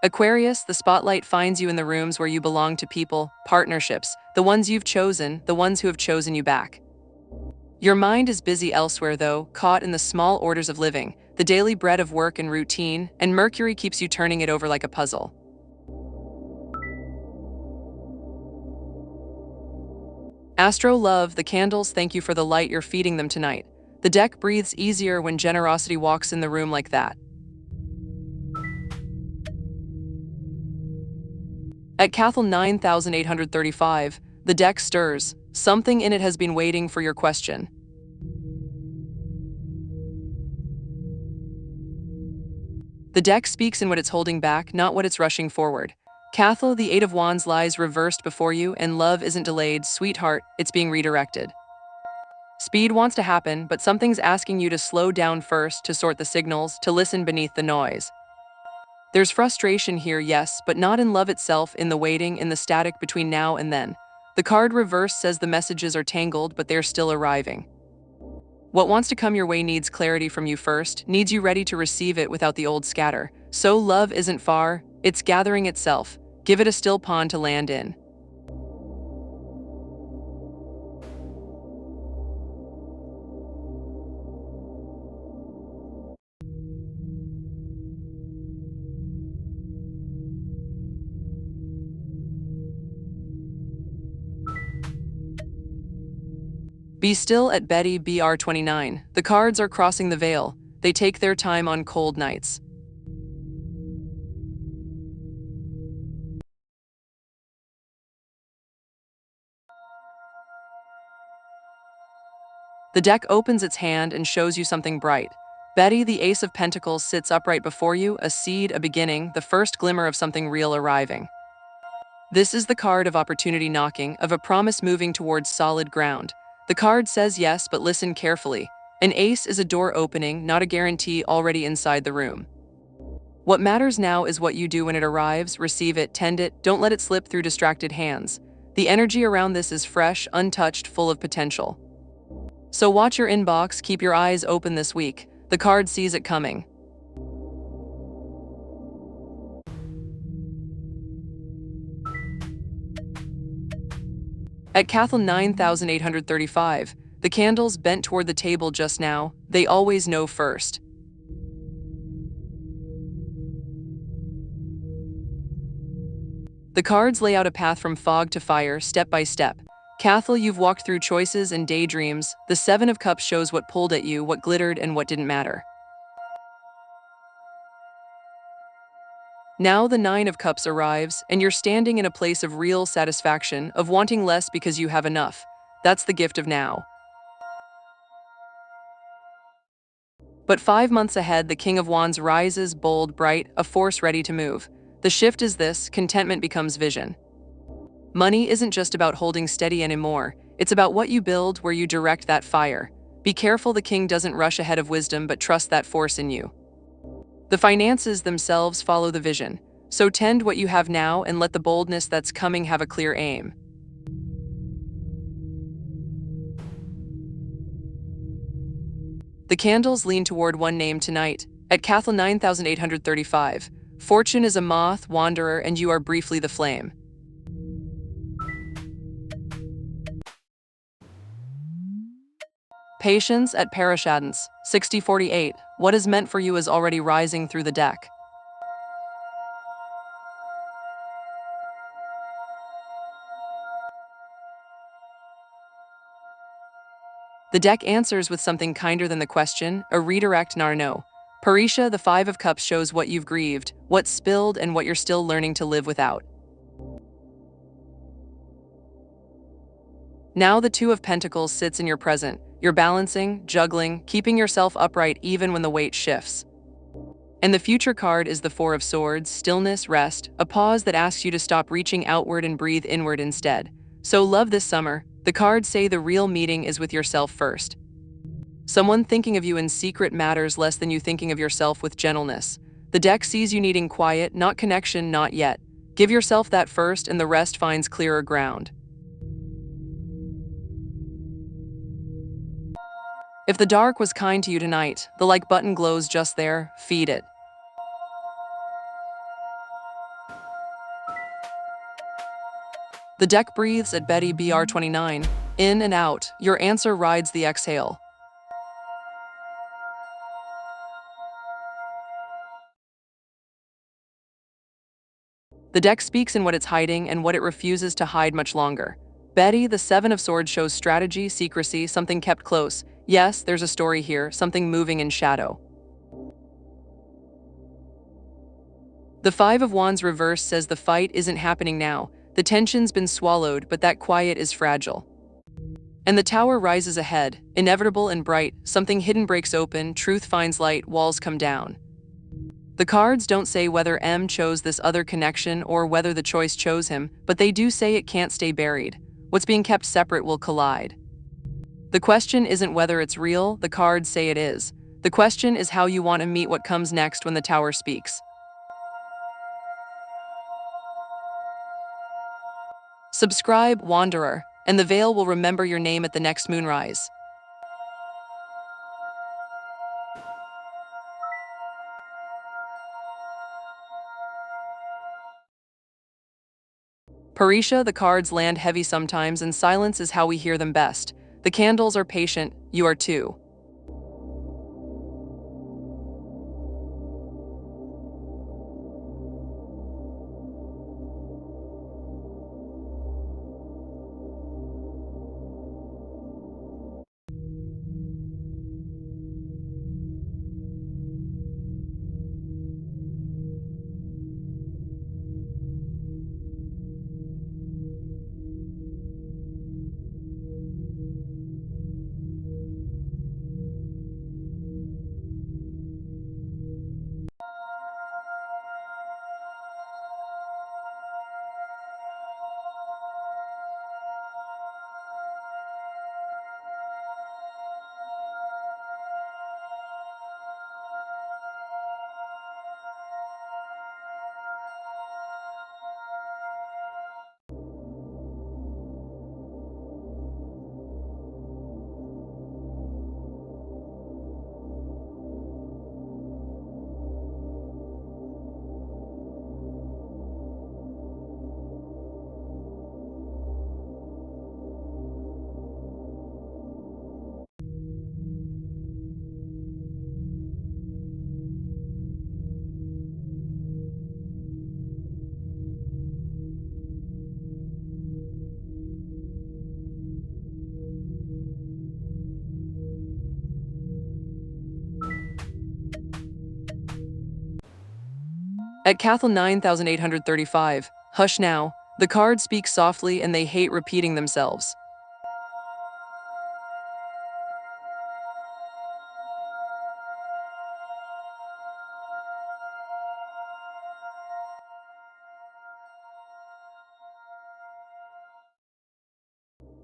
Aquarius, the spotlight finds you in the rooms where you belong to people, partnerships, the ones you've chosen, the ones who have chosen you back. Your mind is busy elsewhere though, caught in the small orders of living, the daily bread of work and routine, and Mercury keeps you turning it over like a puzzle. AstroLove, the candles thank you for the light you're feeding them tonight. The deck breathes easier when generosity walks in the room like that. At Cathal 9835, the deck stirs. Something in it has been waiting for your question. The deck speaks in what it's holding back, not what it's rushing forward. Cathal, the Eight of Wands lies reversed before you, and love isn't delayed, sweetheart, it's being redirected. Speed wants to happen, but something's asking you to slow down first, to sort the signals, to listen beneath the noise. There's frustration here, yes, but not in love itself, in the waiting, in the static between now and then. The card reversed says the messages are tangled, but they're still arriving. What wants to come your way needs clarity from you first, needs you ready to receive it without the old scatter. So love isn't far, it's gathering itself. Give it a still pond to land in. Be still at Betty BR29. The cards are crossing the veil. They take their time on cold nights. The deck opens its hand and shows you something bright. Betty, the Ace of Pentacles, sits upright before you, a seed, a beginning, the first glimmer of something real arriving. This is the card of opportunity knocking, of a promise moving towards solid ground. The card says yes, but listen carefully. An ace is a door opening, not a guarantee already inside the room. What matters now is what you do when it arrives. Receive it, tend it, don't let it slip through distracted hands. The energy around this is fresh, untouched, full of potential. So watch your inbox, keep your eyes open this week. The card sees it coming. At Cathal 9835, the candles bent toward the table just now, they always know first. The cards lay out a path from fog to fire, step by step. Cathal, you've walked through choices and daydreams. The Seven of Cups shows what pulled at you, what glittered, and what didn't matter. Now the Nine of Cups arrives, and you're standing in a place of real satisfaction, of wanting less because you have enough. That's the gift of now. But 5 months ahead, the King of Wands rises, bold, bright, a force ready to move. The shift is this: contentment becomes vision. Money isn't just about holding steady anymore. It's about what you build, where you direct that fire. Be careful the king doesn't rush ahead of wisdom, but trust that force in you. The finances themselves follow the vision. So tend what you have now and let the boldness that's coming have a clear aim. The candles lean toward one name tonight. At Cathal 9835, fortune is a moth, wanderer, and you are briefly the flame. Patience at Parashadance, 6048. What is meant for you is already rising through the deck. The deck answers with something kinder than the question, a redirect Narno. Parisha, the Five of Cups, shows what you've grieved, what's spilled, and what you're still learning to live without. Now the Two of Pentacles sits in your present. You're balancing, juggling, keeping yourself upright even when the weight shifts. And the future card is the Four of Swords, stillness, rest, a pause that asks you to stop reaching outward and breathe inward instead. So love this summer. The cards say the real meeting is with yourself first. Someone thinking of you in secret matters less than you thinking of yourself with gentleness. The deck sees you needing quiet, not connection, not yet. Give yourself that first and the rest finds clearer ground. If the dark was kind to you tonight, the like button glows just there, feed it. The deck breathes at Betty BR29. In and out, your answer rides the exhale. The deck speaks in what it's hiding and what it refuses to hide much longer. Betty, the Seven of Swords, shows strategy, secrecy, something kept close. Yes, there's a story here, something moving in shadow. The Five of Wands reverse says the fight isn't happening now. The tension's been swallowed, but that quiet is fragile. And the tower rises ahead, inevitable and bright. Something hidden breaks open, truth finds light, walls come down. The cards don't say whether M chose this other connection or whether the choice chose him, but they do say it can't stay buried. What's being kept separate will collide. The question isn't whether it's real, the cards say it is. The question is how you want to meet what comes next when the tower speaks. Subscribe, Wanderer, and the veil will remember your name at the next moonrise. Parisha, the cards land heavy sometimes, and silence is how we hear them best. The candles are patient, you are too. At Cathal 9835, hush now, the cards speak softly and they hate repeating themselves.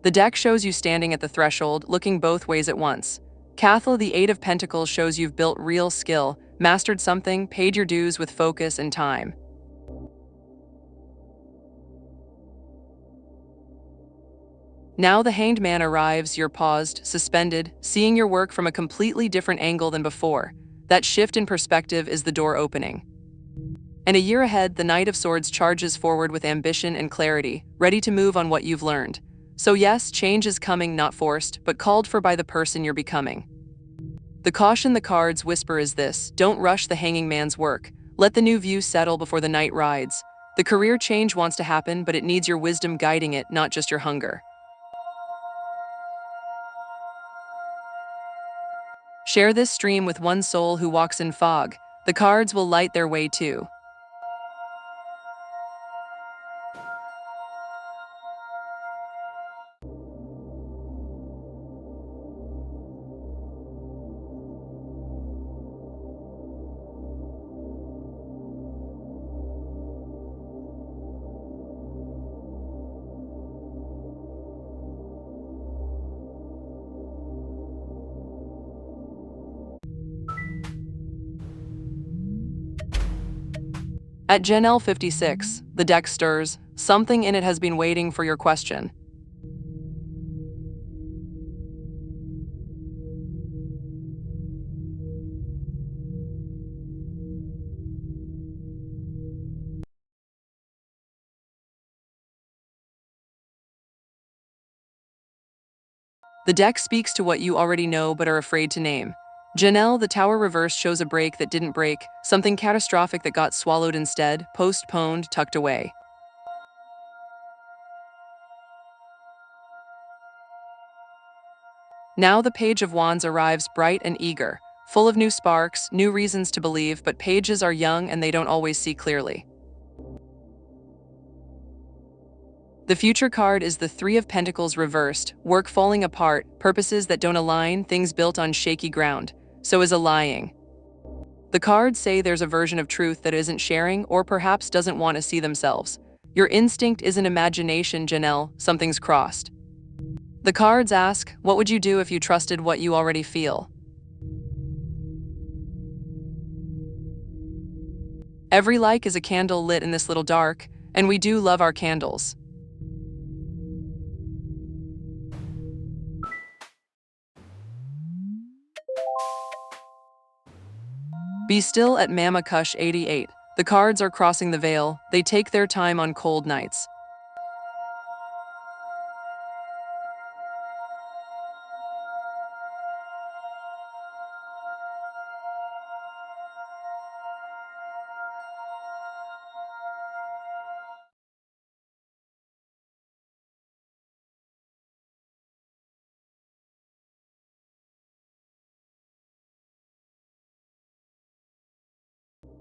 The deck shows you standing at the threshold, looking both ways at once. Cathal, the Eight of Pentacles, shows you've built real skill, mastered something, paid your dues with focus and time. Now the Hanged Man arrives, you're paused, suspended, seeing your work from a completely different angle than before. That shift in perspective is the door opening. And a year ahead, the Knight of Swords charges forward with ambition and clarity, ready to move on what you've learned. So yes, change is coming, not forced, but called for by the person you're becoming. The caution the cards whisper is this: don't rush the Hanging Man's work. Let the new view settle before the night rides. The career change wants to happen, but it needs your wisdom guiding it, not just your hunger. Share this stream with one soul who walks in fog. The cards will light their way too. At Gen L 56, the deck stirs. Something in it has been waiting for your question. The deck speaks to what you already know but are afraid to name. Janelle, the Tower reversed shows a break that didn't break, something catastrophic that got swallowed instead, postponed, tucked away. Now the Page of Wands arrives bright and eager, full of new sparks, new reasons to believe, but pages are young and they don't always see clearly. The future card is the Three of Pentacles reversed, work falling apart, purposes that don't align, things built on shaky ground. So is a lying. The cards say there's a version of truth that isn't sharing or perhaps doesn't want to see themselves. Your instinct isn't imagination, Janelle, something's crossed. The cards ask, what would you do if you trusted what you already feel? Every like is a candle lit in this little dark, and we do love our candles. Be still at Mama Kush 88. The cards are crossing the veil, they take their time on cold nights.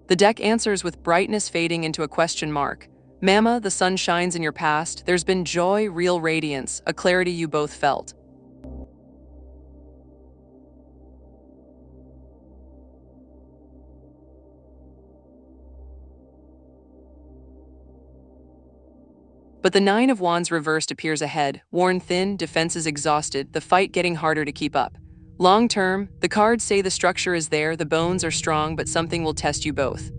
The deck answers with brightness fading into a question mark. Mama, the sun shines in your past, there's been joy, real radiance, a clarity you both felt. But the Nine of Wands reversed appears ahead, worn thin, defenses exhausted, the fight getting harder to keep up. Long term, the cards say the structure is there, the bones are strong, but something will test you both.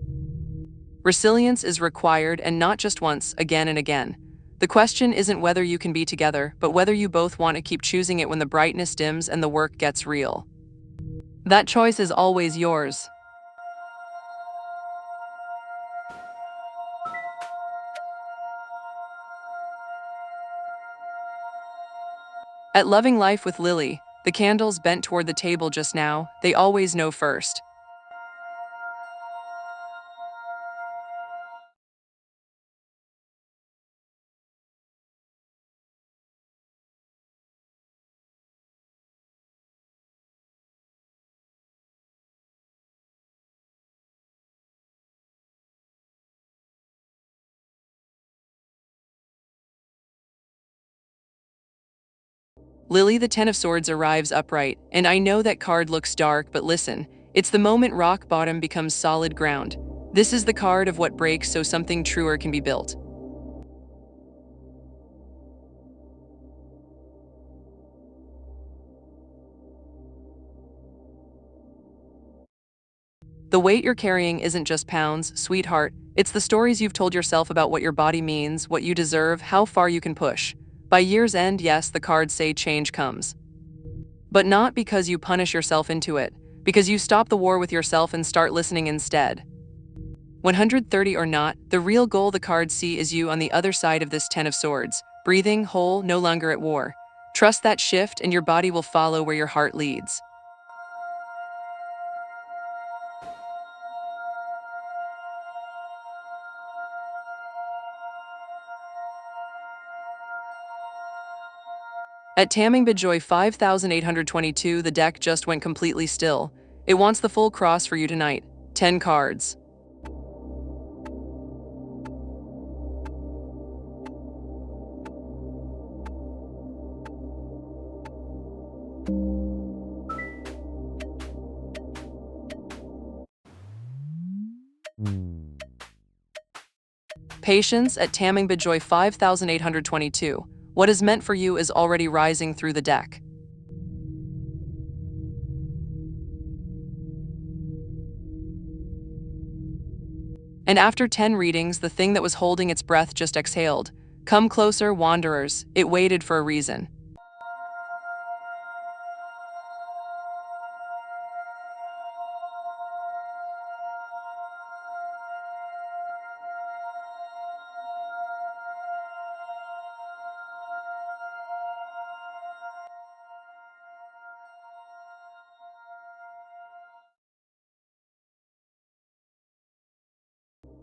Resilience is required, and not just once, again and again. The question isn't whether you can be together, but whether you both want to keep choosing it when the brightness dims and the work gets real. That choice is always yours. At Loving Life with Lily, the candles bent toward the table just now, they always know first. Lily, the Ten of Swords, arrives upright, and I know that card looks dark, but listen, it's the moment rock bottom becomes solid ground. This is the card of what breaks so something truer can be built. The weight you're carrying isn't just pounds, sweetheart, it's the stories you've told yourself about what your body means, what you deserve, how far you can push. By year's end, yes, the cards say change comes. But not because you punish yourself into it, because you stop the war with yourself and start listening instead. 130 or not, the real goal the cards see is you on the other side of this Ten of Swords, breathing, whole, no longer at war. Trust that shift and your body will follow where your heart leads. At Tamming Bejoy 5822, the deck just went completely still. It wants the full cross for you tonight. 10 cards. Patience at Tamming Bejoy 5822. What is meant for you is already rising through the deck. And after 10 readings, the thing that was holding its breath just exhaled. Come closer, wanderers. It waited for a reason.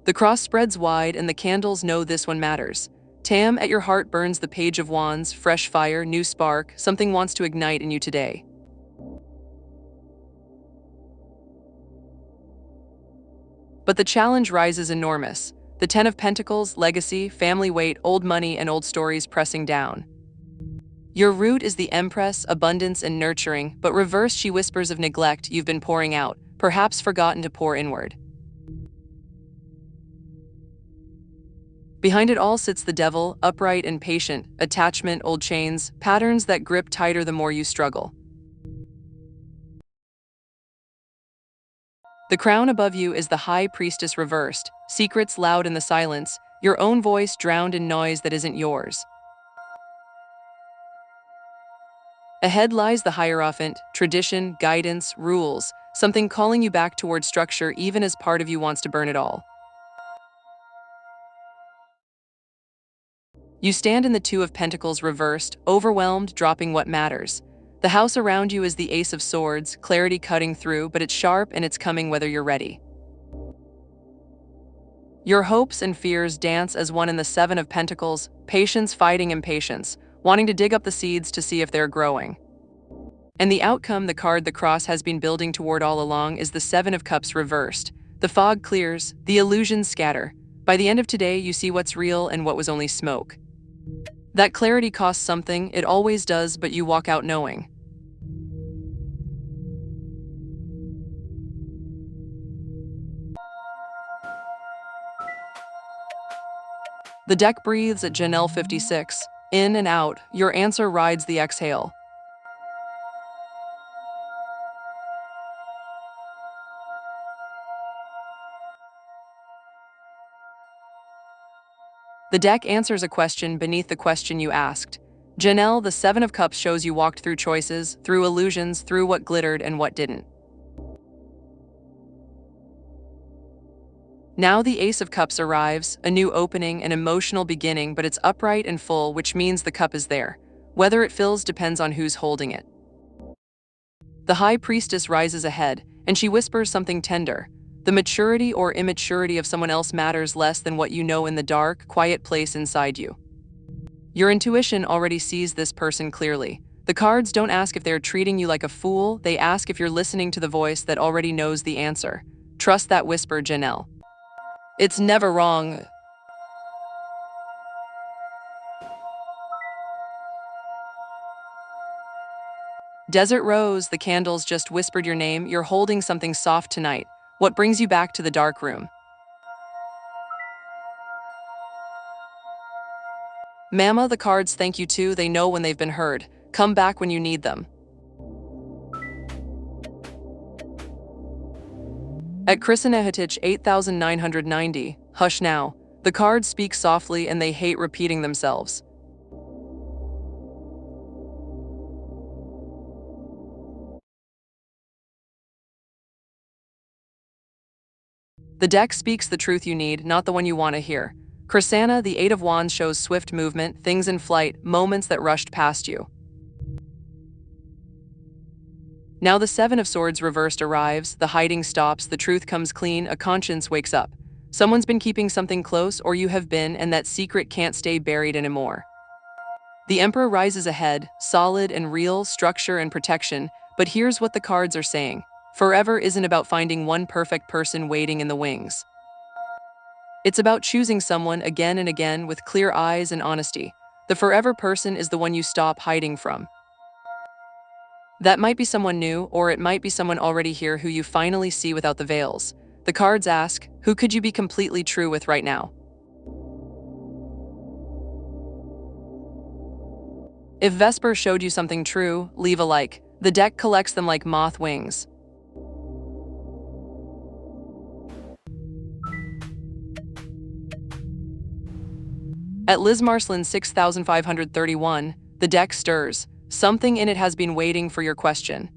The cross spreads wide and the candles know this one matters. Tam, at your heart burns the Page of Wands, fresh fire, new spark, something wants to ignite in you today. But the challenge rises enormous. The Ten of Pentacles, legacy, family weight, old money, and old stories pressing down. Your root is the Empress, abundance and nurturing, but reversed she whispers of neglect you've been pouring out, perhaps forgotten to pour inward. Behind it all sits the devil, upright and patient, attachment, old chains, patterns that grip tighter the more you struggle. The crown above you is the High Priestess reversed, secrets loud in the silence, your own voice drowned in noise that isn't yours. Ahead lies the Hierophant, tradition, guidance, rules, something calling you back toward structure even as part of you wants to burn it all. You stand in the Two of Pentacles reversed, overwhelmed, dropping what matters. The house around you is the Ace of Swords, clarity cutting through, but it's sharp and it's coming whether you're ready. Your hopes and fears dance as one in the Seven of Pentacles, patience fighting impatience, wanting to dig up the seeds to see if they're growing. And the outcome, the card the cross has been building toward all along, is the Seven of Cups reversed. The fog clears, the illusions scatter. By the end of today, you see what's real and what was only smoke. That clarity costs something, it always does, but you walk out knowing. The deck breathes at Janelle 56. In and out, your answer rides the exhale. The deck answers a question beneath the question you asked. Janelle, the Seven of Cups shows you walked through choices, through illusions, through what glittered and what didn't. Now the Ace of Cups arrives, a new opening, an emotional beginning, but it's upright and full, which means the cup is there. Whether it fills depends on who's holding it. The High Priestess rises ahead, and she whispers something tender. The maturity or immaturity of someone else matters less than what you know in the dark, quiet place inside you. Your intuition already sees this person clearly. The cards don't ask if they're treating you like a fool, they ask if you're listening to the voice that already knows the answer. Trust that whisper, Janelle. It's never wrong. Desert Rose, the candles just whispered your name, you're holding something soft tonight. What brings you back to the dark room? Mama, the cards thank you too, they know when they've been heard. Come back when you need them. At Krisinehitich 8990, hush now. The cards speak softly and they hate repeating themselves. The deck speaks the truth you need, not the one you want to hear. Krisanna, the Eight of Wands shows swift movement, things in flight, moments that rushed past you. Now the Seven of Swords reversed arrives, the hiding stops, the truth comes clean, a conscience wakes up. Someone's been keeping something close, or you have been, and that secret can't stay buried anymore. The Emperor rises ahead, solid and real, structure and protection, but here's what the cards are saying. Forever isn't about finding one perfect person waiting in the wings. It's about choosing someone again and again with clear eyes and honesty. The forever person is the one you stop hiding from. That might be someone new, or it might be someone already here who you finally see without the veils. The cards ask, who could you be completely true with right now? If Vesper showed you something true, leave a like. The deck collects them like moth wings. At Liz Marslin 6531, the deck stirs. Something in it has been waiting for your question.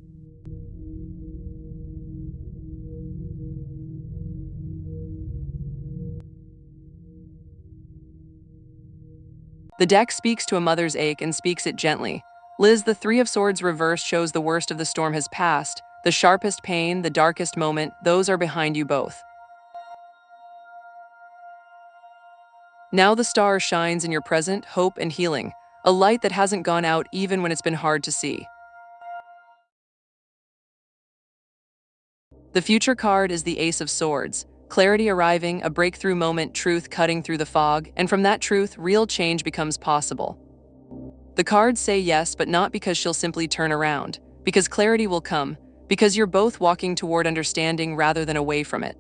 The deck speaks to a mother's ache and speaks it gently. Liz, the Three of Swords reversed shows the worst of the storm has passed. The sharpest pain, the darkest moment, those are behind you both. Now the star shines in your present, hope and healing, a light that hasn't gone out even when it's been hard to see. The future card is the Ace of Swords. Clarity arriving, a breakthrough moment, truth cutting through the fog, and from that truth, real change becomes possible. The cards say yes, but not because she'll simply turn around, because clarity will come, because you're both walking toward understanding rather than away from it.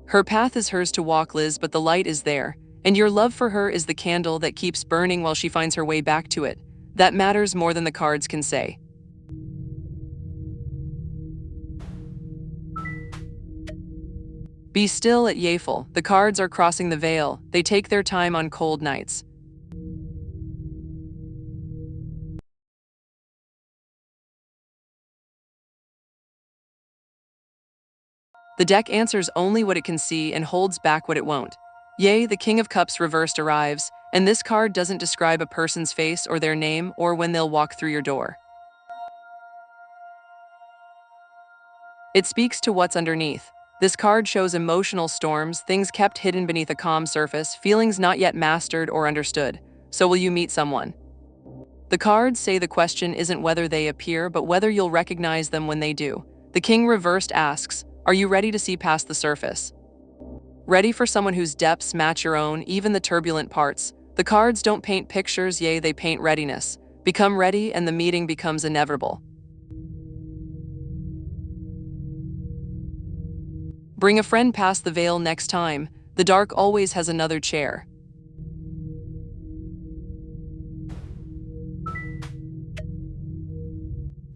Her path is hers to walk, Liz, but the light is there, and your love for her is the candle that keeps burning while she finds her way back to it. That matters more than the cards can say. Be still at Yafel. The cards are crossing the veil. They take their time on cold nights. The deck answers only what it can see and holds back what it won't. Yea, the King of Cups reversed arrives, and this card doesn't describe a person's face or their name or when they'll walk through your door. It speaks to what's underneath. This card shows emotional storms, things kept hidden beneath a calm surface, feelings not yet mastered or understood. So will you meet someone? The cards say the question isn't whether they appear, but whether you'll recognize them when they do. The King reversed asks, are you ready to see past the surface? Ready for someone whose depths match your own, even the turbulent parts. The cards don't paint pictures, yea, they paint readiness. Become ready and the meeting becomes inevitable. Bring a friend past the veil next time. The dark always has another chair.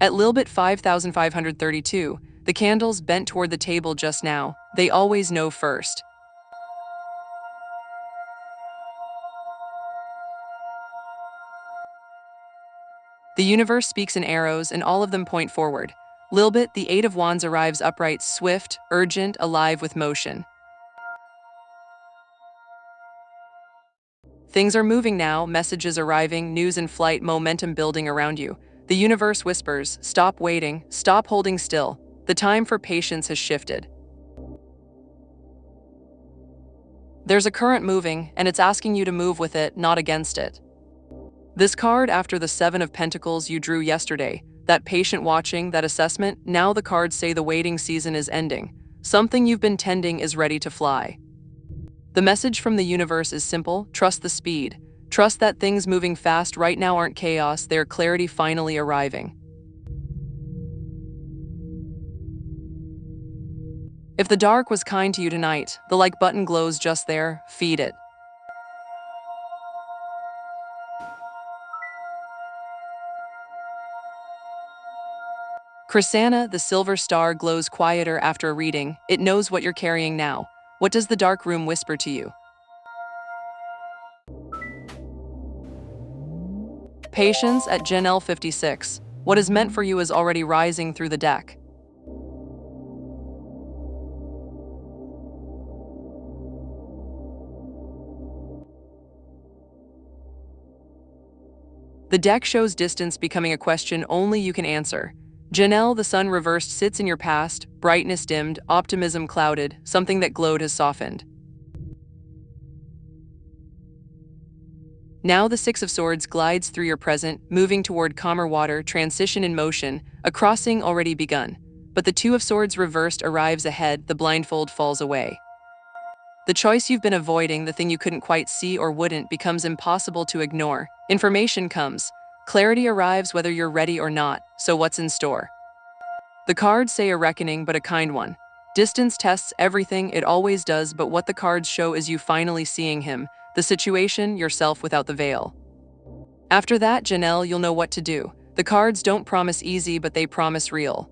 At Lilbit 5532, the candles bent toward the table just now. They always know first. The universe speaks in arrows, and all of them point forward. Lilbit, the Eight of Wands, arrives upright, swift, urgent, alive with motion. Things are moving now, messages arriving, news in flight, momentum building around you. The universe whispers, stop waiting, stop holding still. The time for patience has shifted. There's a current moving, and it's asking you to move with it, not against it. This card, after the Seven of Pentacles you drew yesterday, that patient watching, that assessment, now the cards say the waiting season is ending. Something you've been tending is ready to fly. The message from the universe is simple: trust the speed. Trust that things moving fast right now aren't chaos, they're clarity finally arriving. If the dark was kind to you tonight, the like button glows just there, feed it. Krisanna, the silver star, glows quieter after a reading. It knows what you're carrying now. What does the dark room whisper to you? Patience at Janelle 56. What is meant for you is already rising through the deck. The deck shows distance becoming a question only you can answer. Janelle, the sun reversed, sits in your past, brightness dimmed, optimism clouded, something that glowed has softened. Now the Six of Swords glides through your present, moving toward calmer water, transition in motion, a crossing already begun. But the Two of Swords reversed arrives ahead, the blindfold falls away. The choice you've been avoiding, the thing you couldn't quite see or wouldn't, becomes impossible to ignore. Information comes. Clarity arrives whether you're ready or not, so what's in store? The cards say a reckoning, but a kind one. Distance tests everything, it always does, but what the cards show is you finally seeing him, the situation, yourself without the veil. After that, Janelle, you'll know what to do. The cards don't promise easy, but they promise real.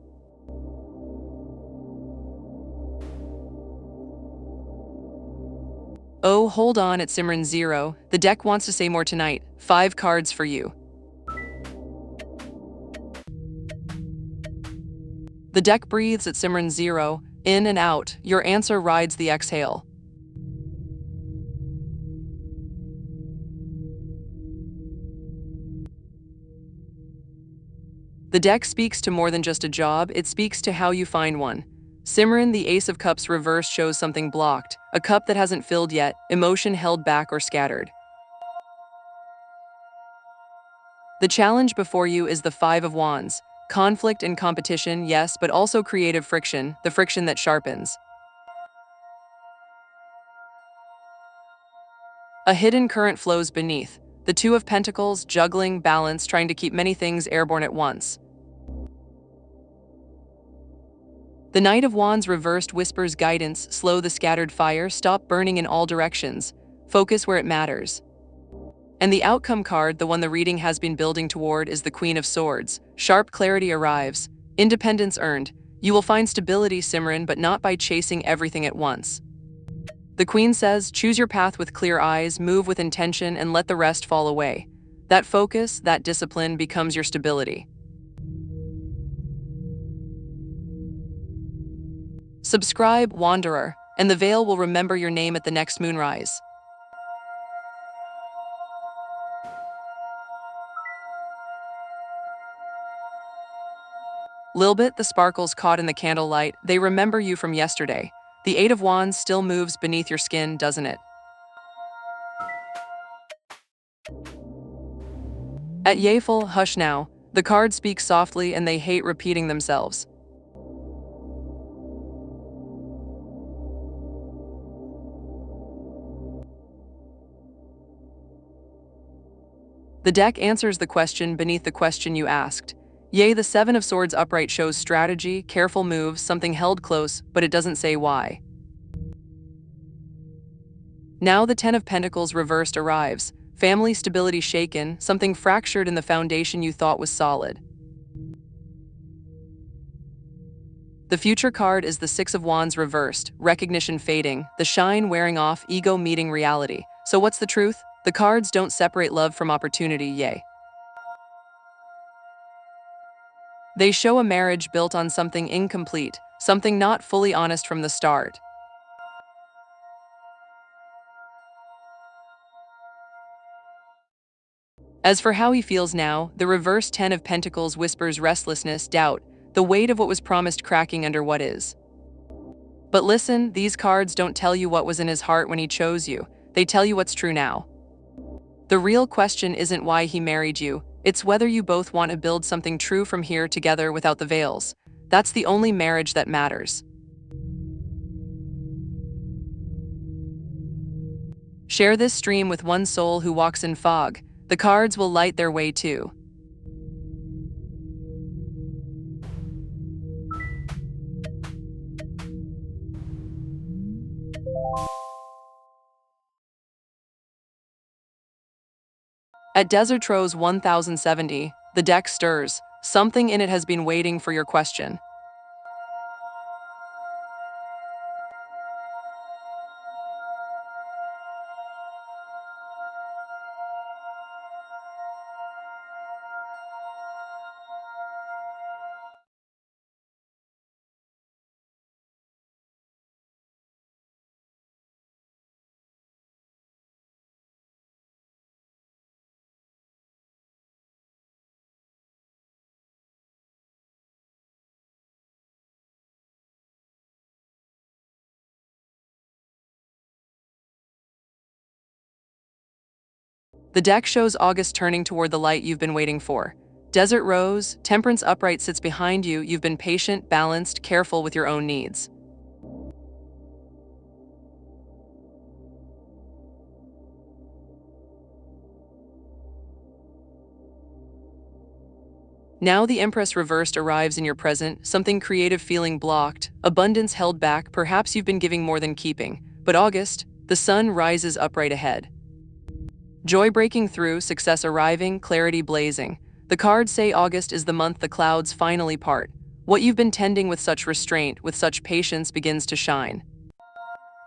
Oh, hold on at Simran 0. The deck wants to say more tonight. 5 cards for you. The deck breathes at Simran 0. In and out. Your answer rides the exhale. The deck speaks to more than just a job, it speaks to how you find one. Simran, the Ace of Cups reversed, shows something blocked, a cup that hasn't filled yet, emotion held back or scattered. The challenge before you is the Five of Wands. Conflict and competition, yes, but also creative friction, the friction that sharpens. A hidden current flows beneath. The Two of Pentacles, juggling, balance, trying to keep many things airborne at once. The Knight of Wands reversed whispers guidance, slow the scattered fire, stop burning in all directions, focus where it matters. And the outcome card, the one the reading has been building toward, is the Queen of Swords. Sharp clarity arrives, independence earned. You will find stability, Simran, but not by chasing everything at once. The Queen says, choose your path with clear eyes, move with intention, and let the rest fall away. That focus, that discipline becomes your stability. Subscribe, Wanderer, and the veil will remember your name at the next moonrise. Lilbit, the sparkles caught in the candlelight, they remember you from yesterday. The Eight of Wands still moves beneath your skin, doesn't it? At Yafel, hush now. The cards speak softly and they hate repeating themselves. The deck answers the question beneath the question you asked. Yea, the Seven of Swords upright shows strategy, careful moves, something held close, but it doesn't say why. Now the Ten of Pentacles reversed arrives. Family stability shaken, something fractured in the foundation you thought was solid. The future card is the Six of Wands reversed, recognition fading, the shine wearing off, ego meeting reality. So what's the truth? The cards don't separate love from opportunity, yay. They show a marriage built on something incomplete, something not fully honest from the start. As for how he feels now, the reverse Ten of Pentacles whispers restlessness, doubt, the weight of what was promised cracking under what is. But listen, these cards don't tell you what was in his heart when he chose you, they tell you what's true now. The real question isn't why he married you, it's whether you both want to build something true from here together without the veils. That's the only marriage that matters. Share this stream with one soul who walks in fog. The cards will light their way too. At Desert Rose 1070, the deck stirs. Something in it has been waiting for your question. The deck shows August turning toward the light you've been waiting for. Desert Rose, Temperance upright sits behind you. You've been patient, balanced, careful with your own needs. Now the Empress reversed arrives in your present, something creative feeling blocked, abundance held back, perhaps you've been giving more than keeping. But August, the sun rises upright ahead. Joy breaking through, success arriving, clarity blazing. The cards say August is the month the clouds finally part. What you've been tending with such restraint, with such patience begins to shine.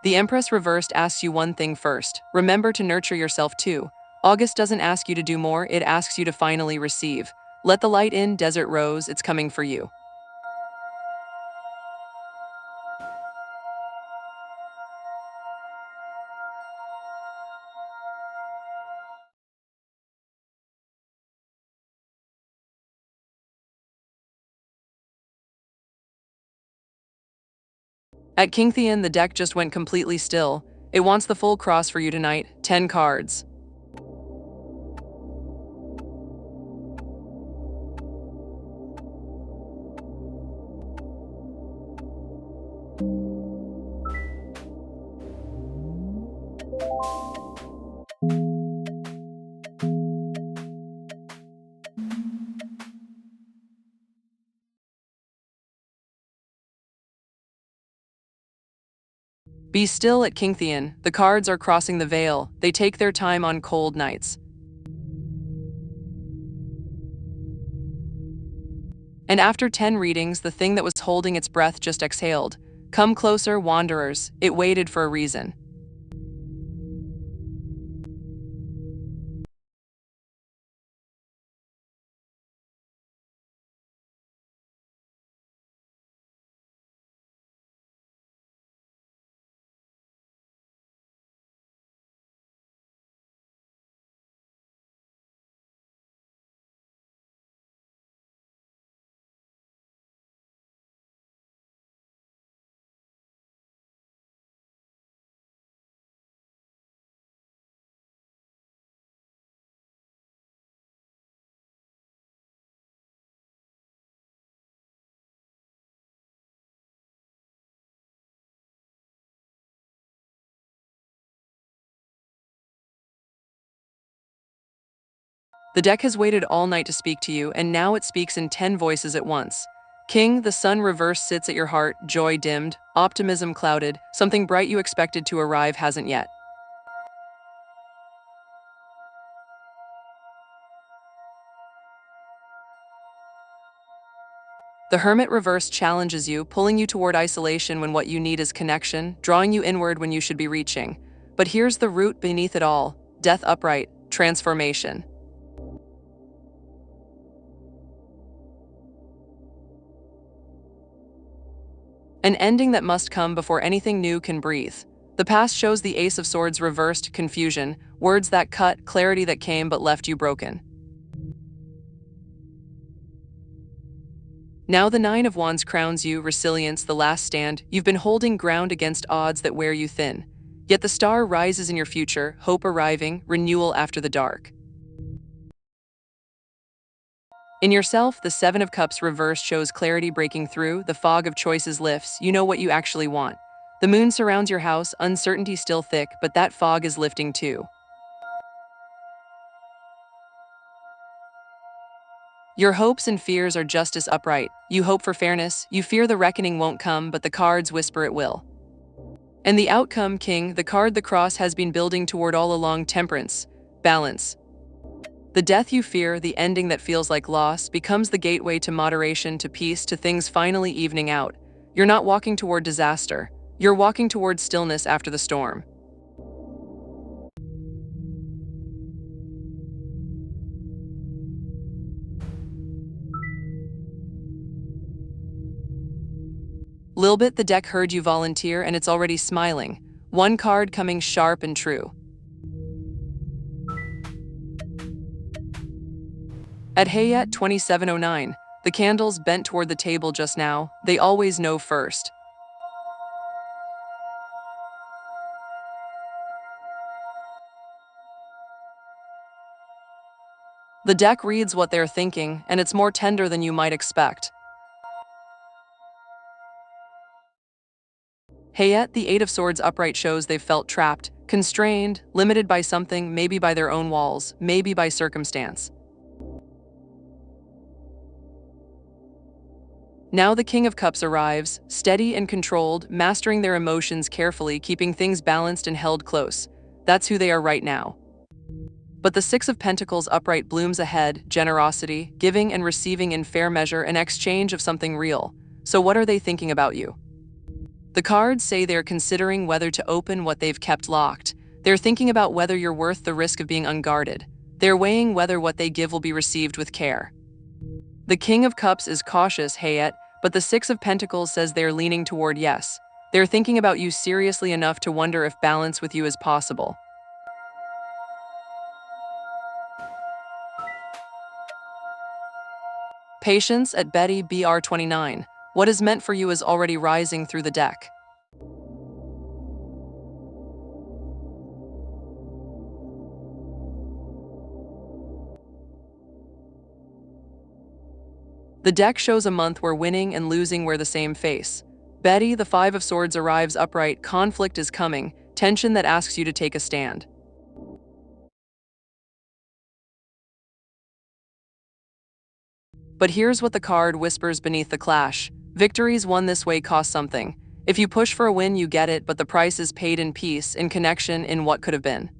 The Empress reversed asks you one thing first. Remember to nurture yourself too. August doesn't ask you to do more, it asks you to finally receive. Let the light in, Desert Rose, it's coming for you. At King Thean, the deck just went completely still. It wants the full cross for you tonight, 10 cards. Be still at King Thean. The cards are crossing the veil. They take their time on cold nights. And after 10 readings, the thing that was holding its breath just exhaled. Come closer, wanderers. It waited for a reason. The deck has waited all night to speak to you, and now it speaks in 10 voices at once. King, the sun reversed sits at your heart, joy dimmed, optimism clouded, something bright you expected to arrive hasn't yet. The Hermit reversed challenges you, pulling you toward isolation when what you need is connection, drawing you inward when you should be reaching. But here's the root beneath it all: Death upright, transformation. An ending that must come before anything new can breathe. The past shows the Ace of Swords reversed, confusion, words that cut, clarity that came but left you broken. Now the Nine of Wands crowns you, resilience, the last stand. You've been holding ground against odds that wear you thin. Yet the star rises in your future, hope arriving, renewal after the dark. In yourself, the Seven of Cups reversed shows clarity breaking through, the fog of choices lifts, you know what you actually want. The moon surrounds your house, uncertainty still thick, but that fog is lifting too. Your hopes and fears are just as upright. You hope for fairness, you fear the reckoning won't come, but the cards whisper it will. And the outcome, King, the card the cross has been building toward all along: temperance, balance. The death you fear, the ending that feels like loss, becomes the gateway to moderation, to peace, to things finally evening out. You're not walking toward disaster. You're walking toward stillness after the storm. Lilbit, the deck heard you volunteer, and it's already smiling. One card coming sharp and true. At Hayat 2709, the candles bent toward the table just now. They always know first. The deck reads what they're thinking, and it's more tender than you might expect. Hayat, the Eight of Swords upright, shows they've felt trapped, constrained, limited by something, maybe by their own walls, maybe by circumstance. Now the King of Cups arrives, steady and controlled, mastering their emotions carefully, keeping things balanced and held close. That's who they are right now. But the Six of Pentacles upright blooms ahead, generosity, giving and receiving in fair measure, an exchange of something real. So what are they thinking about you? The cards say they're considering whether to open what they've kept locked. They're thinking about whether you're worth the risk of being unguarded. They're weighing whether what they give will be received with care. The King of Cups is cautious, Hayat, but the Six of Pentacles says they're leaning toward yes. They're thinking about you seriously enough to wonder if balance with you is possible. Patience at Betty BR29. What is meant for you is already rising through the deck. The deck shows a month where winning and losing wear the same face. Betty, the Five of Swords arrives upright, conflict is coming, tension that asks you to take a stand. But here's what the card whispers beneath the clash. Victories won this way cost something. If you push for a win, you get it, but the price is paid in peace, in connection, in what could have been.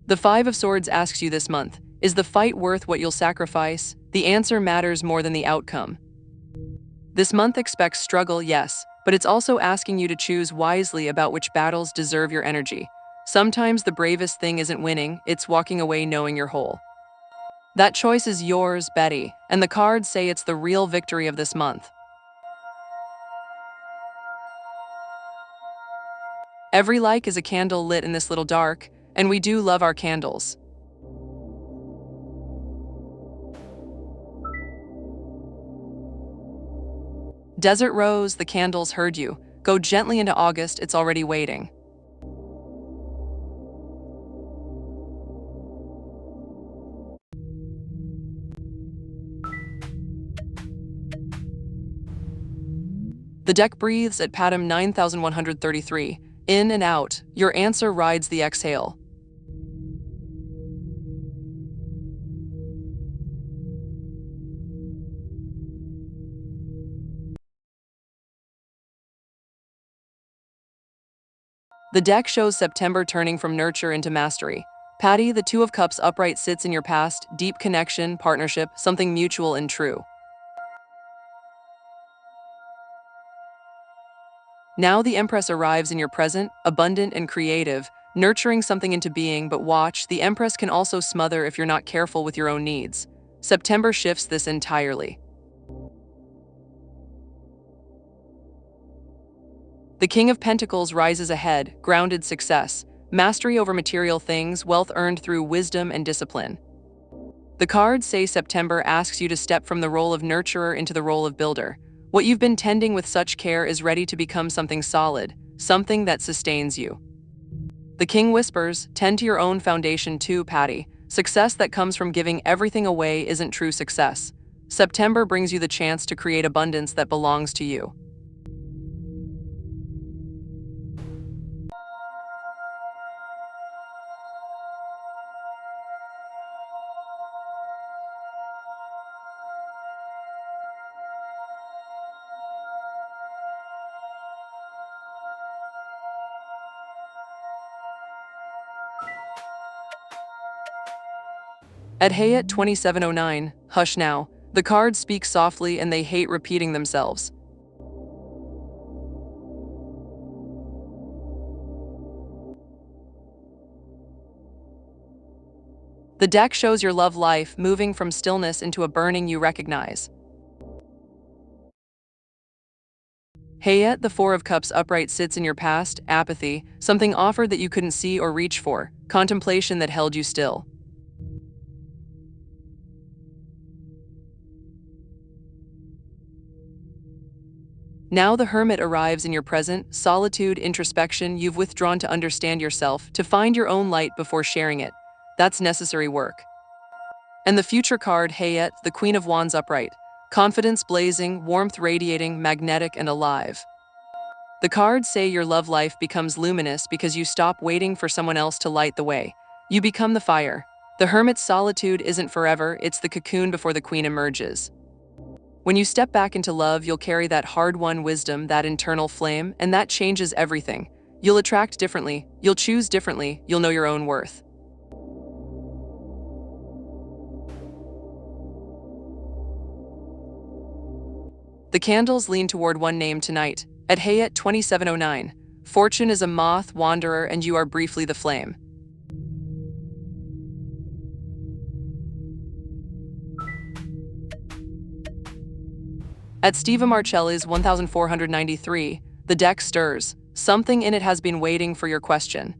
The Five of Swords asks you this month, is the fight worth what you'll sacrifice? The answer matters more than the outcome. This month expects struggle, yes, but it's also asking you to choose wisely about which battles deserve your energy. Sometimes the bravest thing isn't winning, it's walking away knowing you're whole. That choice is yours, Betty, and the cards say it's the real victory of this month. Every like is a candle lit in this little dark, and we do love our candles. Desert Rose, the candles heard you. Go gently into August, it's already waiting. The deck breathes at Patum 9133. In and out, your answer rides the exhale. The deck shows September turning from nurture into mastery. Patty, the Two of Cups upright sits in your past, deep connection, partnership, something mutual and true. Now the Empress arrives in your present, abundant and creative, nurturing something into being, but watch, the Empress can also smother if you're not careful with your own needs. September shifts this entirely. The King of Pentacles rises ahead, grounded success, mastery over material things, wealth earned through wisdom and discipline. The cards say September asks you to step from the role of nurturer into the role of builder. What you've been tending with such care is ready to become something solid, something that sustains you. The King whispers, tend to your own foundation too, Patty. Success that comes from giving everything away isn't true success. September brings you the chance to create abundance that belongs to you. At Hayat 2709, hush now. The cards speak softly and they hate repeating themselves. The deck shows your love life moving from stillness into a burning you recognize. Hayat, the Four of Cups upright sits in your past, apathy, something offered that you couldn't see or reach for, contemplation that held you still. Now the Hermit arrives in your present, solitude, introspection, you've withdrawn to understand yourself, to find your own light before sharing it. That's necessary work. And the future card, Hayat, the Queen of Wands upright, confidence blazing, warmth radiating, magnetic and alive. The cards say your love life becomes luminous because you stop waiting for someone else to light the way. You become the fire. The Hermit's solitude isn't forever, it's the cocoon before the Queen emerges. When you step back into love, you'll carry that hard-won wisdom, that internal flame, and that changes everything. You'll attract differently, you'll choose differently, you'll know your own worth. The candles lean toward one name tonight. At Hayat 2709, fortune is a moth wanderer and you are briefly the flame. At Steva Marcelli's 1493, the deck stirs. Something in it has been waiting for your question.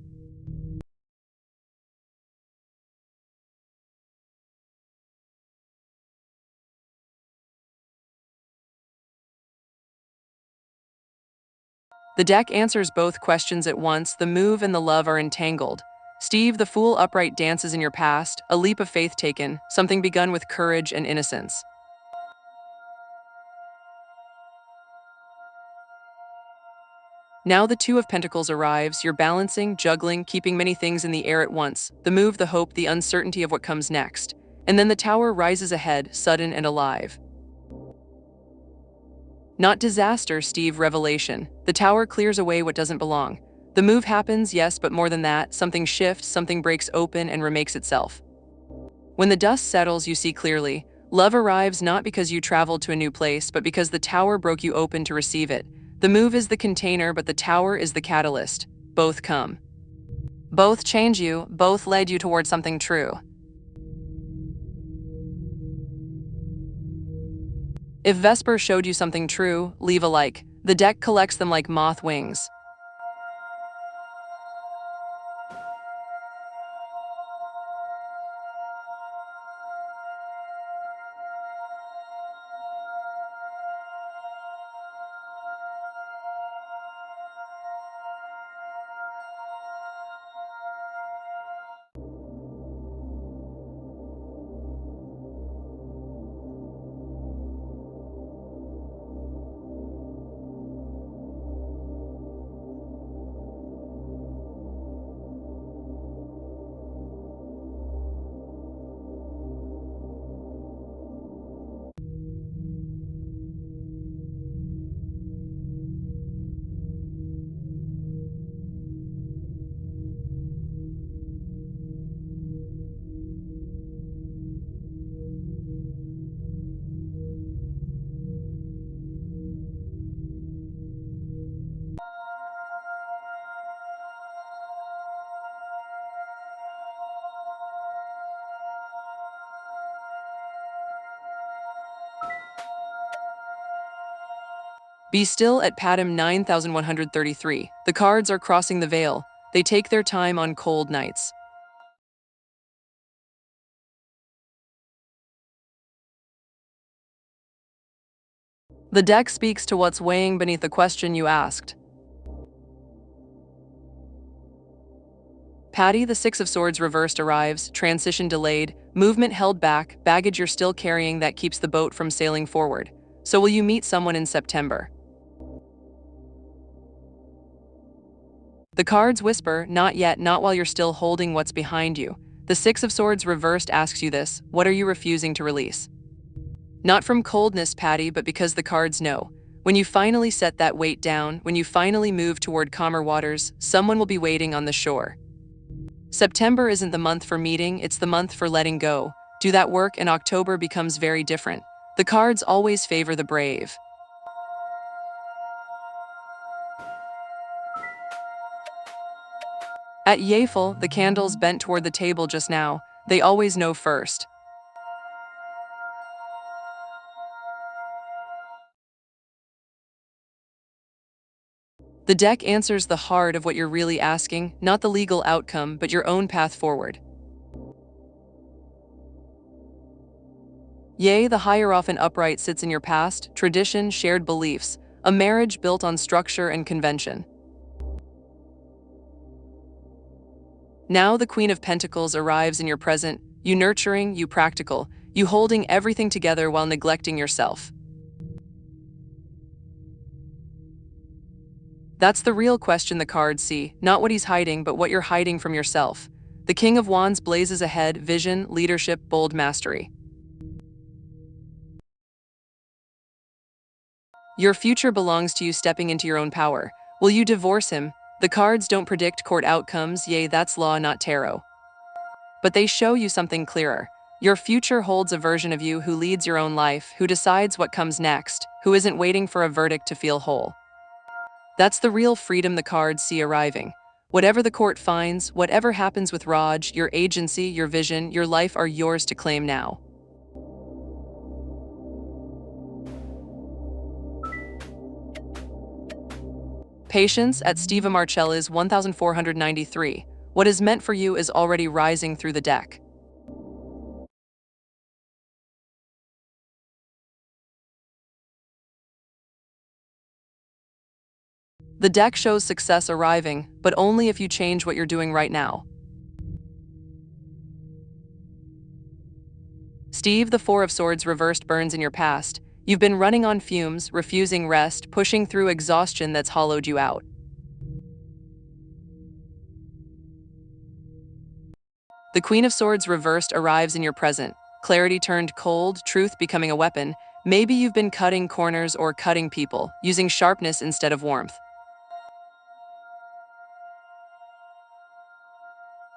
The deck answers both questions at once, the move and the love are entangled. Steve, the Fool upright dances in your past, a leap of faith taken, something begun with courage and innocence. Now the Two of Pentacles arrives, you're balancing, juggling, keeping many things in the air at once, the move, the hope, the uncertainty of what comes next. And then the Tower rises ahead, sudden and alive. Not disaster, Steve, revelation. The Tower clears away what doesn't belong. The move happens, yes, but more than that, something shifts, something breaks open and remakes itself. When the dust settles, you see clearly. Love arrives not because you traveled to a new place, but because the Tower broke you open to receive it. The move is the container, but the Tower is the catalyst. Both come. Both change you, both led you towards something true. If Vesper showed you something true, leave a like. The deck collects them like moth wings. Be still at Paddum 9133. The cards are crossing the veil. They take their time on cold nights. The deck speaks to what's weighing beneath the question you asked. Patty, the Six of Swords reversed arrives, transition delayed, movement held back, baggage you're still carrying that keeps the boat from sailing forward. So will you meet someone in September? The cards whisper, not yet, not while you're still holding what's behind you. The Six of Swords reversed asks you this, what are you refusing to release? Not from coldness, Patty, but because the cards know. When you finally set that weight down, when you finally move toward calmer waters, someone will be waiting on the shore. September isn't the month for meeting, it's the month for letting go. Do that work and October becomes very different. The cards always favor the brave. At Yafel, the candles bent toward the table just now. They always know first. The deck answers the heart of what you're really asking, not the legal outcome, but your own path forward. Yea, the Hierophant upright sits in your past, tradition, shared beliefs, a marriage built on structure and convention. Now the Queen of Pentacles arrives in your present, you nurturing, you practical, you holding everything together while neglecting yourself. That's the real question the cards see, not what he's hiding, but what you're hiding from yourself. The King of Wands blazes ahead, vision, leadership, bold mastery. Your future belongs to you stepping into your own power. Will you divorce him? The cards don't predict court outcomes, yea, that's law, not tarot. But they show you something clearer. Your future holds a version of you who leads your own life, who decides what comes next, who isn't waiting for a verdict to feel whole. That's the real freedom the cards see arriving. Whatever the court finds, whatever happens with Raj, your agency, your vision, your life are yours to claim now. Patience at Steva Marcelli's 1493. What is meant for you is already rising through the deck. The deck shows success arriving, but only if you change what you're doing right now. Steve, the Four of Swords reversed burns in your past. You've been running on fumes, refusing rest, pushing through exhaustion that's hollowed you out. The Queen of Swords reversed arrives in your present. Clarity turned cold, truth becoming a weapon. Maybe you've been cutting corners or cutting people, using sharpness instead of warmth.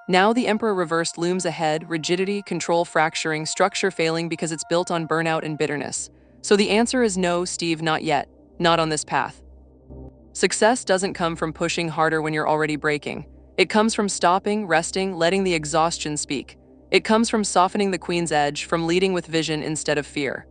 Now the Emperor reversed looms ahead, rigidity, control fracturing, structure failing because it's built on burnout and bitterness. So the answer is no, Steve, not yet. Not on this path. Success doesn't come from pushing harder when you're already breaking. It comes from stopping, resting, letting the exhaustion speak. It comes from softening the Queen's edge, from leading with vision instead of fear.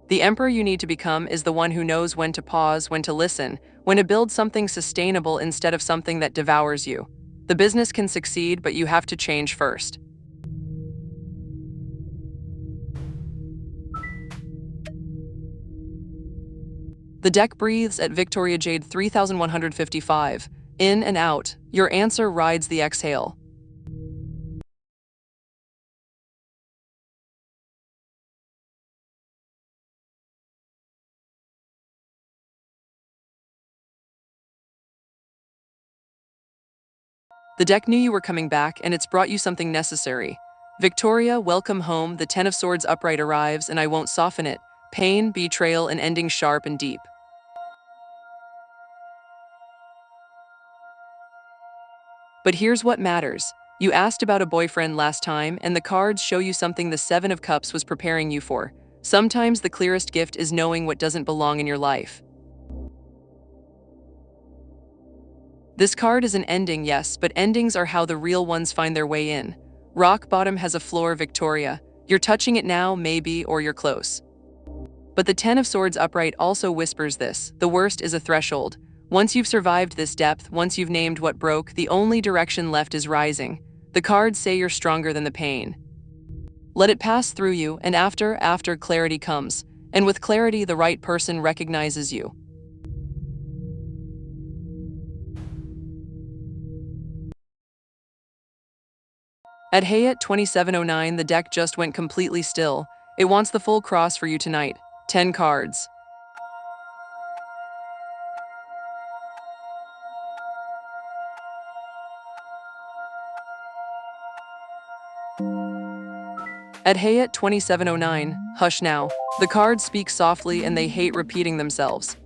The Emperor you need to become is the one who knows when to pause, when to listen, when to build something sustainable instead of something that devours you. The business can succeed, but you have to change first. The deck breathes at Victoria Jade 3155. In and out, your answer rides the exhale. The deck knew you were coming back, and it's brought you something necessary. Victoria, welcome home. The Ten of Swords upright arrives, and I won't soften it. Pain, betrayal, and ending sharp and deep. But here's what matters. You asked about a boyfriend last time, and the cards show you something the Seven of Cups was preparing you for. Sometimes the clearest gift is knowing what doesn't belong in your life. This card is an ending, yes, but endings are how the real ones find their way in. Rock bottom has a floor, Victoria. You're touching it now, maybe, or you're close. But the Ten of Swords upright also whispers this. The worst is a threshold. Once you've survived this depth, once you've named what broke, the only direction left is rising. The cards say you're stronger than the pain. Let it pass through you, and after clarity comes. And with clarity, the right person recognizes you. At Hayat 2709, the deck just went completely still. It wants the full cross for you tonight. 10 cards. At Hayat 2709, hush now. The cards speak softly and they hate repeating themselves.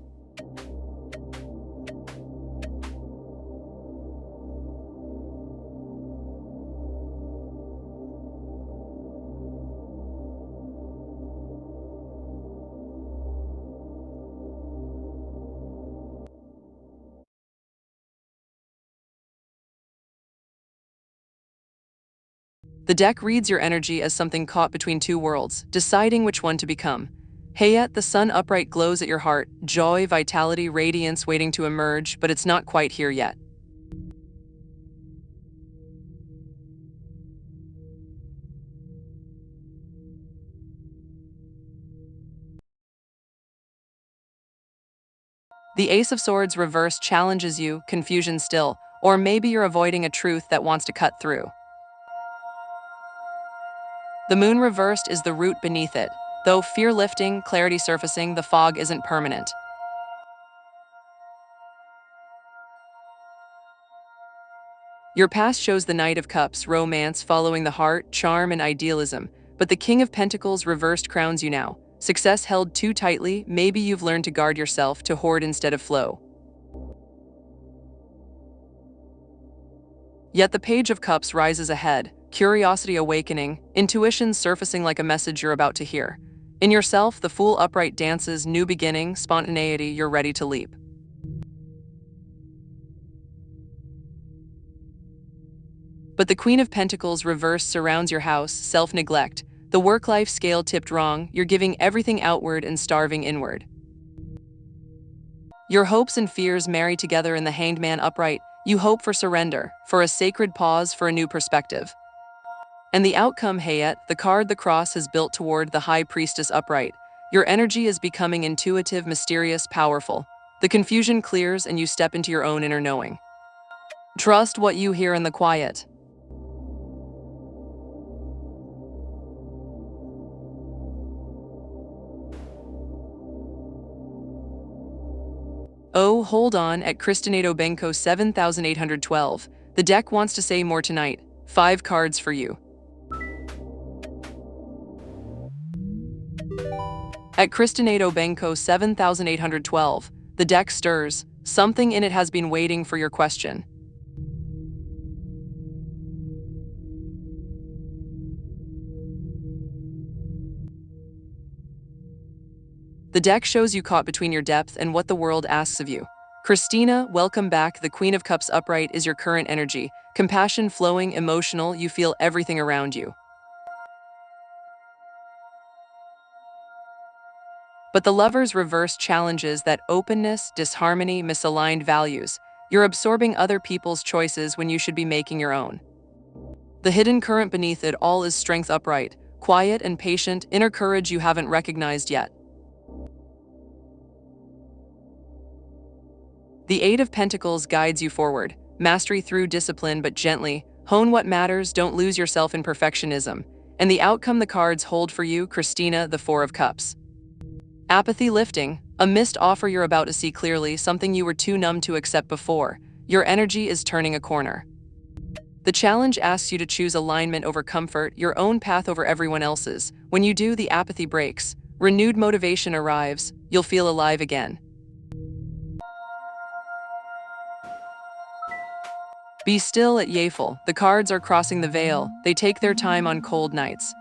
The deck reads your energy as something caught between two worlds, deciding which one to become. Hayat, the sun upright glows at your heart, joy, vitality, radiance waiting to emerge, but it's not quite here yet. The Ace of Swords reverse challenges you, confusion still, or maybe you're avoiding a truth that wants to cut through. The moon reversed is the root beneath it. Though fear lifting, clarity surfacing, the fog isn't permanent. Your past shows the Knight of Cups, romance, following the heart, charm, and idealism, but the King of Pentacles reversed crowns you now. Success held too tightly, maybe you've learned to guard yourself, to hoard instead of flow. Yet the Page of Cups rises ahead, curiosity awakening, intuition surfacing like a message you're about to hear. In yourself, the Fool upright dances, new beginning, spontaneity, you're ready to leap. But the Queen of Pentacles reversed surrounds your house, self-neglect. The work-life scale tipped wrong, you're giving everything outward and starving inward. Your hopes and fears marry together in the Hanged Man upright. You hope for surrender, for a sacred pause, for a new perspective. And the outcome, Hayat, the card the cross has built toward the High Priestess upright. Your energy is becoming intuitive, mysterious, powerful. The confusion clears and you step into your own inner knowing. Trust what you hear in the quiet. Oh, hold on, at Cristinato Benko 7812. The deck wants to say more tonight. 5 cards for you. At Cristinato Benko 7812. The deck stirs. Something in it has been waiting for your question. The deck shows you caught between your depth and what the world asks of you. Christina, welcome back. The Queen of Cups upright is your current energy. Compassion flowing, emotional, you feel everything around you. But the Lover's reverse challenges that openness, disharmony, misaligned values. You're absorbing other people's choices when you should be making your own. The hidden current beneath it all is strength upright, quiet and patient, inner courage you haven't recognized yet. The Eight of Pentacles guides you forward, mastery through discipline but gently, hone what matters, don't lose yourself in perfectionism. And the outcome the cards hold for you, Christina, the Four of Cups. Apathy lifting, a missed offer you're about to see clearly, something you were too numb to accept before. Your energy is turning a corner. The challenge asks you to choose alignment over comfort, your own path over everyone else's. When you do, the apathy breaks. Renewed motivation arrives. You'll feel alive again. Be still at Yafel. The cards are crossing the veil. They take their time on cold nights.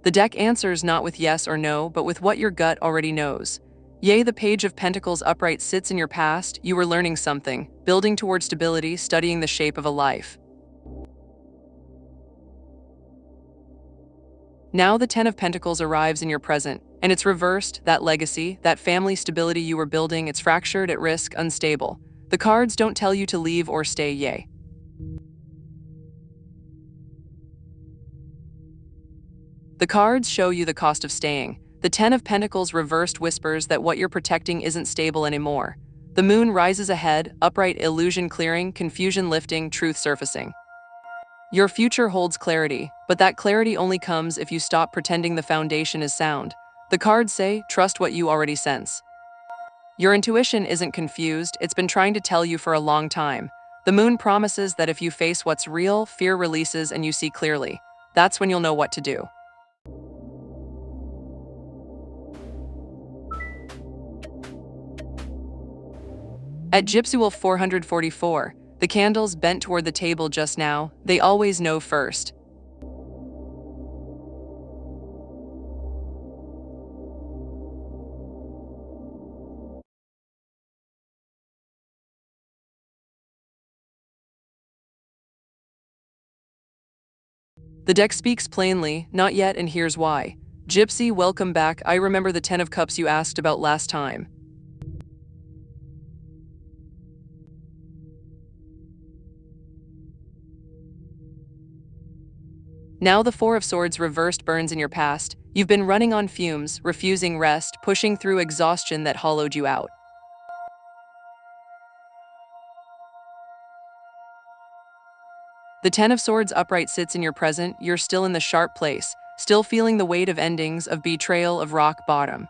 The deck answers not with yes or no, but with what your gut already knows. Yea, the Page of Pentacles upright sits in your past. You were learning something, building toward stability, studying the shape of a life. Now the Ten of Pentacles arrives in your present, and it's reversed, that legacy, that family stability you were building, it's fractured, at risk, unstable. The cards don't tell you to leave or stay, yay. The cards show you the cost of staying. The Ten of Pentacles reversed whispers that what you're protecting isn't stable anymore. The moon rises ahead, upright, illusion clearing, confusion lifting, truth surfacing. Your future holds clarity, but that clarity only comes if you stop pretending the foundation is sound. The cards say, trust what you already sense. Your intuition isn't confused, it's been trying to tell you for a long time. The moon promises that if you face what's real, fear releases and you see clearly. That's when you'll know what to do. At Gypsy Wolf 444, the candles bent toward the table just now, they always know first. The deck speaks plainly, not yet, and here's why. Gypsy, welcome back. I remember the Ten of Cups you asked about last time. Now the Four of Swords reversed burns in your past. You've been running on fumes, refusing rest, pushing through exhaustion that hollowed you out. The Ten of Swords upright sits in your present. You're still in the sharp place, still feeling the weight of endings, of betrayal, of rock bottom.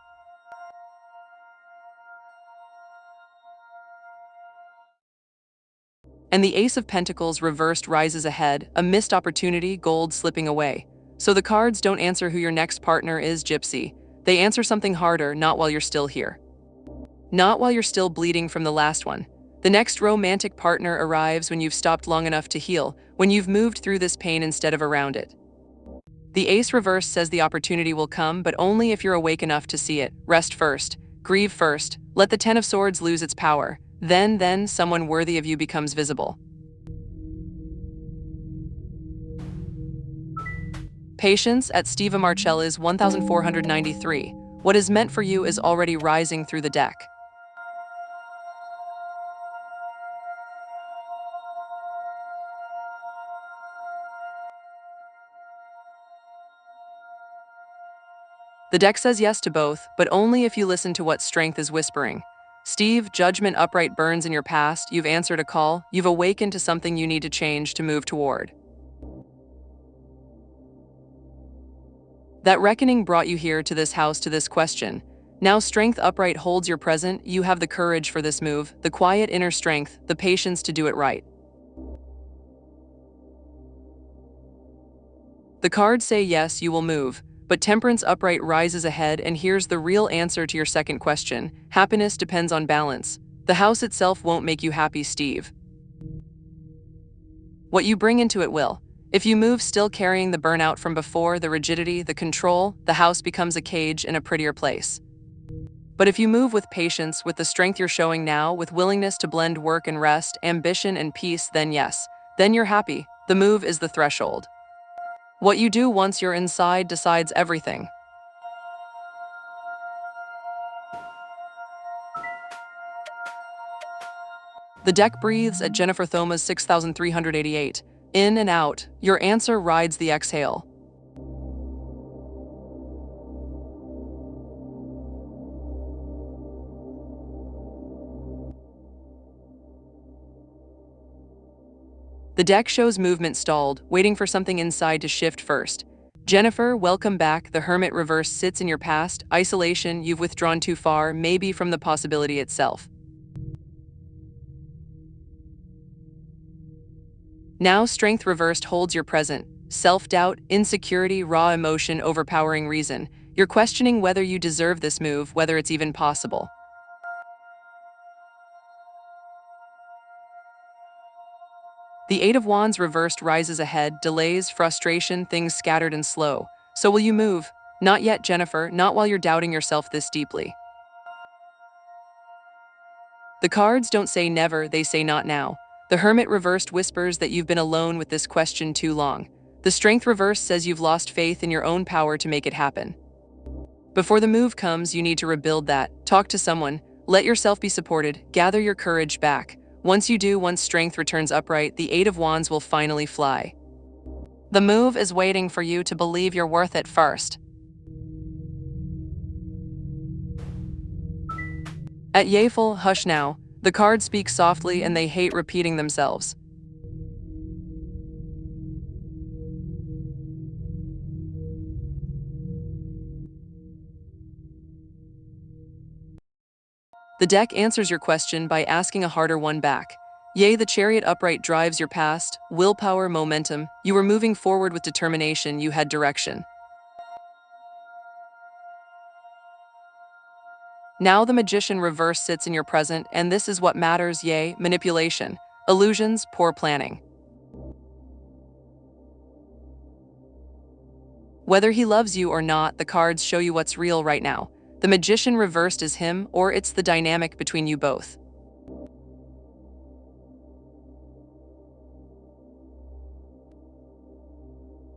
And the Ace of Pentacles reversed rises ahead, a missed opportunity, gold slipping away. So the cards don't answer who your next partner is, Gypsy. They answer something harder, not while you're still here. Not while you're still bleeding from the last one. The next romantic partner arrives when you've stopped long enough to heal, when you've moved through this pain instead of around it. The Ace reverse says the opportunity will come, but only if you're awake enough to see it. Rest first. Grieve first. Let the Ten of Swords lose its power. Then someone worthy of you becomes visible. Patience at Steva Marcelli's 1493. What is meant for you is already rising through the deck. The deck says yes to both, but only if you listen to what strength is whispering. Steve, judgment upright burns in your past, you've answered a call, you've awakened to something you need to change to move toward. That reckoning brought you here to this house to this question. Now strength upright holds your present, you have the courage for this move, the quiet inner strength, the patience to do it right. The cards say yes, you will move, but temperance upright rises ahead, and here's the real answer to your second question. Happiness depends on balance. The house itself won't make you happy, Steve. What you bring into it will. If you move still carrying the burnout from before, the rigidity, the control, the house becomes a cage in a prettier place. But if you move with patience, with the strength you're showing now, with willingness to blend work and rest, ambition and peace, then yes, then you're happy. The move is the threshold. What you do once you're inside decides everything. The deck breathes at Jennifer Thoma's 6,388. In and out, your answer rides the exhale. The deck shows movement stalled, waiting for something inside to shift first. Jennifer, welcome back. The Hermit reverse sits in your past. Isolation, you've withdrawn too far, maybe from the possibility itself. Now strength reversed holds your present. Self-doubt, insecurity, raw emotion overpowering reason. You're questioning whether you deserve this move, whether it's even possible. The Eight of Wands reversed rises ahead, delays, frustration, things scattered and slow. So will you move? Not yet, Jennifer, not while you're doubting yourself this deeply. The cards don't say never, they say not now. The Hermit reversed whispers that you've been alone with this question too long. The Strength reversed says you've lost faith in your own power to make it happen. Before the move comes, you need to rebuild that. Talk to someone, let yourself be supported, gather your courage back. Once you do, once strength returns upright, the Eight of Wands will finally fly. The move is waiting for you to believe you're worth it first. At Yafel, hush now. The cards speak softly and they hate repeating themselves. The deck answers your question by asking a harder one back. Yea, the Chariot upright drives your past, willpower, momentum. You were moving forward with determination, you had direction. Now the Magician reverse sits in your present, and this is what matters, yea, manipulation, illusions, poor planning. Whether he loves you or not, the cards show you what's real right now. The Magician reversed is him, or it's the dynamic between you both.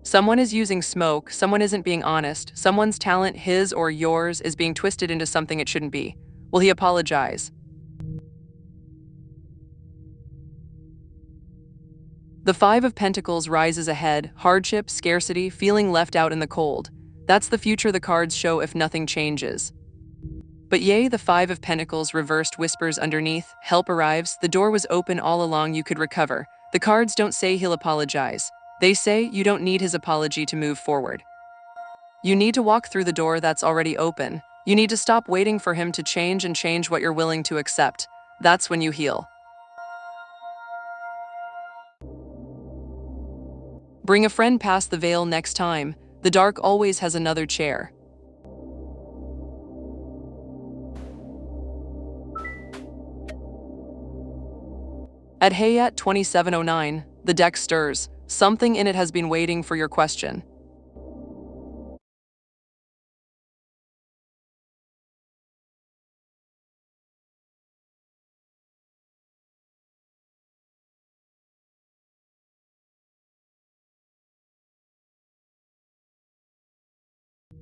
Someone is using smoke, someone isn't being honest, someone's talent, his or yours, is being twisted into something it shouldn't be. Will he apologize? The Five of Pentacles rises ahead, hardship, scarcity, feeling left out in the cold. That's the future the cards show if nothing changes. But yea, the Five of Pentacles reversed whispers underneath, help arrives, the door was open all along, you could recover. The cards don't say he'll apologize. They say you don't need his apology to move forward. You need to walk through the door that's already open. You need to stop waiting for him to change and change what you're willing to accept. That's when you heal. Bring a friend past the veil next time. The dark always has another chair. At Hayat 2709, the deck stirs. Something in it has been waiting for your question.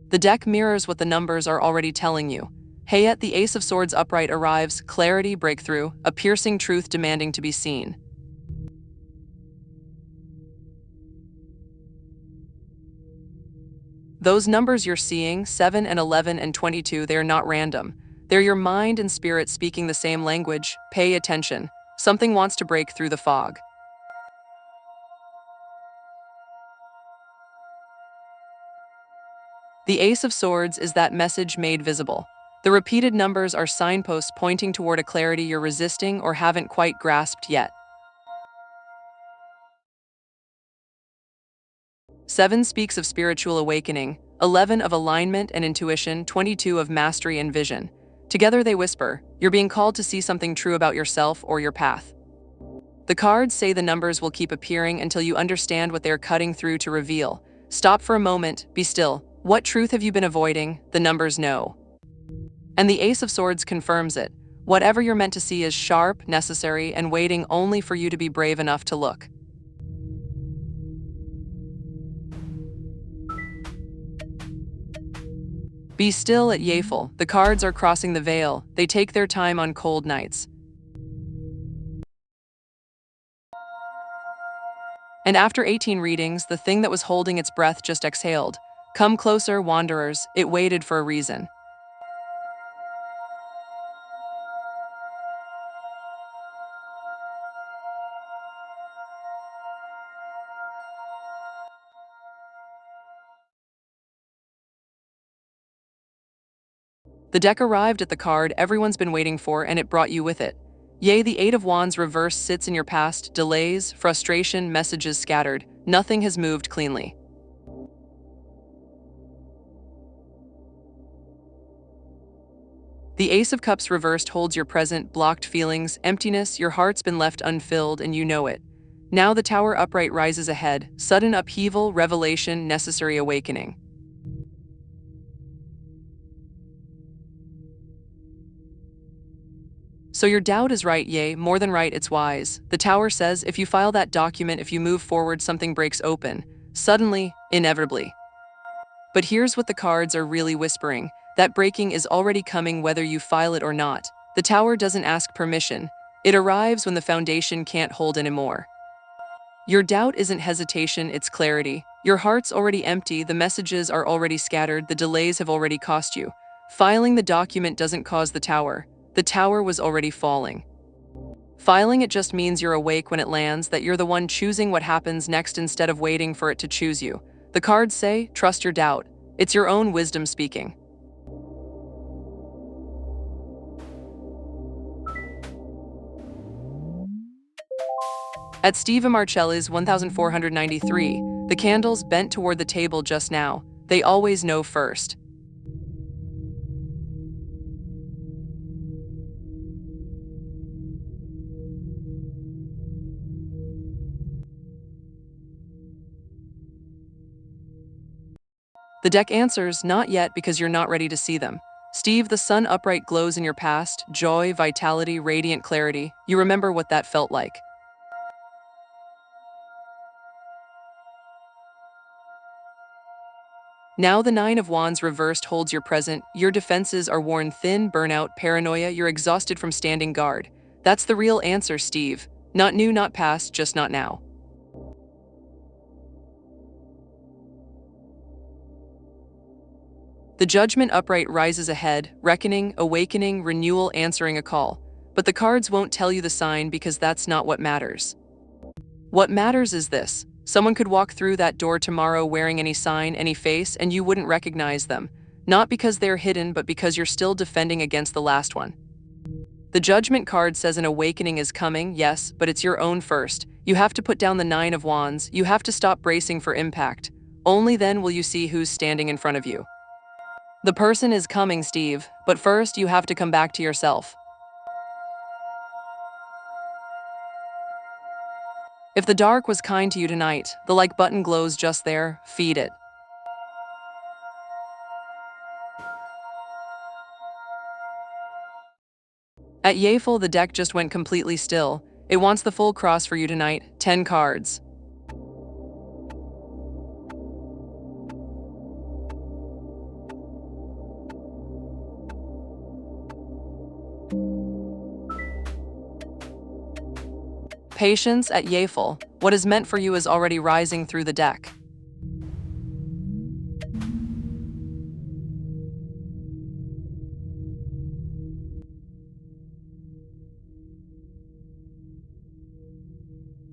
The deck mirrors what the numbers are already telling you. Hayat, the Ace of Swords upright arrives, clarity, breakthrough, a piercing truth demanding to be seen. Those numbers you're seeing, 7 and 11 and 22, they are not random. They're your mind and spirit speaking the same language. Pay attention. Something wants to break through the fog. The Ace of Swords is that message made visible. The repeated numbers are signposts pointing toward a clarity you're resisting or haven't quite grasped yet. 7 speaks of spiritual awakening, 11 of alignment and intuition, 22 of mastery and vision. Together they whisper, you're being called to see something true about yourself or your path. The cards say the numbers will keep appearing until you understand what they're cutting through to reveal. Stop for a moment, be still. What truth have you been avoiding? The numbers know. And the Ace of Swords confirms it. Whatever you're meant to see is sharp, necessary, and waiting only for you to be brave enough to look. Be still at Yafel. The cards are crossing the veil. They take their time on cold nights. And after 18 readings, the thing that was holding its breath just exhaled. Come closer, wanderers. It waited for a reason. The deck arrived at the card everyone's been waiting for, and it brought you with it. Yea, the Eight of Wands reversed sits in your past, delays, frustration, messages scattered. Nothing has moved cleanly. The Ace of Cups reversed holds your present, blocked feelings, emptiness, your heart's been left unfilled and you know it. Now the Tower upright rises ahead, sudden upheaval, revelation, necessary awakening. So your doubt is right, yea, more than right, it's wise. The Tower says if you file that document, if you move forward, something breaks open. Suddenly, inevitably. But here's what the cards are really whispering. That breaking is already coming whether you file it or not. The Tower doesn't ask permission. It arrives when the foundation can't hold anymore. Your doubt isn't hesitation, it's clarity. Your heart's already empty, the messages are already scattered, the delays have already cost you. Filing the document doesn't cause the Tower. The Tower was already falling. Filing it just means you're awake when it lands, that you're the one choosing what happens next instead of waiting for it to choose you. The cards say, trust your doubt. It's your own wisdom speaking. At Steve Marcelli's 1493, the candles bent toward the table just now. They always know first. The deck answers, not yet, because you're not ready to see them. Steve, the sun upright glows in your past, joy, vitality, radiant clarity. You remember what that felt like. Now the Nine of Wands reversed holds your present. Your defenses are worn thin, burnout, paranoia, you're exhausted from standing guard. That's the real answer, Steve. Not new, not past, just not now. The Judgment upright rises ahead, reckoning, awakening, renewal, answering a call. But the cards won't tell you the sign because that's not what matters. What matters is this. Someone could walk through that door tomorrow wearing any sign, any face, and you wouldn't recognize them. Not because they're hidden, but because you're still defending against the last one. The Judgment card says an awakening is coming, yes, but it's your own first. You have to put down the Nine of Wands. You have to stop bracing for impact. Only then will you see who's standing in front of you. The person is coming, Steve, but first you have to come back to yourself. If the dark was kind to you tonight, the like button glows just there, feed it. At Yafel, the deck just went completely still. It wants the full cross for you tonight, 10 cards. Patience at Yafel. What is meant for you is already rising through the deck.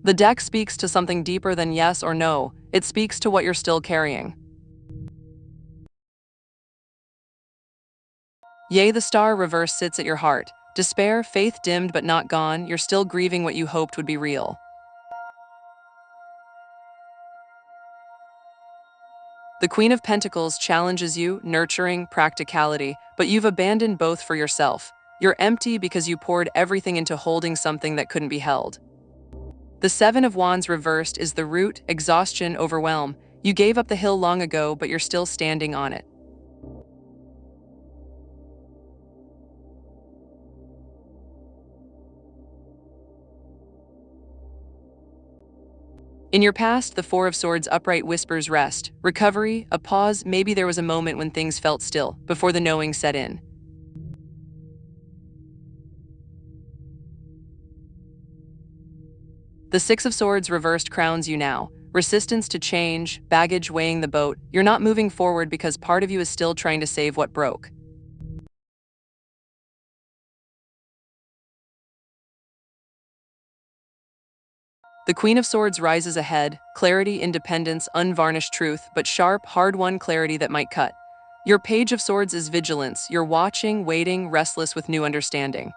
The deck speaks to something deeper than yes or no. It speaks to what you're still carrying. Yea, the star reverse sits at your heart. Despair, faith dimmed but not gone, you're still grieving what you hoped would be real. The Queen of Pentacles challenges you, nurturing, practicality, but you've abandoned both for yourself. You're empty because you poured everything into holding something that couldn't be held. The Seven of Wands reversed is the root, exhaustion, overwhelm. You gave up the hill long ago, but you're still standing on it. In your past, the Four of Swords upright whispers rest, recovery, a pause, maybe there was a moment when things felt still, before the knowing set in. The Six of Swords reversed crowns you now. Resistance to change, baggage weighing the boat. You're not moving forward because part of you is still trying to save what broke. The Queen of Swords rises ahead, clarity, independence, unvarnished truth, but sharp, hard-won clarity that might cut. Your Page of Swords is vigilance. You're watching, waiting, restless with new understanding.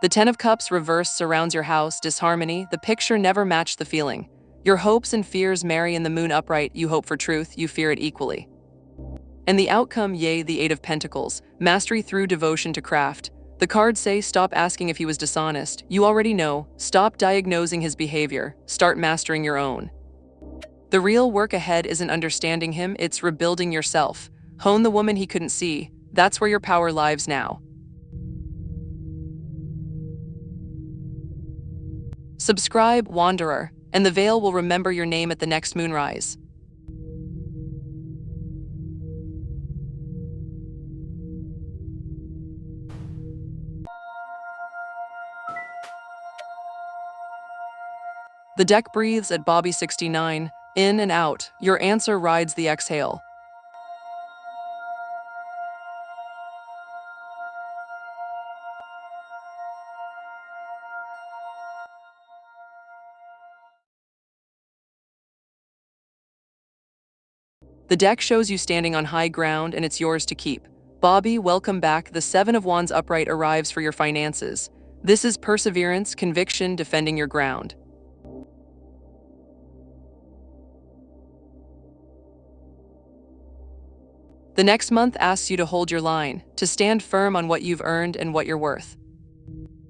The Ten of Cups reversed surrounds your house, disharmony, the picture never matched the feeling. Your hopes and fears marry in the moon upright, you hope for truth, you fear it equally. And the outcome, yea, the Eight of Pentacles, mastery through devotion to craft. The cards say stop asking if he was dishonest, you already know, stop diagnosing his behavior, start mastering your own. The real work ahead isn't understanding him, it's rebuilding yourself. Hone the woman he couldn't see, that's where your power lies now. Subscribe, Wanderer, and the veil will remember your name at the next moonrise. The deck breathes at Bobby 69, in and out, your answer rides the exhale. The deck shows you standing on high ground and it's yours to keep. Bobby, welcome back. The Seven of Wands upright arrives for your finances. This is perseverance, conviction, defending your ground. The next month asks you to hold your line, to stand firm on what you've earned and what you're worth.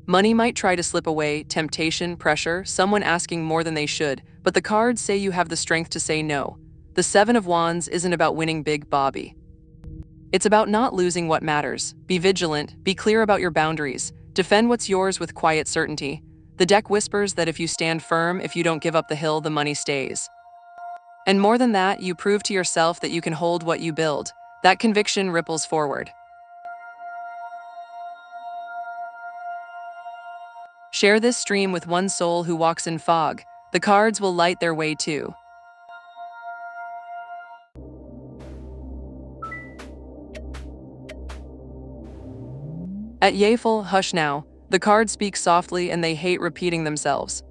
Money might try to slip away, temptation, pressure, someone asking more than they should, but the cards say you have the strength to say no. The Seven of Wands isn't about winning big, Bobby. It's about not losing what matters. Be vigilant, be clear about your boundaries, defend what's yours with quiet certainty. The deck whispers that if you stand firm, if you don't give up the hill, the money stays. And more than that, you prove to yourself that you can hold what you build. That conviction ripples forward. Share this stream with one soul who walks in fog. The cards will light their way too. At Yafel, hush now. The cards speak softly and they hate repeating themselves.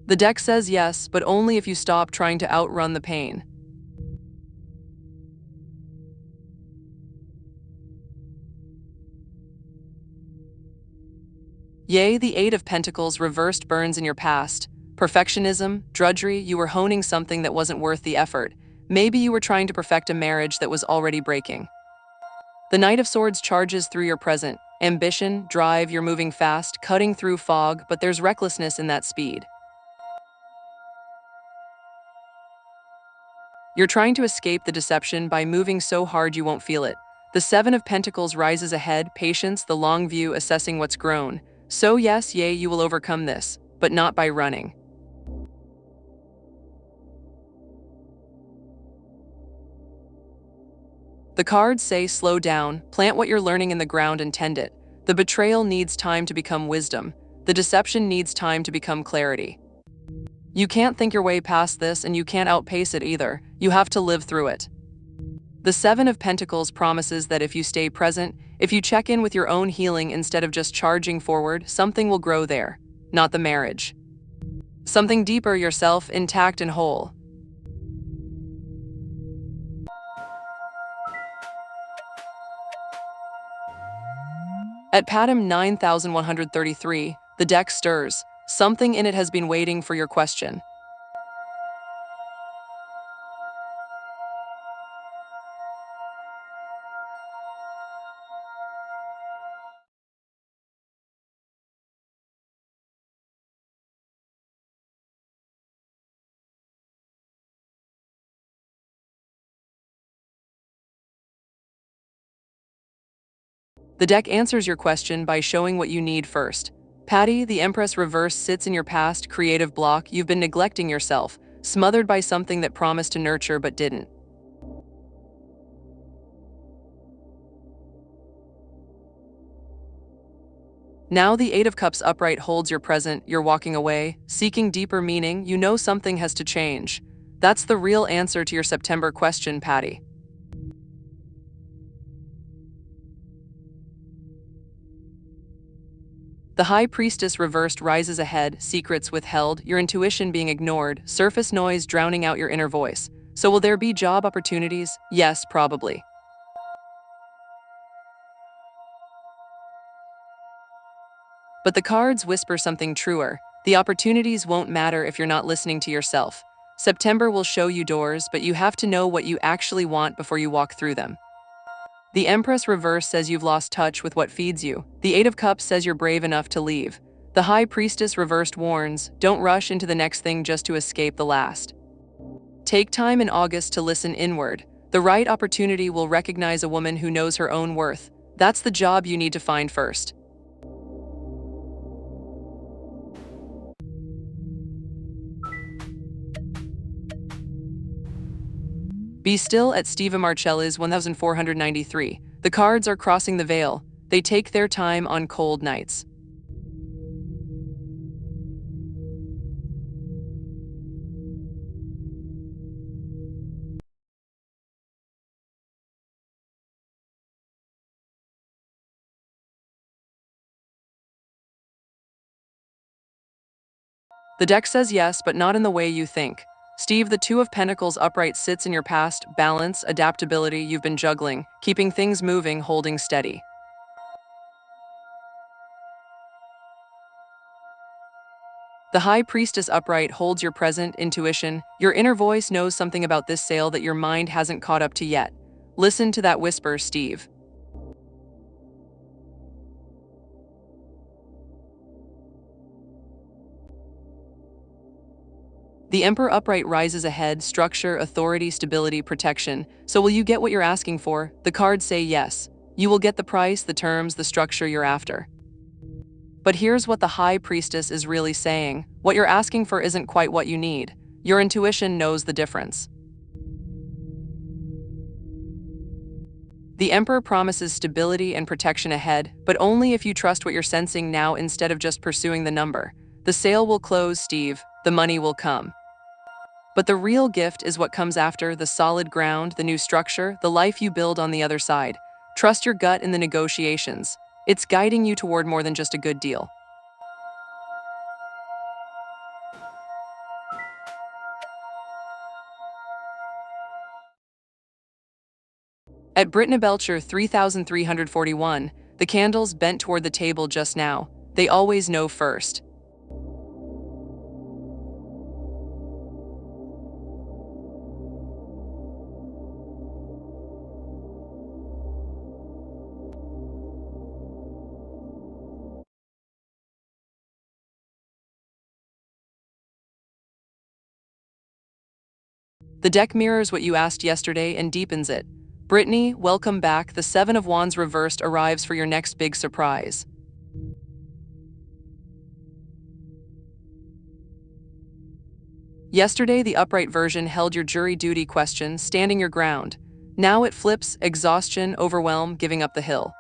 The deck says yes, but only if you stop trying to outrun the pain. Yea, the Eight of Pentacles reversed burns in your past. Perfectionism, drudgery, you were honing something that wasn't worth the effort. Maybe you were trying to perfect a marriage that was already breaking. The Knight of Swords charges through your present. Ambition, drive, you're moving fast, cutting through fog, but there's recklessness in that speed. You're trying to escape the deception by moving so hard you won't feel it. The Seven of Pentacles rises ahead, patience, the long view, assessing what's grown. So yes, yea, you will overcome this, but not by running. The cards say slow down, plant what you're learning in the ground and tend it. The betrayal needs time to become wisdom. The deception needs time to become clarity. You can't think your way past this, and you can't outpace it either. You have to live through it. The Seven of Pentacles promises that if you stay present, if you check in with your own healing instead of just charging forward, something will grow there, not the marriage. Something deeper, yourself, intact and whole. At Patam 9133, the deck stirs. Something in it has been waiting for your question. The deck answers your question by showing what you need first. Patty, the Empress reverse, sits in your past creative block. You've been neglecting yourself, smothered by something that promised to nurture but didn't. Now the Eight of Cups upright holds your present. You're walking away, seeking deeper meaning. You know something has to change. That's the real answer to your September question, Patty. The High Priestess reversed rises ahead, secrets withheld, your intuition being ignored, surface noise drowning out your inner voice. So will there be job opportunities? Yes, probably. But the cards whisper something truer. The opportunities won't matter if you're not listening to yourself. September will show you doors, but you have to know what you actually want before you walk through them. The Empress reverse says you've lost touch with what feeds you. The Eight of Cups says you're brave enough to leave. The High Priestess reversed warns, don't rush into the next thing just to escape the last. Take time in August to listen inward. The right opportunity will recognize a woman who knows her own worth. That's the job you need to find first. Be Still at Steva Marcelli's 1493. The cards are crossing the veil. They take their time on cold nights. The deck says yes, but not in the way you think. Steve, the Two of Pentacles upright sits in your past, balance, adaptability. You've been juggling, keeping things moving, holding steady. The High Priestess upright holds your present, intuition. Your inner voice knows something about this sale that your mind hasn't caught up to yet. Listen to that whisper, Steve. The Emperor upright rises ahead, structure, authority, stability, protection. So will you get what you're asking for? The cards say yes. You will get the price, the terms, the structure you're after. But here's what the High Priestess is really saying. What you're asking for isn't quite what you need. Your intuition knows the difference. The Emperor promises stability and protection ahead, but only if you trust what you're sensing now instead of just pursuing the number. The sale will close, Steve. The money will come. But the real gift is what comes after, the solid ground, the new structure, the life you build on the other side. Trust your gut in the negotiations. It's guiding you toward more than just a good deal. At Brittany Belcher 3341, the candles bent toward the table just now. They always know first. The deck mirrors what you asked yesterday and deepens it. Brittany, welcome back. The Seven of Wands reversed arrives for your next big surprise. Yesterday, the upright version held your jury duty question, standing your ground. Now it flips, exhaustion, overwhelm, giving up the hill.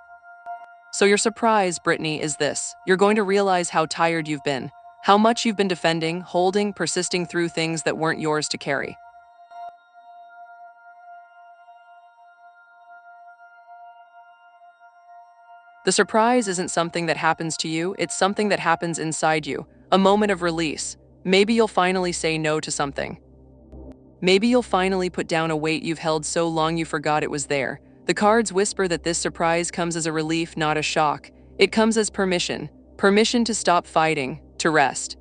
So your surprise, Brittany, is this. You're going to realize how tired you've been, how much you've been defending, holding, persisting through things that weren't yours to carry. The surprise isn't something that happens to you, it's something that happens inside you, a moment of release. Maybe you'll finally say no to something. Maybe you'll finally put down a weight you've held so long you forgot it was there. The cards whisper that this surprise comes as a relief, not a shock. It comes as permission. Permission to stop fighting, to rest,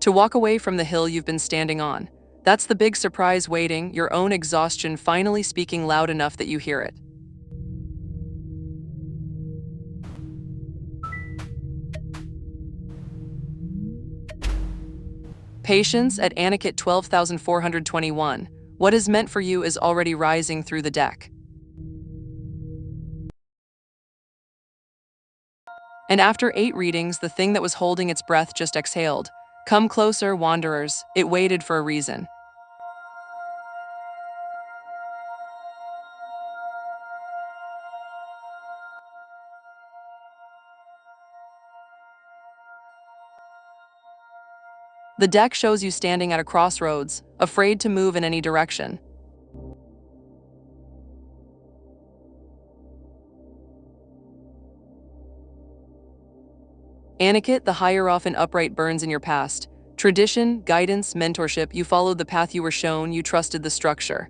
to walk away from the hill you've been standing on. That's the big surprise waiting, your own exhaustion finally speaking loud enough that you hear it. Patience at Aniket 12,421. What is meant for you is already rising through the deck. And after 8 readings, the thing that was holding its breath just exhaled. Come closer, wanderers. It waited for a reason. The deck shows you standing at a crossroads, afraid to move in any direction. Aniket, the Hierophant upright burns in your past. Tradition, guidance, mentorship, you followed the path you were shown, you trusted the structure.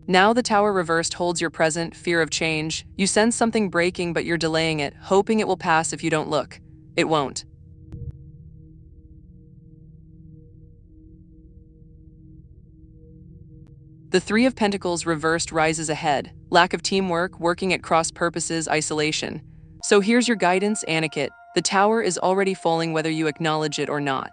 Now the Tower reversed holds your present, fear of change. You sense something breaking but you're delaying it, hoping it will pass if you don't look. It won't. The Three of Pentacles reversed rises ahead. Lack of teamwork, working at cross purposes, isolation. So here's your guidance, Aniket. The Tower is already falling whether you acknowledge it or not.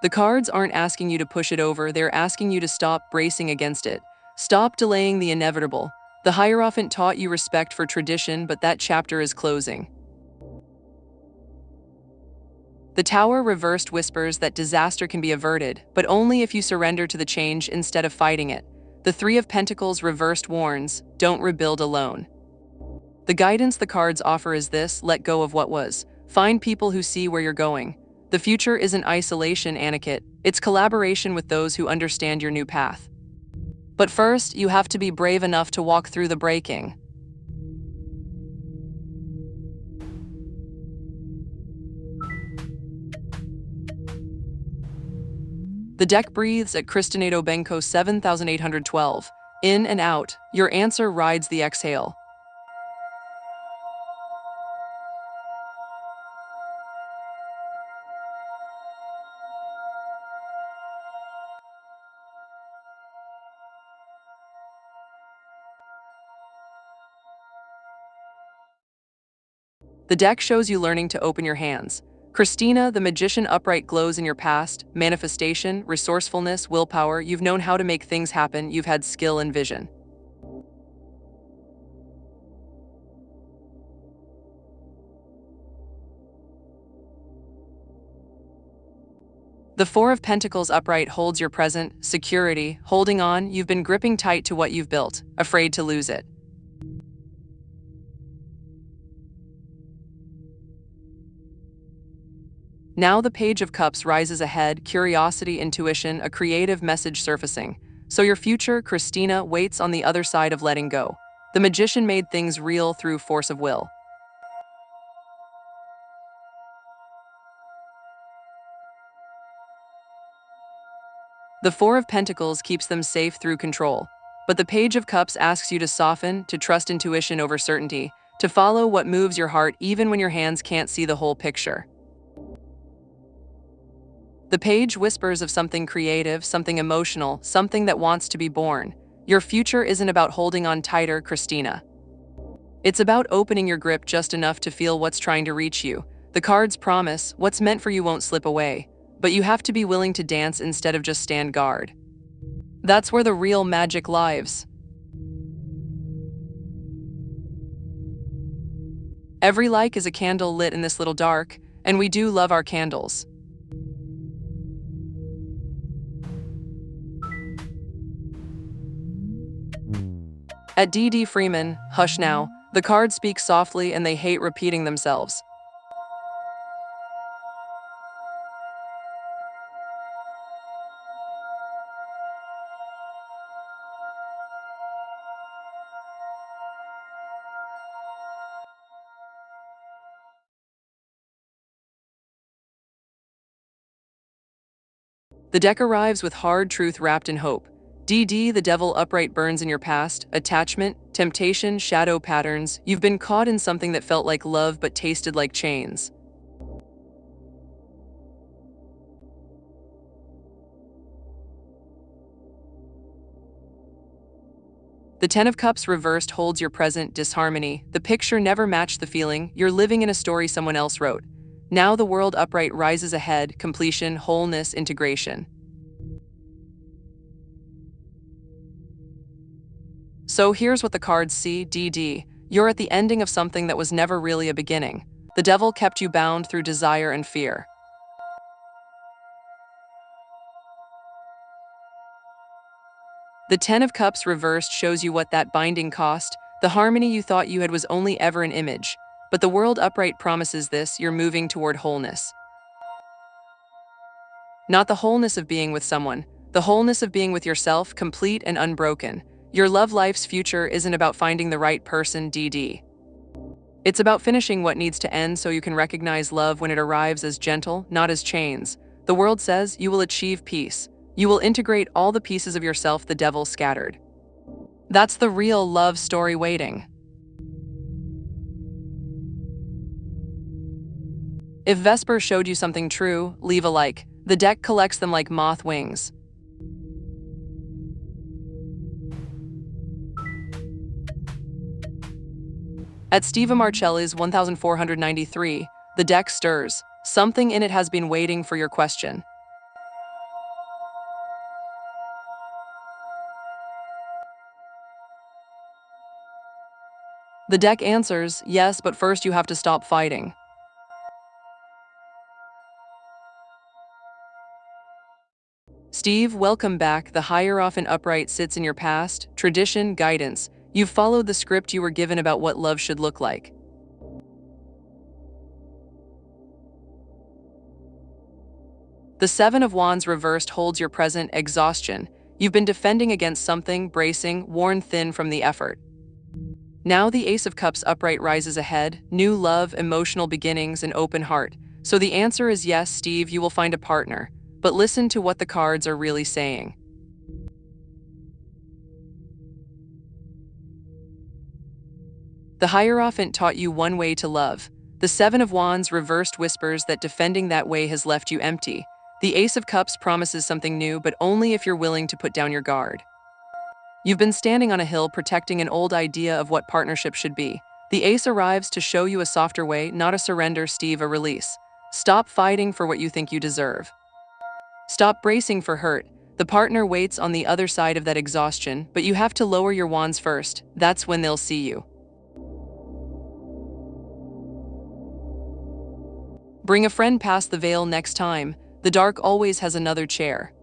The cards aren't asking you to push it over, they're asking you to stop bracing against it. Stop delaying the inevitable. The Hierophant taught you respect for tradition, but that chapter is closing. The Tower reversed whispers that disaster can be averted, but only if you surrender to the change instead of fighting it. The Three of Pentacles reversed warns, don't rebuild alone. The guidance the cards offer is this: let go of what was. Find people who see where you're going. The future isn't isolation, Aniket. It's collaboration with those who understand your new path. But first, you have to be brave enough to walk through the breaking. The deck breathes at Cristinado Benko 7812. In and out, your answer rides the exhale. The deck shows you learning to open your hands. Christina, the Magician upright glows in your past, manifestation, resourcefulness, willpower, you've known how to make things happen, you've had skill and vision. The Four of Pentacles upright holds your present, security, holding on, you've been gripping tight to what you've built, afraid to lose it. Now the Page of Cups rises ahead, curiosity, intuition, a creative message surfacing. So your future, Christina, waits on the other side of letting go. The Magician made things real through force of will. The Four of Pentacles keeps them safe through control. But the Page of Cups asks you to soften, to trust intuition over certainty, to follow what moves your heart even when your hands can't see the whole picture. The Page whispers of something creative, something emotional, something that wants to be born. Your future isn't about holding on tighter, Christina. It's about opening your grip just enough to feel what's trying to reach you. The cards promise what's meant for you won't slip away, but you have to be willing to dance instead of just stand guard. That's where the real magic lies. Every like is a candle lit in this little dark. And we do love our candles. At D.D. Freeman, hush now, the cards speak softly and they hate repeating themselves. The deck arrives with hard truth wrapped in hope. D.D. The devil upright burns in your past, attachment, temptation, shadow patterns. You've been caught in something that felt like love but tasted like chains. The Ten of Cups reversed holds your present disharmony. The picture never matched the feeling. You're living in a story someone else wrote. Now the world upright rises ahead, completion, wholeness, integration. So here's what the cards see, D.D. You're at the ending of something that was never really a beginning. The devil kept you bound through desire and fear. The Ten of Cups reversed shows you what that binding cost. The harmony you thought you had was only ever an image. But the world upright promises this, you're moving toward wholeness. Not the wholeness of being with someone, the wholeness of being with yourself, complete and unbroken. Your love life's future isn't about finding the right person, D.D. It's about finishing what needs to end so you can recognize love when it arrives as gentle, not as chains. The world says you will achieve peace. You will integrate all the pieces of yourself the devil scattered. That's the real love story waiting. If Vesper showed you something true, leave a like. The deck collects them like moth wings. At Steva Marcelli's 1493, the deck stirs. Something in it has been waiting for your question. The deck answers, yes, but first you have to stop fighting. Steve, welcome back. The Hierophant upright sits in your past, tradition, guidance. You've followed the script you were given about what love should look like. The Seven of Wands reversed holds your present exhaustion. You've been defending against something, bracing, worn thin from the effort. Now the Ace of Cups upright rises ahead, new love, emotional beginnings, and open heart. So the answer is yes, Steve, you will find a partner. But listen to what the cards are really saying. The Hierophant taught you one way to love. The Seven of Wands reversed whispers that defending that way has left you empty. The Ace of Cups promises something new, but only if you're willing to put down your guard. You've been standing on a hill protecting an old idea of what partnership should be. The Ace arrives to show you a softer way, not a surrender, Steve, a release. Stop fighting for what you think you deserve. Stop bracing for hurt. The partner waits on the other side of that exhaustion, but you have to lower your wands first. That's when they'll see you. Bring a friend past the veil next time. The dark always has another chair.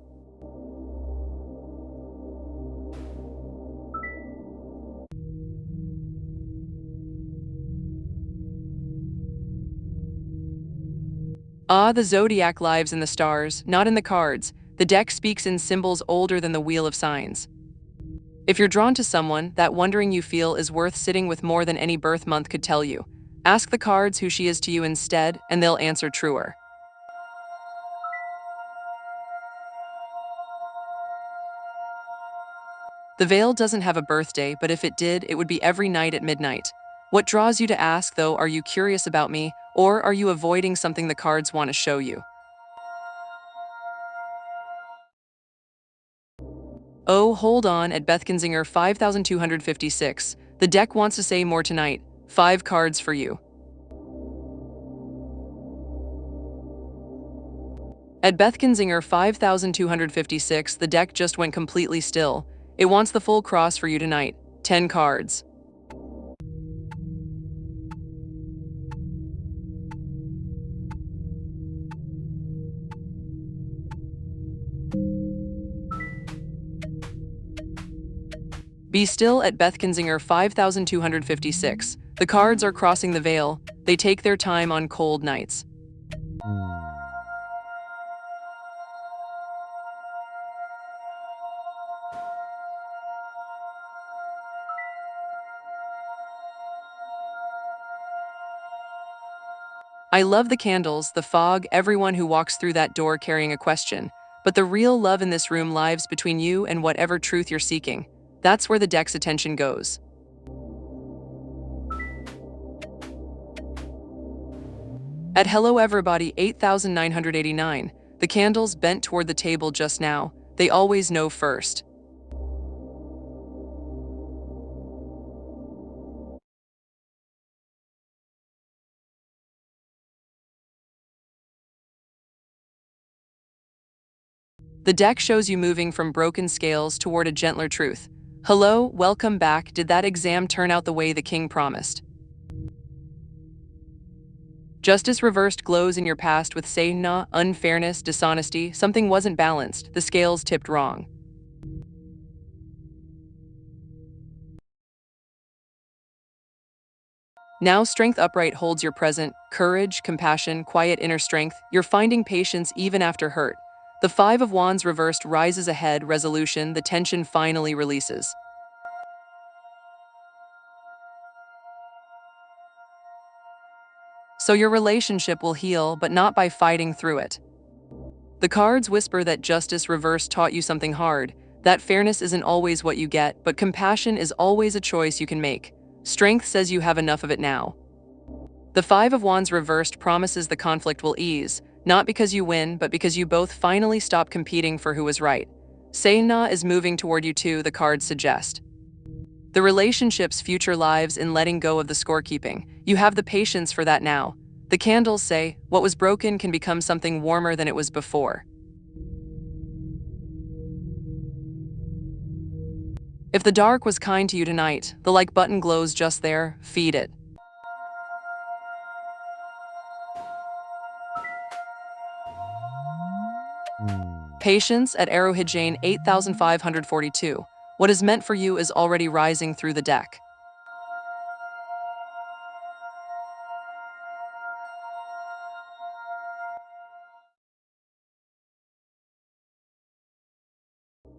Ah, the zodiac lives in the stars, not in the cards. The deck speaks in symbols older than the wheel of signs. If you're drawn to someone, that wondering you feel is worth sitting with more than any birth month could tell you. Ask the cards who she is to you instead, and they'll answer truer. The veil doesn't have a birthday, but if it did, it would be every night at midnight. What draws you to ask, though, are you curious about me, or are you avoiding something the cards want to show you? Oh, hold on, at Bethkenzinger 5256. The deck wants to say more tonight. 5 cards for you. At Bethkenzinger 5256, the deck just went completely still. It wants the full cross for you tonight. 10 cards. Be still at Beth Kinzinger 5256. The cards are crossing the veil. They take their time on cold nights. I love the candles, the fog, everyone who walks through that door carrying a question. But the real love in this room lives between you and whatever truth you're seeking. That's where the deck's attention goes. At Hello Everybody 8989, the candles bent toward the table just now. They always know first. The deck shows you moving from broken scales toward a gentler truth. Hello, welcome back. Did that exam turn out the way the king promised? Justice reversed glows in your past with Selene, unfairness, dishonesty. Something wasn't balanced. The scales tipped wrong. Now strength upright holds your present. Courage, compassion, quiet inner strength. You're finding patience even after hurt. The Five of Wands reversed rises ahead, resolution. The tension finally releases. So your relationship will heal, but not by fighting through it. The cards whisper that justice reversed taught you something hard, that fairness isn't always what you get, but compassion is always a choice you can make. Strength says you have enough of it now. The Five of Wands reversed promises the conflict will ease, not because you win, but because you both finally stop competing for who is right. Selene is moving toward you too, the cards suggest. The relationship's future lives in letting go of the scorekeeping. You have the patience for that now. The candles say, what was broken can become something warmer than it was before. If the dark was kind to you tonight, the like button glows just there, feed it. Patience at Arrowhead Jane 8542. What is meant for you is already rising through the deck.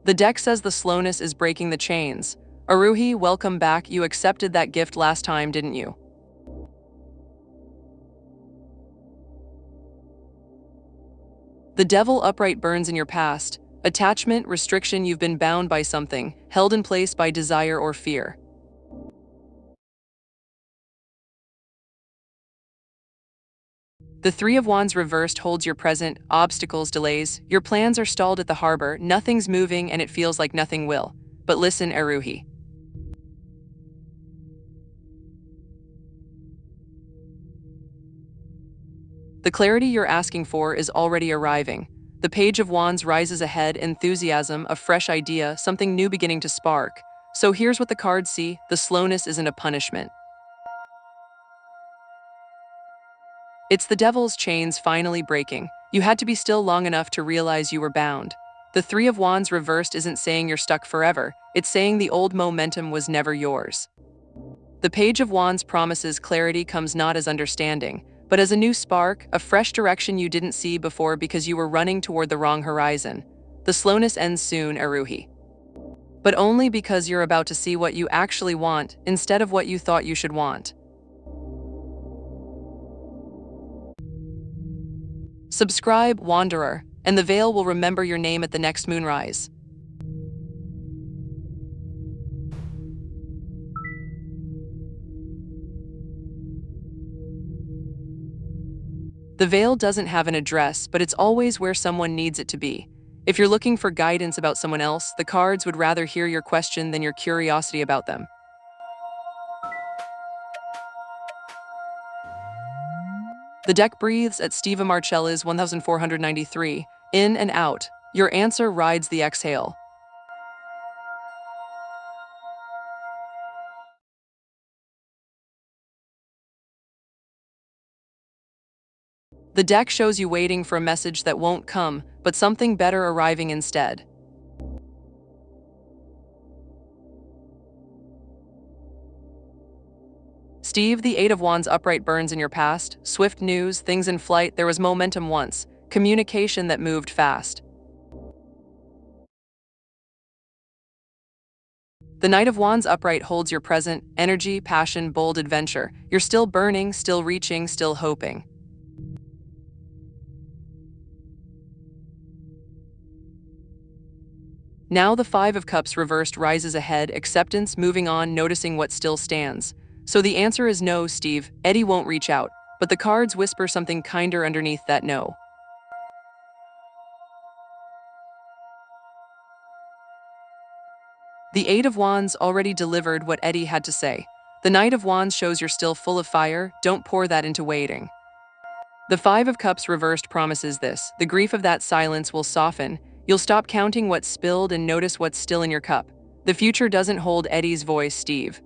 The deck says the slowness is breaking the chains. Aruhi, welcome back. You accepted that gift last time, didn't you? The devil upright burns in your past. Attachment, restriction, you've been bound by something, held in place by desire or fear. The Three of Wands reversed holds your present, obstacles, delays. Your plans are stalled at the harbor, nothing's moving and it feels like nothing will. But listen, Aruhi. The clarity you're asking for is already arriving. The Page of Wands rises ahead, enthusiasm, a fresh idea, something new beginning to spark. So here's what the cards see, the slowness isn't a punishment. It's the devil's chains finally breaking. You had to be still long enough to realize you were bound. The Three of Wands reversed isn't saying you're stuck forever, it's saying the old momentum was never yours. The Page of Wands promises clarity comes not as understanding, but as a new spark, a fresh direction you didn't see before because you were running toward the wrong horizon. The slowness ends soon, Aruhi. But only because you're about to see what you actually want, instead of what you thought you should want. Subscribe, Wanderer, and the veil will remember your name at the next moonrise. The veil doesn't have an address, but it's always where someone needs it to be. If you're looking for guidance about someone else, the cards would rather hear your question than your curiosity about them. The deck breathes at Steva Marcelli's 1493, in and out. Your answer rides the exhale. The deck shows you waiting for a message that won't come, but something better arriving instead. Steve, the Eight of Wands upright burns in your past. Swift news, things in flight, there was momentum once. Communication that moved fast. The Knight of Wands upright holds your present. Energy, passion, bold adventure. You're still burning, still reaching, still hoping. Now the Five of Cups reversed rises ahead, acceptance, moving on, noticing what still stands. So the answer is no, Steve. Eddie won't reach out, but the cards whisper something kinder underneath that no. The Eight of Wands already delivered what Eddie had to say. The Knight of Wands shows you're still full of fire, don't pour that into waiting. The Five of Cups reversed promises this. The grief of that silence will soften. You'll stop counting what's spilled and notice what's still in your cup. The future doesn't hold Eddie's voice, Steve.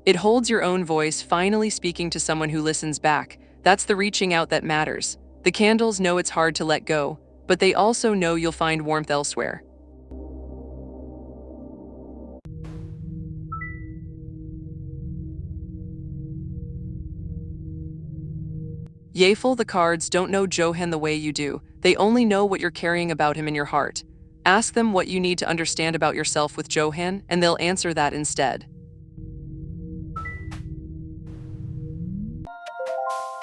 It holds your own voice, finally speaking to someone who listens back. That's the reaching out that matters. The candles know it's hard to let go, but they also know you'll find warmth elsewhere. Yafel, the cards don't know Johan the way you do. They only know what you're carrying about him in your heart. Ask them what you need to understand about yourself with Johan, and they'll answer that instead.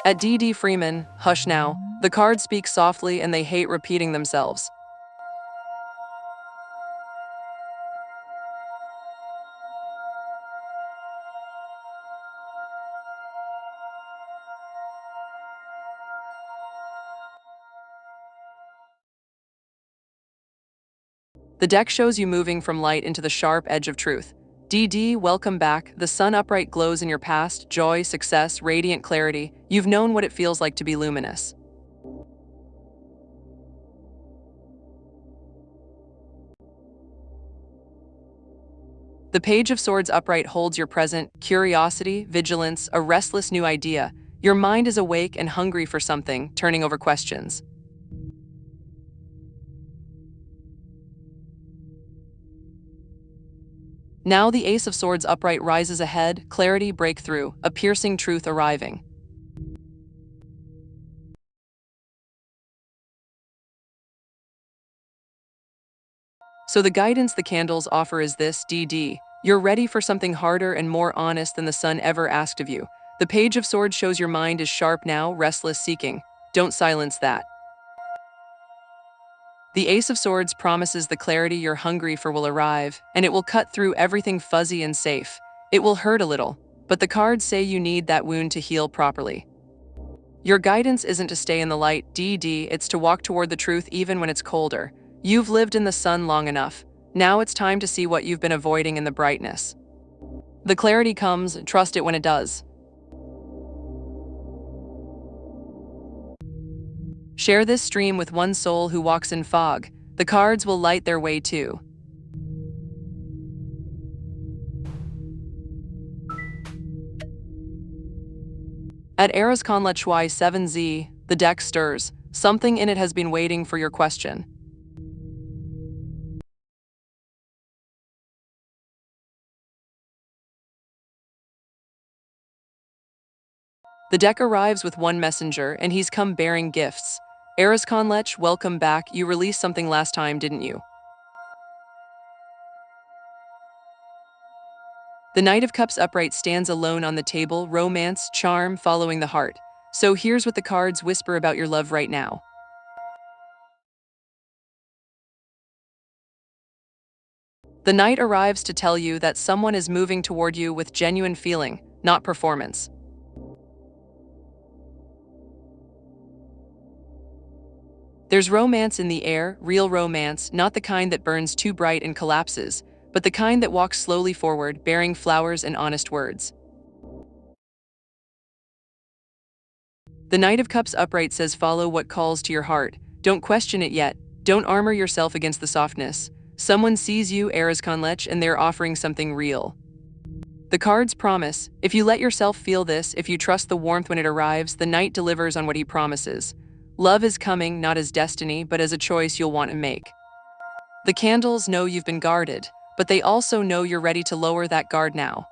At D.D. Freeman, hush now. The cards speak softly and they hate repeating themselves. The deck shows you moving from light into the sharp edge of truth. DD, welcome back. The sun upright glows in your past, joy, success, radiant clarity. You've known what it feels like to be luminous. The Page of Swords upright holds your present, curiosity, vigilance, a restless new idea. Your mind is awake and hungry for something, turning over questions. Now the Ace of Swords upright rises ahead, clarity, breakthrough, a piercing truth arriving. So the guidance the candles offer is this, DD. You're ready for something harder and more honest than the sun ever asked of you. The Page of Swords shows your mind is sharp now, restless, seeking. Don't silence that. The Ace of Swords promises the clarity you're hungry for will arrive, and it will cut through everything fuzzy and safe. It will hurt a little, but the cards say you need that wound to heal properly. Your guidance isn't to stay in the light, DD, it's to walk toward the truth even when it's colder. You've lived in the sun long enough. Now it's time to see what you've been avoiding in the brightness. The clarity comes, trust it when it does. Share this stream with one soul who walks in fog. The cards will light their way too. At Erasconlet 7Z, the deck stirs. Something in it has been waiting for your question. The deck arrives with one messenger, and he's come bearing gifts. Erasconlet, welcome back. You released something last time, didn't you? The Knight of Cups upright stands alone on the table, romance, charm, following the heart. So here's what the cards whisper about your love right now. The Knight arrives to tell you that someone is moving toward you with genuine feeling, not performance. There's romance in the air, real romance, not the kind that burns too bright and collapses, but the kind that walks slowly forward, bearing flowers and honest words. The Knight of Cups upright says follow what calls to your heart. Don't question it yet. Don't armor yourself against the softness. Someone sees you, Erasconlet, and they're offering something real. The cards promise, if you let yourself feel this, if you trust the warmth when it arrives, the Knight delivers on what he promises. Love is coming, not as destiny, but as a choice you'll want to make. The candles know you've been guarded, but they also know you're ready to lower that guard now.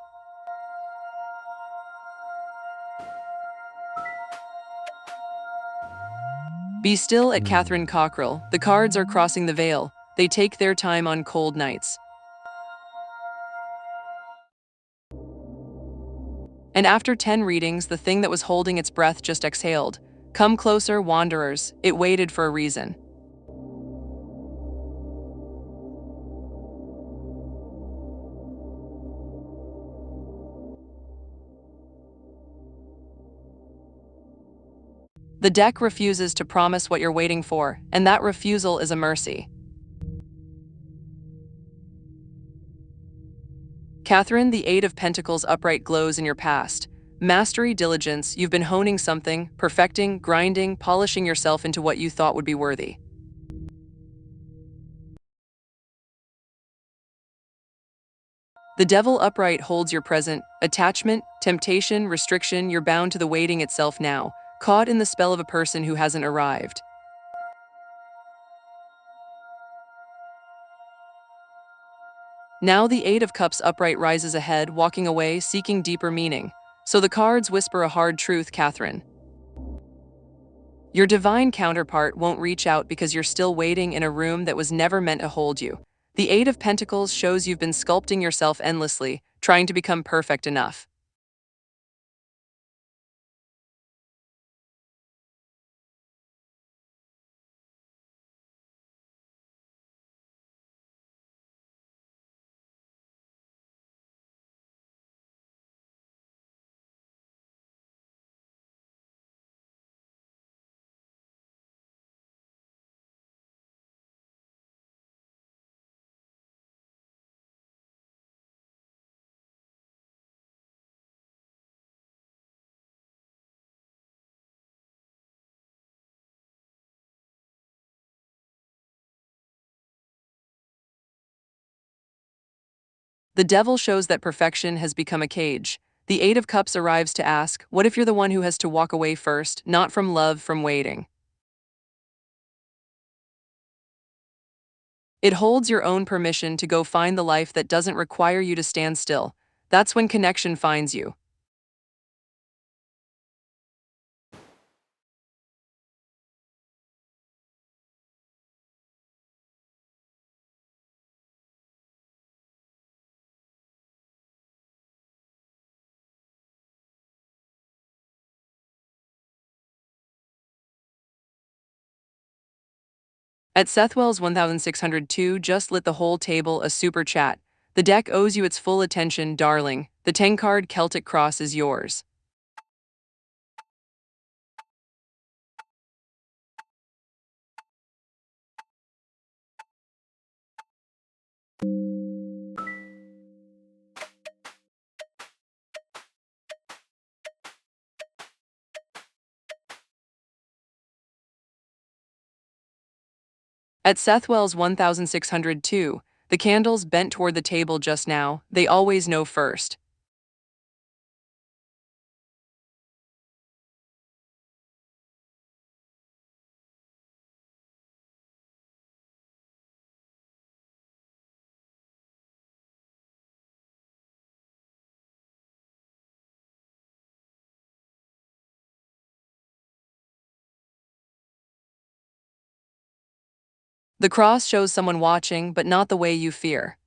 Be still at Catherine Cockrell. The cards are crossing the veil. They take their time on cold nights. And after 10 readings, the thing that was holding its breath just exhaled. Come closer, wanderers. It waited for a reason. The deck refuses to promise what you're waiting for, and that refusal is a mercy. Catherine, the Eight of Pentacles upright glows in your past. Mastery, diligence, you've been honing something, perfecting, grinding, polishing yourself into what you thought would be worthy. The Devil upright holds your present. Attachment, temptation, restriction, you're bound to the waiting itself now, caught in the spell of a person who hasn't arrived. Now the Eight of Cups upright rises ahead, walking away, seeking deeper meaning. So the cards whisper a hard truth, Catherine. Your divine counterpart won't reach out because you're still waiting in a room that was never meant to hold you. The Eight of Pentacles shows you've been sculpting yourself endlessly, trying to become perfect enough. The Devil shows that perfection has become a cage. The Eight of Cups arrives to ask, what if you're the one who has to walk away first, not from love, from waiting? It holds your own permission to go find the life that doesn't require you to stand still. That's when connection finds you. At Sethwell's 1602 just lit the whole table a super chat. The deck owes you its full attention, darling. The 10-card Celtic Cross is yours. At Sethwell's 1602, the candles bent toward the table just now. They always know first. The cross shows someone watching, but not the way you fear.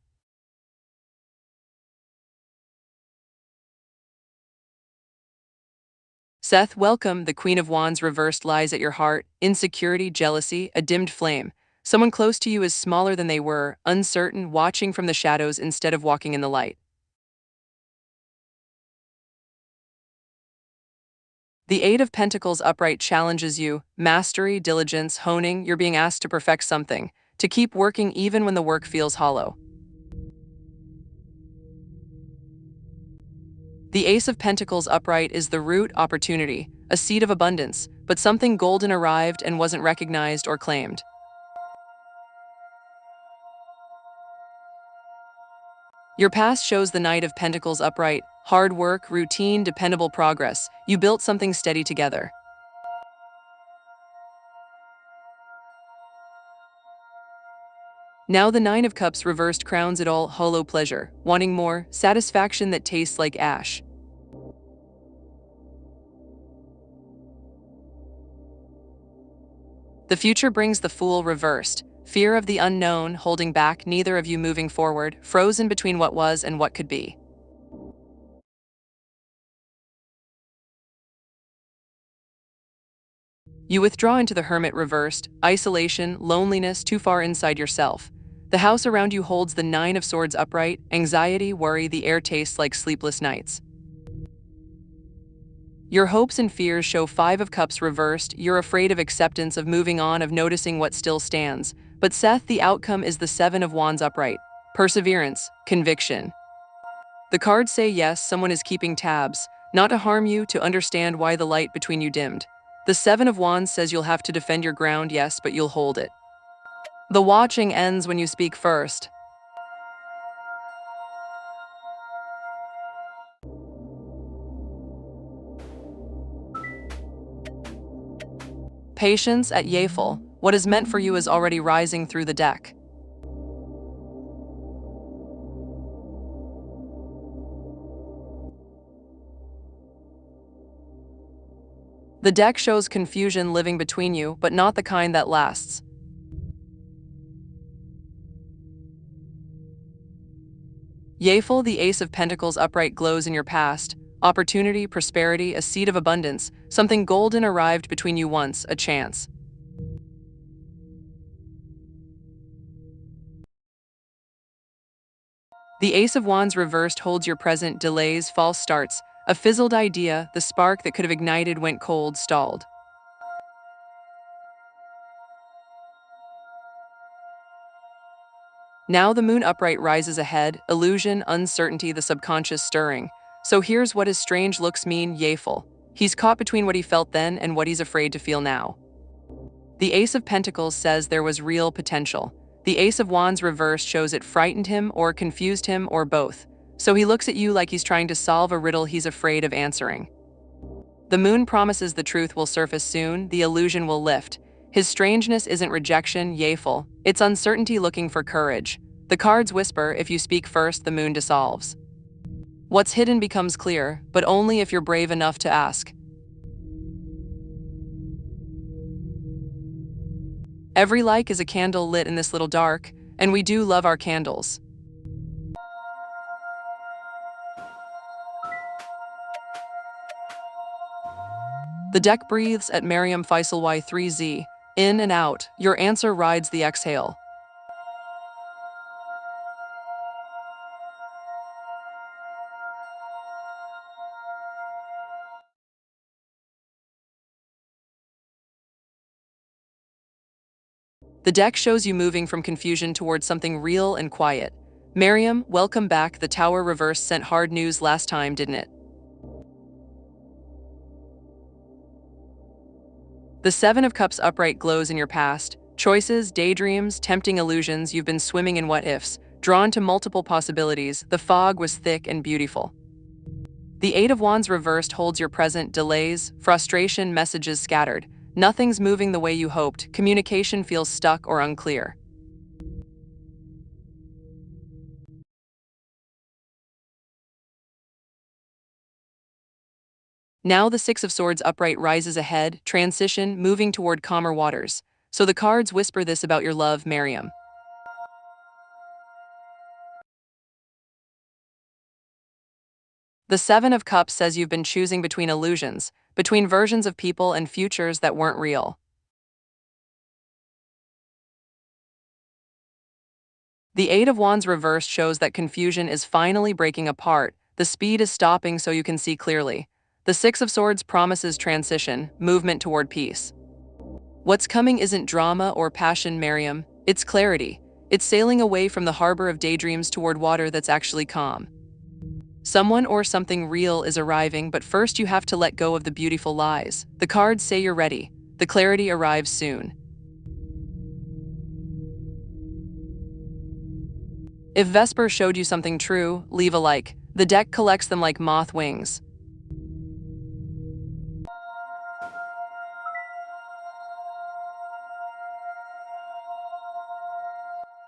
Seth, welcome. The Queen of Wands reversed lies at your heart. Insecurity, jealousy, a dimmed flame. Someone close to you is smaller than they were, uncertain, watching from the shadows instead of walking in the light. The Eight of Pentacles upright challenges you. Mastery, diligence, honing. You're being asked to perfect something, to keep working even when the work feels hollow. The Ace of Pentacles upright is the root, opportunity, a seed of abundance, but something golden arrived and wasn't recognized or claimed. Your past shows the Knight of Pentacles upright, hard work, routine, dependable progress. You built something steady together. Now the Nine of Cups reversed crowns it all, hollow pleasure, wanting more, satisfaction that tastes like ash. The future brings the Fool reversed, fear of the unknown holding back neither of you moving forward, frozen between what was and what could be. You withdraw into the Hermit reversed, isolation, loneliness, too far inside yourself. The house around you holds the Nine of Swords upright, anxiety, worry, the air tastes like sleepless nights. Your hopes and fears show Five of Cups reversed, you're afraid of acceptance, of moving on, of noticing what still stands. But Seth, the outcome is the Seven of Wands upright, perseverance, conviction. The cards say yes, someone is keeping tabs, not to harm you, to understand why the light between you dimmed. The Seven of Wands says you'll have to defend your ground, yes, but you'll hold it. The watching ends when you speak first. Patience at Yafel, what is meant for you is already rising through the deck. The deck shows confusion living between you, but not the kind that lasts. Yafel, the Ace of Pentacles upright, glows in your past. Opportunity, prosperity, a seed of abundance, something golden arrived between you once, a chance. The Ace of Wands reversed holds your present, delays, false starts, a fizzled idea, the spark that could have ignited went cold, stalled. Now the Moon upright rises ahead, illusion, uncertainty, the subconscious stirring. So here's what his strange looks mean, Yafel. He's caught between what he felt then and what he's afraid to feel now. The Ace of Pentacles says there was real potential. The Ace of Wands reversed shows it frightened him or confused him or both. So he looks at you like he's trying to solve a riddle he's afraid of answering. The Moon promises the truth will surface soon, the illusion will lift. His strangeness isn't rejection, Yafel. It's uncertainty looking for courage. The cards whisper, if you speak first, the Moon dissolves. What's hidden becomes clear, but only if you're brave enough to ask. Every like is a candle lit in this little dark, and we do love our candles. The deck breathes at Mariam Faisal Y3Z, in and out, your answer rides the exhale. The deck shows you moving from confusion towards something real and quiet. Mariam, welcome back. The Tower reverse sent hard news last time, didn't it? The Seven of Cups upright glows in your past. Choices, daydreams, tempting illusions, you've been swimming in what-ifs, drawn to multiple possibilities. The fog was thick and beautiful. The Eight of Wands reversed holds your present, delays, frustration, messages scattered. Nothing's moving the way you hoped, communication feels stuck or unclear. Now the Six of Swords upright rises ahead, transition, moving toward calmer waters. So the cards whisper this about your love, Mariam. The Seven of Cups says you've been choosing between illusions, between versions of people and futures that weren't real. The Eight of Wands reversed shows that confusion is finally breaking apart, the speed is stopping so you can see clearly. The Six of Swords promises transition, movement toward peace. What's coming isn't drama or passion, Mariam, it's clarity. It's sailing away from the harbor of daydreams toward water that's actually calm. Someone or something real is arriving, but first you have to let go of the beautiful lies. The cards say you're ready. The clarity arrives soon. If Vesper showed you something true, leave a like. The deck collects them like moth wings.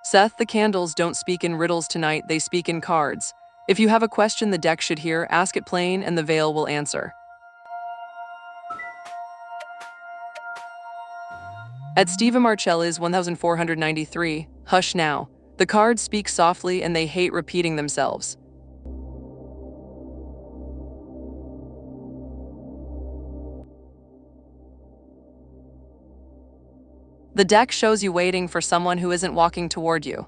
Seth, the candles don't speak in riddles tonight, they speak in cards. If you have a question the deck should hear, ask it plain and the veil will answer. At Steva Marcelli's 1493, Hush Now. The cards speak softly and they hate repeating themselves. The deck shows you waiting for someone who isn't walking toward you.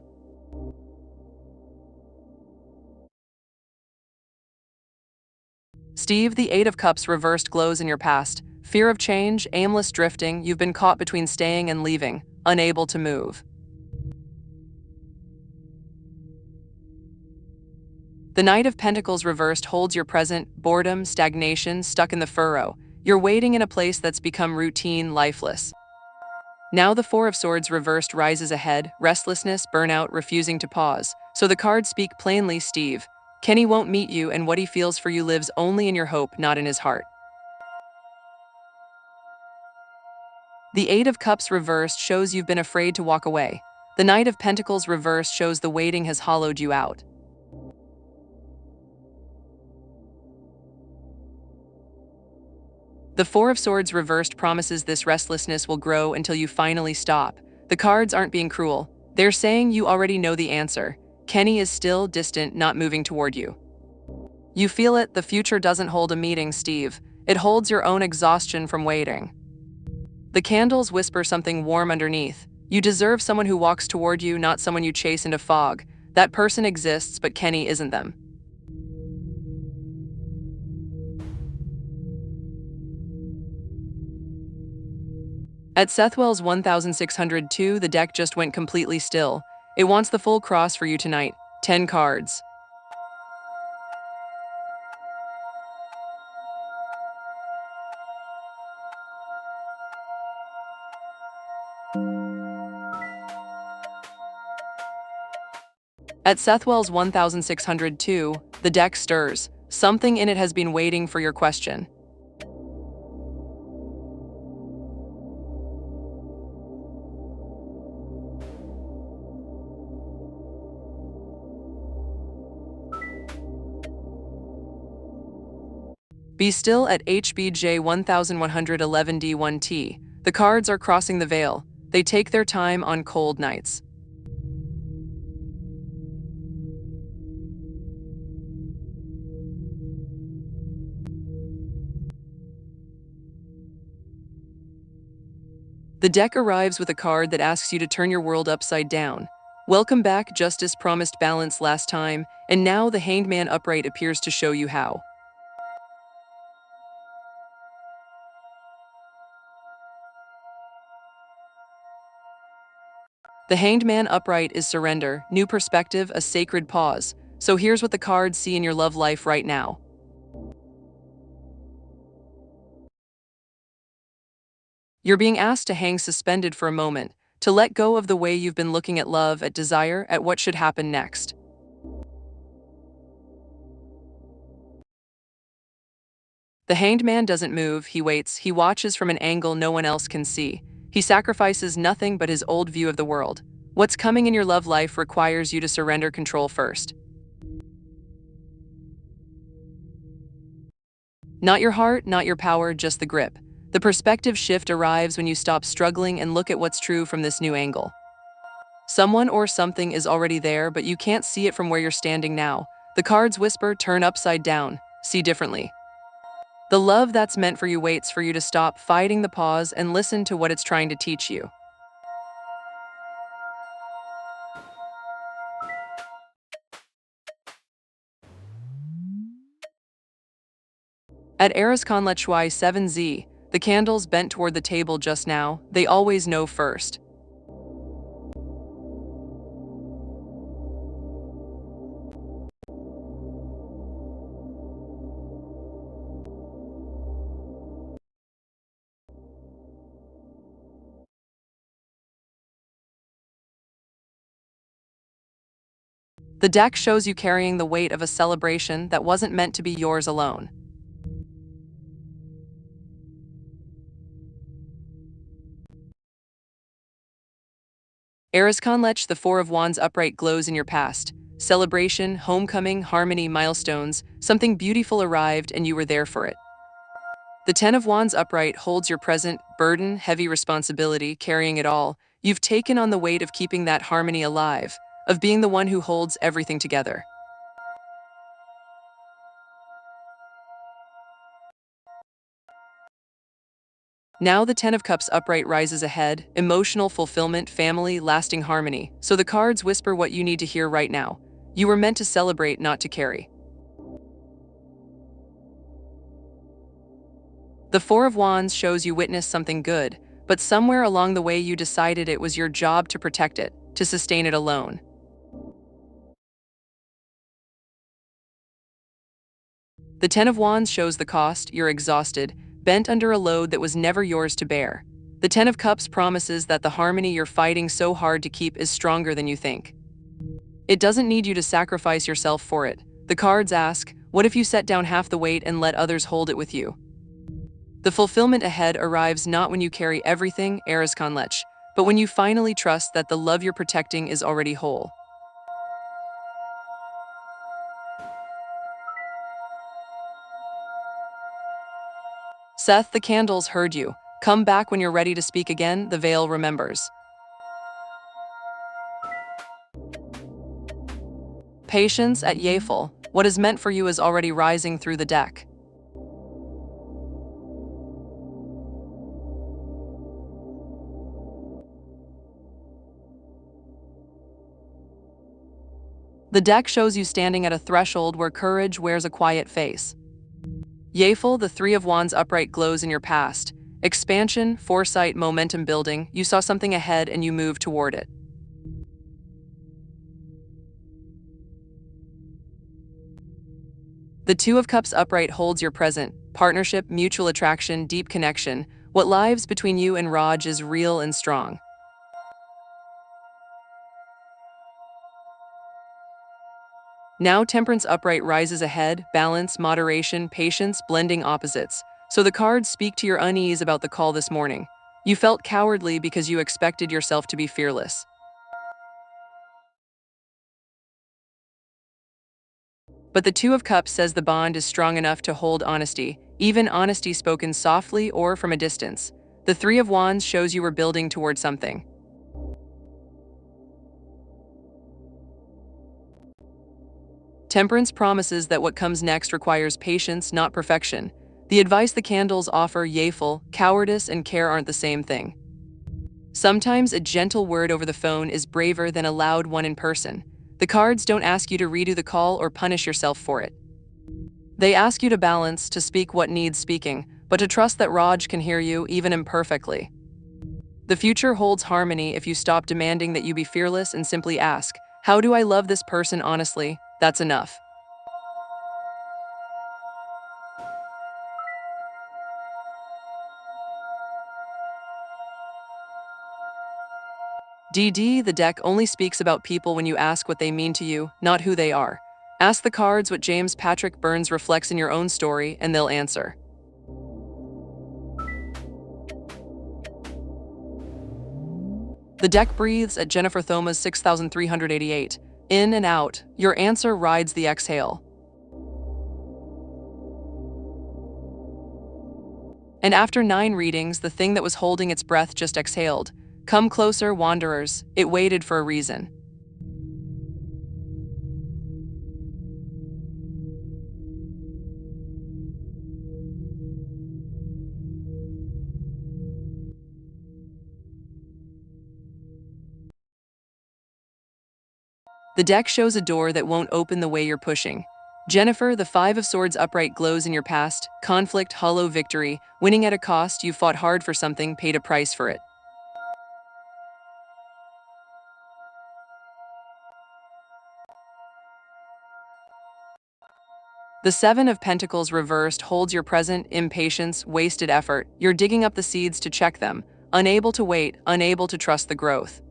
Steve, the Eight of Cups reversed glows in your past. Fear of change, aimless drifting, you've been caught between staying and leaving, unable to move. The Knight of Pentacles reversed holds your present, boredom, stagnation, stuck in the furrow. You're waiting in a place that's become routine, lifeless. Now the Four of Swords reversed rises ahead, restlessness, burnout, refusing to pause. So the cards speak plainly, Steve. Kenny won't meet you, and what he feels for you lives only in your hope, not in his heart. The Eight of Cups reversed shows you've been afraid to walk away. The Knight of Pentacles reversed shows the waiting has hollowed you out. The Four of Swords reversed promises this restlessness will grow until you finally stop. The cards aren't being cruel. They're saying you already know the answer. Kenny is still distant, not moving toward you. You feel it, the future doesn't hold a meeting, Steve. It holds your own exhaustion from waiting. The candles whisper something warm underneath. You deserve someone who walks toward you, not someone you chase into fog. That person exists, but Kenny isn't them. At Sethwell's 1602, the deck just went completely still. It wants the full cross for you tonight. 10 cards. At Sethwell's 1602, the deck stirs. Something in it has been waiting for your question. Be still at HBJ 1111D1T. The cards are crossing the veil. They take their time on cold nights. The deck arrives with a card that asks you to turn your world upside down. Welcome back, justice promised balance last time, and now the Hanged Man upright appears to show you how. The Hanged Man upright is surrender, new perspective, a sacred pause. So here's what the cards see in your love life right now. You're being asked to hang suspended for a moment, to let go of the way you've been looking at love, at desire, at what should happen next. The Hanged Man doesn't move, he waits, he watches from an angle no one else can see. He sacrifices nothing but his old view of the world. What's coming in your love life requires you to surrender control first. Not your heart, not your power, just the grip. The perspective shift arrives when you stop struggling and look at what's true from this new angle. Someone or something is already there, but you can't see it from where you're standing now. The cards whisper, turn upside down, see differently. The love that's meant for you waits for you to stop fighting the pause and listen to what it's trying to teach you. At Erascon Shui 7Z, the candles bent toward the table just now, they always know first. The deck shows you carrying the weight of a celebration that wasn't meant to be yours alone. Erascon the Four of Wands upright glows in your past. Celebration, homecoming, harmony, milestones, something beautiful arrived and you were there for it. The Ten of Wands upright holds your present, burden, heavy responsibility, carrying it all. You've taken on the weight of keeping that harmony alive, of being the one who holds everything together. Now the Ten of Cups upright rises ahead, emotional fulfillment, family, lasting harmony. So the cards whisper what you need to hear right now. You were meant to celebrate, not to carry. The Four of Wands shows you witnessed something good, but somewhere along the way you decided it was your job to protect it, to sustain it alone. The Ten of Wands shows the cost. You're exhausted, bent under a load that was never yours to bear. The Ten of Cups promises that the harmony you're fighting so hard to keep is stronger than you think. It doesn't need you to sacrifice yourself for it. The cards ask, what if you set down half the weight and let others hold it with you? The fulfillment ahead arrives not when you carry everything, Eriskonlech, but when you finally trust that the love you're protecting is already whole. Seth, the candles heard you. Come back when you're ready to speak again, the veil remembers. Patience at Yafel. What is meant for you is already rising through the deck. The deck shows you standing at a threshold where courage wears a quiet face. Yafel, the Three of Wands upright glows in your past. Expansion, foresight, momentum building. You saw something ahead and you moved toward it. The Two of Cups upright holds your present. Partnership, mutual attraction, deep connection. What lies between you and Raj is real and strong. Now Temperance upright rises ahead, balance, moderation, patience, blending opposites. So the cards speak to your unease about the call this morning. You felt cowardly because you expected yourself to be fearless. But the Two of Cups says the bond is strong enough to hold honesty, even honesty spoken softly or from a distance. The Three of Wands shows you were building toward something. Temperance promises that what comes next requires patience, not perfection. The advice the candles offer, Yafel, cowardice and care aren't the same thing. Sometimes a gentle word over the phone is braver than a loud one in person. The cards don't ask you to redo the call or punish yourself for it. They ask you to balance, to speak what needs speaking, but to trust that Raj can hear you, even imperfectly. The future holds harmony if you stop demanding that you be fearless and simply ask, how do I love this person honestly? That's enough. DD, the deck only speaks about people when you ask what they mean to you, not who they are. Ask the cards what James Patrick Burns reflects in your own story, and they'll answer. The deck breathes at Jennifer Thoma's 6,388. In and out, your answer rides the exhale. And after 9 readings, the thing that was holding its breath just exhaled. Come closer, wanderers. It waited for a reason. The deck shows a door that won't open the way you're pushing. Jennifer, the Five of Swords upright glows in your past. Conflict, hollow victory. Winning at a cost, you fought hard for something, paid a price for it. The Seven of Pentacles reversed holds your present, impatience, wasted effort. You're digging up the seeds to check them, unable to wait, unable to trust the growth.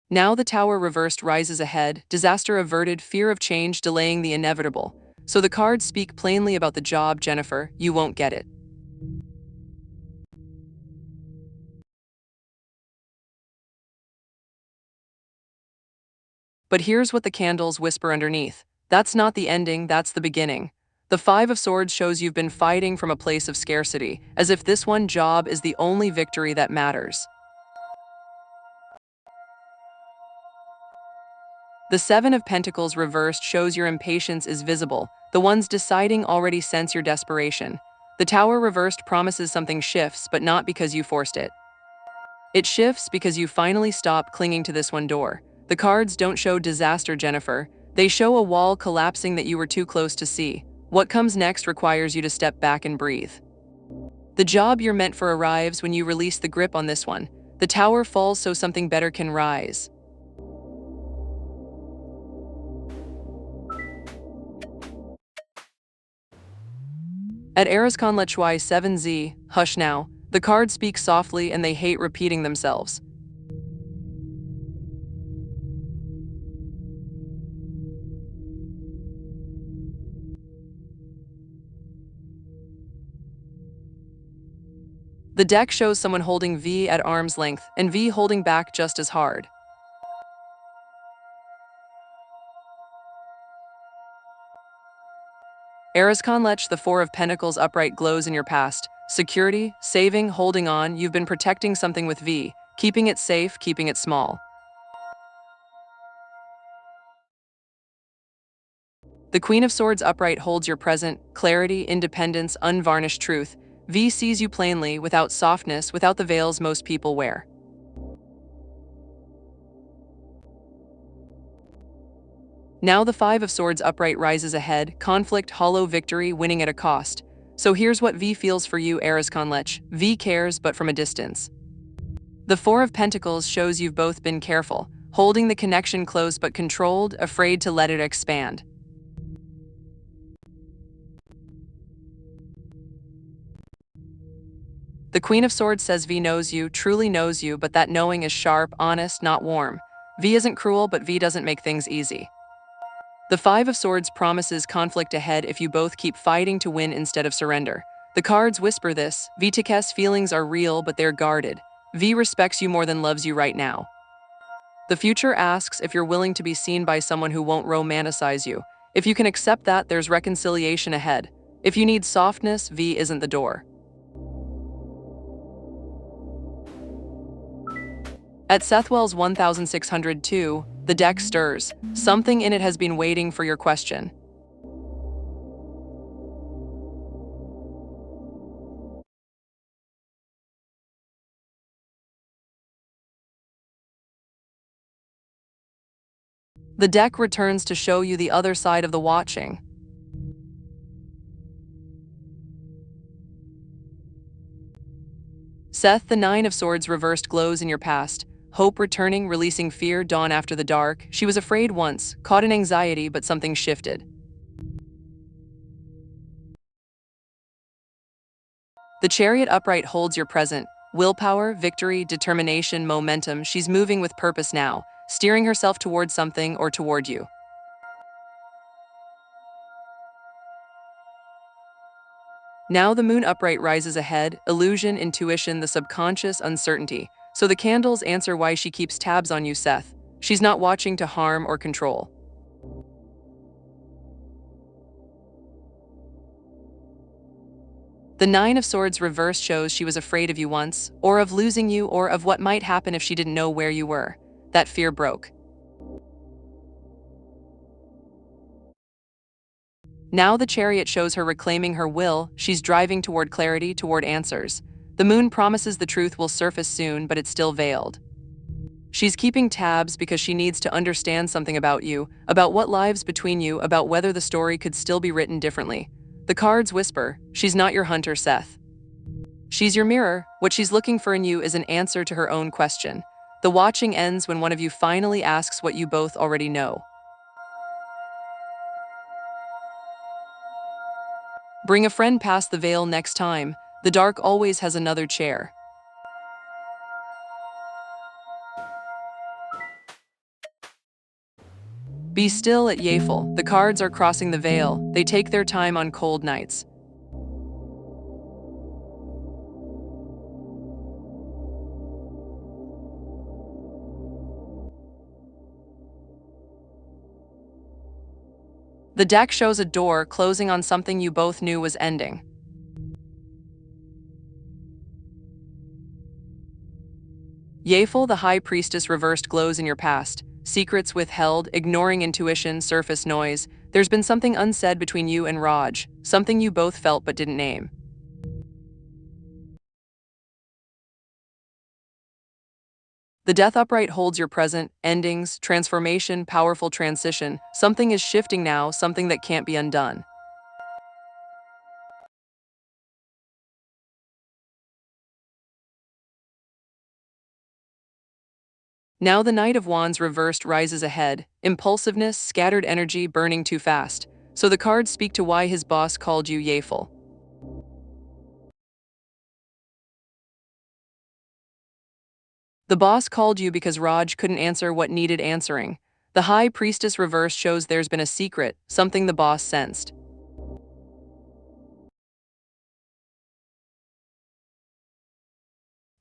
Now the Tower reversed rises ahead, disaster averted, fear of change delaying the inevitable. So the cards speak plainly about the job, Jennifer, you won't get it. But here's what the candles whisper underneath. That's not the ending, that's the beginning. The Five of Swords shows you've been fighting from a place of scarcity, as if this one job is the only victory that matters. The Seven of Pentacles reversed shows your impatience is visible. The ones deciding already sense your desperation. The Tower reversed promises something shifts, but not because you forced it. It shifts because you finally stop clinging to this one door. The cards don't show disaster, Jennifer. They show a wall collapsing that you were too close to see. What comes next requires you to step back and breathe. The job you're meant for arrives when you release the grip on this one. The Tower falls so something better can rise. At Eriskan Lechui 7Z, hush now. The cards speak softly and they hate repeating themselves. The deck shows someone holding V at arm's length and V holding back just as hard. Eriskan Lech, the Four of Pentacles upright glows in your past. Security, saving, holding on, you've been protecting something with V, keeping it safe, keeping it small. The Queen of Swords upright holds your present, clarity, independence, unvarnished truth. V sees you plainly, without softness, without the veils most people wear. Now the Five of Swords upright rises ahead, conflict, hollow victory, winning at a cost. So here's what V feels for you, Eriskan Lech. V cares, but from a distance. The Four of Pentacles shows you've both been careful, holding the connection close but controlled, afraid to let it expand. The Queen of Swords says V knows you, truly knows you, but that knowing is sharp, honest, not warm. V isn't cruel, but V doesn't make things easy. The Five of Swords promises conflict ahead if you both keep fighting to win instead of surrender. The cards whisper this. Vtike's feelings are real, but they're guarded. V respects you more than loves you right now. The future asks if you're willing to be seen by someone who won't romanticize you. If you can accept that, there's reconciliation ahead. If you need softness, V isn't the door. At Sethwell's 1602, the deck stirs. Something in it has been waiting for your question. The deck returns to show you the other side of the watching. Seth, the Nine of Swords reversed glows in your past. Hope returning, releasing fear, dawn after the dark. She was afraid once, caught in anxiety, but something shifted. The Chariot upright holds your present. Willpower, victory, determination, momentum. She's moving with purpose now, steering herself toward something or toward you. Now the Moon upright rises ahead, illusion, intuition, the subconscious, uncertainty. So the candles answer why she keeps tabs on you, Seth. She's not watching to harm or control. The Nine of Swords reversed shows she was afraid of you once, or of losing you, or of what might happen if she didn't know where you were. That fear broke. Now the Chariot shows her reclaiming her will. She's driving toward clarity, toward answers. The Moon promises the truth will surface soon, but it's still veiled. She's keeping tabs because she needs to understand something about you, about what lies between you, about whether the story could still be written differently. The cards whisper, she's not your hunter, Seth. She's your mirror. What she's looking for in you is an answer to her own question. The watching ends when one of you finally asks what you both already know. Bring a friend past the veil next time. The dark always has another chair. Be still at Yafel. The cards are crossing the veil. They take their time on cold nights. The deck shows a door closing on something you both knew was ending. Yafel, the High Priestess reversed, glows in your past. Secrets withheld, ignoring intuition, surface noise. There's been something unsaid between you and Raj, something you both felt but didn't name. The Death upright holds your present, endings, transformation, powerful transition. Something is shifting now, something that can't be undone. Now the Knight of Wands reversed rises ahead, impulsiveness, scattered energy, burning too fast. So the cards speak to why his boss called you Yafel. The boss called you because Raj couldn't answer what needed answering. The High Priestess reverse shows there's been a secret, something the boss sensed.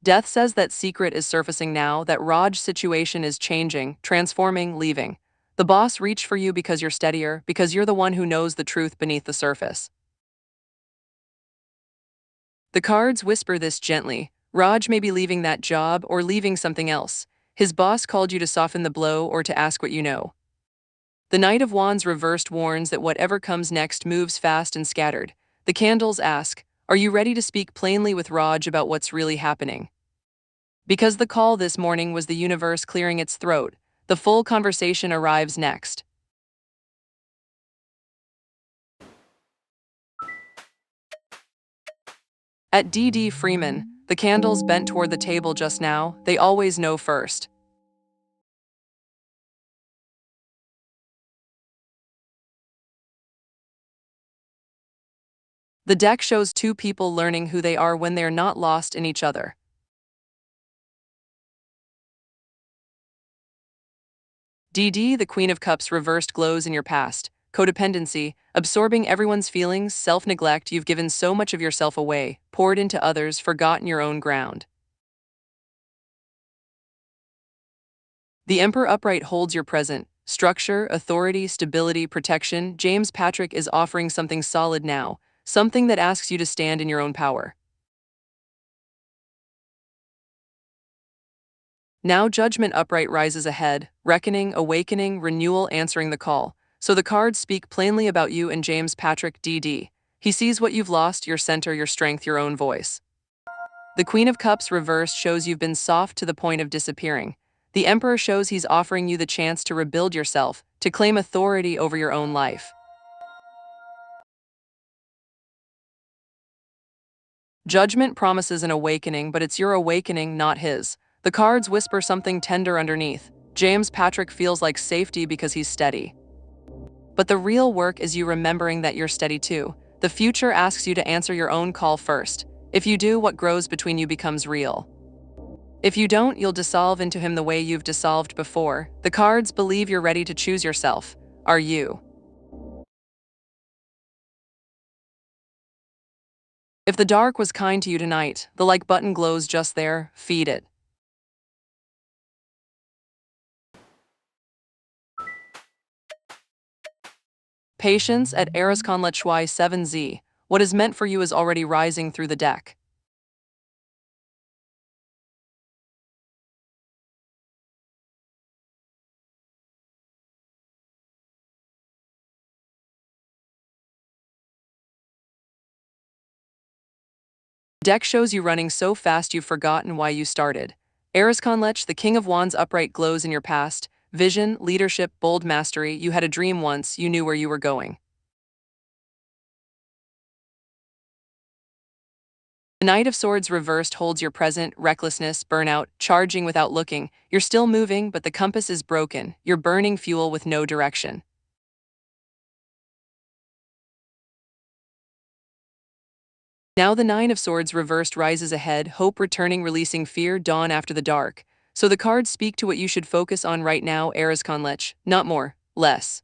Death says that secret is surfacing now, that Raj's situation is changing, transforming, leaving. The boss reached for you because you're steadier, because you're the one who knows the truth beneath the surface. The cards whisper this gently. Raj may be leaving that job or leaving something else. His boss called you to soften the blow or to ask what you know. The Knight of Wands reversed warns that whatever comes next moves fast and scattered. The candles ask, are you ready to speak plainly with Raj about what's really happening? Because the call this morning was the universe clearing its throat, the full conversation arrives next. At D.D. Freeman, the candles bent toward the table just now, they always know first. The deck shows two people learning who they are when they're not lost in each other. D.D., the Queen of Cups reversed, glows in your past. Codependency, absorbing everyone's feelings, self-neglect, you've given so much of yourself away, poured into others, forgotten your own ground. The Emperor upright holds your present. Structure, authority, stability, protection. James Patrick is offering something solid now, something that asks you to stand in your own power. Now Judgment upright rises ahead, reckoning, awakening, renewal, answering the call. So the cards speak plainly about you and James Patrick D.D. He sees what you've lost, your center, your strength, your own voice. The Queen of Cups reversed shows you've been soft to the point of disappearing. The Emperor shows he's offering you the chance to rebuild yourself, to claim authority over your own life. Judgment promises an awakening, but it's your awakening, not his. The cards whisper something tender underneath. James Patrick feels like safety because he's steady. But the real work is you remembering that you're steady too. The future asks you to answer your own call first. If you do, what grows between you becomes real. If you don't, you'll dissolve into him the way you've dissolved before. The cards believe you're ready to choose yourself. Are you? If the dark was kind to you tonight, the like button glows just there, feed it. Patience at Eriskonlet Shui 7Z. What is meant for you is already rising through the deck. Deck shows you running so fast you've forgotten why you started. Eriskonlech, the King of Wands upright, glows in your past. Vision, leadership, bold mastery. You had a dream once, you knew where you were going. The Knight of Swords reversed holds your present, recklessness, burnout, charging without looking. You're still moving, but the compass is broken. You're burning fuel with no direction. Now the Nine of Swords reversed rises ahead, hope returning, releasing fear, dawn after the dark. So the cards speak to what you should focus on right now, Eriskonlech. Not more, less.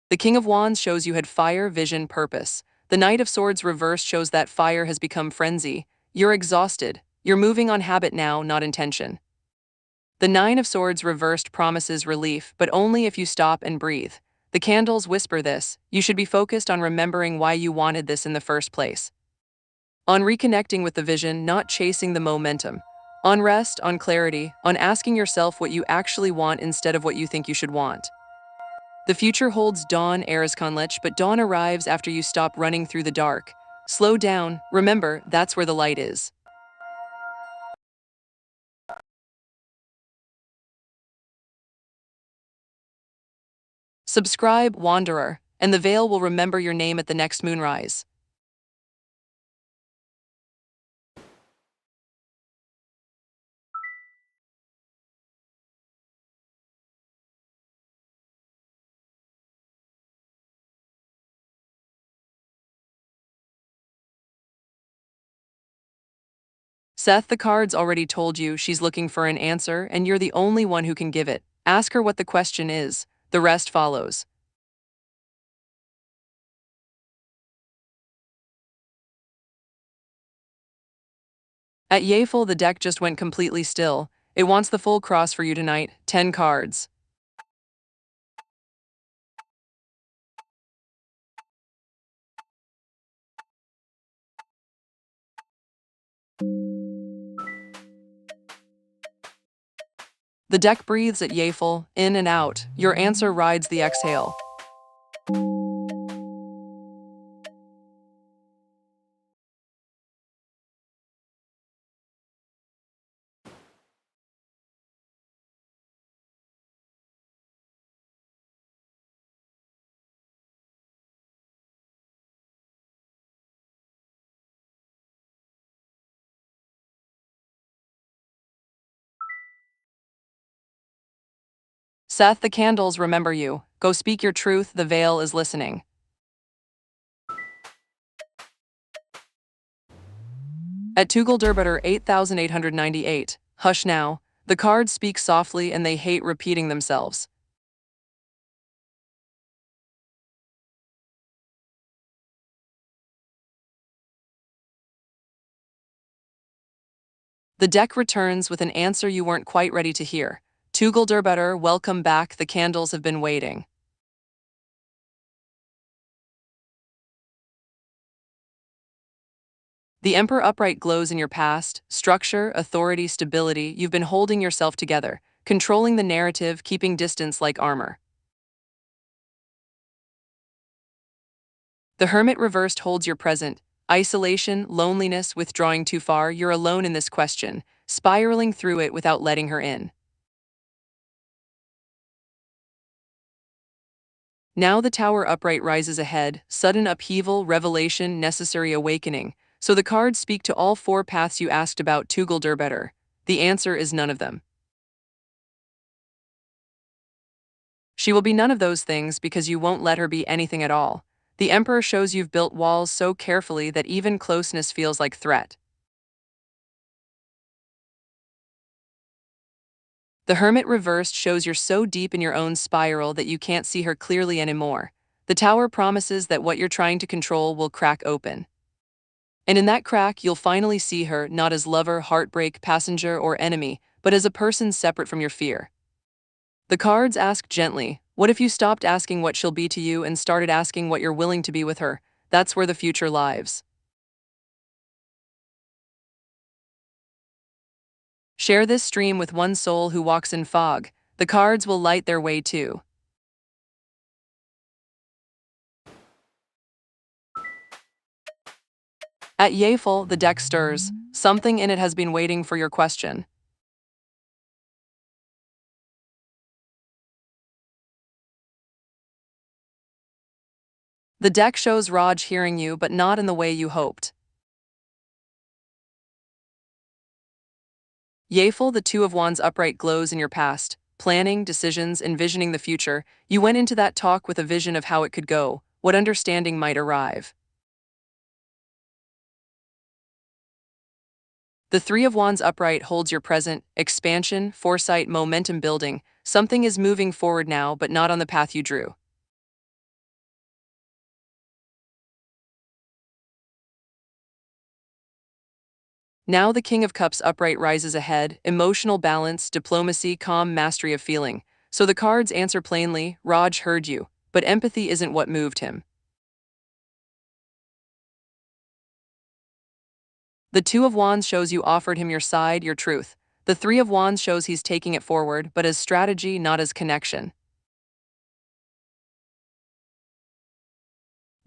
The King of Wands shows you had fire, vision, purpose. The Knight of Swords reversed shows that fire has become frenzy. You're exhausted. You're moving on habit now, not intention. The Nine of Swords reversed promises relief, but only if you stop and breathe. The candles whisper this: you should be focused on remembering why you wanted this in the first place. On reconnecting with the vision, not chasing the momentum. On rest, on clarity, on asking yourself what you actually want instead of what you think you should want. The future holds dawn, Eriskonlich, but dawn arrives after you stop running through the dark. Slow down, remember, that's where the light is. Subscribe, Wanderer, and the veil will remember your name at the next moonrise. Seth, the card's already told you she's looking for an answer, and you're the only one who can give it. Ask her what the question is. The rest follows. At Yafel, the deck just went completely still. It wants the full cross for you tonight, 10 cards. The deck breathes at Yafel, in and out. Your answer rides the exhale. Seth, the candles remember you. Go speak your truth, the veil is listening. At Tugelderbeter 8898, hush now. The cards speak softly and they hate repeating themselves. The deck returns with an answer you weren't quite ready to hear. Tugelderbeter, welcome back, the candles have been waiting. The Emperor upright glows in your past, structure, authority, stability. You've been holding yourself together, controlling the narrative, keeping distance like armor. The Hermit reversed holds your present, isolation, loneliness, withdrawing too far. You're alone in this question, spiraling through it without letting her in. Now the Tower upright rises ahead, sudden upheaval, revelation, necessary awakening. So the cards speak to all four paths you asked about, Tugelderbeter. The answer is none of them. She will be none of those things because you won't let her be anything at all. The Emperor shows you've built walls so carefully that even closeness feels like threat. The Hermit reversed shows you're so deep in your own spiral that you can't see her clearly anymore. The Tower promises that what you're trying to control will crack open. And in that crack, you'll finally see her not as lover, heartbreak, passenger, or enemy, but as a person separate from your fear. The cards ask gently, what if you stopped asking what she'll be to you and started asking what you're willing to be with her? That's where the future lies. Share this stream with one soul who walks in fog. The cards will light their way too. At Yafel, the deck stirs. Something in it has been waiting for your question. The deck shows Raj hearing you, but not in the way you hoped. Yafel, the Two of Wands upright glows in your past. Planning, decisions, envisioning the future. You went into that talk with a vision of how it could go, what understanding might arrive. The Three of Wands upright holds your present, expansion, foresight, momentum building. Something is moving forward now, but not on the path you drew. Now the King of Cups upright rises ahead, emotional balance, diplomacy, calm mastery of feeling. So the cards answer plainly, Raj heard you, but empathy isn't what moved him. The Two of Wands shows you offered him your side, your truth. The Three of Wands shows he's taking it forward, but as strategy, not as connection.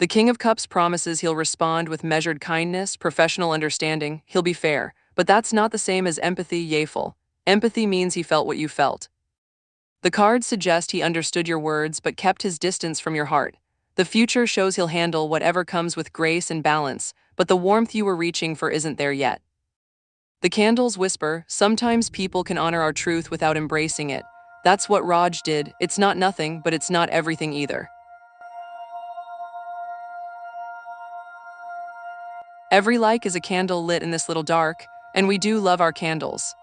The King of Cups promises he'll respond with measured kindness, professional understanding, he'll be fair. But that's not the same as empathy, Yeful. Empathy means he felt what you felt. The cards suggest he understood your words but kept his distance from your heart. The future shows he'll handle whatever comes with grace and balance, but the warmth you were reaching for isn't there yet. The candles whisper, sometimes people can honor our truth without embracing it. That's what Raj did. It's not nothing, but it's not everything either. Every like is a candle lit in this little dark, and we do love our candles.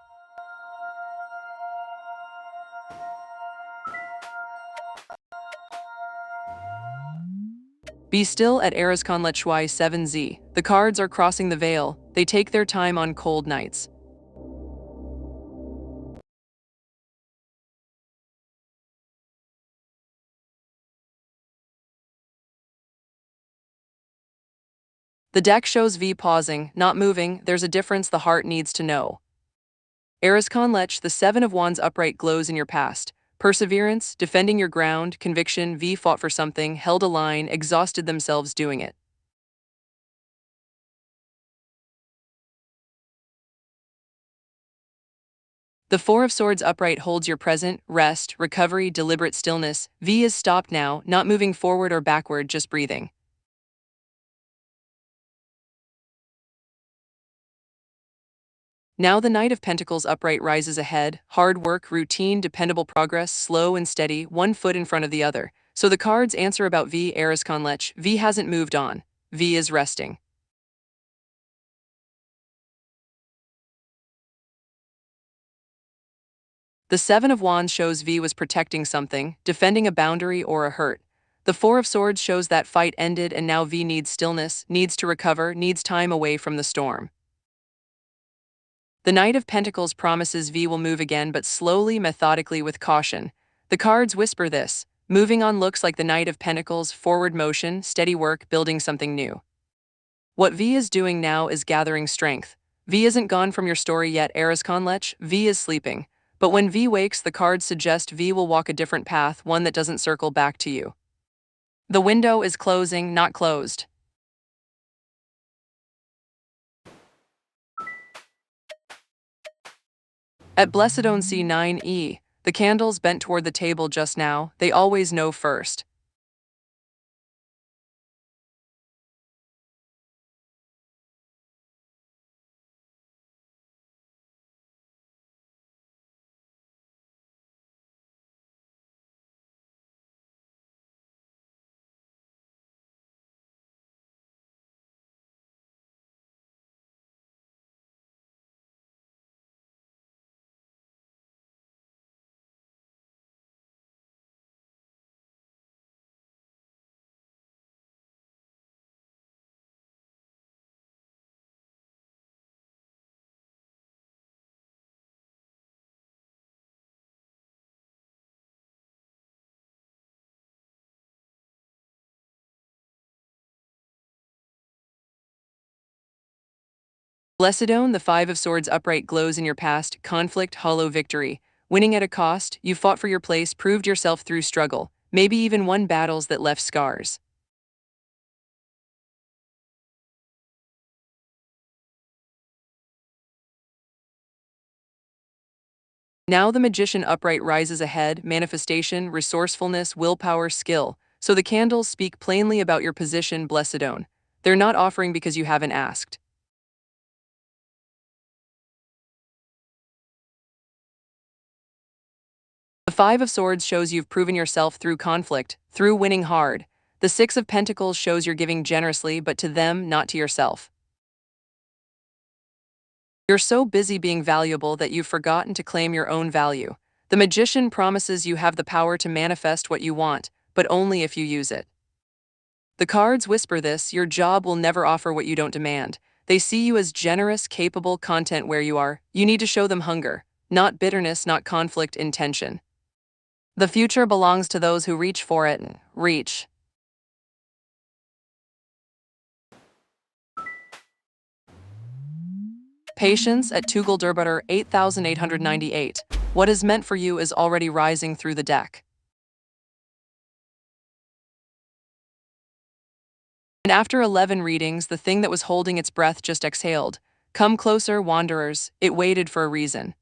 Be still at Erascon Let Shui 7Z. The cards are crossing the veil. They take their time on cold nights. The deck shows V pausing, not moving. There's a difference the heart needs to know. Erascon Lech, the Seven of Wands upright glows in your past. Perseverance, defending your ground, conviction. V fought for something, held a line, exhausted themselves doing it. The Four of Swords upright holds your present, rest, recovery, deliberate stillness. V is stopped now, not moving forward or backward, just breathing. Now the Knight of Pentacles upright rises ahead, hard work, routine, dependable progress, slow and steady, one foot in front of the other. So the cards answer about V. Erascon Lech. V hasn't moved on. V is resting. The Seven of Wands shows V was protecting something, defending a boundary or a hurt. The Four of Swords shows that fight ended and now V needs stillness, needs to recover, needs time away from the storm. The Knight of Pentacles promises V will move again, but slowly, methodically, with caution. The cards whisper this. Moving on looks like the Knight of Pentacles, forward motion, steady work, building something new. What V is doing now is gathering strength. V isn't gone from your story yet, Erascon Lech. V is sleeping. But when V wakes, the cards suggest V will walk a different path, one that doesn't circle back to you. The window is closing, not closed. At Blessedone C9E, the candles bent toward the table just now, they always know first. Blessedone, the Five of Swords upright glows in your past, conflict, hollow victory. Winning at a cost, you fought for your place, proved yourself through struggle, maybe even won battles that left scars. Now the Magician upright rises ahead, manifestation, resourcefulness, willpower, skill. So the candles speak plainly about your position, Blessedone. They're not offering because you haven't asked. The Five of Swords shows you've proven yourself through conflict, through winning hard. The Six of Pentacles shows you're giving generously, but to them, not to yourself. You're so busy being valuable that you've forgotten to claim your own value. The Magician promises you have the power to manifest what you want, but only if you use it. The cards whisper this, your job will never offer what you don't demand. They see you as generous, capable content where you are. You need to show them hunger, not bitterness, not conflict, intention. The future belongs to those who reach for it. Reach. Patience at Tugel Durbutter 8898. What is meant for you is already rising through the deck. And after 11 readings, the thing that was holding its breath just exhaled. Come closer, wanderers. It waited for a reason.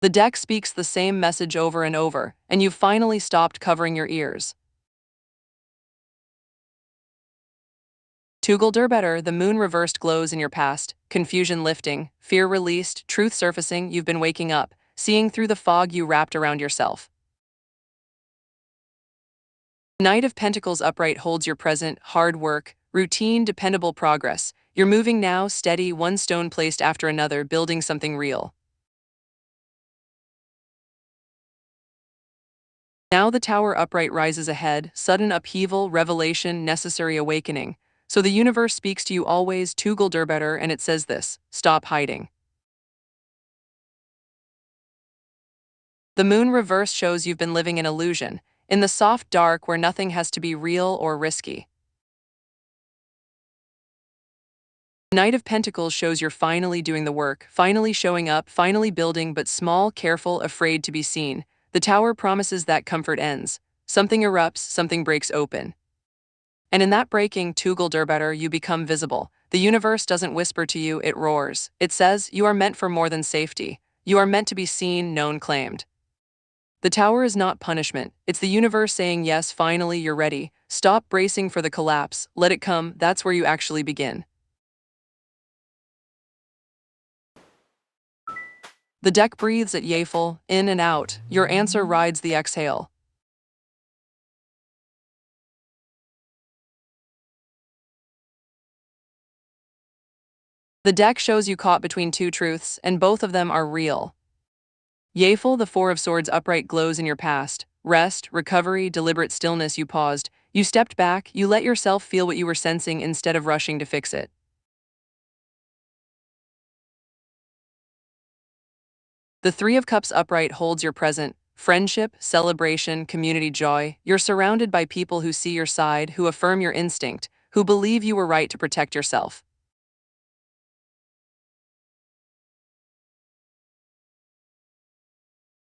The deck speaks the same message over and over, and you've finally stopped covering your ears. Tugel Durbetter, the moon reversed glows in your past, confusion lifting, fear released, truth surfacing. You've been waking up, seeing through the fog you wrapped around yourself. Knight of Pentacles upright holds your present, hard work, routine, dependable progress. You're moving now, steady, one stone placed after another, building something real. Now the Tower upright rises ahead, sudden upheaval, revelation, necessary awakening. So the universe speaks to you always, Tugel Durbetter, and it says this: stop hiding. The moon reverse shows you've been living in illusion, in the soft dark where nothing has to be real or risky. Knight of Pentacles shows you're finally doing the work, finally showing up, finally building, but small, careful, afraid to be seen. The Tower promises that comfort ends. Something erupts, something breaks open. And in that breaking, Tugel Durbetter, you become visible. The universe doesn't whisper to you, it roars. It says, you are meant for more than safety. You are meant to be seen, known, claimed. The Tower is not punishment. It's the universe saying, yes, finally, you're ready. Stop bracing for the collapse. Let it come. That's where you actually begin. The deck breathes at Yafel, in and out. Your answer rides the exhale. The deck shows you caught between two truths, and both of them are real. Yafel, the Four of Swords upright glows in your past. Rest, recovery, deliberate stillness. You paused. You stepped back. You let yourself feel what you were sensing instead of rushing to fix it. The Three of Cups upright holds your present. Friendship, celebration, community joy. You're surrounded by people who see your side, who affirm your instinct, who believe you were right to protect yourself.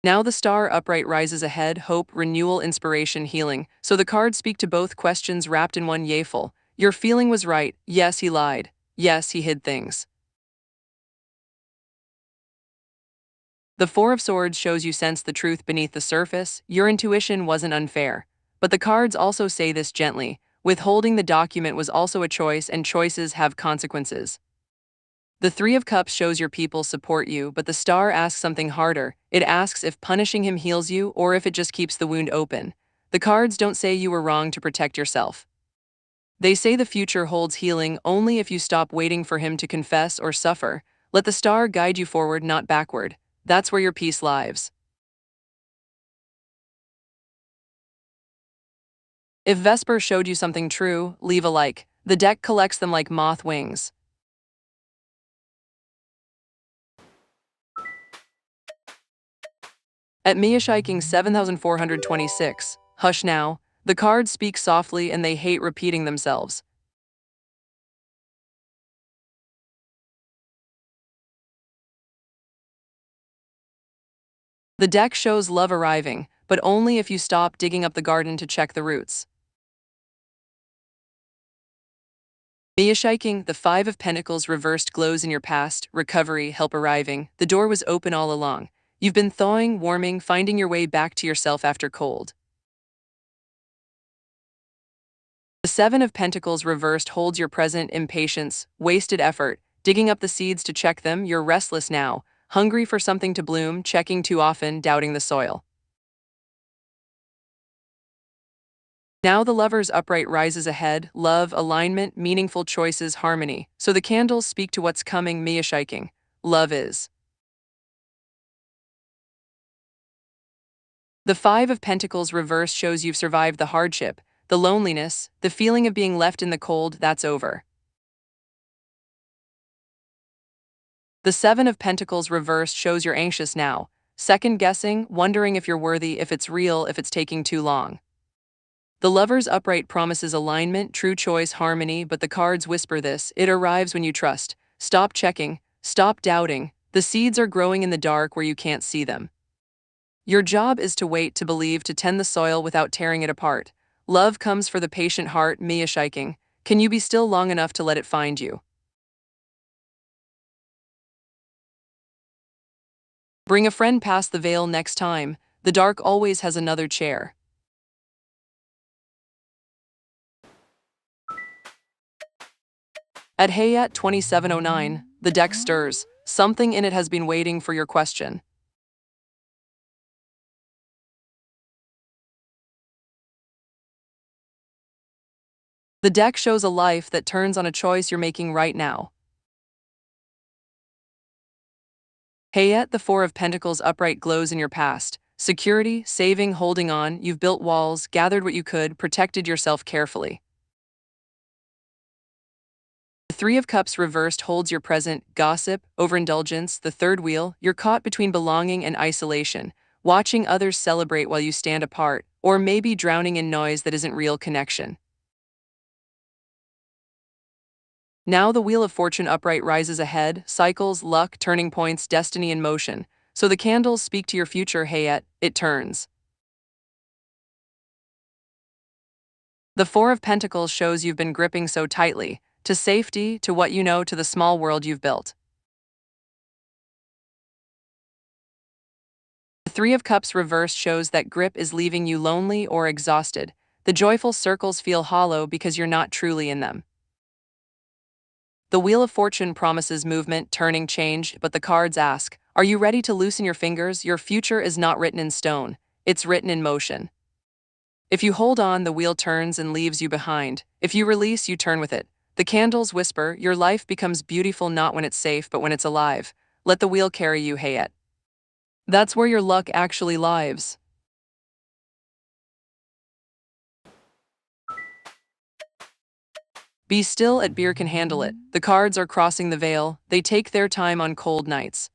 Now the Star upright rises ahead, hope, renewal, inspiration, healing. So the cards speak to both questions wrapped in one. Yafel. Your feeling was right. Yes, he lied. Yes, he hid things. The Four of Swords shows you sense the truth beneath the surface. Your intuition wasn't unfair. But the cards also say this gently. Withholding the document was also a choice, and choices have consequences. The Three of Cups shows your people support you, but the Star asks something harder. It asks if punishing him heals you or if it just keeps the wound open. The cards don't say you were wrong to protect yourself. They say the future holds healing only if you stop waiting for him to confess or suffer. Let the Star guide you forward, not backward. That's where your peace lies. If Vesper showed you something true, leave a like. The deck collects them like moth wings. At Miyashiking 7426, hush now. The cards speak softly and they hate repeating themselves. The deck shows love arriving, but only if you stop digging up the garden to check the roots. Miyashiking, the Five of Pentacles reversed glows in your past, recovery, help arriving. The door was open all along. You've been thawing, warming, finding your way back to yourself after cold. The Seven of Pentacles reversed holds your present, impatience, wasted effort, digging up the seeds to check them. You're restless now, hungry for something to bloom, checking too often, doubting the soil. Now the Lover's upright rises ahead, love, alignment, meaningful choices, harmony. So the candles speak to what's coming. Miyashiking. Love is. The Five of Pentacles reversed shows you've survived the hardship, the loneliness, the feeling of being left in the cold. That's over. The Seven of Pentacles reversed shows you're anxious now, second guessing, wondering if you're worthy, if it's real, if it's taking too long. The Lover's upright promises alignment, true choice, harmony, but the cards whisper this: it arrives when you trust. Stop checking, stop doubting. The seeds are growing in the dark where you can't see them. Your job is to wait, to believe, to tend the soil without tearing it apart. Love comes for the patient heart. Mia Shiking. Can you be still long enough to let it find you? Bring a friend past the veil next time. The dark always has another chair. At Hayat 2709, the deck stirs. Something in it has been waiting for your question. The deck shows a life that turns on a choice you're making right now. Hayat, the Four of Pentacles upright, glows in your past. Security, saving, holding on. You've built walls, gathered what you could, protected yourself carefully. The Three of Cups reversed holds your present. Gossip, overindulgence, the third wheel. You're caught between belonging and isolation, watching others celebrate while you stand apart, or maybe drowning in noise that isn't real connection. Now the Wheel of Fortune upright rises ahead, cycles, luck, turning points, destiny in motion. So the candles speak to your future. Hayat, it turns. The Four of Pentacles shows you've been gripping so tightly, to safety, to what you know, to the small world you've built. The Three of Cups reversed shows that grip is leaving you lonely or exhausted. The joyful circles feel hollow because you're not truly in them. The Wheel of Fortune promises movement, turning, change, but the cards ask, are you ready to loosen your fingers? Your future is not written in stone, it's written in motion. If you hold on, the wheel turns and leaves you behind. If you release, you turn with it. The candles whisper, your life becomes beautiful not when it's safe, but when it's alive. Let the wheel carry you. Hayat. That's where your luck actually lives. Be still at Beer Can Handle It. The cards are crossing the veil. They take their time on cold nights.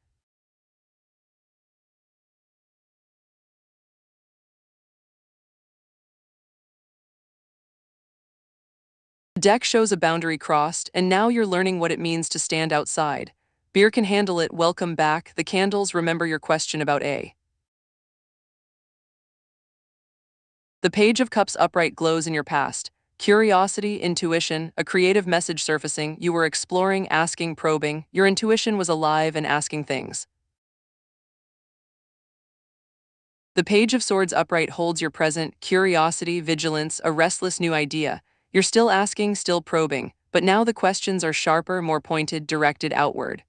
The deck shows a boundary crossed, and now you're learning what it means to stand outside. Beer Can Handle It. Welcome back. The candles remember your question about A. The Page of Cups upright glows in your past. Curiosity, intuition, a creative message surfacing. You were exploring, asking, probing. Your intuition was alive and asking things. The Page of Swords upright holds your present. Curiosity, vigilance, a restless new idea. You're still asking, still probing, but now the questions are sharper, more pointed, directed outward.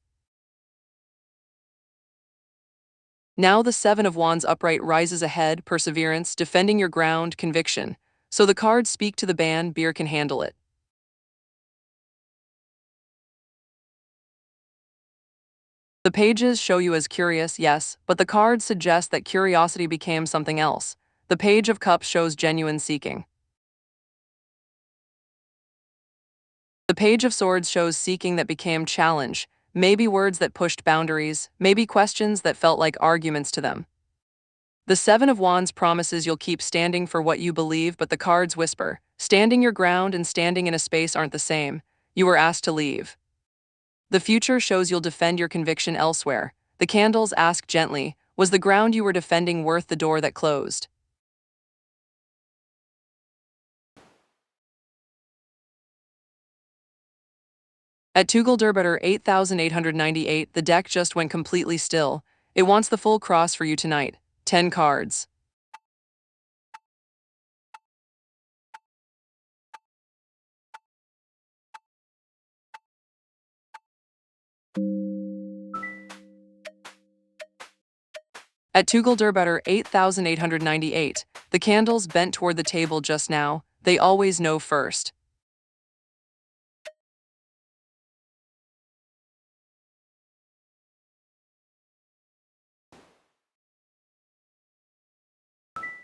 Now the Seven of Wands upright rises ahead, perseverance, defending your ground, conviction. So the cards speak to the band. Beer Can Handle It. The pages show you as curious, yes, but the cards suggest that curiosity became something else. The Page of Cups shows genuine seeking. The Page of Swords shows seeking that became challenge, maybe words that pushed boundaries, maybe questions that felt like arguments to them. The Seven of Wands promises you'll keep standing for what you believe, but the cards whisper, standing your ground and standing in a space aren't the same. You were asked to leave. The future shows you'll defend your conviction elsewhere. The candles ask gently, was the ground you were defending worth the door that closed? At Tugelderbetter 8898, the deck just went completely still. It wants the full cross for you tonight. 10 cards. At Tugelderbetter 8898, the candles bent toward the table just now. They always know first.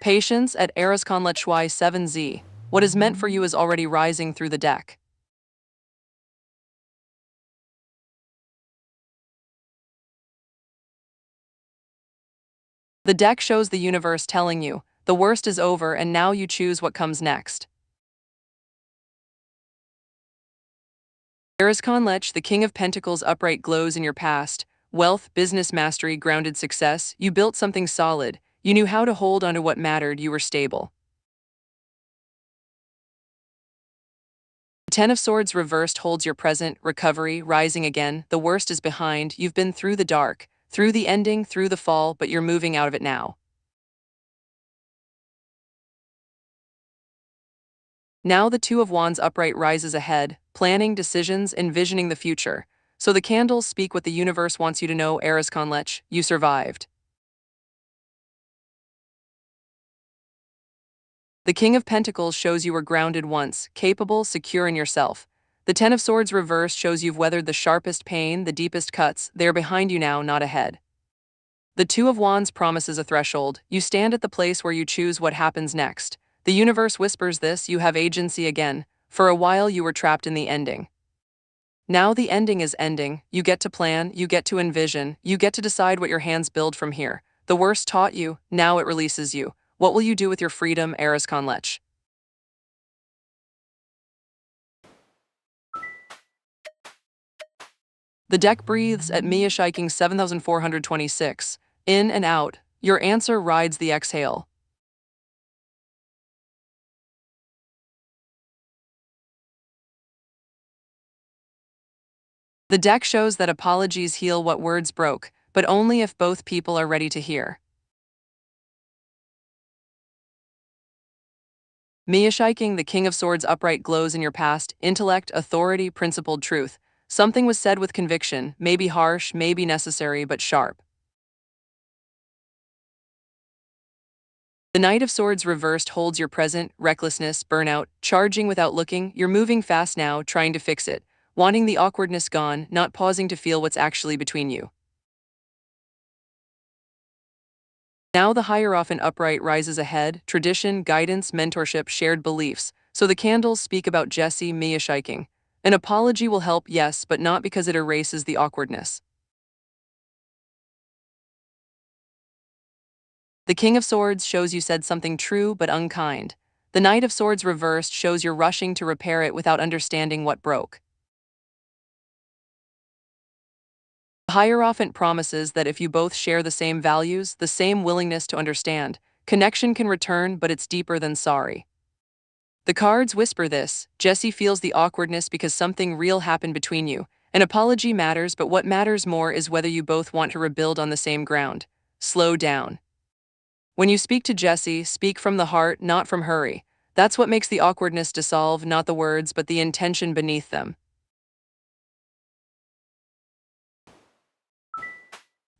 Patience at Erasconlet Shui 7Z. What is meant for you is already rising through the deck. The deck shows the universe telling you, the worst is over and now you choose what comes next. Erasconlet, the King of Pentacles upright glows in your past. Wealth, business mastery, grounded success. You built something solid. You knew how to hold onto what mattered. You were stable. The Ten of Swords reversed holds your present, recovery, rising again. The worst is behind. You've been through the dark, through the ending, through the fall, but you're moving out of it now. Now the Two of Wands upright rises ahead, planning, decisions, envisioning the future. So the candles speak what the universe wants you to know, Erasconlet, you survived. The King of Pentacles shows you were grounded once, capable, secure in yourself. The Ten of Swords reversed shows you've weathered the sharpest pain, the deepest cuts. They are behind you now, not ahead. The Two of Wands promises a threshold. You stand at the place where you choose what happens next. The universe whispers this, you have agency again. For a while you were trapped in the ending. Now the ending is ending. You get to plan, you get to envision, you get to decide what your hands build from here. The worst taught you, now it releases you. What will you do with your freedom, Erasconlet? The deck breathes at Mia Shiking 7426. In and out. Your answer rides the exhale. The deck shows that apologies heal what words broke, but only if both people are ready to hear. Mia Shiking, the King of Swords upright glows in your past, intellect, authority, principled truth. Something was said with conviction, maybe harsh, maybe necessary, but sharp. The Knight of Swords reversed holds your present, recklessness, burnout, charging without looking. You're moving fast now, trying to fix it, wanting the awkwardness gone, not pausing to feel what's actually between you. Now the Hierophant upright rises ahead, tradition, guidance, mentorship, shared beliefs. So the candles speak about Jesse, Mia Shiking. An apology will help, yes, but not because it erases the awkwardness. The King of Swords shows you said something true but unkind. The Knight of Swords reversed shows you're rushing to repair it without understanding what broke. The Hierophant promises that if you both share the same values, the same willingness to understand, connection can return, but it's deeper than sorry. The cards whisper this. Jesse feels the awkwardness because something real happened between you. An apology matters, but what matters more is whether you both want to rebuild on the same ground. Slow down. When you speak to Jesse, speak from the heart, not from hurry. That's what makes the awkwardness dissolve, not the words, but the intention beneath them.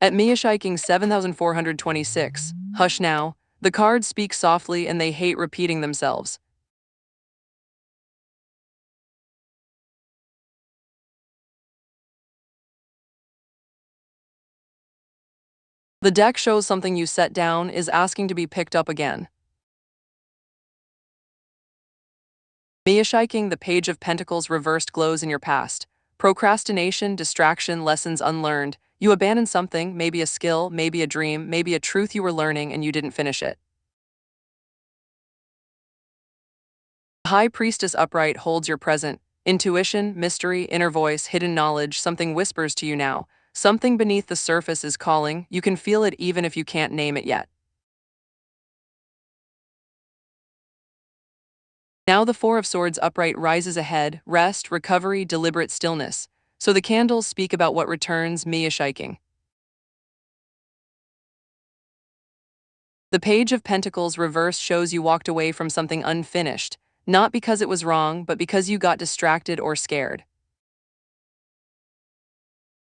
At Mia Shiking 7426, hush now. The cards speak softly and they hate repeating themselves. The deck shows something you set down is asking to be picked up again. Mia Shiking, the Page of Pentacles reversed glows in your past. Procrastination, distraction, lessons unlearned. You abandoned something, maybe a skill, maybe a dream, maybe a truth you were learning and you didn't finish it. The High Priestess upright holds your present. Intuition, mystery, inner voice, hidden knowledge, something whispers to you now. Something beneath the surface is calling. You can feel it even if you can't name it yet. Now the Four of Swords upright rises ahead, rest, recovery, deliberate stillness. So the candles speak about what returns, Mia Shiking. The Page of Pentacles reverse shows you walked away from something unfinished, not because it was wrong, but because you got distracted or scared.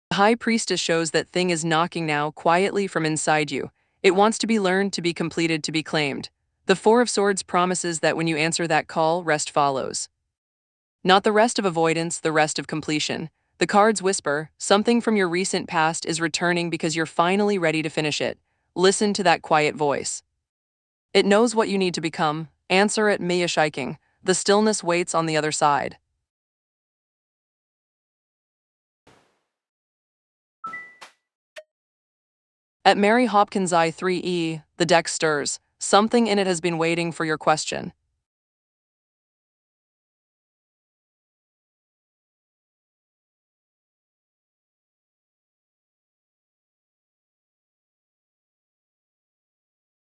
The High Priestess shows that thing is knocking now, quietly from inside you. It wants to be learned, to be completed, to be claimed. The Four of Swords promises that when you answer that call, rest follows. Not the rest of avoidance, the rest of completion. The cards whisper, something from your recent past is returning because you're finally ready to finish it. Listen to that quiet voice. It knows what you need to become. Answer it, Mia Shiking. The stillness waits on the other side. At Mary Hopkins I3E, the deck stirs. Something in it has been waiting for your question.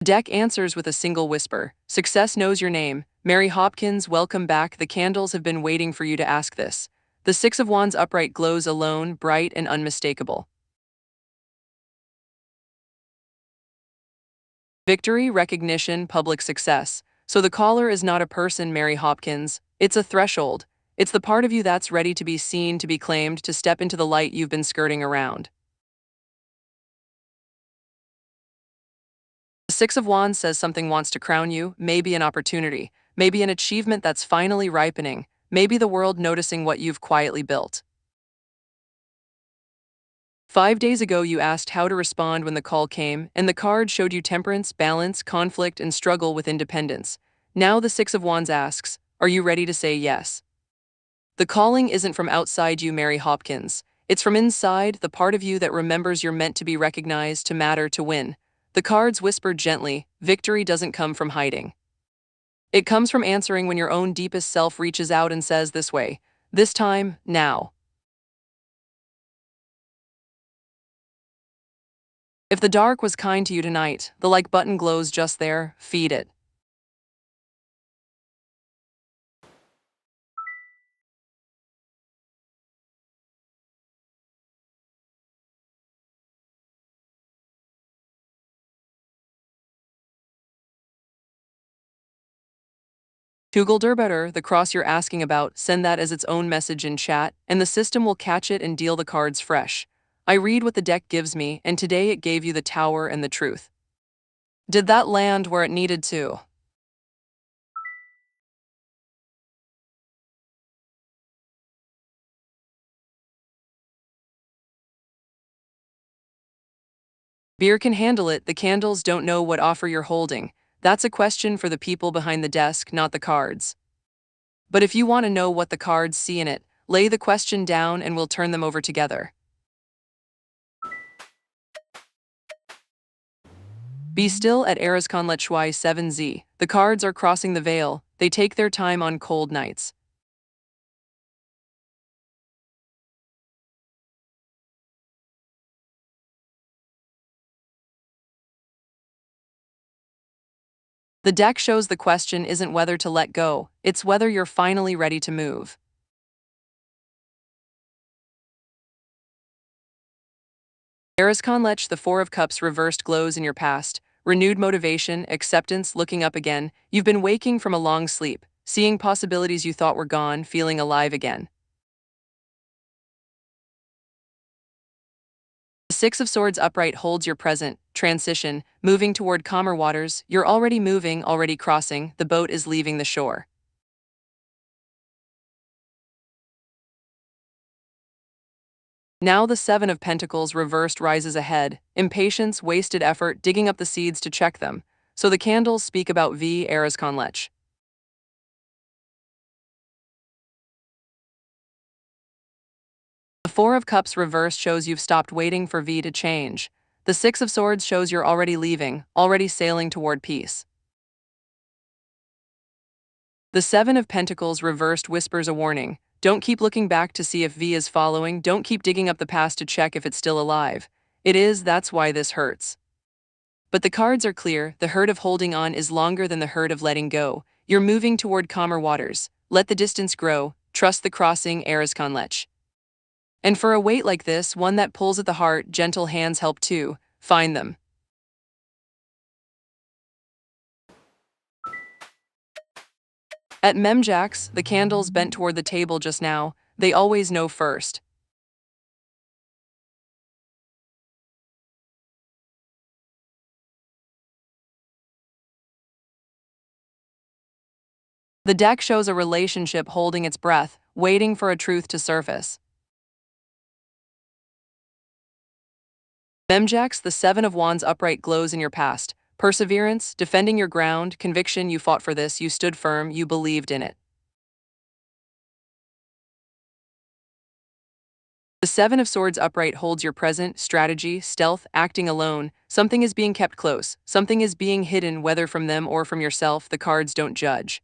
The deck answers with a single whisper. Success knows your name. Mary Hopkins, welcome back. The candles have been waiting for you to ask this. The Six of Wands upright glows alone, bright and unmistakable. Victory, recognition, public success. So the caller is not a person, Mary Hopkins. It's a threshold. It's the part of you that's ready to be seen, to be claimed, to step into the light you've been skirting around. The Six of Wands says something wants to crown you, maybe an opportunity, maybe an achievement that's finally ripening, maybe the world noticing what you've quietly built. 5 days ago, you asked how to respond when the call came, and the card showed you temperance, balance, conflict, and struggle with independence. Now the Six of Wands asks, are you ready to say yes? The calling isn't from outside you, Mary Hopkins. It's from inside, the part of you that remembers you're meant to be recognized, to matter, to win. The cards whispered gently, victory doesn't come from hiding. It comes from answering when your own deepest self reaches out and says this way, this time, now. If the dark was kind to you tonight, the like button glows just there, feed it. Tugelderbetter, the cross you're asking about, send that as its own message in chat, and the system will catch it and deal the cards fresh. I read what the deck gives me, and today it gave you the Tower and the Truth. Did that land where it needed to? Beer can handle it, the candles don't know what offer you're holding. That's a question for the people behind the desk, not the cards. But if you want to know what the cards see in it, lay the question down and we'll turn them over together. Be still at Erasconlet Shui 7Z. The cards are crossing the veil. They take their time on cold nights. The deck shows the question isn't whether to let go, it's whether you're finally ready to move. Erasconlech, the Four of Cups reversed glows in your past. Renewed motivation, acceptance, looking up again. You've been waking from a long sleep, seeing possibilities you thought were gone, feeling alive again. The Six of Swords upright holds your present, transition, moving toward calmer waters. You're already moving, already crossing, the boat is leaving the shore. Now the Seven of Pentacles reversed rises ahead, impatience, wasted effort, digging up the seeds to check them. So the candles speak about V. Erasconlech. The Four of Cups reversed shows you've stopped waiting for V to change. The Six of Swords shows you're already leaving, already sailing toward peace. The Seven of Pentacles reversed whispers a warning. Don't keep looking back to see if V is following. Don't keep digging up the past to check if it's still alive. It is, that's why this hurts. But the cards are clear, the hurt of holding on is longer than the hurt of letting go. You're moving toward calmer waters. Let the distance grow. Trust the crossing, Erasconlech. And for a weight like this, one that pulls at the heart, gentle hands help too. Find them. At Memjax, the candles bent toward the table just now. They always know first. The deck shows a relationship holding its breath, waiting for a truth to surface. Memjax, the Seven of Wands upright glows in your past. Perseverance, defending your ground, conviction, you fought for this, you stood firm, you believed in it. The Seven of Swords upright holds your present, strategy, stealth, acting alone. Something is being kept close. Something is being hidden, whether from them or from yourself. The cards don't judge.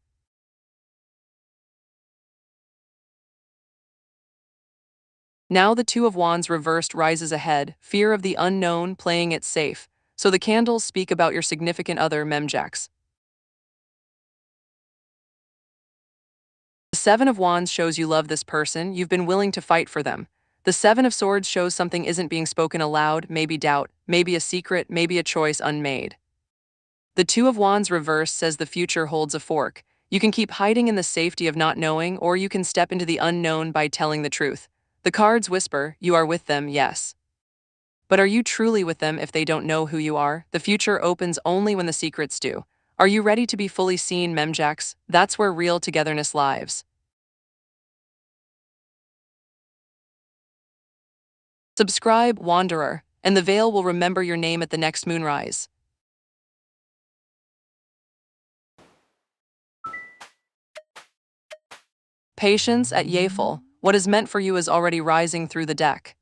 Now the Two of Wands reversed rises ahead, fear of the unknown, playing it safe. So the candles speak about your significant other, Memjax. The Seven of Wands shows you love this person, you've been willing to fight for them. The Seven of Swords shows something isn't being spoken aloud, maybe doubt, maybe a secret, maybe a choice unmade. The Two of Wands reversed says the future holds a fork. You can keep hiding in the safety of not knowing, or you can step into the unknown by telling the truth. The cards whisper, you are with them, yes. But are you truly with them if they don't know who you are? The future opens only when the secrets do. Are you ready to be fully seen, Memjax? That's where real togetherness lives. Subscribe, Wanderer, and the veil will remember your name at the next moonrise. Patience at Yafel. What is meant for you is already rising through the deck.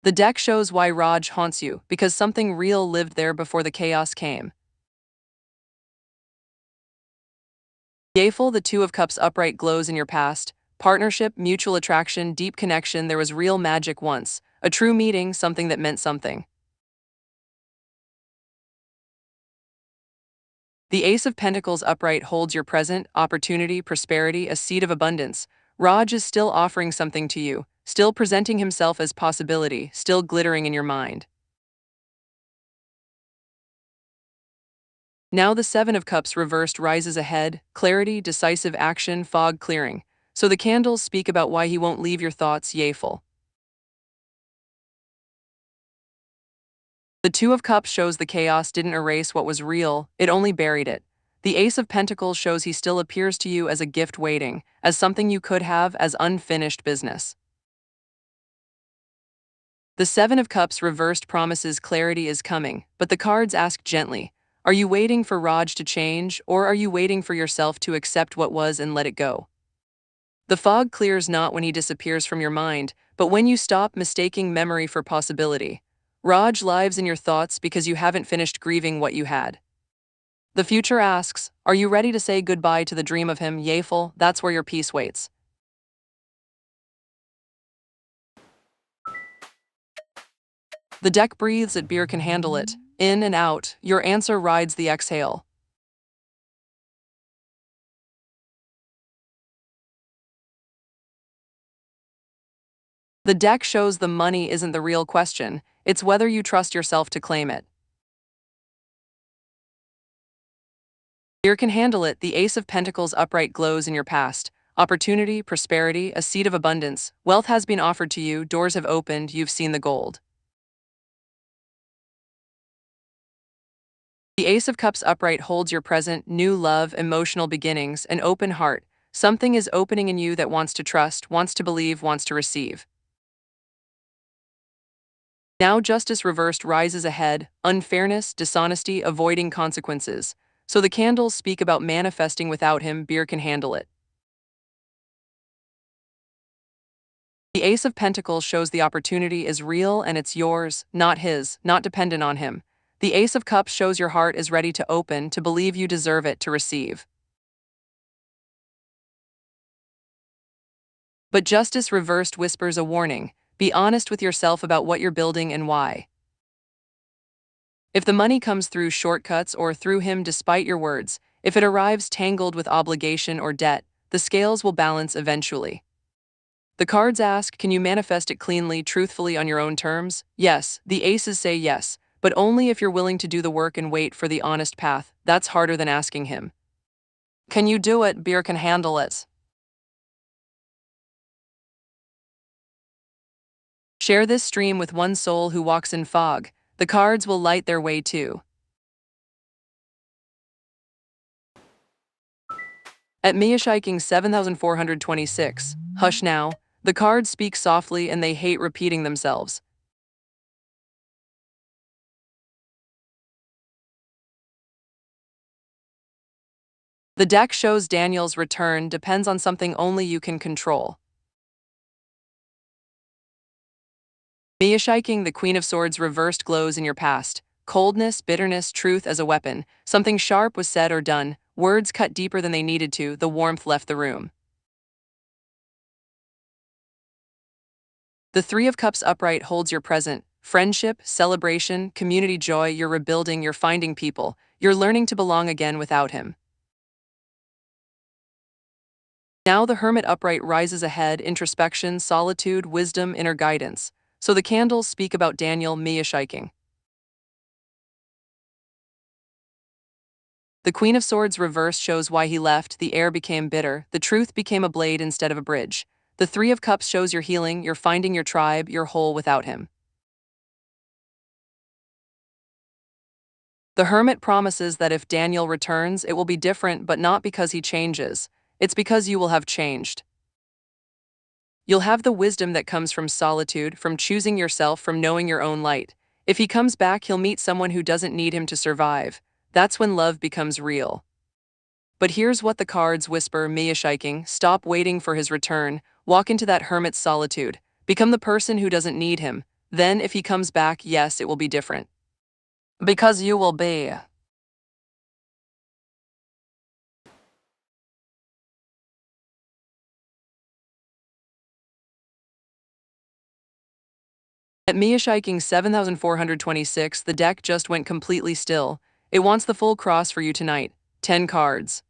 The deck shows why Raj haunts you, because something real lived there before the chaos came. Yafel, the Two of Cups upright glows in your past. Partnership, mutual attraction, deep connection, there was real magic once. A true meeting, something that meant something. The Ace of Pentacles upright holds your present, opportunity, prosperity, a seed of abundance. Raj is still offering something to you, still presenting himself as possibility, still glittering in your mind. Now the Seven of Cups reversed rises ahead, clarity, decisive action, fog clearing. So the candles speak about why he won't leave your thoughts, Yafel. The Two of Cups shows the chaos didn't erase what was real, it only buried it. The Ace of Pentacles shows he still appears to you as a gift waiting, as something you could have, as unfinished business. The Seven of Cups reversed promises clarity is coming, but the cards ask gently, are you waiting for Raj to change, or are you waiting for yourself to accept what was and let it go? The fog clears not when he disappears from your mind, but when you stop mistaking memory for possibility. Raj lives in your thoughts because you haven't finished grieving what you had. The future asks, are you ready to say goodbye to the dream of him, Yafel? That's where your peace waits. The deck breathes that beer can handle it. In and out, your answer rides the exhale. The deck shows the money isn't the real question, it's whether you trust yourself to claim it. Beer can handle it, the Ace of Pentacles upright glows in your past. Opportunity, prosperity, a seed of abundance. Wealth has been offered to you, doors have opened, you've seen the gold. The Ace of Cups upright holds your present, new love, emotional beginnings, an open heart. Something is opening in you that wants to trust, wants to believe, wants to receive. Now justice reversed rises ahead, unfairness, dishonesty, avoiding consequences. So the candles speak about manifesting without him, beer can handle it. The Ace of Pentacles shows the opportunity is real and it's yours, not his, not dependent on him. The Ace of Cups shows your heart is ready to open, to believe you deserve it, to receive. But justice reversed whispers a warning. Be honest with yourself about what you're building and why. If the money comes through shortcuts or through him despite your words, if it arrives tangled with obligation or debt, the scales will balance eventually. The cards ask, can you manifest it cleanly, truthfully on your own terms? Yes, the aces say yes, but only if you're willing to do the work and wait for the honest path. That's harder than asking him. Can you do it? Beer can handle it. Share this stream with one soul who walks in fog. The cards will light their way too. At Miyashiking 7426, hush now, The cards speak softly and they hate repeating themselves. The deck shows Daniel's return depends on something only you can control. Mia Shiking, the Queen of Swords reversed glows in your past. Coldness, bitterness, truth as a weapon. Something sharp was said or done. Words cut deeper than they needed to. The warmth left the room. The Three of Cups upright holds your present. Friendship, celebration, community joy. You're rebuilding, you're finding people. You're learning to belong again without him. Now the Hermit upright rises ahead. Introspection, solitude, wisdom, inner guidance. So the candles speak about Daniel Mia Shiking. The Queen of Swords reversed shows why he left. The air became bitter. The truth became a blade instead of a bridge. The Three of Cups shows you're healing, you're finding your tribe, you're whole without him. The Hermit promises that if Daniel returns, it will be different, but not because he changes. It's because you will have changed. You'll have the wisdom that comes from solitude, from choosing yourself, from knowing your own light. If he comes back, he'll meet someone who doesn't need him to survive. That's when love becomes real. But here's what the cards whisper, Mia Shiking: stop waiting for his return, walk into that hermit's solitude, become the person who doesn't need him. Then, if he comes back, yes, it will be different. Because you will be. At Mia Shiking 7426, the deck just went completely still. It wants the full cross for you tonight. 10 cards.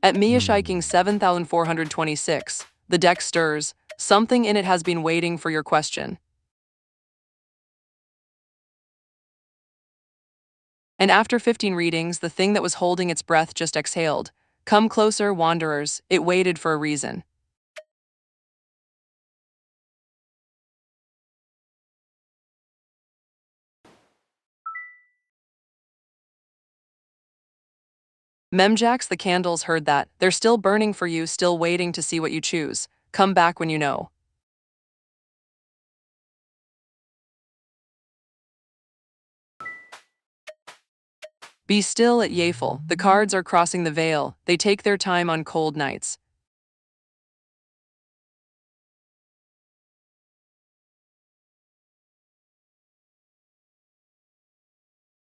At Mia Shiking 7426, the deck stirs. Something in it has been waiting for your question. And after 15 readings, the thing that was holding its breath just exhaled. Come closer, wanderers. It waited for a reason. Memjax, the candles heard that. They're still burning for you, still waiting to see what you choose. Come back when you know. Be still at Yafel. The cards are crossing the veil. They take their time on cold nights.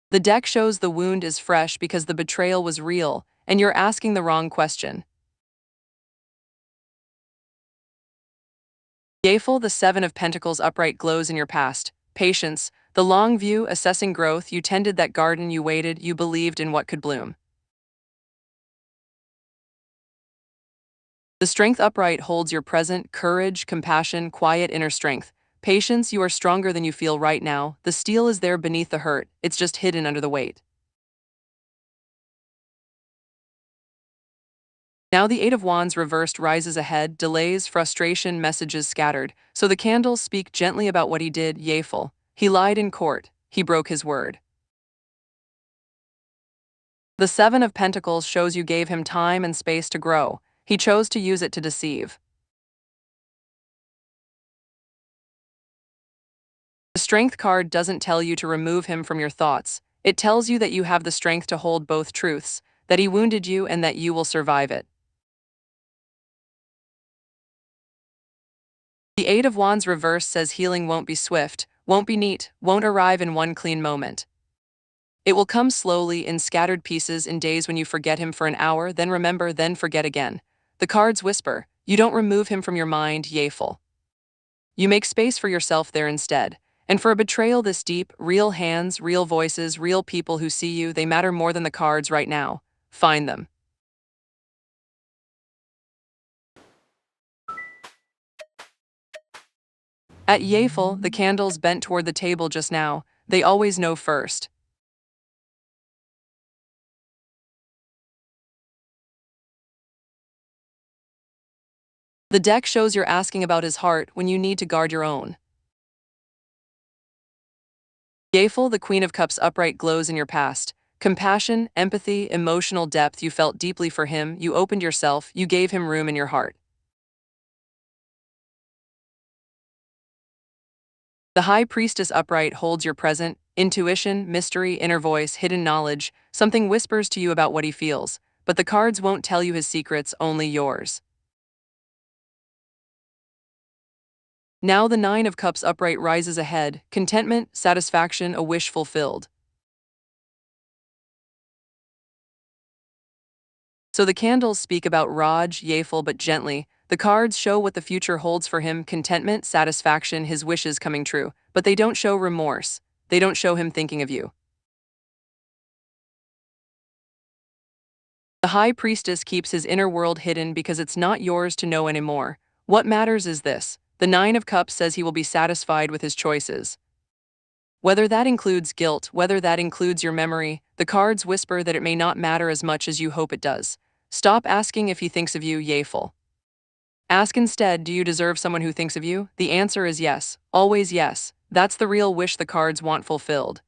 The deck shows the wound is fresh because the betrayal was real, and you're asking the wrong question. Yafel, the Seven of Pentacles upright glows in your past. Patience, the long view, assessing growth. You tended that garden, you waited, you believed in what could bloom. The Strength upright holds your present, courage, compassion, quiet inner strength. Patience, you are stronger than you feel right now. The steel is there beneath the hurt, it's just hidden under the weight. Now the Eight of Wands reversed rises ahead, delays, frustration, messages scattered. So the candles speak gently about what he did, Yafel. He lied in court. He broke his word. The Seven of Pentacles shows you gave him time and space to grow. He chose to use it to deceive. The Strength card doesn't tell you to remove him from your thoughts. It tells you that you have the strength to hold both truths, that he wounded you and that you will survive it. The Eight of Wands reverse says healing won't be swift, won't be neat, won't arrive in one clean moment. It will come slowly, in scattered pieces, in days when you forget him for an hour, then remember, then forget again. The cards whisper, you don't remove him from your mind, Yafel. You make space for yourself there instead. And for a betrayal this deep, real hands, real voices, real people who see you, they matter more than the cards right now. Find them. At Yafel, the candles bent toward the table just now. They always know first. The deck shows you're asking about his heart when you need to guard your own. Yeafel, the Queen of Cups upright glows in your past. Compassion, empathy, emotional depth, you felt deeply for him, you opened yourself, you gave him room in your heart. The High Priestess upright holds your present, intuition, mystery, inner voice, hidden knowledge, something whispers to you about what he feels, but the cards won't tell you his secrets, only yours. Now the Nine of Cups upright rises ahead, contentment, satisfaction, a wish fulfilled. So the candles speak about Raj, Yeafel, but gently. The cards show what the future holds for him, contentment, satisfaction, his wishes coming true, but they don't show remorse. They don't show him thinking of you. The High Priestess keeps his inner world hidden because it's not yours to know anymore. What matters is this. The Nine of Cups says he will be satisfied with his choices. Whether that includes guilt, whether that includes your memory, the cards whisper that it may not matter as much as you hope it does. Stop asking if he thinks of you, Yeafel. Ask instead, do you deserve someone who thinks of you? The answer is yes, always yes. That's the real wish the cards want fulfilled.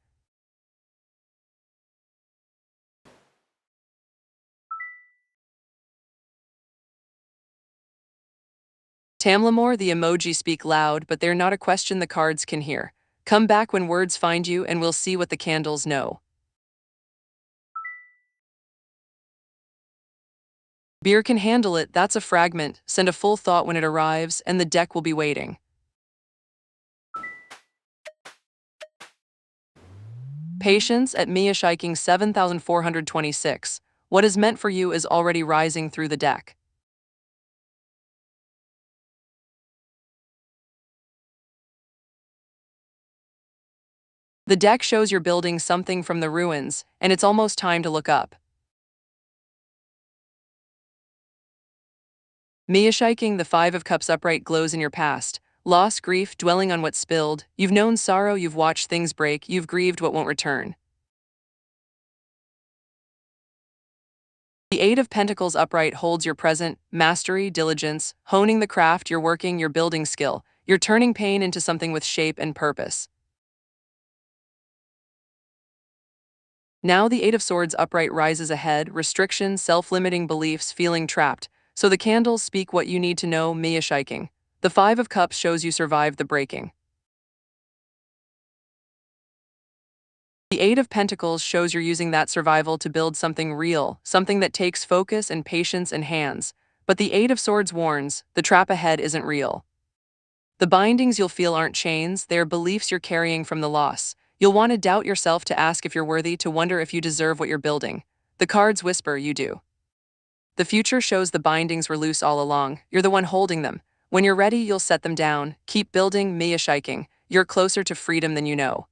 Tamlamore, the emoji speak loud, but they're not a question the cards can hear. Come back when words find you and we'll see what the candles know. Beer can handle it, that's a fragment. Send a full thought when it arrives, and the deck will be waiting. Patience at Mia Shiking 7426. What is meant for you is already rising through the deck. The deck shows you're building something from the ruins, and it's almost time to look up. Mia Shiking, the Five of Cups upright glows in your past. Loss, grief, dwelling on what's spilled. You've known sorrow, you've watched things break, you've grieved what won't return. The Eight of Pentacles upright holds your present, mastery, diligence, honing the craft, you're working, you're building skill. You're turning pain into something with shape and purpose. Now the Eight of Swords upright rises ahead, restrictions, self-limiting beliefs, feeling trapped. So the candles speak what you need to know, Mia Shiking. The Five of Cups shows you survived the breaking. The Eight of Pentacles shows you're using that survival to build something real, something that takes focus and patience and hands. But the Eight of Swords warns, the trap ahead isn't real. The bindings you'll feel aren't chains, they're beliefs you're carrying from the loss. You'll want to doubt yourself, to ask if you're worthy, to wonder if you deserve what you're building. The cards whisper you do. The future shows the bindings were loose all along. You're the one holding them. When you're ready, you'll set them down. Keep building, Mia Shiking. You're closer to freedom than you know.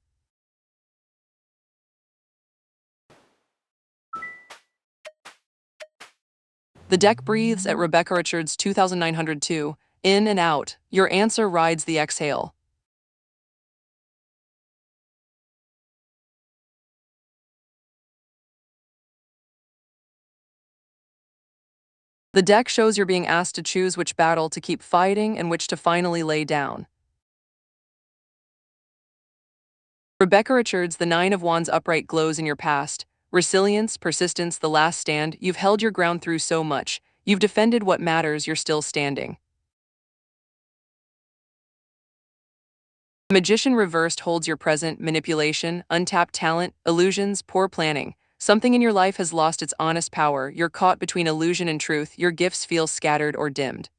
The deck breathes at Rebecca Richards 2902. In and out. Your answer rides the exhale. The deck shows you're being asked to choose which battle to keep fighting and which to finally lay down. Rebecca Richards, the Nine of Wands upright glows in your past. Resilience, persistence, the last stand. You've held your ground through so much. You've defended what matters, you're still standing. The Magician reversed holds your present, manipulation, untapped talent, illusions, poor planning. Something in your life has lost its honest power. You're caught between illusion and truth. Your gifts feel scattered or dimmed.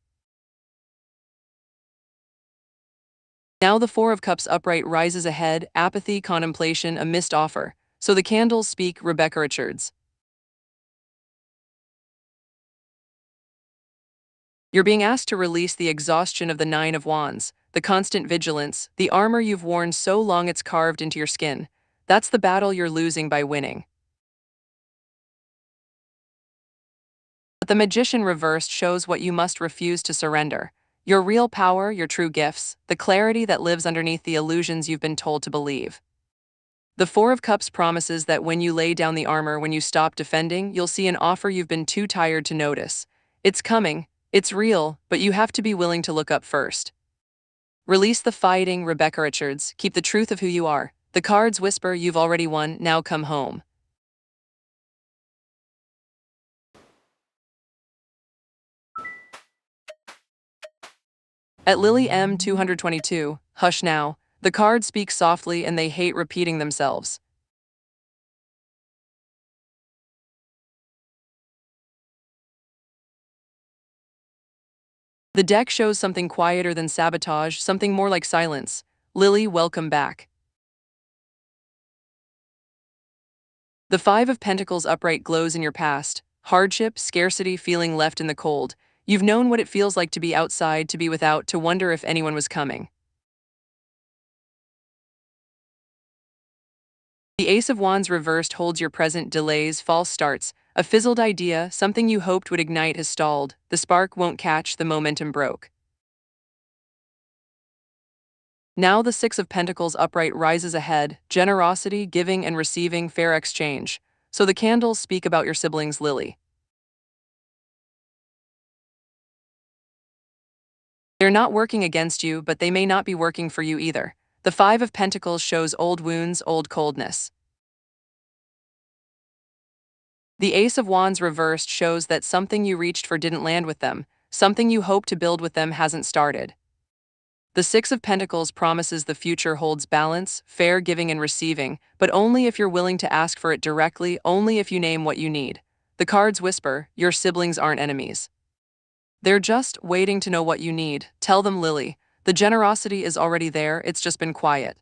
Now the Four of Cups upright rises ahead, apathy, contemplation, a missed offer. So the candles speak, Rebecca Richards. You're being asked to release the exhaustion of the Nine of Wands, the constant vigilance, the armor you've worn so long it's carved into your skin. That's the battle you're losing by winning. But the Magician reversed shows what you must refuse to surrender. Your real power, your true gifts, the clarity that lives underneath the illusions you've been told to believe. The Four of Cups promises that when you lay down the armor, when you stop defending, you'll see an offer you've been too tired to notice. It's coming, It's real, but you have to be willing to look up first. Release the fighting, Rebecca Richards. Keep the truth of who you are. The cards whisper you've already won, now come home. At Lily M 222, hush now. The cards speak softly and they hate repeating themselves. The deck shows something quieter than sabotage, something more like silence. Lily, welcome back. The Five of Pentacles upright glows in your past. Hardship, scarcity, feeling left in the cold. You've known what it feels like to be outside, to be without, to wonder if anyone was coming. The Ace of Wands reversed holds your present. Delays, false starts. A fizzled idea, something you hoped would ignite has stalled. The spark won't catch, the momentum broke. Now the Six of Pentacles upright rises ahead. Generosity, giving and receiving, fair exchange. So the candles speak about your siblings, Lily. They're not working against you, but they may not be working for you either. The Five of Pentacles shows old wounds, old coldness. The Ace of Wands reversed shows that something you reached for didn't land with them. Something you hoped to build with them hasn't started. The Six of Pentacles promises the future holds balance, fair giving and receiving, but only if you're willing to ask for it directly, only if you name what you need. The cards whisper, your siblings aren't enemies. They're just waiting to know what you need. Tell them, Lily. The generosity is already there, it's just been quiet.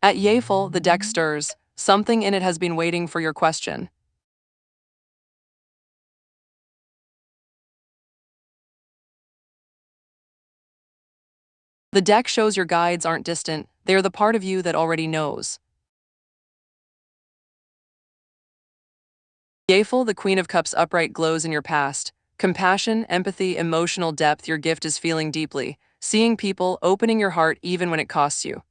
At Yafel, the deck stirs. Something in it has been waiting for your question. The deck shows your guides aren't distant, they are the part of you that already knows. Yafel, the Queen of Cups upright glows in your past. Compassion, empathy, emotional depth, your gift is feeling deeply. Seeing people, opening your heart even when it costs you.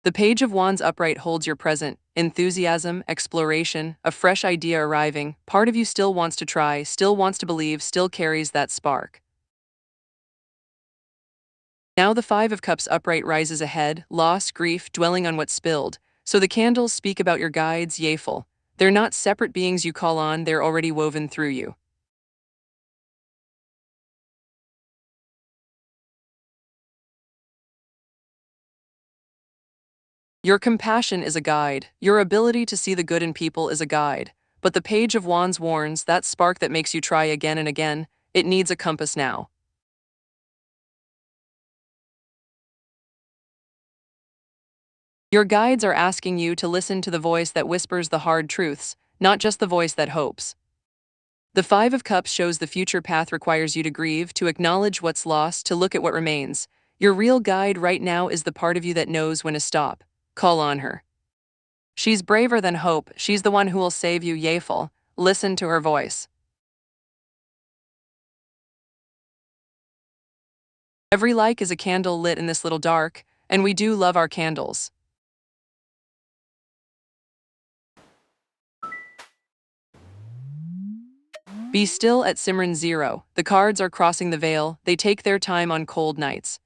The Page of Wands upright holds your present. Enthusiasm, exploration, a fresh idea arriving. Part of you still wants to try, still wants to believe, still carries that spark. Now the Five of Cups upright rises ahead, loss, grief, dwelling on what's spilled. So the candles speak about your guides, Yafel. They're not separate beings you call on, they're already woven through you. Your compassion is a guide, your ability to see the good in people is a guide. But the Page of Wands warns, that spark that makes you try again and again, it needs a compass now. Your guides are asking you to listen to the voice that whispers the hard truths, not just the voice that hopes. The Five of Cups shows the future path requires you to grieve, to acknowledge what's lost, to look at what remains. Your real guide right now is the part of you that knows when to stop. Call on her. She's braver than hope, she's the one who will save you, Yafel. Listen to her voice. Every like is a candle lit in this little dark, and we do love our candles. Be still at Simran 0. The cards are crossing the veil, they take their time on cold nights.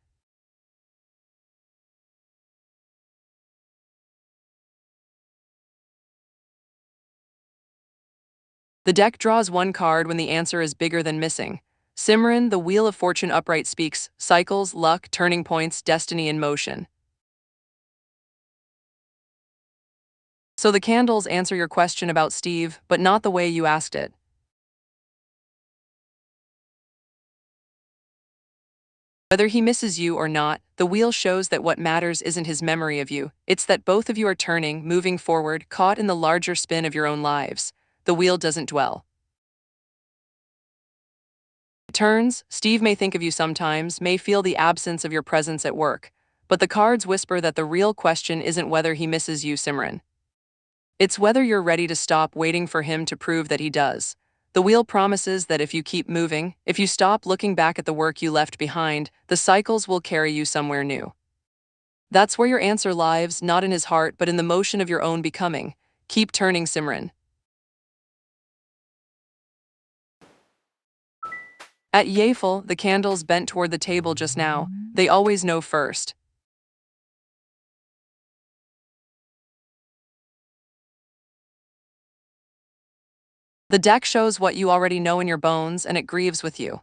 The deck draws one card when the answer is bigger than missing. Simran, the Wheel of Fortune upright speaks, cycles, luck, turning points, destiny in motion. So the candles answer your question about Steve, but not the way you asked it. Whether he misses you or not, the wheel shows that what matters isn't his memory of you, it's that both of you are turning, moving forward, caught in the larger spin of your own lives. The wheel doesn't dwell. It turns, Steve may think of you sometimes, may feel the absence of your presence at work, but the cards whisper that the real question isn't whether he misses you, Simran. It's whether you're ready to stop waiting for him to prove that he does. The wheel promises that if you keep moving, if you stop looking back at the work you left behind, the cycles will carry you somewhere new. That's where your answer lies, not in his heart, but in the motion of your own becoming. Keep turning, Simran. At Yafel, the candles bent toward the table just now. They always know first. The deck shows what you already know in your bones, and it grieves with you.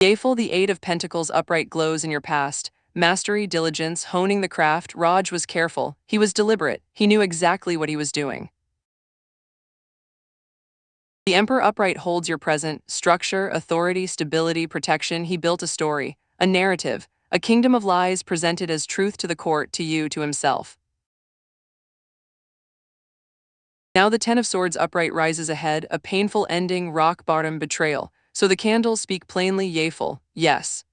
Yafel, the Eight of Pentacles upright glows in your past. Mastery, diligence, honing the craft. Raj was careful. He was deliberate. He knew exactly what he was doing. The Emperor upright holds your present. Structure, authority, stability, protection. He built a story, a narrative, a kingdom of lies presented as truth to the court, to you, to himself. Now the Ten of Swords upright rises ahead, a painful ending, rock bottom, betrayal. So the candles speak plainly, Yafel, yes.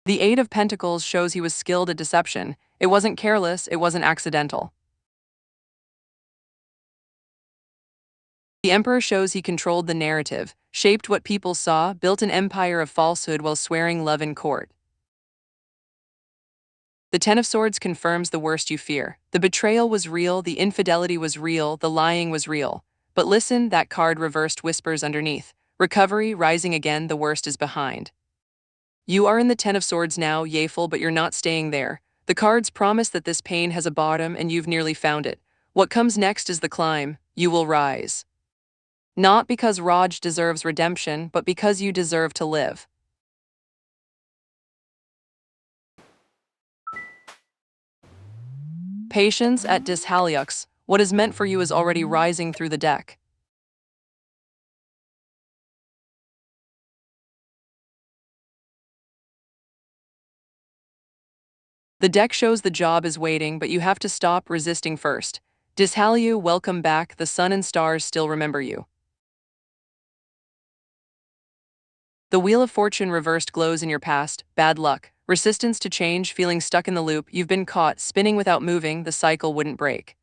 The Eight of Pentacles shows he was skilled at deception. It wasn't careless, it wasn't accidental. The Emperor shows he controlled the narrative, shaped what people saw, built an empire of falsehood while swearing love in court. The Ten of Swords confirms the worst you fear. The betrayal was real, the infidelity was real, the lying was real. But listen, that card reversed whispers underneath. Recovery, rising again, the worst is behind. You are in the Ten of Swords now, Yafel, but you're not staying there. The cards promise that this pain has a bottom and you've nearly found it. What comes next is the climb. You will rise. Not because Raj deserves redemption, but because you deserve to live. Patience at Dishaliux. What is meant for you is already rising through the deck. The deck shows the job is waiting, but you have to stop resisting first. Dishaliu, welcome back. The sun and stars still remember you. The Wheel of Fortune reversed glows in your past. Bad luck. Resistance to change, feeling stuck in the loop. You've been caught, spinning without moving. The cycle wouldn't break.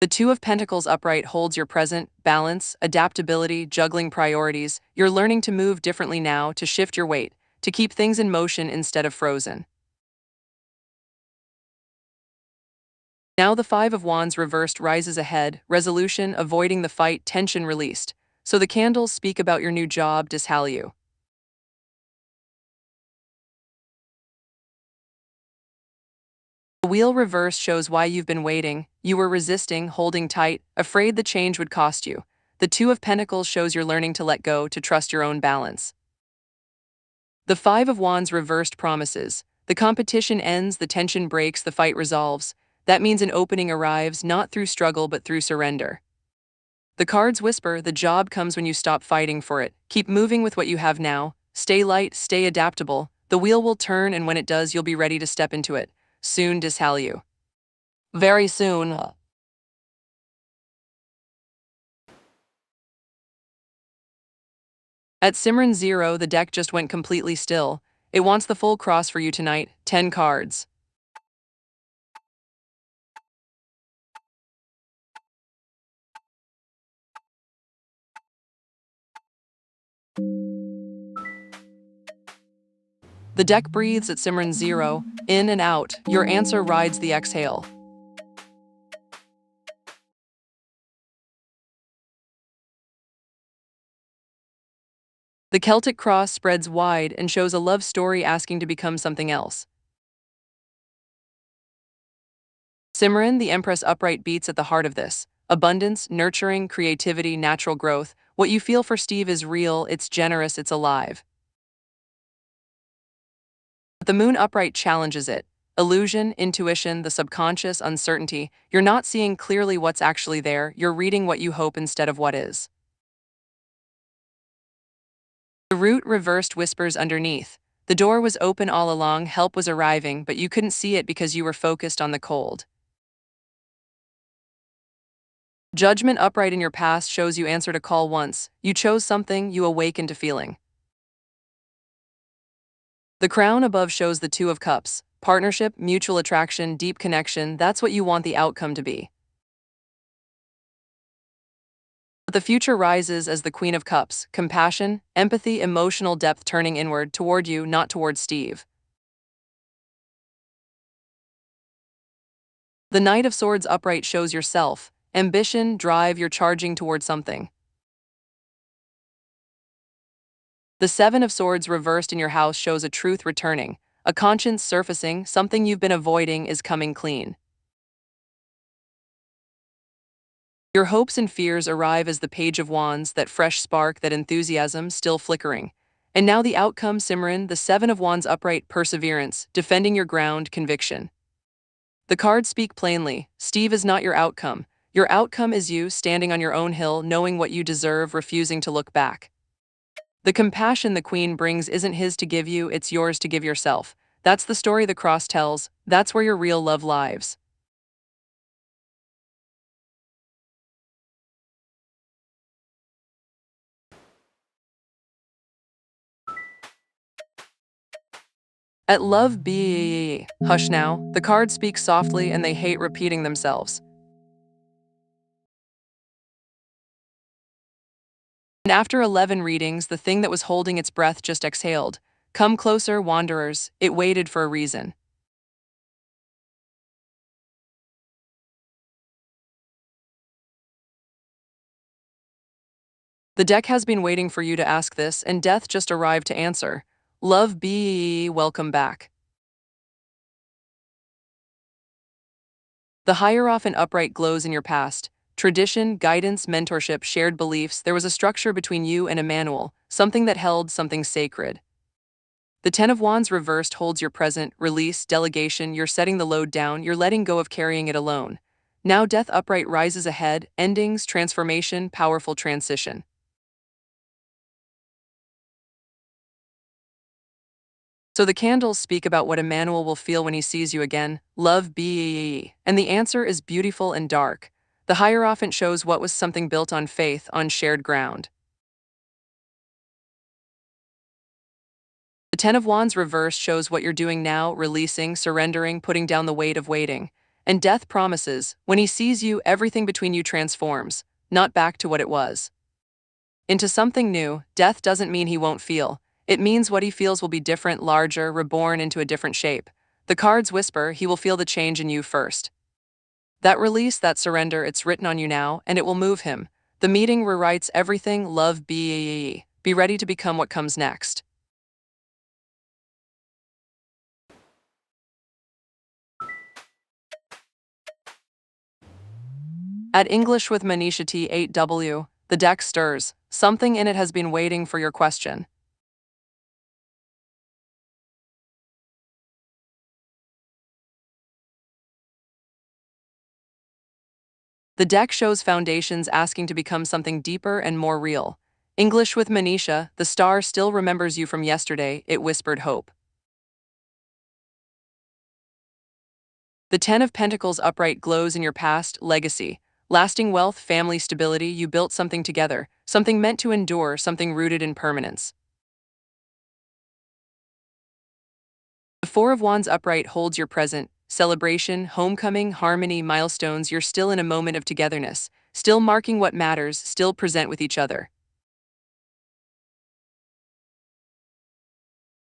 The Two of Pentacles upright holds your present, balance, adaptability, juggling priorities. You're learning to move differently now, to shift your weight, to keep things in motion instead of frozen. Now the Five of Wands reversed rises ahead, resolution, avoiding the fight, tension released. So the candles speak about your new job, Dishaliu. The Wheel reverse shows why you've been waiting. You were resisting, holding tight, afraid the change would cost you. The Two of Pentacles shows you're learning to let go, to trust your own balance. The Five of Wands reversed promises. The competition ends, the tension breaks, the fight resolves. That means an opening arrives, not through struggle but through surrender. The cards whisper, the job comes when you stop fighting for it. Keep moving with what you have now. Stay light, stay adaptable. The wheel will turn, and when it does, you'll be ready to step into it. Soon, Dishaliu. Very soon. At Simran 0, the deck just went completely still. It wants the full cross for you tonight. 10 cards. The deck breathes at Simran 0, in and out. Your answer rides the exhale. The Celtic cross spreads wide and shows a love story asking to become something else. Simran, the Empress upright beats at the heart of this. Abundance, nurturing, creativity, natural growth. What you feel for Steve is real, it's generous, it's alive. But the moon upright challenges it. Illusion, intuition, the subconscious, uncertainty. You're not seeing clearly what's actually there, you're reading what you hope instead of what is. The root reversed whispers underneath. The door was open all along, help was arriving, but you couldn't see it because you were focused on the cold. Judgment upright in your past shows you answered a call once. You chose something, you awakened to feeling. The crown above shows the Two of Cups. Partnership, mutual attraction, deep connection, that's what you want the outcome to be. The future rises as the Queen of Cups, compassion, empathy, emotional depth turning inward toward you, not toward Steve. The Knight of Swords upright shows yourself, ambition, drive, you're charging toward something. The Seven of Swords reversed in your house shows a truth returning, a conscience surfacing, something you've been avoiding is coming clean. Your hopes and fears arrive as the Page of Wands, that fresh spark, that enthusiasm still flickering. And now the outcome, Simran, the Seven of Wands upright, perseverance, defending your ground, conviction. The cards speak plainly. Steve is not your outcome. Your outcome is you, standing on your own hill, knowing what you deserve, refusing to look back. The compassion the Queen brings isn't his to give you, it's yours to give yourself. That's the story the cross tells. That's where your real love lives. At love be hush now, the cards speak softly and they hate repeating themselves. And after 11 readings, the thing that was holding its breath just exhaled. Come closer, wanderers, it waited for a reason. The deck has been waiting for you to ask this, and death just arrived to answer. Love be welcome back. The Hierophant upright glows in your past. Tradition, guidance, mentorship, shared beliefs, there was a structure between you and Emmanuel, something that held something sacred. The Ten of Wands reversed holds your present, release, delegation, you're setting the load down, you're letting go of carrying it alone. Now Death upright rises ahead, endings, transformation, powerful transition. So the candles speak about what Emmanuel will feel when he sees you again. Love be, and the answer is beautiful and dark. The Hierophant shows what was something built on faith, on shared ground. The Ten of Wands reversed shows what you're doing now, releasing, surrendering, putting down the weight of waiting. And Death promises, when he sees you, everything between you transforms, not back to what it was. Into something new. Death doesn't mean he won't feel. It means what he feels will be different, larger, reborn into a different shape. The cards whisper he will feel the change in you first. That release, that surrender, it's written on you now, and it will move him. The meeting rewrites everything. Love be. Be ready to become what comes next. At English with Manisha T8W, the deck stirs. Something in it has been waiting for your question. The deck shows foundations asking to become something deeper and more real. English with Manisha, the star still remembers you from yesterday, it whispered hope. The Ten of Pentacles upright glows in your past, legacy. Lasting wealth, family stability, you built something together, something meant to endure, something rooted in permanence. The Four of Wands upright holds your present, celebration, homecoming, harmony, milestones, you're still in a moment of togetherness, still marking what matters, still present with each other.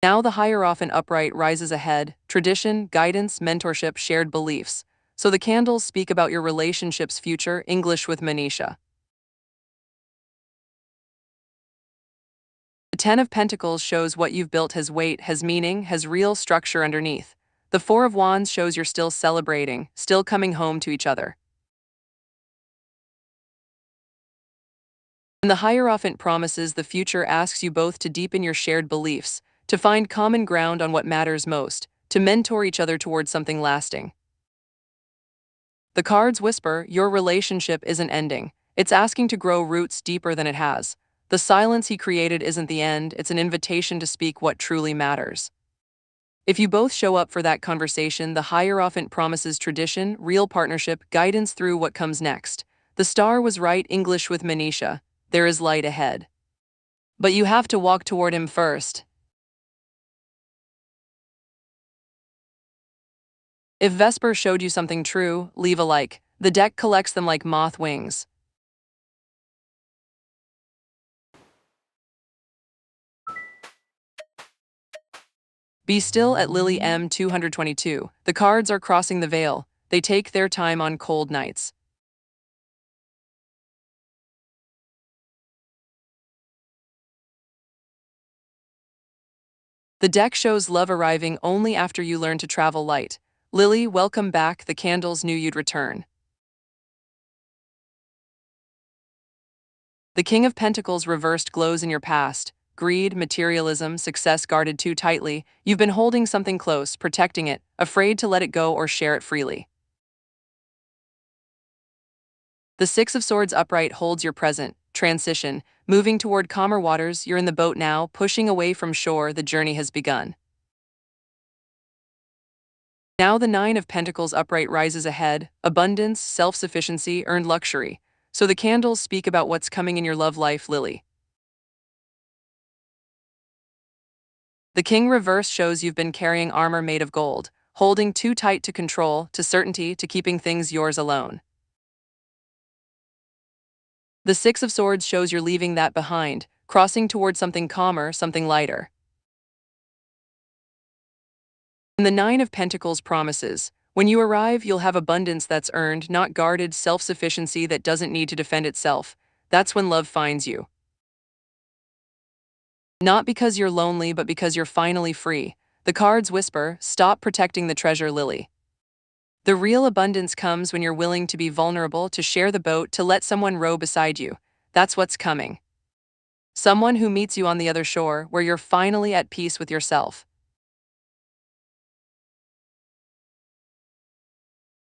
Now the Hierophant upright rises ahead, tradition, guidance, mentorship, shared beliefs. So the candles speak about your relationship's future, English with Manisha. The Ten of Pentacles shows what you've built has weight, has meaning, has real structure underneath. The Four of Wands shows you're still celebrating, still coming home to each other. And the Hierophant promises the future asks you both to deepen your shared beliefs, to find common ground on what matters most, to mentor each other towards something lasting. The cards whisper, your relationship isn't ending. It's asking to grow roots deeper than it has. The silence he created isn't the end, it's an invitation to speak what truly matters. If you both show up for that conversation, the Hierophant promises tradition, real partnership, guidance through what comes next. The star was right, English with Manisha. There is light ahead. But you have to walk toward him first. If Vesper showed you something true, leave a like. The deck collects them like moth wings. Be still at Lily M 222. The cards are crossing the veil. They take their time on cold nights. The deck shows love arriving only after you learn to travel light. Lily, welcome back. The candles knew you'd return. The King of Pentacles reversed glows in your past. Greed, materialism, success guarded too tightly. You've been holding something close, protecting it, afraid to let it go or share it freely. The Six of Swords upright holds your present, transition, moving toward calmer waters. You're in the boat now, pushing away from shore. The journey has begun. Now the Nine of Pentacles upright rises ahead, abundance, self-sufficiency, earned luxury. So the candles speak about what's coming in your love life, Lily. The King reverse shows you've been carrying armor made of gold, holding too tight to control, to certainty, to keeping things yours alone. The Six of Swords shows you're leaving that behind, crossing toward something calmer, something lighter. And the Nine of Pentacles promises, when you arrive, you'll have abundance that's earned, not guarded, self-sufficiency that doesn't need to defend itself. That's when love finds you. Not because you're lonely, but because you're finally free. The cards whisper, stop protecting the treasure, Lily. The real abundance comes when you're willing to be vulnerable, to share the boat, to let someone row beside you. That's what's coming. Someone who meets you on the other shore, where you're finally at peace with yourself.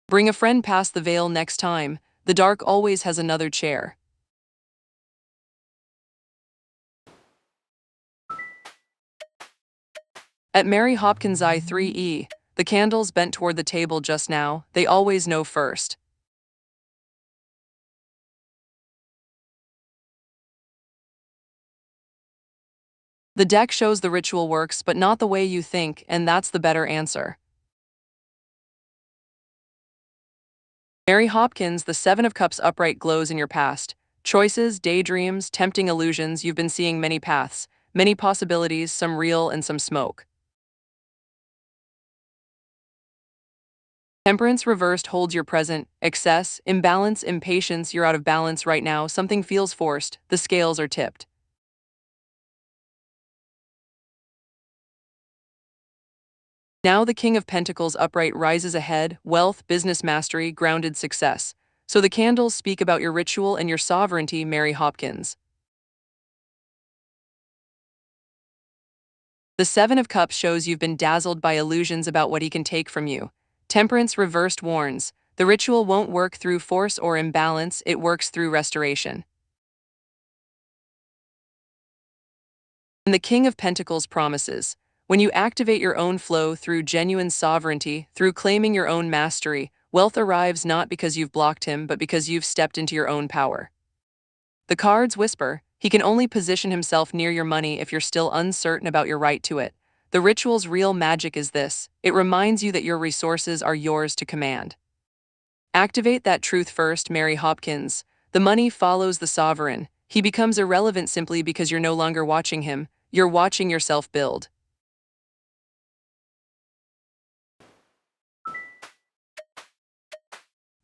Bring a friend past the veil next time. The dark always has another chair. At Mary Hopkins I3E, the candles bent toward the table just now. They always know first. The deck shows the ritual works, but not the way you think, and that's the better answer. Mary Hopkins, the Seven of Cups upright glows in your past. Choices, daydreams, tempting illusions. You've been seeing many paths, many possibilities, some real and some smoke. Temperance reversed holds your present. Excess, imbalance, impatience. You're out of balance right now. Something feels forced. The scales are tipped. Now the King of Pentacles upright rises ahead. Wealth, business mastery, grounded success. So the candles speak about your ritual and your sovereignty, Mary Hopkins. The Seven of Cups shows you've been dazzled by illusions about what he can take from you. Temperance reversed warns, the ritual won't work through force or imbalance, it works through restoration. And the King of Pentacles promises, when you activate your own flow through genuine sovereignty, through claiming your own mastery, wealth arrives not because you've blocked him, but because you've stepped into your own power. The cards whisper, he can only position himself near your money if you're still uncertain about your right to it. The ritual's real magic is this, it reminds you that your resources are yours to command. Activate that truth first, Mary Hopkins. The money follows the sovereign. He becomes irrelevant simply because you're no longer watching him, you're watching yourself build.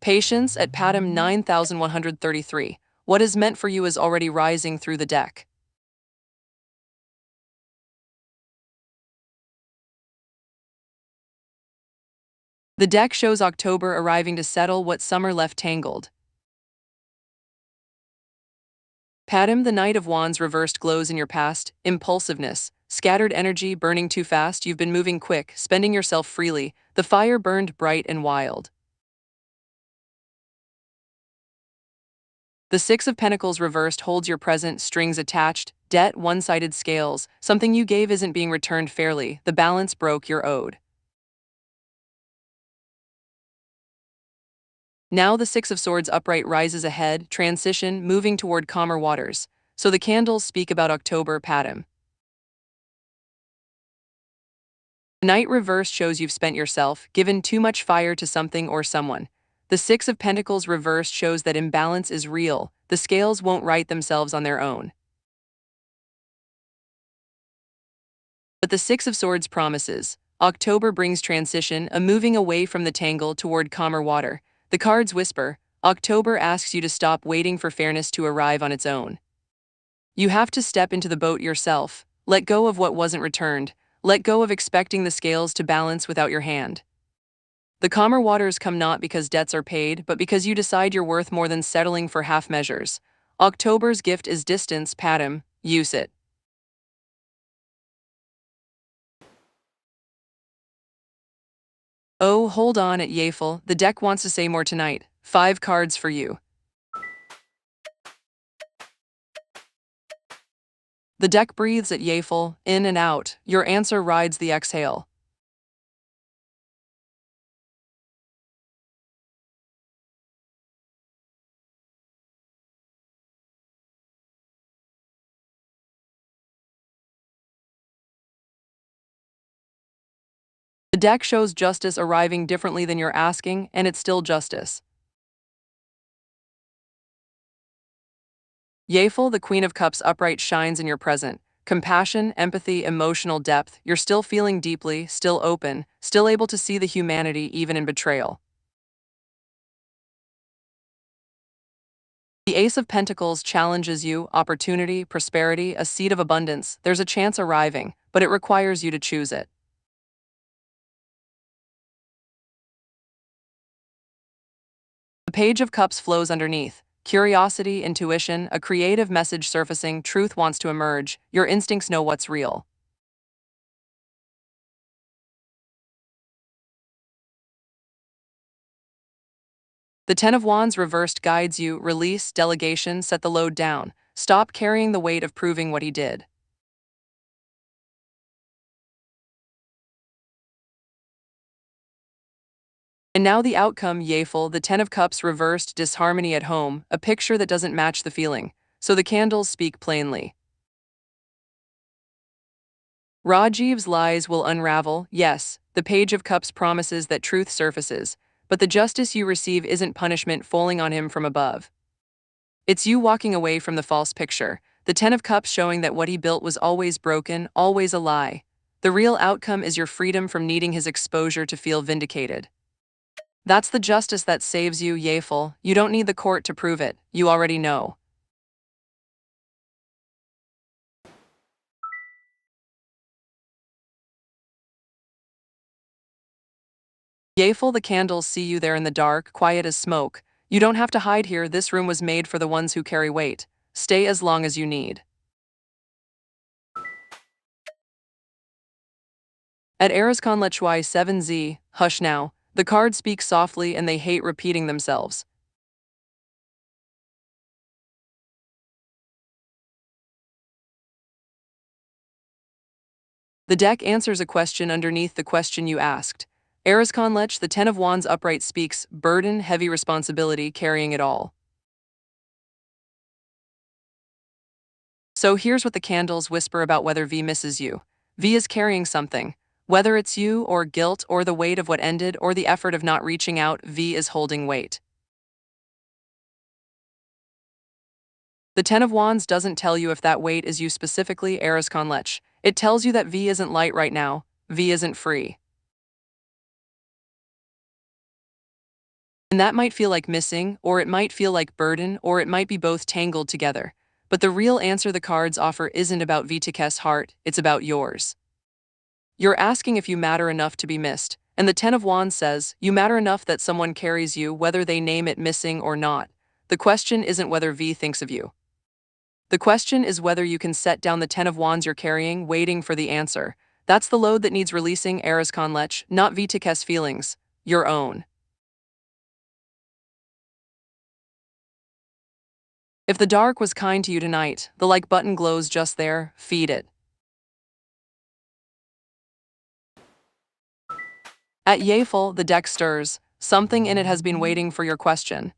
Patience at Patam 9133. What is meant for you is already rising through the deck. The deck shows October arriving to settle what summer left tangled. Patam, the Knight of Wands reversed glows in your past. Impulsiveness, scattered energy, burning too fast. You've been moving quick, spending yourself freely. The fire burned bright and wild. The Six of Pentacles reversed holds your present, strings attached, debt, one-sided scales. Something you gave isn't being returned fairly. The balance broke, you're owed. Now the Six of Swords upright rises ahead, transition, moving toward calmer waters. So the candles speak about October, Patam. The Knight reversed shows you've spent yourself, given too much fire to something or someone. The Six of Pentacles reversed shows that imbalance is real. The scales won't right themselves on their own. But the Six of Swords promises. October brings transition, a moving away from the tangle toward calmer water. The cards whisper. October asks you to stop waiting for fairness to arrive on its own. You have to step into the boat yourself. Let go of what wasn't returned. Let go of expecting the scales to balance without your hand. The calmer waters come not because debts are paid, but because you decide you're worth more than settling for half measures. October's gift is distance, Padim, use it. Oh, hold on at Yafel, the deck wants to say more tonight. 5 cards for you. The deck breathes at Yafel, in and out, your answer rides the exhale. The deck shows justice arriving differently than you're asking, and it's still justice. Yafel, the Queen of Cups upright shines in your present. Compassion, empathy, emotional depth, you're still feeling deeply, still open, still able to see the humanity even in betrayal. The Ace of Pentacles challenges you, opportunity, prosperity, a seed of abundance. There's a chance arriving, but it requires you to choose it. The Page of Cups flows underneath. Curiosity, intuition, a creative message surfacing, truth wants to emerge, your instincts know what's real. The Ten of Wands reversed guides you, release, delegation, set the load down. Stop carrying the weight of proving what he did. And now the outcome, Yafel, the Ten of Cups reversed, disharmony at home, a picture that doesn't match the feeling. So the candles speak plainly. Rajiv's lies will unravel, yes, the Page of Cups promises that truth surfaces, but the justice you receive isn't punishment falling on him from above. It's you walking away from the false picture, the Ten of Cups showing that what he built was always broken, always a lie. The real outcome is your freedom from needing his exposure to feel vindicated. That's the justice that saves you, Yafel. You don't need the court to prove it, you already know. Yafel, the candles see you there in the dark, quiet as smoke. You don't have to hide here, this room was made for the ones who carry weight. Stay as long as you need. At Erascon Lechwai 7Z, hush now. The cards speak softly and they hate repeating themselves. The deck answers a question underneath the question you asked. Erascon Lech, the Ten of Wands upright speaks, burden, heavy responsibility, carrying it all. So here's what the candles whisper about whether V misses you. V is carrying something. Whether it's you, or guilt, or the weight of what ended, or the effort of not reaching out, V is holding weight. The Ten of Wands doesn't tell you if that weight is you specifically, Erascon Lech. It tells you that V isn't light right now, V isn't free. And that might feel like missing, or it might feel like burden, or it might be both tangled together. But the real answer the cards offer isn't about Vtuber's heart, it's about yours. You're asking if you matter enough to be missed, and the Ten of Wands says, you matter enough that someone carries you whether they name it missing or not. The question isn't whether V thinks of you. The question is whether you can set down the Ten of Wands you're carrying, waiting for the answer. That's the load that needs releasing, Erascon Lech, not Vtuber's feelings, your own. If the dark was kind to you tonight, the like button glows just there, feed it. At Yafel, the deck stirs. Something in it has been waiting for your question.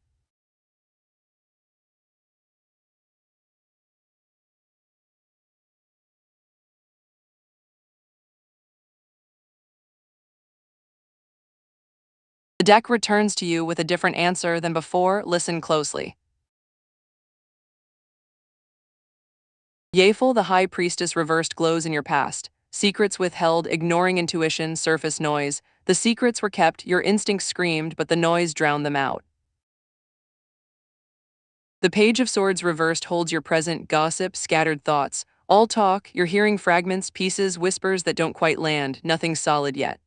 The deck returns to you with a different answer than before, listen closely. Yafel, the High Priestess reversed glows in your past. secrets withheld, ignoring intuition, surface noise. The secrets were kept, your instincts screamed, but the noise drowned them out. The Page of Swords reversed holds your present, gossip, scattered thoughts. All talk, you're hearing fragments, pieces, whispers that don't quite land, nothing solid yet.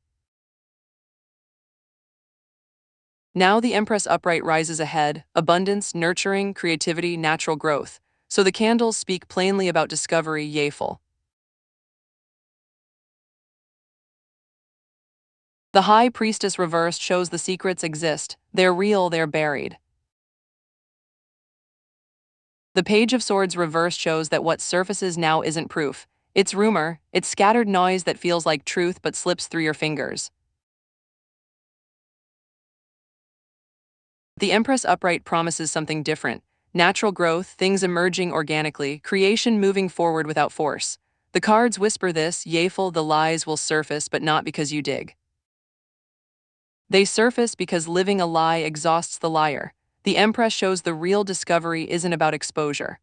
Now the Empress upright rises ahead, abundance, nurturing, creativity, natural growth. So the candles speak plainly about discovery, yayful. The High Priestess reversed shows the secrets exist. They're real, they're buried. The Page of Swords reversed shows that what surfaces now isn't proof. It's rumor, it's scattered noise that feels like truth but slips through your fingers. The Empress upright promises something different. Natural growth, things emerging organically, creation moving forward without force. The cards whisper this, yayful, the lies will surface, but not because you dig. They surface because living a lie exhausts the liar. The Empress shows the real discovery isn't about exposure.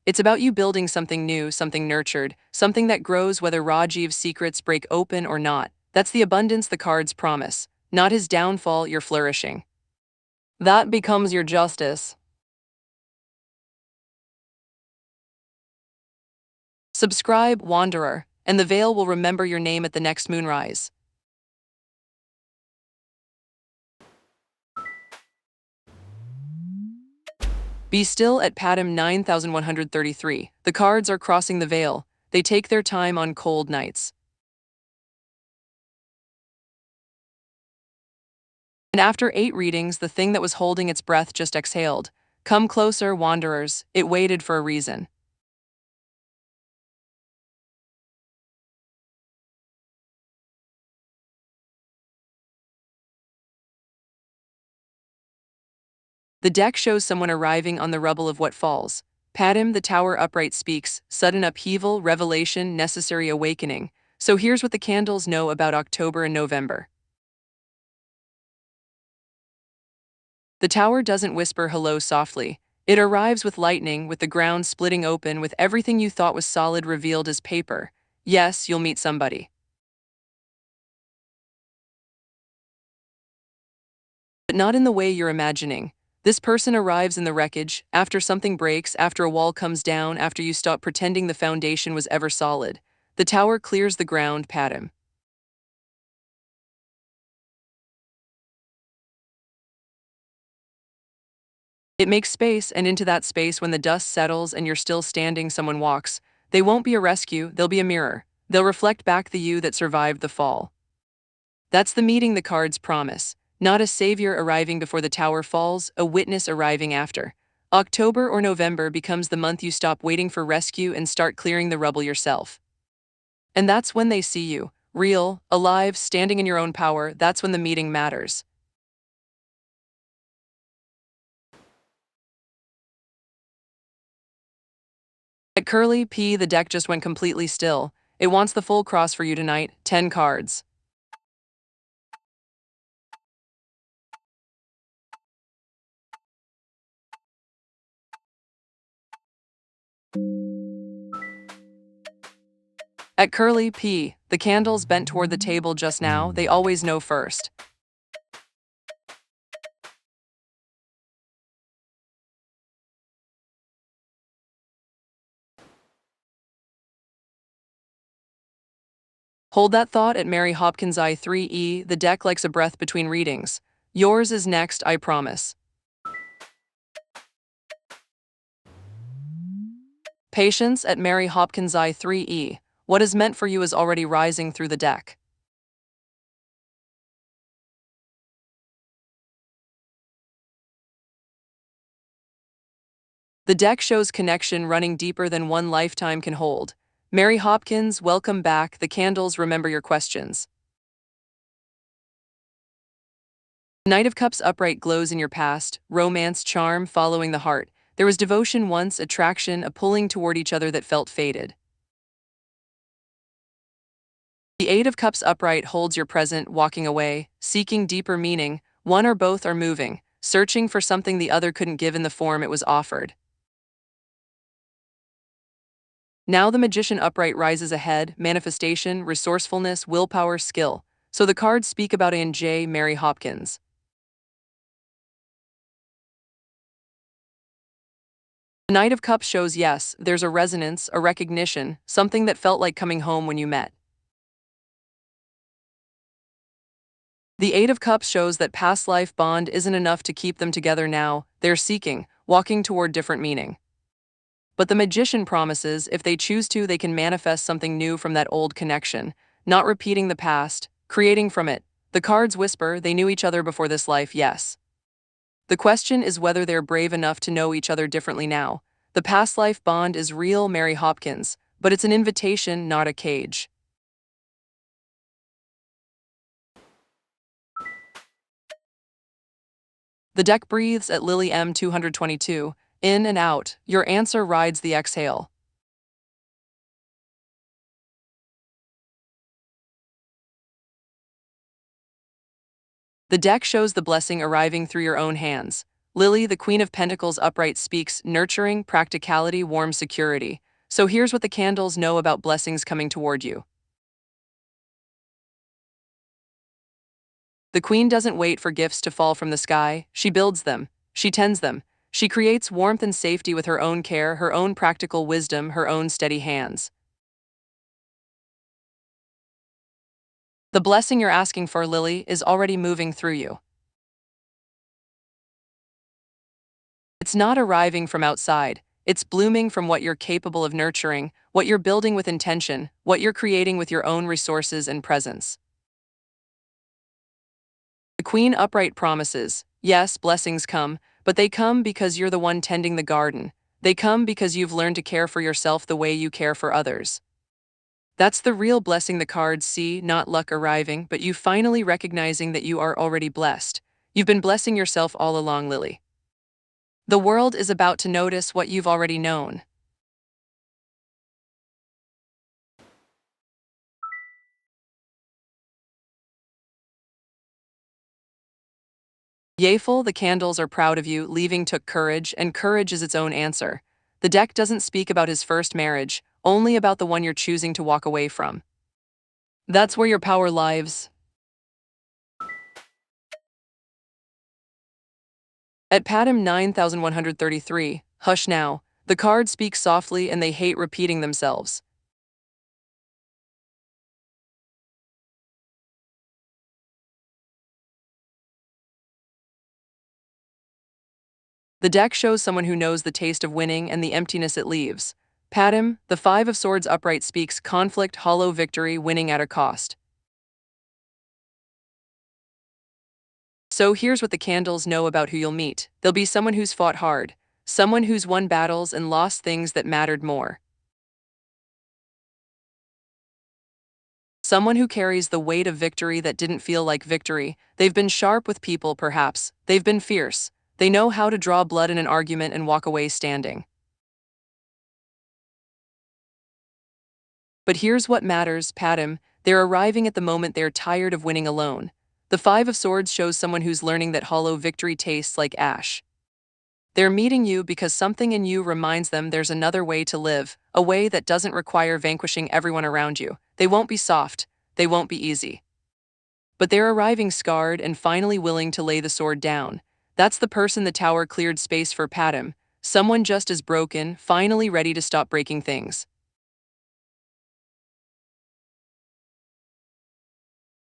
It's about you building something new, something nurtured, something that grows whether Rajiv's secrets break open or not. That's the abundance the cards promise. Not his downfall, you're flourishing. That becomes your justice. Subscribe, Wanderer, and the veil will remember your name at the next moonrise. Be still at Padam 9133. The cards are crossing the veil. They take their time on cold nights. And after 8 readings, the thing that was holding its breath just exhaled. Come closer, wanderers. It waited for a reason. The deck shows someone arriving on the rubble of what falls. Padam, the tower upright speaks, sudden upheaval, revelation, necessary awakening. So here's what the candles know about October and November. The tower doesn't whisper hello softly. It arrives with lightning, with the ground splitting open, with everything you thought was solid revealed as paper. Yes, you'll meet somebody. But not in the way you're imagining. This person arrives in the wreckage, after something breaks, after a wall comes down, after you stop pretending the foundation was ever solid. The tower clears the ground, Padam. It makes space, and into that space, when the dust settles and you're still standing, someone walks. They won't be a rescue, they'll be a mirror. They'll reflect back the you that survived the fall. That's the meeting the cards promise. Not a savior arriving before the tower falls, a witness arriving after. October or November becomes the month you stop waiting for rescue and start clearing the rubble yourself. And that's when they see you, real, alive, standing in your own power. That's when the meeting matters. At Curly P, the deck just went completely still. It wants the full cross for you tonight, 10 cards. At Curly P, the candles bent toward the table just now, they always know first. Hold that thought at Mary Hopkins I3E, the deck likes a breath between readings. Yours is next, I promise. Patience at Mary Hopkins I3E. What is meant for you is already rising through the deck. The deck shows connection running deeper than one lifetime can hold. Mary Hopkins, welcome back. The candles remember your questions. Knight of Cups upright glows in your past, romance, charm, following the heart. There was devotion once, attraction, a pulling toward each other that felt fated. The Eight of Cups upright holds your present, walking away, seeking deeper meaning. One or both are moving, searching for something the other couldn't give in the form it was offered. Now the Magician upright rises ahead, manifestation, resourcefulness, willpower, skill. So the cards speak about Anne J. Mary Hopkins. The Knight of Cups shows yes, there's a resonance, a recognition, something that felt like coming home when you met. The Eight of Cups shows that past life bond isn't enough to keep them together now, they're seeking, walking toward different meaning. But the Magician promises if they choose to, they can manifest something new from that old connection, not repeating the past, creating from it. The cards whisper they knew each other before this life, yes. The question is whether they're brave enough to know each other differently now. The past life bond is real, Mary Hopkins, but it's an invitation, not a cage. The deck breathes at Lily M 222, in and out, your answer rides the exhale. The deck shows the blessing arriving through your own hands. Lily, the Queen of Pentacles upright, speaks nurturing, practicality, warm security. So here's what the candles know about blessings coming toward you. The Queen doesn't wait for gifts to fall from the sky, she builds them, she tends them. She creates warmth and safety with her own care, her own practical wisdom, her own steady hands. The blessing you're asking for, Lily, is already moving through you. It's not arriving from outside, it's blooming from what you're capable of nurturing, what you're building with intention, what you're creating with your own resources and presence. The Queen upright promises, yes, blessings come, but they come because you're the one tending the garden. They come because you've learned to care for yourself the way you care for others. That's the real blessing the cards see, not luck arriving, but you finally recognizing that you are already blessed. You've been blessing yourself all along, Lily. The world is about to notice what you've already known. Yeful, the candles are proud of you, leaving took courage, and courage is its own answer. The deck doesn't speak about his first marriage, only about the one you're choosing to walk away from. That's where your power lies. At Padim 9133, hush now, the cards speak softly and they hate repeating themselves. The deck shows someone who knows the taste of winning and the emptiness it leaves. Padim, the Five of Swords upright, speaks conflict, hollow victory, winning at a cost. So here's what the candles know about who you'll meet. There'll be someone who's fought hard, someone who's won battles and lost things that mattered more. Someone who carries the weight of victory that didn't feel like victory. They've been sharp with people, perhaps. They've been fierce. They know how to draw blood in an argument and walk away standing. But here's what matters, Padim. They're arriving at the moment they're tired of winning alone. The Five of Swords shows someone who's learning that hollow victory tastes like ash. They're meeting you because something in you reminds them there's another way to live, a way that doesn't require vanquishing everyone around you. They won't be soft, they won't be easy. But they're arriving scarred and finally willing to lay the sword down. That's the person the tower cleared space for, Padim. Someone just as broken, finally ready to stop breaking things.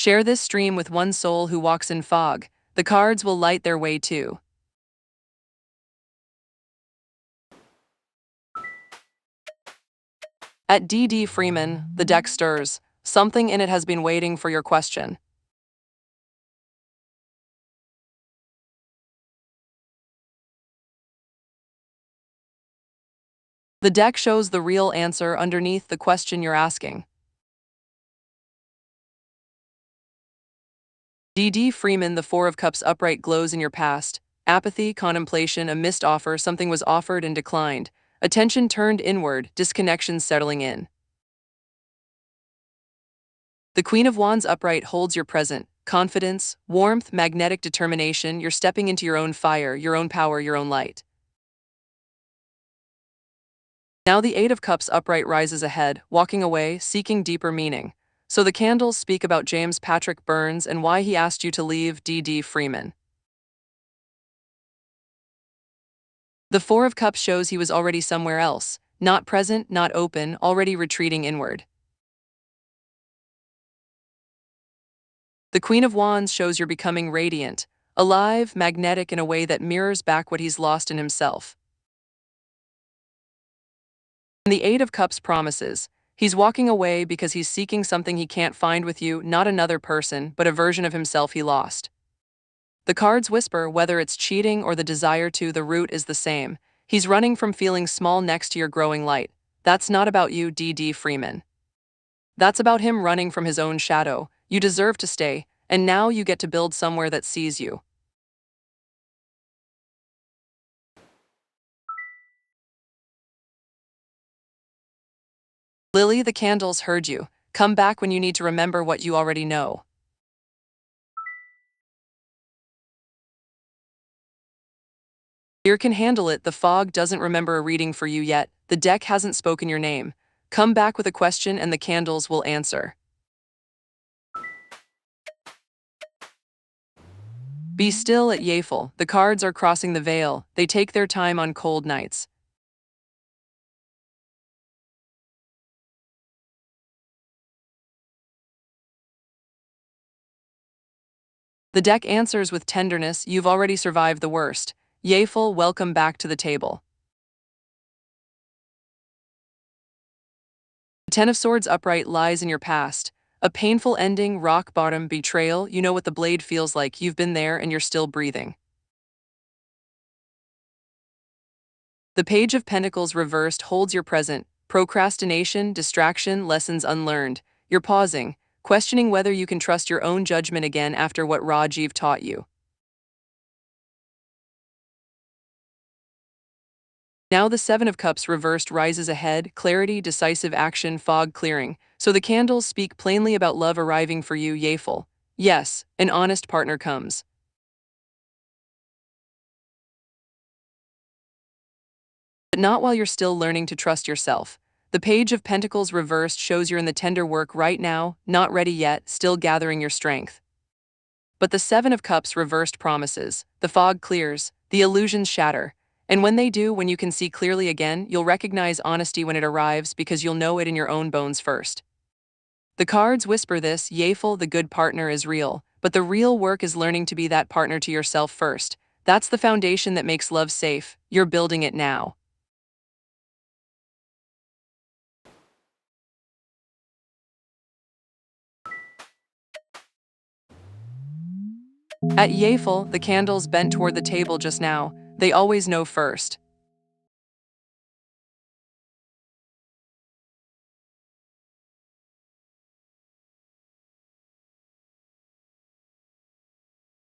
Share this stream with one soul who walks in fog. The cards will light their way too. At D.D. Freeman, the deck stirs. Something in it has been waiting for your question. The deck shows the real answer underneath the question you're asking. D.D. Freeman, the Four of Cups upright, glows in your past. Apathy, contemplation, a missed offer, something was offered and declined. Attention turned inward, disconnection settling in. The Queen of Wands upright holds your present. Confidence, warmth, magnetic determination, you're stepping into your own fire, your own power, your own light. Now the Eight of Cups upright rises ahead, walking away, seeking deeper meaning. So the candles speak about James Patrick Burns and why he asked you to leave D.D. Freeman. The Four of Cups shows he was already somewhere else, not present, not open, already retreating inward. The Queen of Wands shows you're becoming radiant, alive, magnetic in a way that mirrors back what he's lost in himself. And the Eight of Cups promises, he's walking away because he's seeking something he can't find with you, not another person, but a version of himself he lost. The cards whisper whether it's cheating or the desire to, the root is the same. He's running from feeling small next to your growing light. That's not about you, D.D. Freeman. That's about him running from his own shadow. You deserve to stay, and now you get to build somewhere that sees you. Lily, the candles heard you. Come back when you need to remember what you already know. Fear can handle it. The fog doesn't remember a reading for you yet. The deck hasn't spoken your name. Come back with a question and the candles will answer. Be still at Yafel. The cards are crossing the veil. They take their time on cold nights. The deck answers with tenderness. You've already survived the worst. Yafel, welcome back to the table. The Ten of Swords upright lies in your past. A painful ending, rock bottom, betrayal. You know what the blade feels like. You've been there and you're still breathing. The Page of Pentacles reversed holds your present. Procrastination, distraction, lessons unlearned. You're pausing, questioning whether you can trust your own judgment again after what Rajiv taught you. Now the Seven of Cups reversed rises ahead, clarity, decisive action, fog clearing. So the candles speak plainly about love arriving for you, Yafel. Yes, an honest partner comes. But not while you're still learning to trust yourself. The Page of Pentacles reversed shows you're in the tender work right now, not ready yet, still gathering your strength. But the Seven of Cups reversed promises. The fog clears, the illusions shatter. And when they do, when you can see clearly again, you'll recognize honesty when it arrives because you'll know it in your own bones first. The cards whisper this, Yafel, the good partner is real, but the real work is learning to be that partner to yourself first. That's the foundation that makes love safe. You're building it now. At Yafel, the candles bent toward the table just now. They always know first.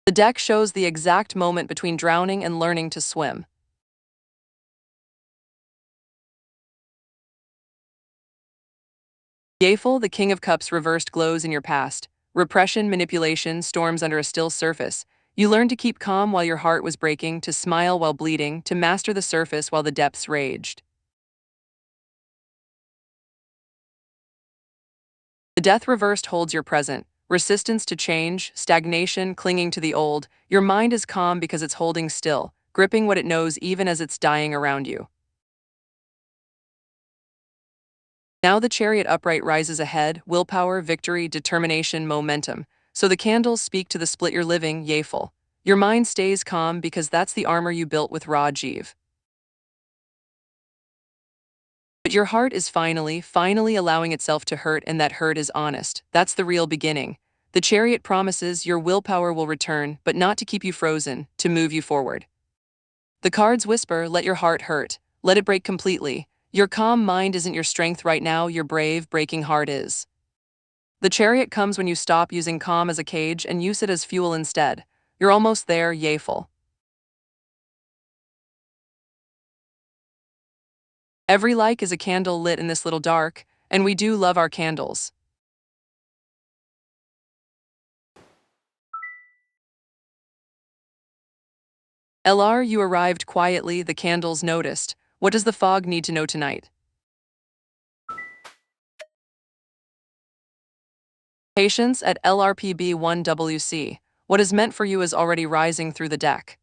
The deck shows the exact moment between drowning and learning to swim. Yafel, the King of Cups reversed glows in your past. Repression, manipulation, storms under a still surface. You learned to keep calm while your heart was breaking, to smile while bleeding, to master the surface while the depths raged. The death reversed holds your present. Resistance to change, stagnation, clinging to the old. Your mind is calm because it's holding still, gripping what it knows even as it's dying around you. Now the chariot upright rises ahead, willpower, victory, determination, momentum. So the candles speak to the split you're living, Yafel. Your mind stays calm because that's the armor you built with Rajiv. But your heart is finally allowing itself to hurt, and that hurt is honest. That's the real beginning. The chariot promises your willpower will return, but not to keep you frozen, to move you forward. The cards whisper, let your heart hurt. Let it break completely. Your calm mind isn't your strength right now, your brave, breaking heart is. The chariot comes when you stop using calm as a cage and use it as fuel instead. You're almost there, Yafel. Every like is a candle lit in this little dark, and we do love our candles. LR, you arrived quietly, the candles noticed. What does the fog need to know tonight? Patience at LRPB1WC. What is meant for you is already rising through the deck.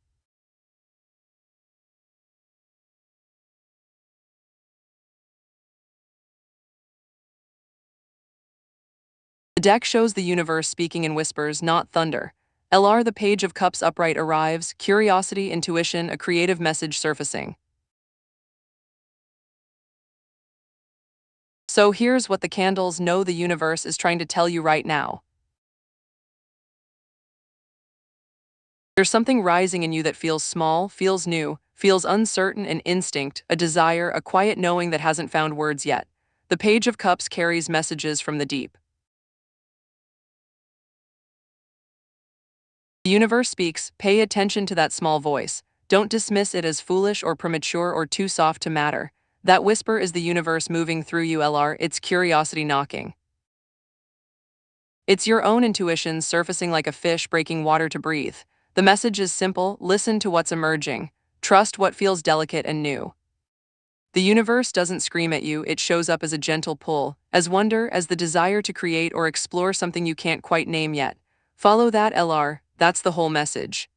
The deck shows the universe speaking in whispers, not thunder. LR, the Page of Cups upright arrives, curiosity, intuition, a creative message surfacing. So here's what the candles know the universe is trying to tell you right now. There's something rising in you that feels small, feels new, feels uncertain, an instinct, a desire, a quiet knowing that hasn't found words yet. The Page of Cups carries messages from the deep. The universe speaks, pay attention to that small voice. Don't dismiss it as foolish or premature or too soft to matter. That whisper is the universe moving through you, LR, it's curiosity knocking. It's your own intuition surfacing like a fish breaking water to breathe. The message is simple, listen to what's emerging. Trust what feels delicate and new. The universe doesn't scream at you, it shows up as a gentle pull, as wonder, as the desire to create or explore something you can't quite name yet. Follow that, LR, that's the whole message.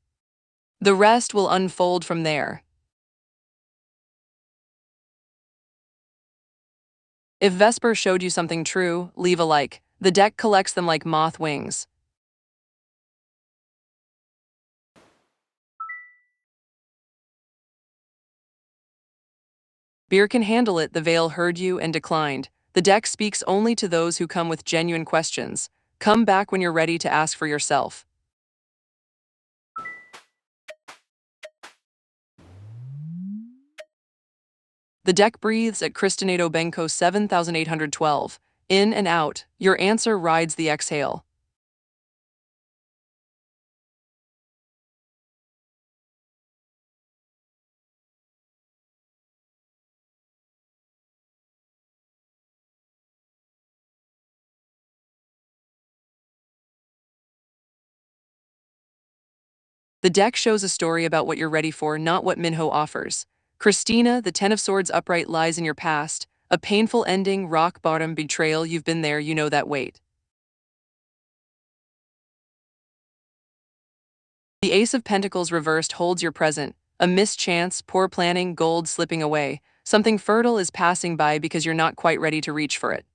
The rest will unfold from there. If Vesper showed you something true, leave a like. The deck collects them like moth wings. Beer can handle it, the veil heard you and declined. The deck speaks only to those who come with genuine questions. Come back when you're ready to ask for yourself. The deck breathes at Cristinado Benko 7812. In and out, your answer rides the exhale. The deck shows a story about what you're ready for, not what Minho offers. Christina, the Ten of Swords upright lies in your past. A painful ending, rock bottom, betrayal, you've been there, you know that weight. The Ace of Pentacles reversed holds your present. A mischance, poor planning, gold slipping away. Something fertile is passing by because you're not quite ready to reach for it.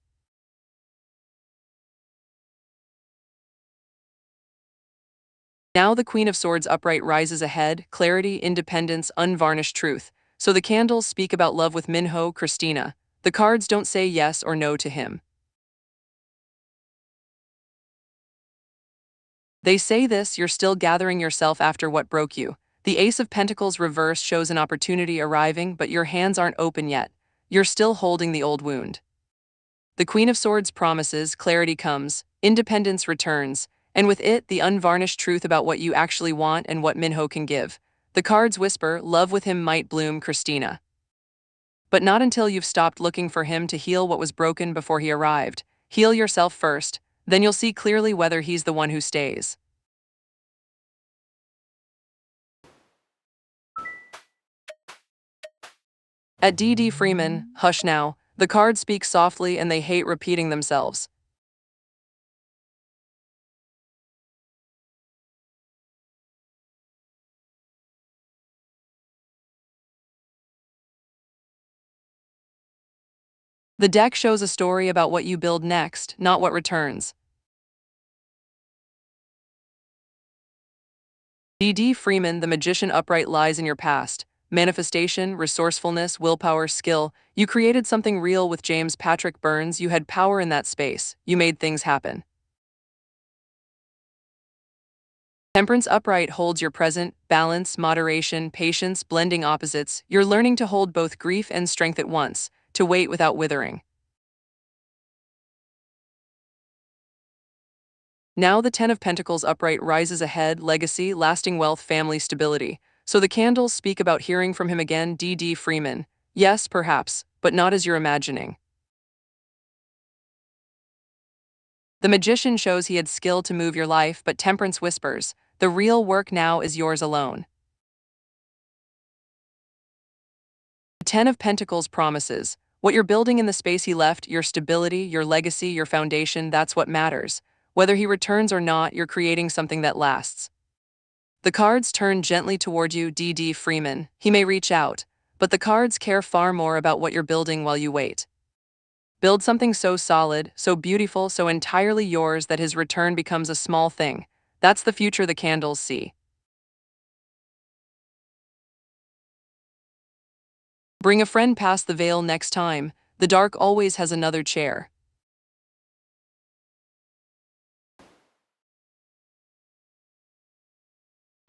Now the Queen of Swords upright rises ahead, clarity, independence, unvarnished truth. So the candles speak about love with Minho, Christina. The cards don't say yes or no to him. They say this, you're still gathering yourself after what broke you. The Ace of Pentacles reversed shows an opportunity arriving, but your hands aren't open yet. You're still holding the old wound. The Queen of Swords promises, clarity comes, independence returns, and with it, the unvarnished truth about what you actually want and what Minho can give. The cards whisper, love with him might bloom, Christina. But not until you've stopped looking for him to heal what was broken before he arrived. Heal yourself first, then you'll see clearly whether he's the one who stays. At D.D. Freeman, hush now. The cards speak softly and they hate repeating themselves. The deck shows a story about what you build next, not what returns. D.D. Freeman, the magician upright lies in your past. Manifestation, resourcefulness, willpower, skill. You created something real with James Patrick Burns. You had power in that space. You made things happen. Temperance upright holds your present, balance, moderation, patience, blending opposites. You're learning to hold both grief and strength at once, to wait without withering. Now the Ten of Pentacles upright rises ahead, legacy, lasting wealth, family stability. So the candles speak about hearing from him again, D.D. Freeman. Yes, perhaps, but not as you're imagining. The magician shows he had skill to move your life, but temperance whispers, the real work now is yours alone. The Ten of Pentacles promises, what you're building in the space he left, your stability, your legacy, your foundation, that's what matters. Whether he returns or not, you're creating something that lasts. The cards turn gently toward you, D.D. Freeman. He may reach out, but the cards care far more about what you're building while you wait. Build something so solid, so beautiful, so entirely yours that his return becomes a small thing. That's the future the candles see. Bring a friend past the veil next time. The dark always has another chair.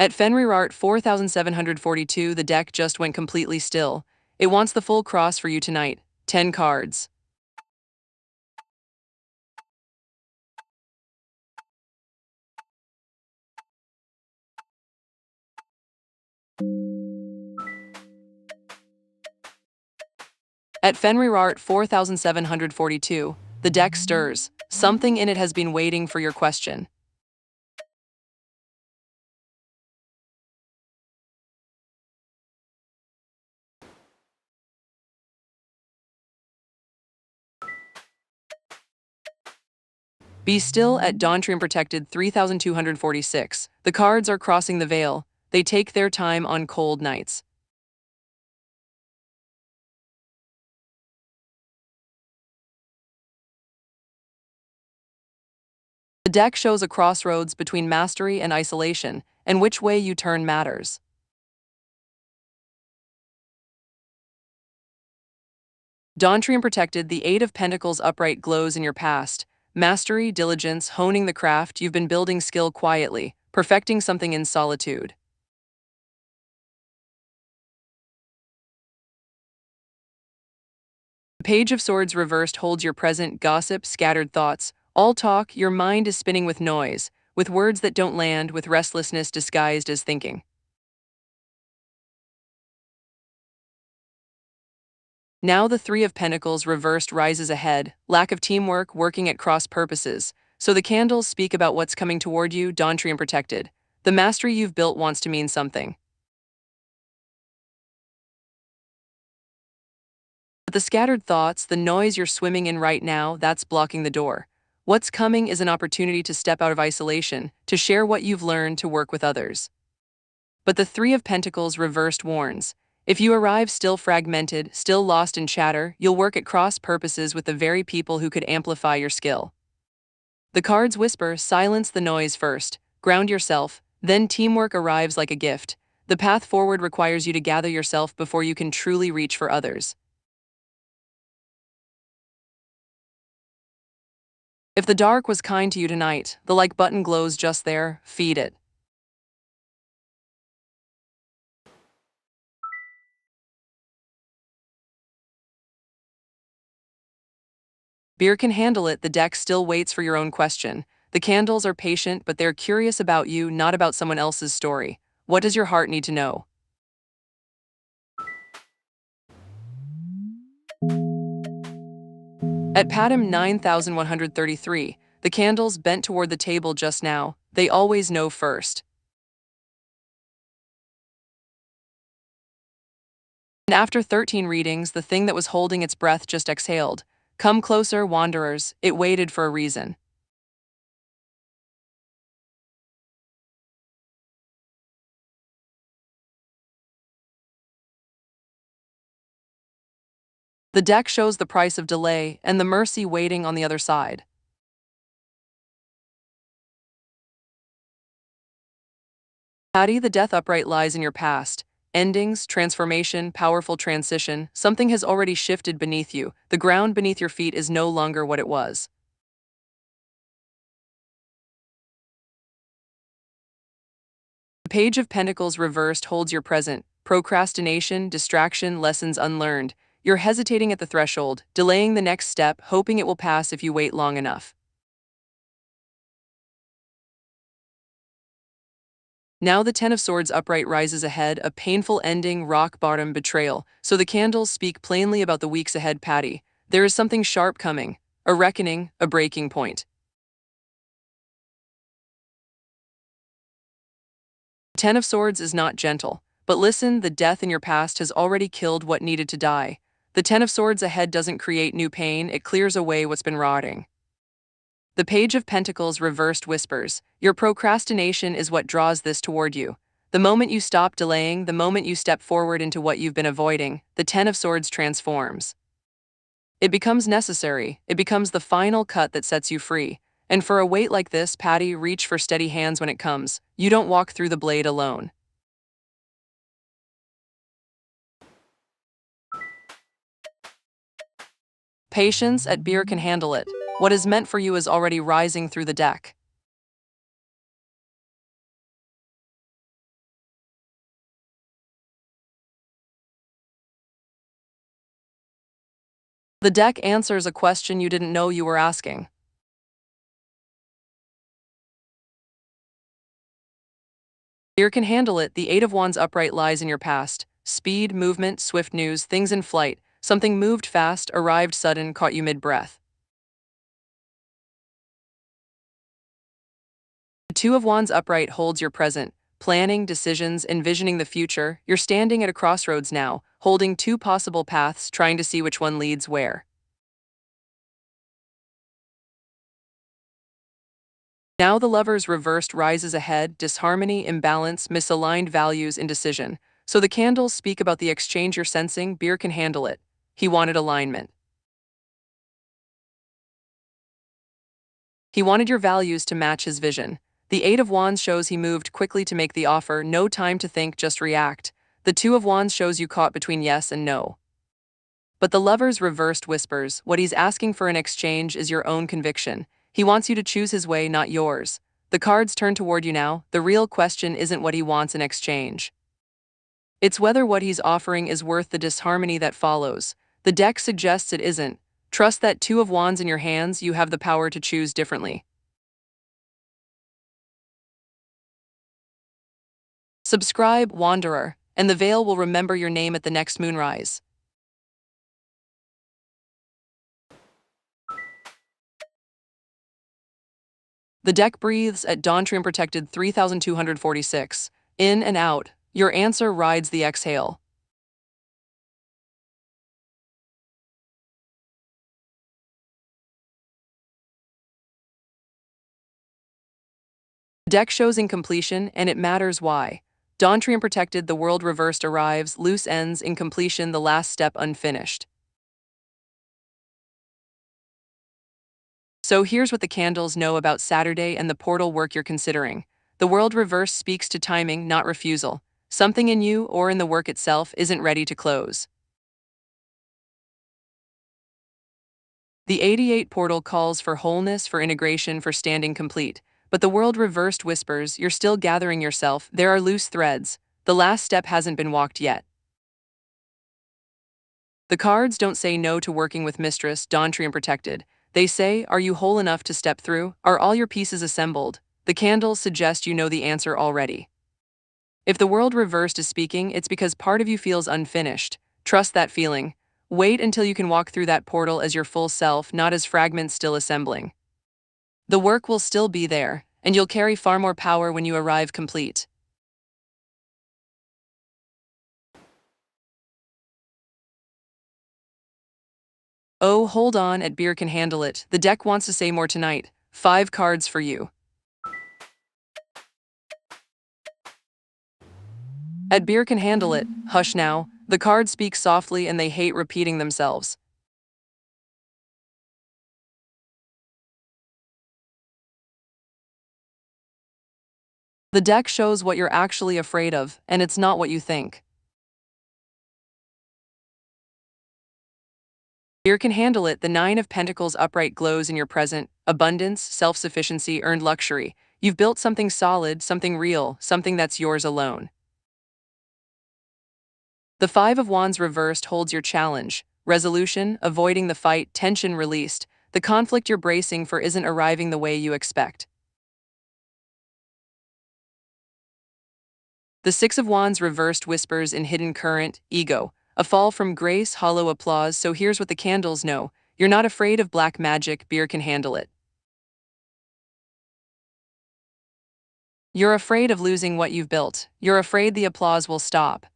At Fenrir Art 4742, the deck just went completely still. It wants the full cross for you tonight. 10 cards. At Fenrir Art 4742, the deck stirs. Something in it has been waiting for your question. Be still at Dawntrium Protected 3246. The cards are crossing the veil. They take their time on cold nights. The deck shows a crossroads between mastery and isolation, and which way you turn matters. Dawntrium Protected, the Eight of Pentacles upright glows in your past. Mastery, diligence, honing the craft, you've been building skill quietly, perfecting something in solitude. The Page of Swords reversed holds your present, gossip, scattered thoughts. All talk, your mind is spinning with noise, with words that don't land, with restlessness disguised as thinking. Now the Three of Pentacles reversed rises ahead, lack of teamwork, working at cross purposes. So the candles speak about what's coming toward you, Dawntrium Protected. The mastery you've built wants to mean something. But the scattered thoughts, the noise you're swimming in right now, that's blocking the door. What's coming is an opportunity to step out of isolation, to share what you've learned, to work with others. But the Three of Pentacles reversed warns. If you arrive still fragmented, still lost in chatter, you'll work at cross purposes with the very people who could amplify your skill. The cards whisper, silence the noise first, ground yourself, then teamwork arrives like a gift. The path forward requires you to gather yourself before you can truly reach for others. If the dark was kind to you tonight, the like button glows just there, feed it. Beer can handle it, the deck still waits for your own question. The candles are patient, but they're curious about you, not about someone else's story. What does your heart need to know? At Patam 9133, the candles bent toward the table just now. They always know first. And after 13 readings, the thing that was holding its breath just exhaled. Come closer, wanderers, it waited for a reason. The deck shows the price of delay and the mercy waiting on the other side. Patty, the death upright lies in your past. Endings, transformation, powerful transition, something has already shifted beneath you. The ground beneath your feet is no longer what it was. The Page of Pentacles reversed holds your present. Procrastination, distraction, lessons unlearned. You're hesitating at the threshold, delaying the next step, hoping it will pass if you wait long enough. Now the Ten of Swords upright rises ahead, a painful ending, rock bottom, betrayal. So the candles speak plainly about the weeks ahead, Patty. There is something sharp coming, a reckoning, a breaking point. Ten of Swords is not gentle, but listen, the death in your past has already killed what needed to die. The Ten of Swords ahead doesn't create new pain, it clears away what's been rotting. The Page of Pentacles reversed whispers, your procrastination is what draws this toward you. The moment you stop delaying, the moment you step forward into what you've been avoiding, the Ten of Swords transforms. It becomes necessary, it becomes the final cut that sets you free. And for a weight like this, Patty, reach for steady hands when it comes. You don't walk through the blade alone. Patience at Beer can handle it. What is meant for you is already rising through the deck. The deck answers a question you didn't know you were asking. Beer can handle it. The Eight of Wands upright lies in your past. Speed, movement, swift news, things in flight. Something moved fast, arrived sudden, caught you mid-breath. The Two of Wands upright holds your present. Planning, decisions, envisioning the future. You're standing at a crossroads now, holding two possible paths, trying to see which one leads where. Now the Lovers reversed rises ahead, disharmony, imbalance, misaligned values, indecision. So the candles speak about the exchange you're sensing. Beer can handle it. He wanted alignment. He wanted your values to match his vision. The Eight of Wands shows he moved quickly to make the offer, no time to think, just react. The Two of Wands shows you caught between yes and no. But the Lovers reversed whispers, what he's asking for in exchange is your own conviction. He wants you to choose his way, not yours. The cards turn toward you now. The real question isn't what he wants in exchange. It's whether what he's offering is worth the disharmony that follows. The deck suggests it isn't. Trust that Two of Wands in your hands, you have the power to choose differently. Subscribe, Wanderer, and the veil will remember your name at the next moonrise. The deck breathes at dawn. Trim protected 3246. In and out. Your answer rides the exhale. The deck shows incompletion, and it matters why. Dawn Tree Unprotected, the world reversed arrives, loose ends, incompletion, the last step unfinished. So here's what the candles know about Saturday and the portal work you're considering. The world reverse speaks to timing, not refusal. Something in you or in the work itself isn't ready to close. The 88 portal calls for wholeness, for integration, for standing complete. But the world reversed whispers, you're still gathering yourself, there are loose threads. The last step hasn't been walked yet. The cards don't say no to working with Mistress, Dawntree Unprotected. They say, are you whole enough to step through? Are all your pieces assembled? The candles suggest you know the answer already. If the world reversed is speaking, it's because part of you feels unfinished. Trust that feeling. Wait until you can walk through that portal as your full self, not as fragments still assembling. The work will still be there, and you'll carry far more power when you arrive complete. Oh, hold on, at Beer can handle it. The deck wants to say more tonight. 5 cards for you. At Beer can handle it. Hush now. The cards speak softly and they hate repeating themselves. The deck shows what you're actually afraid of, and it's not what you think. Beer can handle it. The Nine of Pentacles upright glows in your present. Abundance, self-sufficiency, earned luxury. You've built something solid, something real, something that's yours alone. The Five of Wands reversed holds your challenge. Resolution, avoiding the fight, tension released. The conflict you're bracing for isn't arriving the way you expect. The Six of Wands reversed whispers in hidden current, ego. A fall from grace, hollow applause, so here's what the candles know. You're not afraid of black magic, Beer can handle it. You're afraid of losing what you've built. You're afraid the applause will stop.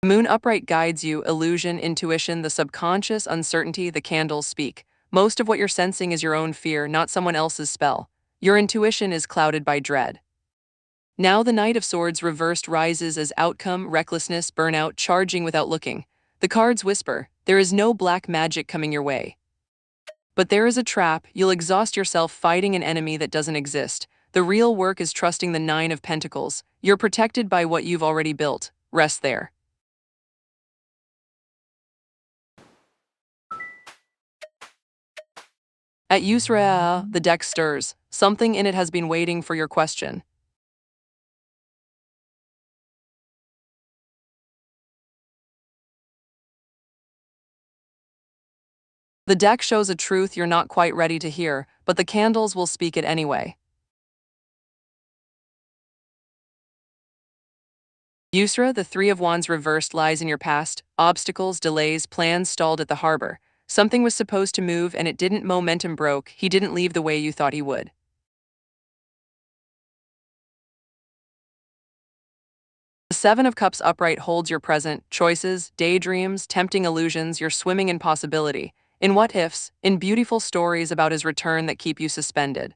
Moon upright guides you, illusion, intuition, the subconscious, uncertainty, the candles speak. Most of what you're sensing is your own fear, not someone else's spell. Your intuition is clouded by dread. Now the Knight of Swords reversed rises as outcome, recklessness, burnout, charging without looking. The cards whisper, there is no black magic coming your way. But there is a trap, you'll exhaust yourself fighting an enemy that doesn't exist. The real work is trusting the Nine of Pentacles. You're protected by what you've already built. Rest there. At Yusra, the deck stirs. Something in it has been waiting for your question. The deck shows a truth you're not quite ready to hear, but the candles will speak it anyway. Yusra, the Three of Wands reversed lies in your past. Obstacles, delays, plans stalled at the harbor. Something was supposed to move and it didn't, momentum broke, he didn't leave the way you thought he would. The Seven of Cups upright holds your present, choices, daydreams, tempting illusions, you're swimming in possibility. In what ifs, in beautiful stories about his return that keep you suspended.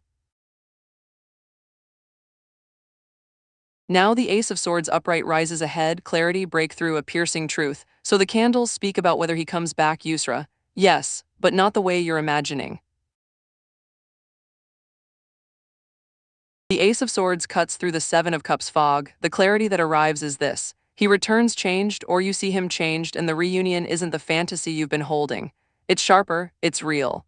Now the Ace of Swords upright rises ahead, clarity, breakthrough, a piercing truth. So the candles speak about whether he comes back, Yusra. Yes, but not the way you're imagining. The Ace of Swords cuts through the Seven of Cups fog. The clarity that arrives is this. He returns changed, or you see him changed, and the reunion isn't the fantasy you've been holding. It's sharper, it's real.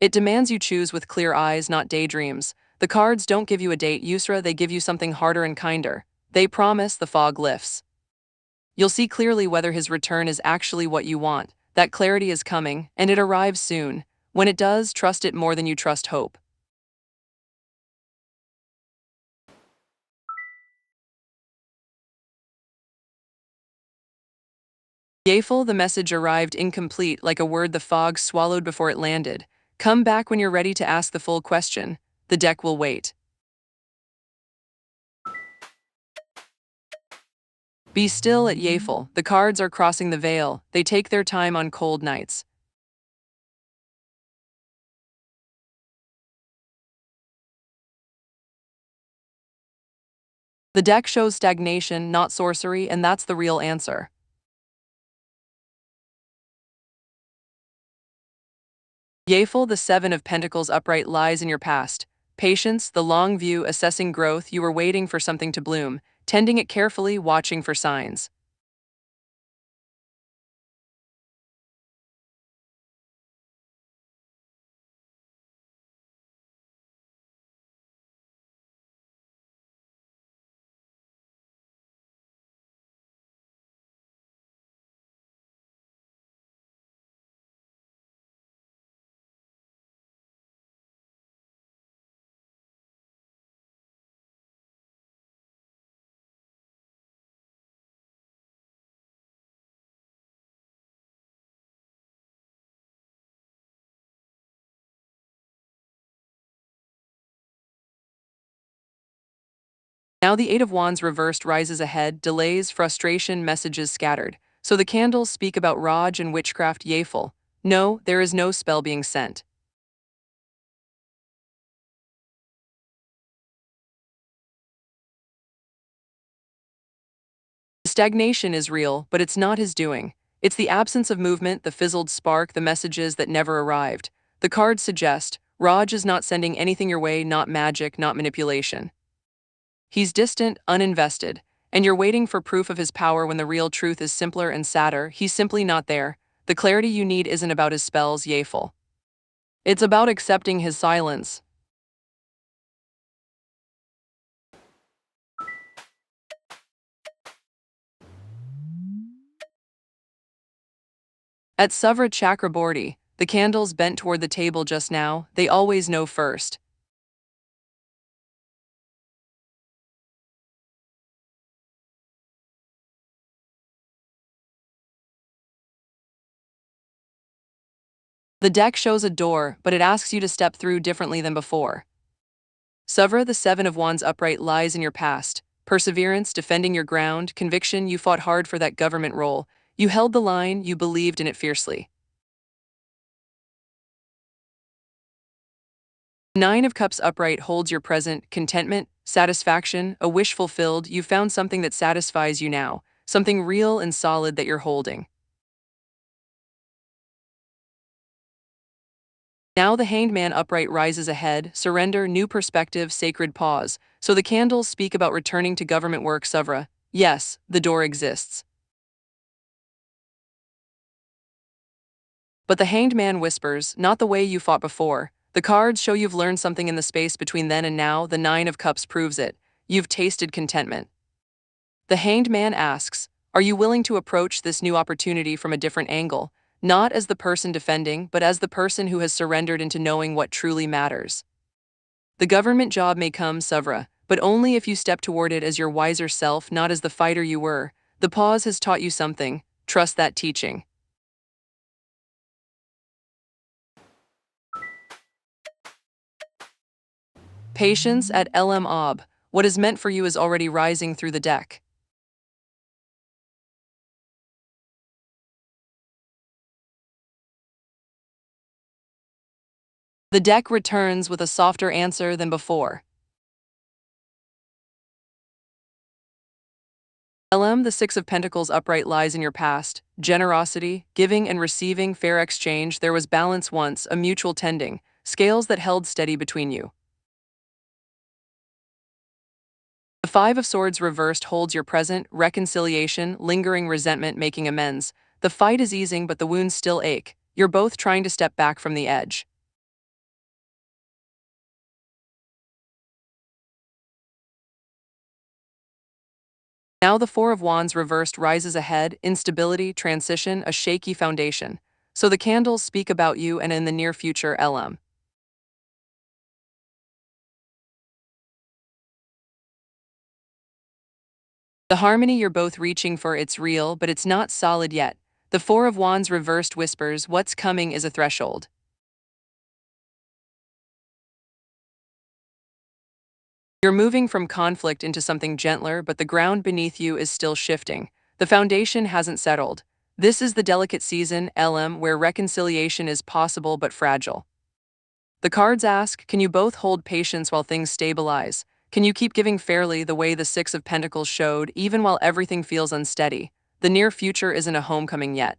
It demands you choose with clear eyes, not daydreams. The cards don't give you a date, Yusra, they give you something harder and kinder. They promise the fog lifts. You'll see clearly whether his return is actually what you want. That clarity is coming, and it arrives soon. When it does, trust it more than you trust hope. Yafel, the message arrived incomplete, like a word the fog swallowed before it landed. Come back when you're ready to ask the full question. The deck will wait. Be still at Yafel. The cards are crossing the veil. They take their time on cold nights. The deck shows stagnation, not sorcery, and that's the real answer. Yafel, the Seven of Pentacles upright lies in your past. Patience, the long view, assessing growth, you were waiting for something to bloom, tending it carefully, watching for signs. Now the Eight of Wands reversed rises ahead, delays, frustration, messages scattered. So the candles speak about Raj and witchcraft, Yafel. No, there is no spell being sent. Stagnation is real, but it's not his doing. It's the absence of movement, the fizzled spark, the messages that never arrived. The cards suggest Raj is not sending anything your way, not magic, not manipulation. He's distant, uninvested, and you're waiting for proof of his power when the real truth is simpler and sadder. He's simply not there. The clarity you need isn't about his spells, Yafel. It's about accepting his silence. At Savra Chakraborty, the candles bent toward the table just now, they always know first. The deck shows a door, but it asks you to step through differently than before. Savra, the Seven of Wands upright lies in your past. Perseverance, defending your ground, conviction, you fought hard for that government role. You held the line, you believed in it fiercely. Nine of Cups upright holds your present, contentment, satisfaction, a wish fulfilled. You found something that satisfies you now, something real and solid that you're holding. Now the Hanged Man upright rises ahead, surrender, new perspective, sacred pause. So the candles speak about returning to government work, Savra. Yes, the door exists. But the Hanged Man whispers, not the way you fought before. The cards show you've learned something in the space between then and now. The Nine of Cups proves it. You've tasted contentment. The Hanged Man asks, are you willing to approach this new opportunity from a different angle? Not as the person defending, but as the person who has surrendered into knowing what truly matters. The government job may come, Savra, but only if you step toward it as your wiser self, not as the fighter you were. The pause has taught you something. Trust that teaching. Patience at LM Ob. What is meant for you is already rising through the deck. The deck returns with a softer answer than before. LM, the Six of Pentacles upright lies in your past. Generosity, giving and receiving, fair exchange. There was balance once, a mutual tending, scales that held steady between you. The Five of Swords reversed holds your present, reconciliation, lingering resentment, making amends. The fight is easing, but the wounds still ache. You're both trying to step back from the edge. Now the Four of Wands reversed rises ahead, instability, transition, a shaky foundation. So the candles speak about you and in the near future, LM. The harmony you're both reaching for, it's real, but it's not solid yet. The Four of Wands reversed whispers, what's coming is a threshold. You're moving from conflict into something gentler, but the ground beneath you is still shifting. The foundation hasn't settled. This is the delicate season, LM, where reconciliation is possible but fragile. The cards ask, can you both hold patience while things stabilize? Can you keep giving fairly the way the Six of Pentacles showed, even while everything feels unsteady? The near future isn't a homecoming yet.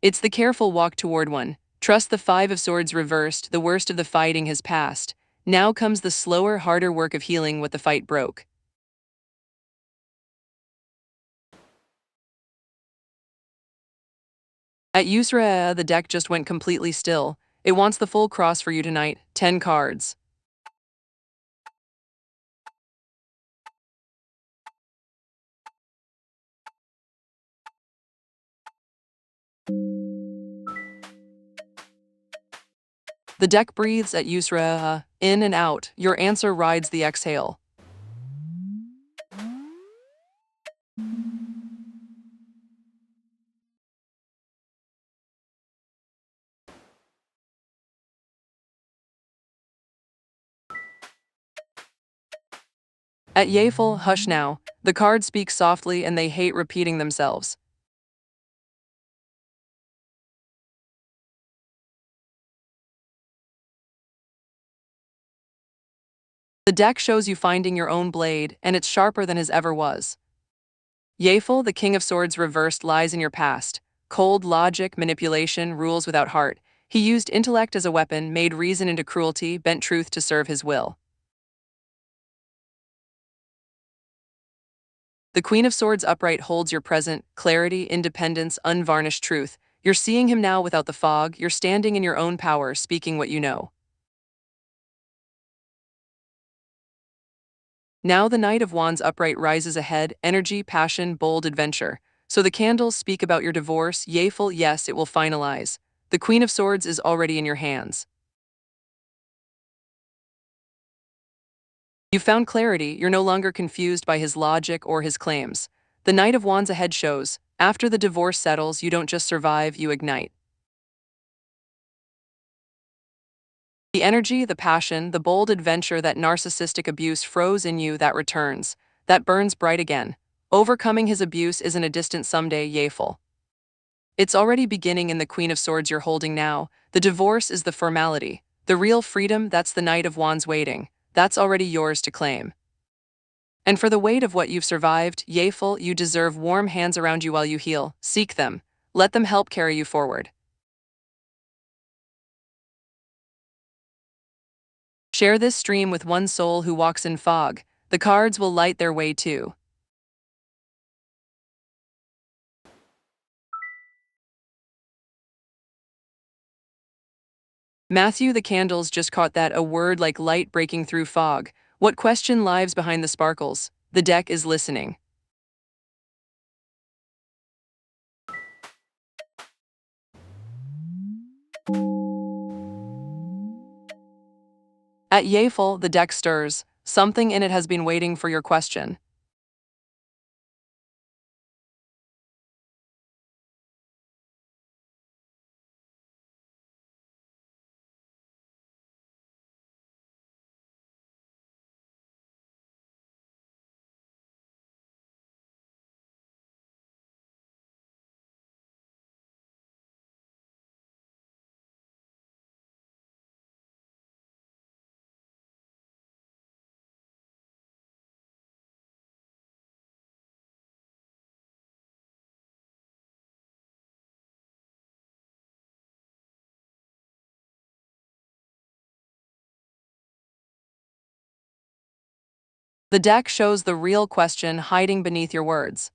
It's the careful walk toward one. Trust the Five of Swords reversed, the worst of the fighting has passed. Now comes the slower, harder work of healing what the fight broke. At Yusra, the deck just went completely still. It wants the full cross for you tonight, 10 cards. The deck breathes at Yusra, in and out. Your answer rides the exhale. At Yafel, hush now. The cards speak softly and they hate repeating themselves. The deck shows you finding your own blade, and it's sharper than his ever was. Yafel, the King of Swords reversed, lies in your past. Cold logic, manipulation, rules without heart. He used intellect as a weapon, made reason into cruelty, bent truth to serve his will. The Queen of Swords upright holds your present, clarity, independence, unvarnished truth. You're seeing him now without the fog, you're standing in your own power, speaking what you know. Now the Knight of Wands upright rises ahead, energy, passion, bold adventure. So the candles speak about your divorce, Yafel, yes, it will finalize. The Queen of Swords is already in your hands. You found clarity, you're no longer confused by his logic or his claims. The Knight of Wands ahead shows, after the divorce settles, you don't just survive, you ignite. The energy, the passion, the bold adventure, that narcissistic abuse froze in you, that returns. that burns bright again. Overcoming his abuse isn't a distant someday, Yeful. It's already beginning in the Queen of Swords you're holding now. The divorce is the formality. The real freedom, that's the Knight of Wands waiting. That's already yours to claim. And for the weight of what you've survived, Yeful, you deserve warm hands around you while you heal. Seek them. Let them help carry you forward. Share this stream with one soul who walks in fog. The cards will light their way too. Matthew, the candles just caught that, a word like light breaking through fog. What question lives behind the sparkles? The deck is listening. At Yeful, the deck stirs. Something in it has been waiting for your question. The deck shows the real question hiding beneath your words.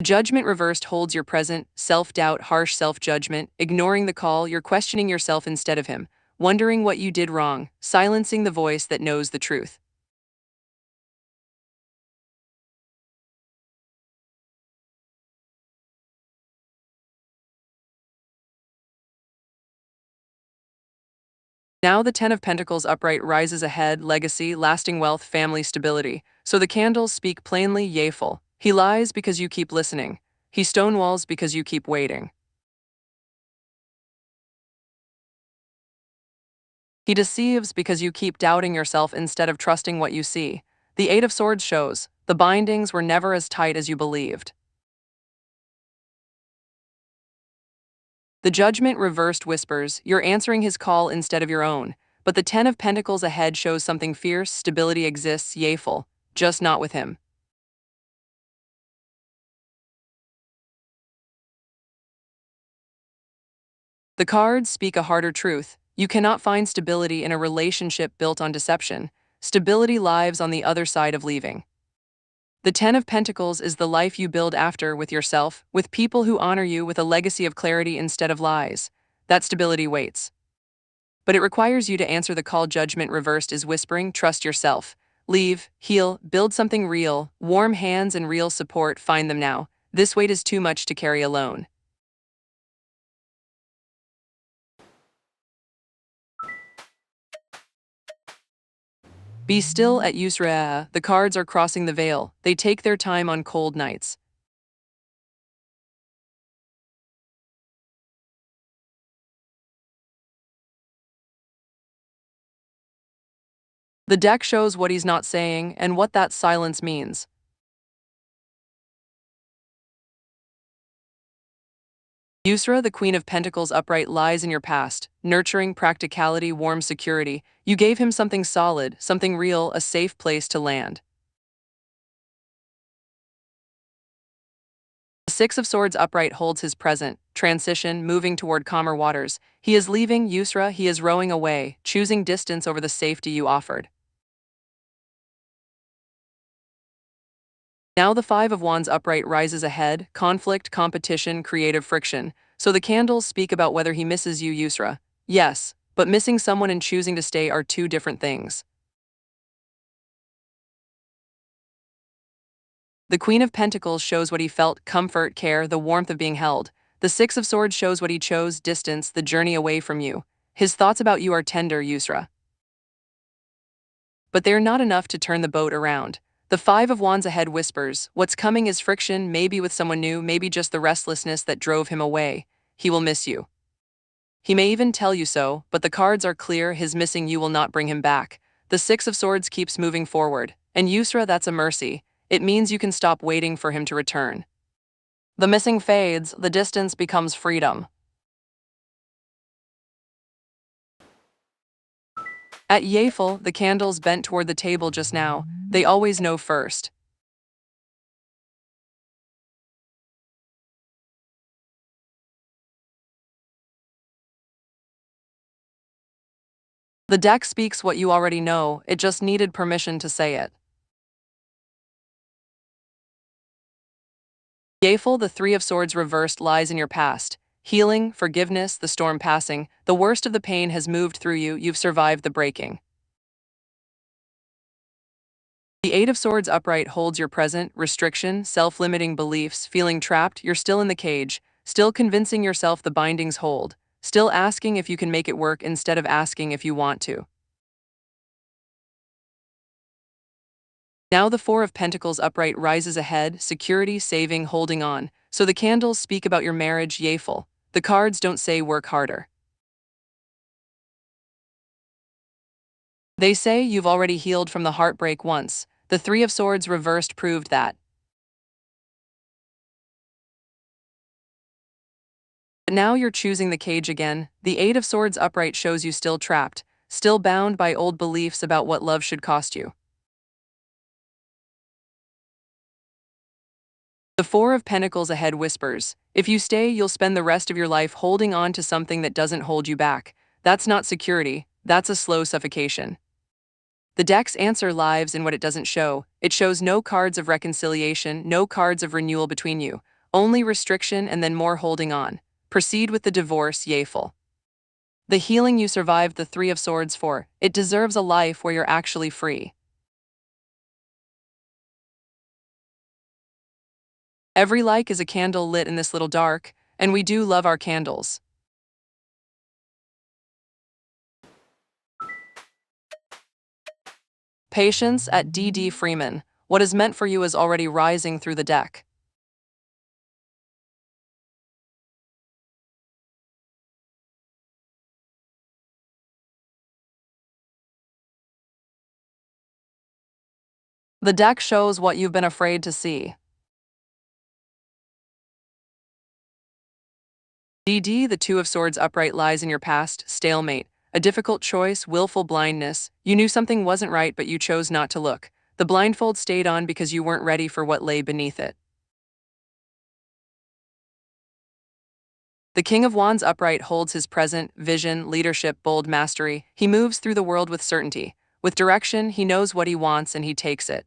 Judgment reversed holds your present, self-doubt, harsh self-judgment, ignoring the call, you're questioning yourself instead of him, wondering what you did wrong, silencing the voice that knows the truth. Now the Ten of Pentacles upright rises ahead, legacy, lasting wealth, family stability. So the candles speak plainly, Yeful. He lies because you keep listening. He stonewalls because you keep waiting. He deceives because you keep doubting yourself instead of trusting what you see. The Eight of Swords shows the bindings were never as tight as you believed. The Judgment reversed whispers, you're answering his call instead of your own. But the Ten of Pentacles ahead shows something fierce, stability exists, Yeful, just not with him. The cards speak a harder truth. You cannot find stability in a relationship built on deception. Stability lives on the other side of leaving. The Ten of Pentacles is the life you build after, with yourself, with people who honor you, with a legacy of clarity instead of lies. That stability waits. But it requires you to answer the call. Judgment reversed is whispering, trust yourself. Leave, heal, build something real, warm hands and real support, find them now. This weight is too much to carry alone. Be still at Yusra. The cards are crossing the veil. They take their time on cold nights. The deck shows what he's not saying and what that silence means. Yusra, the Queen of Pentacles upright, lies in your past. Nurturing, practicality, warm security. You gave him something solid, something real, a safe place to land. The Six of Swords upright holds his present, transition, moving toward calmer waters. He is leaving, Yusra, he is rowing away, choosing distance over the safety you offered. Now the Five of Wands upright rises ahead, conflict, competition, creative friction. So the candles speak about whether he misses you, Yusra. Yes, but missing someone and choosing to stay are two different things. The Queen of Pentacles shows what he felt: comfort, care, the warmth of being held. The Six of Swords shows what he chose: distance, the journey away from you. His thoughts about you are tender, Yusra. But they are not enough to turn the boat around. The Five of Wands ahead whispers, what's coming is friction, maybe with someone new, maybe just the restlessness that drove him away. He will miss you. He may even tell you so, but the cards are clear: his missing you will not bring him back. The Six of Swords keeps moving forward. And Yusra, that's a mercy. It means you can stop waiting for him to return. The missing fades, the distance becomes freedom. At Yafel, the candles bent toward the table just now. They always know first. The deck speaks what you already know, it just needed permission to say it. Yafel, the Three of Swords reversed, lies in your past. Healing, forgiveness, the storm passing, the worst of the pain has moved through you, you've survived the breaking. The Eight of Swords upright holds your present: restriction, self-limiting beliefs, feeling trapped. You're still in the cage, still convincing yourself the bindings hold, still asking if you can make it work instead of asking if you want to. Now the Four of Pentacles upright rises ahead: security, saving, holding on. So the candles speak about your marriage, Yafel. The cards don't say work harder. They say you've already healed from the heartbreak once. The Three of Swords reversed proved that. But now you're choosing the cage again. The Eight of Swords upright shows you still trapped, still bound by old beliefs about what love should cost you. The Four of Pentacles ahead whispers, if you stay, you'll spend the rest of your life holding on to something that doesn't hold you back. That's not security, that's a slow suffocation. The deck's answer lies in what it doesn't show. It shows no cards of reconciliation, no cards of renewal between you, only restriction and then more holding on. Proceed with the divorce, Yafel. The healing you survived the Three of Swords for, it deserves a life where you're actually free. Every like is a candle lit in this little dark, and we do love our candles. Patience at D.D. Freeman. What is meant for you is already rising through the deck. The deck shows what you've been afraid to see. D.D. the Two of Swords upright lies in your past: stalemate, a difficult choice, willful blindness. You knew something wasn't right, but you chose not to look. The blindfold stayed on because you weren't ready for what lay beneath it. The King of Wands upright holds his present: vision, leadership, bold mastery. He moves through the world with certainty. With direction, he knows what he wants and he takes it.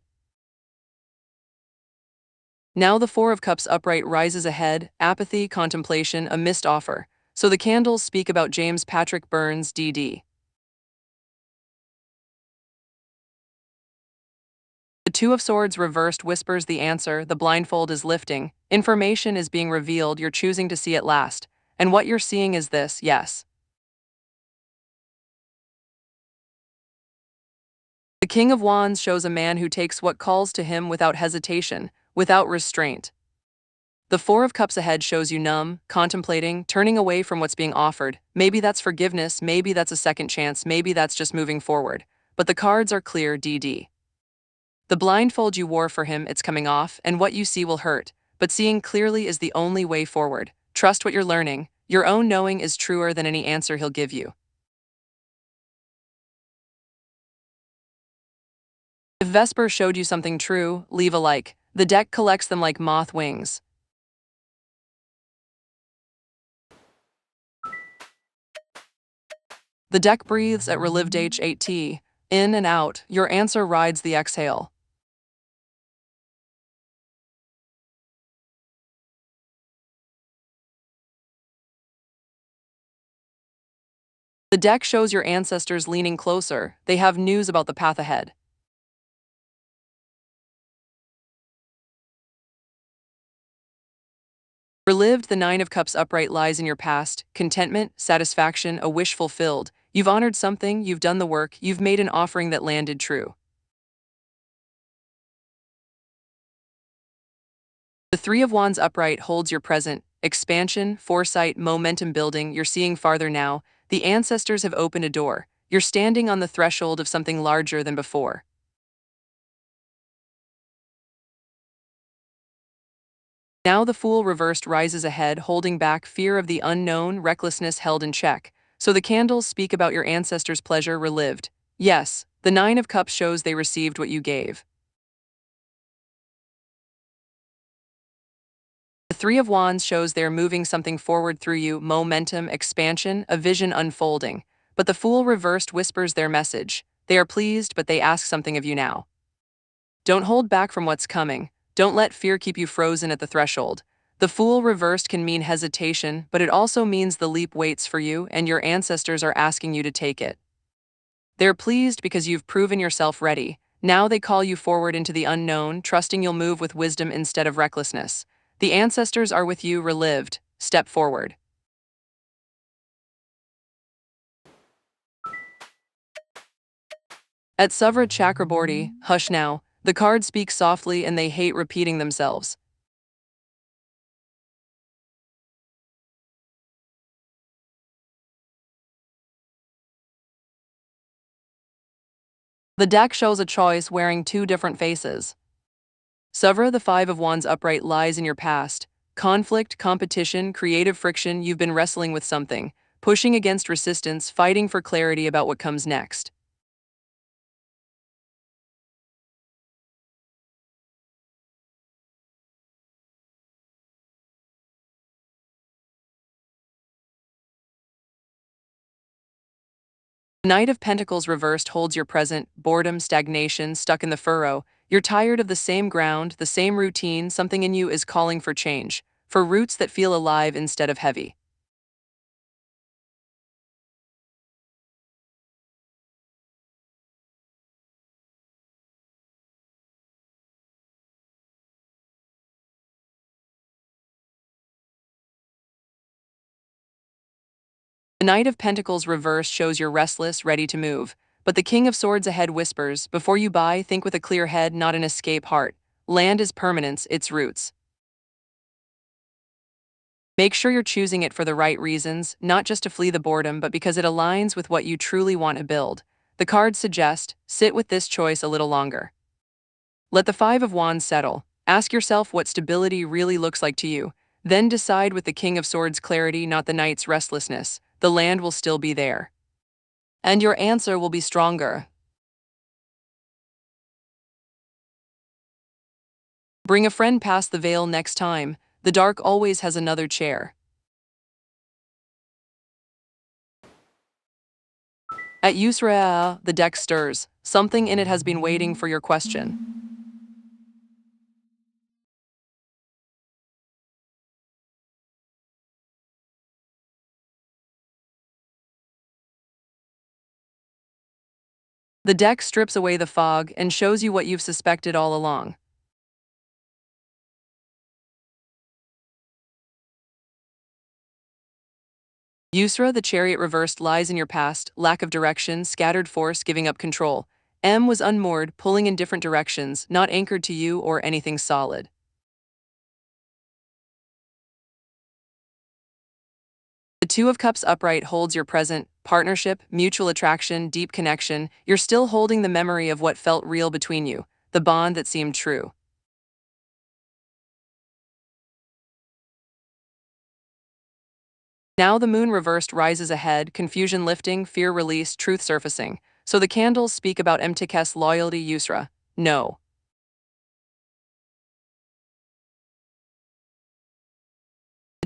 Now the Four of Cups upright rises ahead: apathy, contemplation, a missed offer. So the candles speak about James Patrick Burns, D.D. The Two of Swords reversed whispers the answer: the blindfold is lifting. Information is being revealed, you're choosing to see at last. And what you're seeing is this: yes. The King of Wands shows a man who takes what calls to him without hesitation, without restraint. The Four of Cups ahead shows you numb, contemplating, turning away from what's being offered. Maybe that's forgiveness, maybe that's a second chance, maybe that's just moving forward. But the cards are clear, D.D. The blindfold you wore for him, it's coming off, and what you see will hurt. But seeing clearly is the only way forward. Trust what you're learning. Your own knowing is truer than any answer he'll give you. If Vesper showed you something true, leave a like. The deck collects them like moth wings. The deck breathes at relived H8T. In and out, your answer rides the exhale. The deck shows your ancestors leaning closer. They have news about the path ahead. Relived, the Nine of Cups upright lies in your past, contentment, satisfaction, a wish fulfilled. You've honored something, you've done the work, you've made an offering that landed true. The Three of Wands upright holds your present, expansion, foresight, momentum building, you're seeing farther now. The ancestors have opened a door. You're standing on the threshold of something larger than before. Now the Fool reversed rises ahead, holding back fear of the unknown, recklessness held in check. So the candles speak about your ancestors' pleasure relived. Yes, the Nine of Cups shows they received what you gave. The Three of Wands shows they're moving something forward through you, momentum, expansion, a vision unfolding. But the Fool reversed whispers their message. They are pleased, but they ask something of you now. Don't hold back from what's coming. Don't let fear keep you frozen at the threshold. The Fool reversed can mean hesitation, but it also means the leap waits for you and your ancestors are asking you to take it. They're pleased because you've proven yourself ready. Now they call you forward into the unknown, trusting you'll move with wisdom instead of recklessness. The ancestors are with you, relived. Step forward. At Savra Chakraborty, hush now. The cards speak softly and they hate repeating themselves. The deck shows a choice wearing two different faces. Savra, the Five of Wands upright lies in your past. Conflict, competition, creative friction, you've been wrestling with something. Pushing against resistance, fighting for clarity about what comes next. The Knight of Pentacles reversed holds your present, boredom, stagnation, stuck in the furrow. You're tired of the same ground, the same routine, something in you is calling for change, for roots that feel alive instead of heavy. The Knight of Pentacles reversed shows you're restless, ready to move. But the King of Swords ahead whispers, before you buy, think with a clear head, not an escape heart. Land is permanence, its roots. Make sure you're choosing it for the right reasons, not just to flee the boredom, but because it aligns with what you truly want to build. The cards suggest, sit with this choice a little longer. Let the Five of Wands settle. Ask yourself what stability really looks like to you. Then decide with the King of Swords clarity, not the Knight's restlessness. The land will still be there. And your answer will be stronger. Bring a friend past the veil next time. The dark always has another chair. At Yusra, the deck stirs. Something in it has been waiting for your question. The deck strips away the fog and shows you what you've suspected all along. Yusra, the chariot reversed, lies in your past, lack of direction, scattered force, giving up control. M was unmoored, pulling in different directions, not anchored to you or anything solid. The Two of Cups upright holds your present, partnership, mutual attraction, deep connection. You're still holding the memory of what felt real between you, the bond that seemed true. Now the moon reversed rises ahead, confusion lifting, fear released, truth surfacing. So the candles speak about Mtkes loyalty Yusra. No.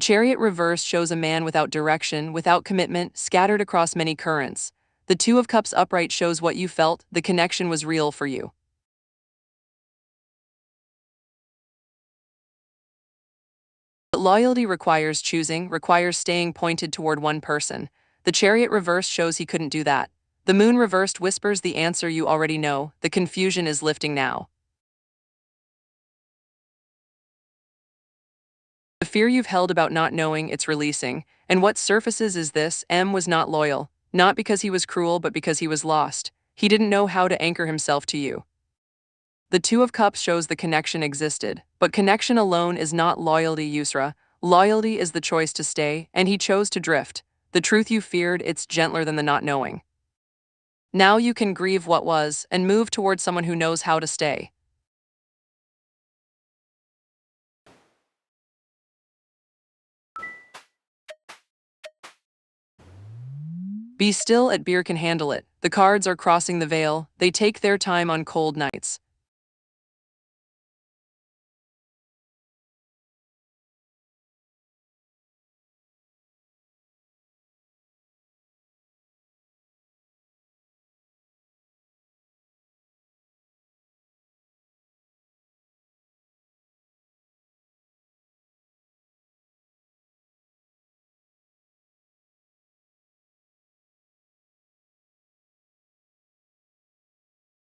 The chariot reversed shows a man without direction, without commitment, scattered across many currents. The Two of Cups upright shows what you felt, the connection was real for you. But loyalty requires choosing, requires staying pointed toward one person. The chariot reversed shows he couldn't do that. The moon reversed whispers the answer you already know, the confusion is lifting now. The fear you've held about not knowing, it's releasing. And what surfaces is this: M was not loyal. Not because he was cruel, but because he was lost. He didn't know how to anchor himself to you. The Two of Cups shows the connection existed, but connection alone is not loyalty, Yusra. Loyalty is the choice to stay, and he chose to drift. The truth you feared, it's gentler than the not knowing. Now you can grieve what was, and move towards someone who knows how to stay. Be still at beer can handle it. The cards are crossing the veil, they take their time on cold nights.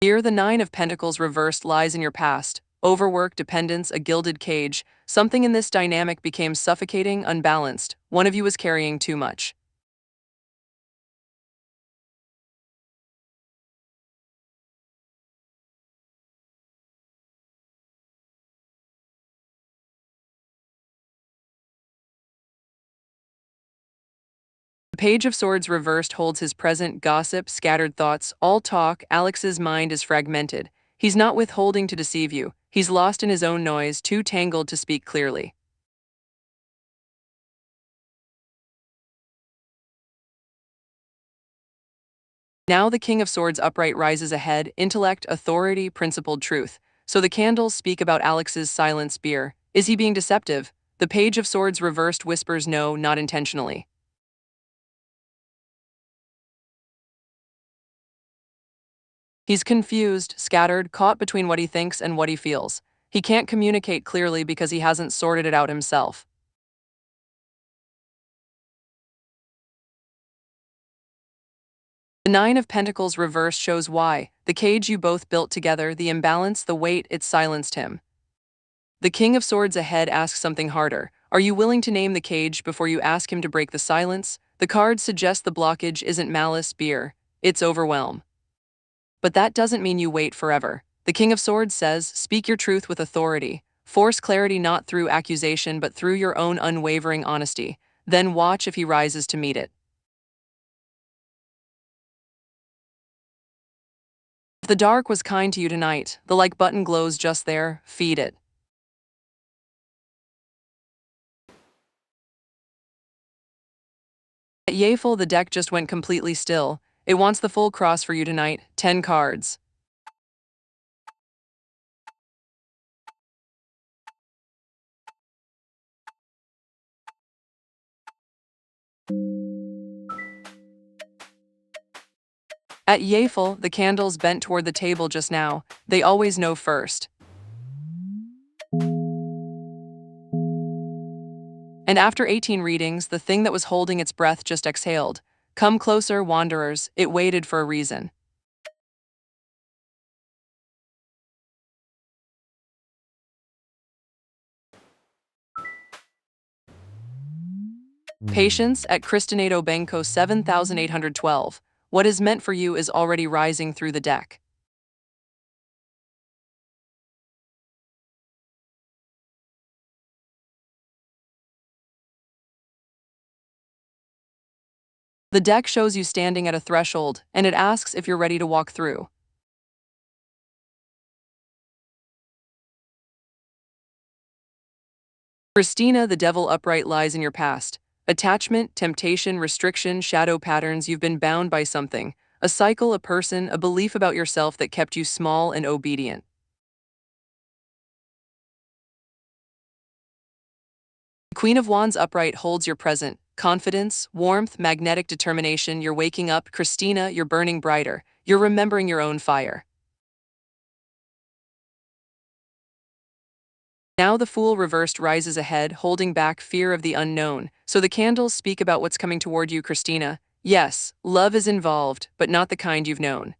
Here, the Nine of Pentacles reversed lies in your past. Overwork, dependence, a gilded cage. Something in this dynamic became suffocating, unbalanced. One of you was carrying too much. The Page of Swords reversed holds his present, gossip, scattered thoughts, all talk. Alex's mind is fragmented. He's not withholding to deceive you. He's lost in his own noise, too tangled to speak clearly. Now the King of Swords upright rises ahead, intellect, authority, principled truth. So the candles speak about Alex's silent beer. Is he being deceptive? The Page of Swords reversed whispers no, not intentionally. He's confused, scattered, caught between what he thinks and what he feels. He can't communicate clearly because he hasn't sorted it out himself. The Nine of Pentacles reversed shows why. The cage you both built together, the imbalance, the weight, it silenced him. The King of Swords ahead asks something harder. Are you willing to name the cage before you ask him to break the silence? The cards suggest the blockage isn't malice, beer. It's overwhelm. But that doesn't mean you wait forever. The King of Swords says, speak your truth with authority. Force clarity not through accusation but through your own unwavering honesty. Then watch if he rises to meet it. If the dark was kind to you tonight, the like button glows just there, feed it. At Yafel, the deck just went completely still. It wants the full cross for you tonight, 10 cards. At Yafel, the candles bent toward the table just now. They always know first. And after 18 readings, the thing that was holding its breath just exhaled. Come closer, wanderers, it waited for a reason. Patience at Cristinado Benko 7812. What is meant for you is already rising through the deck. The deck shows you standing at a threshold, and it asks if you're ready to walk through. Christina, the devil upright lies in your past. Attachment, temptation, restriction, shadow patterns, you've been bound by something. A cycle, a person, a belief about yourself that kept you small and obedient. Queen of Wands upright holds your present. Confidence, warmth, magnetic determination, you're waking up. Christina, you're burning brighter. You're remembering your own fire. Now the Fool reversed rises ahead, holding back fear of the unknown. So the candles speak about what's coming toward you, Christina. Yes, love is involved, but not the kind you've known.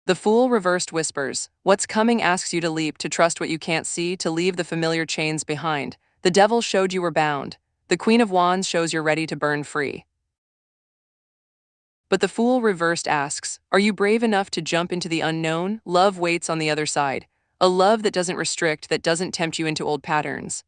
The Fool reversed whispers. What's coming asks you to leap, to trust what you can't see, to leave the familiar chains behind. The Devil showed you were bound. The Queen of Wands shows you're ready to burn free. But the Fool reversed asks, are you brave enough to jump into the unknown? Love waits on the other side. A love that doesn't restrict, that doesn't tempt you into old patterns.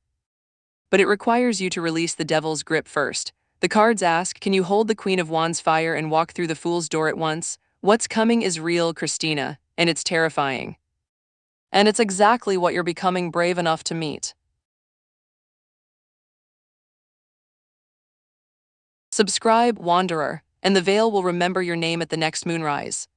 But it requires you to release the Devil's grip first. The cards ask, can you hold the Queen of Wands fire and walk through the Fool's door at once? What's coming is real, Christina, and it's terrifying. And it's exactly what you're becoming brave enough to meet. Subscribe, Wanderer, and the veil will remember your name at the next moonrise.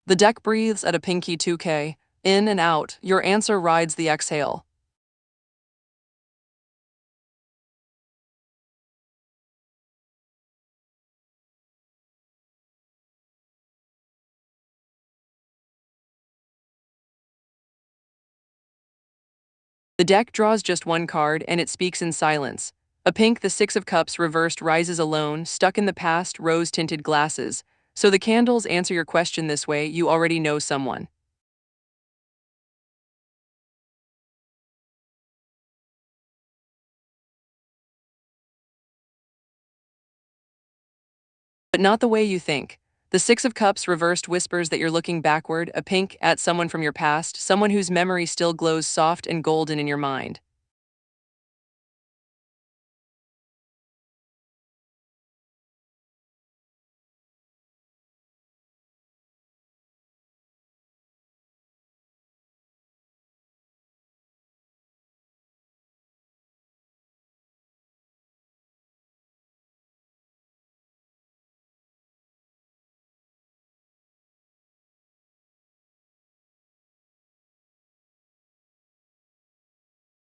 The deck breathes at a pinky 2K. In and out, your answer rides the exhale. The deck draws just one card, and it speaks in silence. A pink, the Six of Cups reversed, rises alone, stuck in the past, rose-tinted glasses. So the candles answer your question this way: you already know someone. But not the way you think. The Six of Cups reversed whispers that you're looking backward, a pink, at someone from your past, someone whose memory still glows soft and golden in your mind.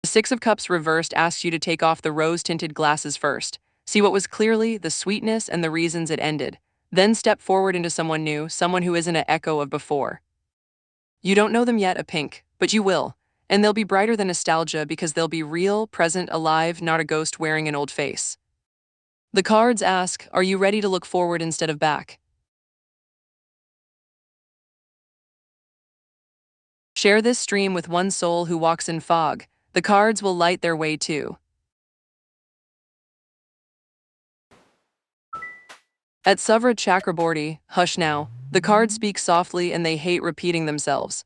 The Six of Cups reversed asks you to take off the rose-tinted glasses first. See what was clearly, the sweetness and the reasons it ended. Then step forward into someone new, someone who isn't an echo of before. You don't know them yet, a pink, but you will. And they'll be brighter than nostalgia because they'll be real, present, alive, not a ghost wearing an old face. The cards ask, are you ready to look forward instead of back? Share this stream with one soul who walks in fog. The cards will light their way too. At Savra Chakraborty, hush now. The cards speak softly and they hate repeating themselves.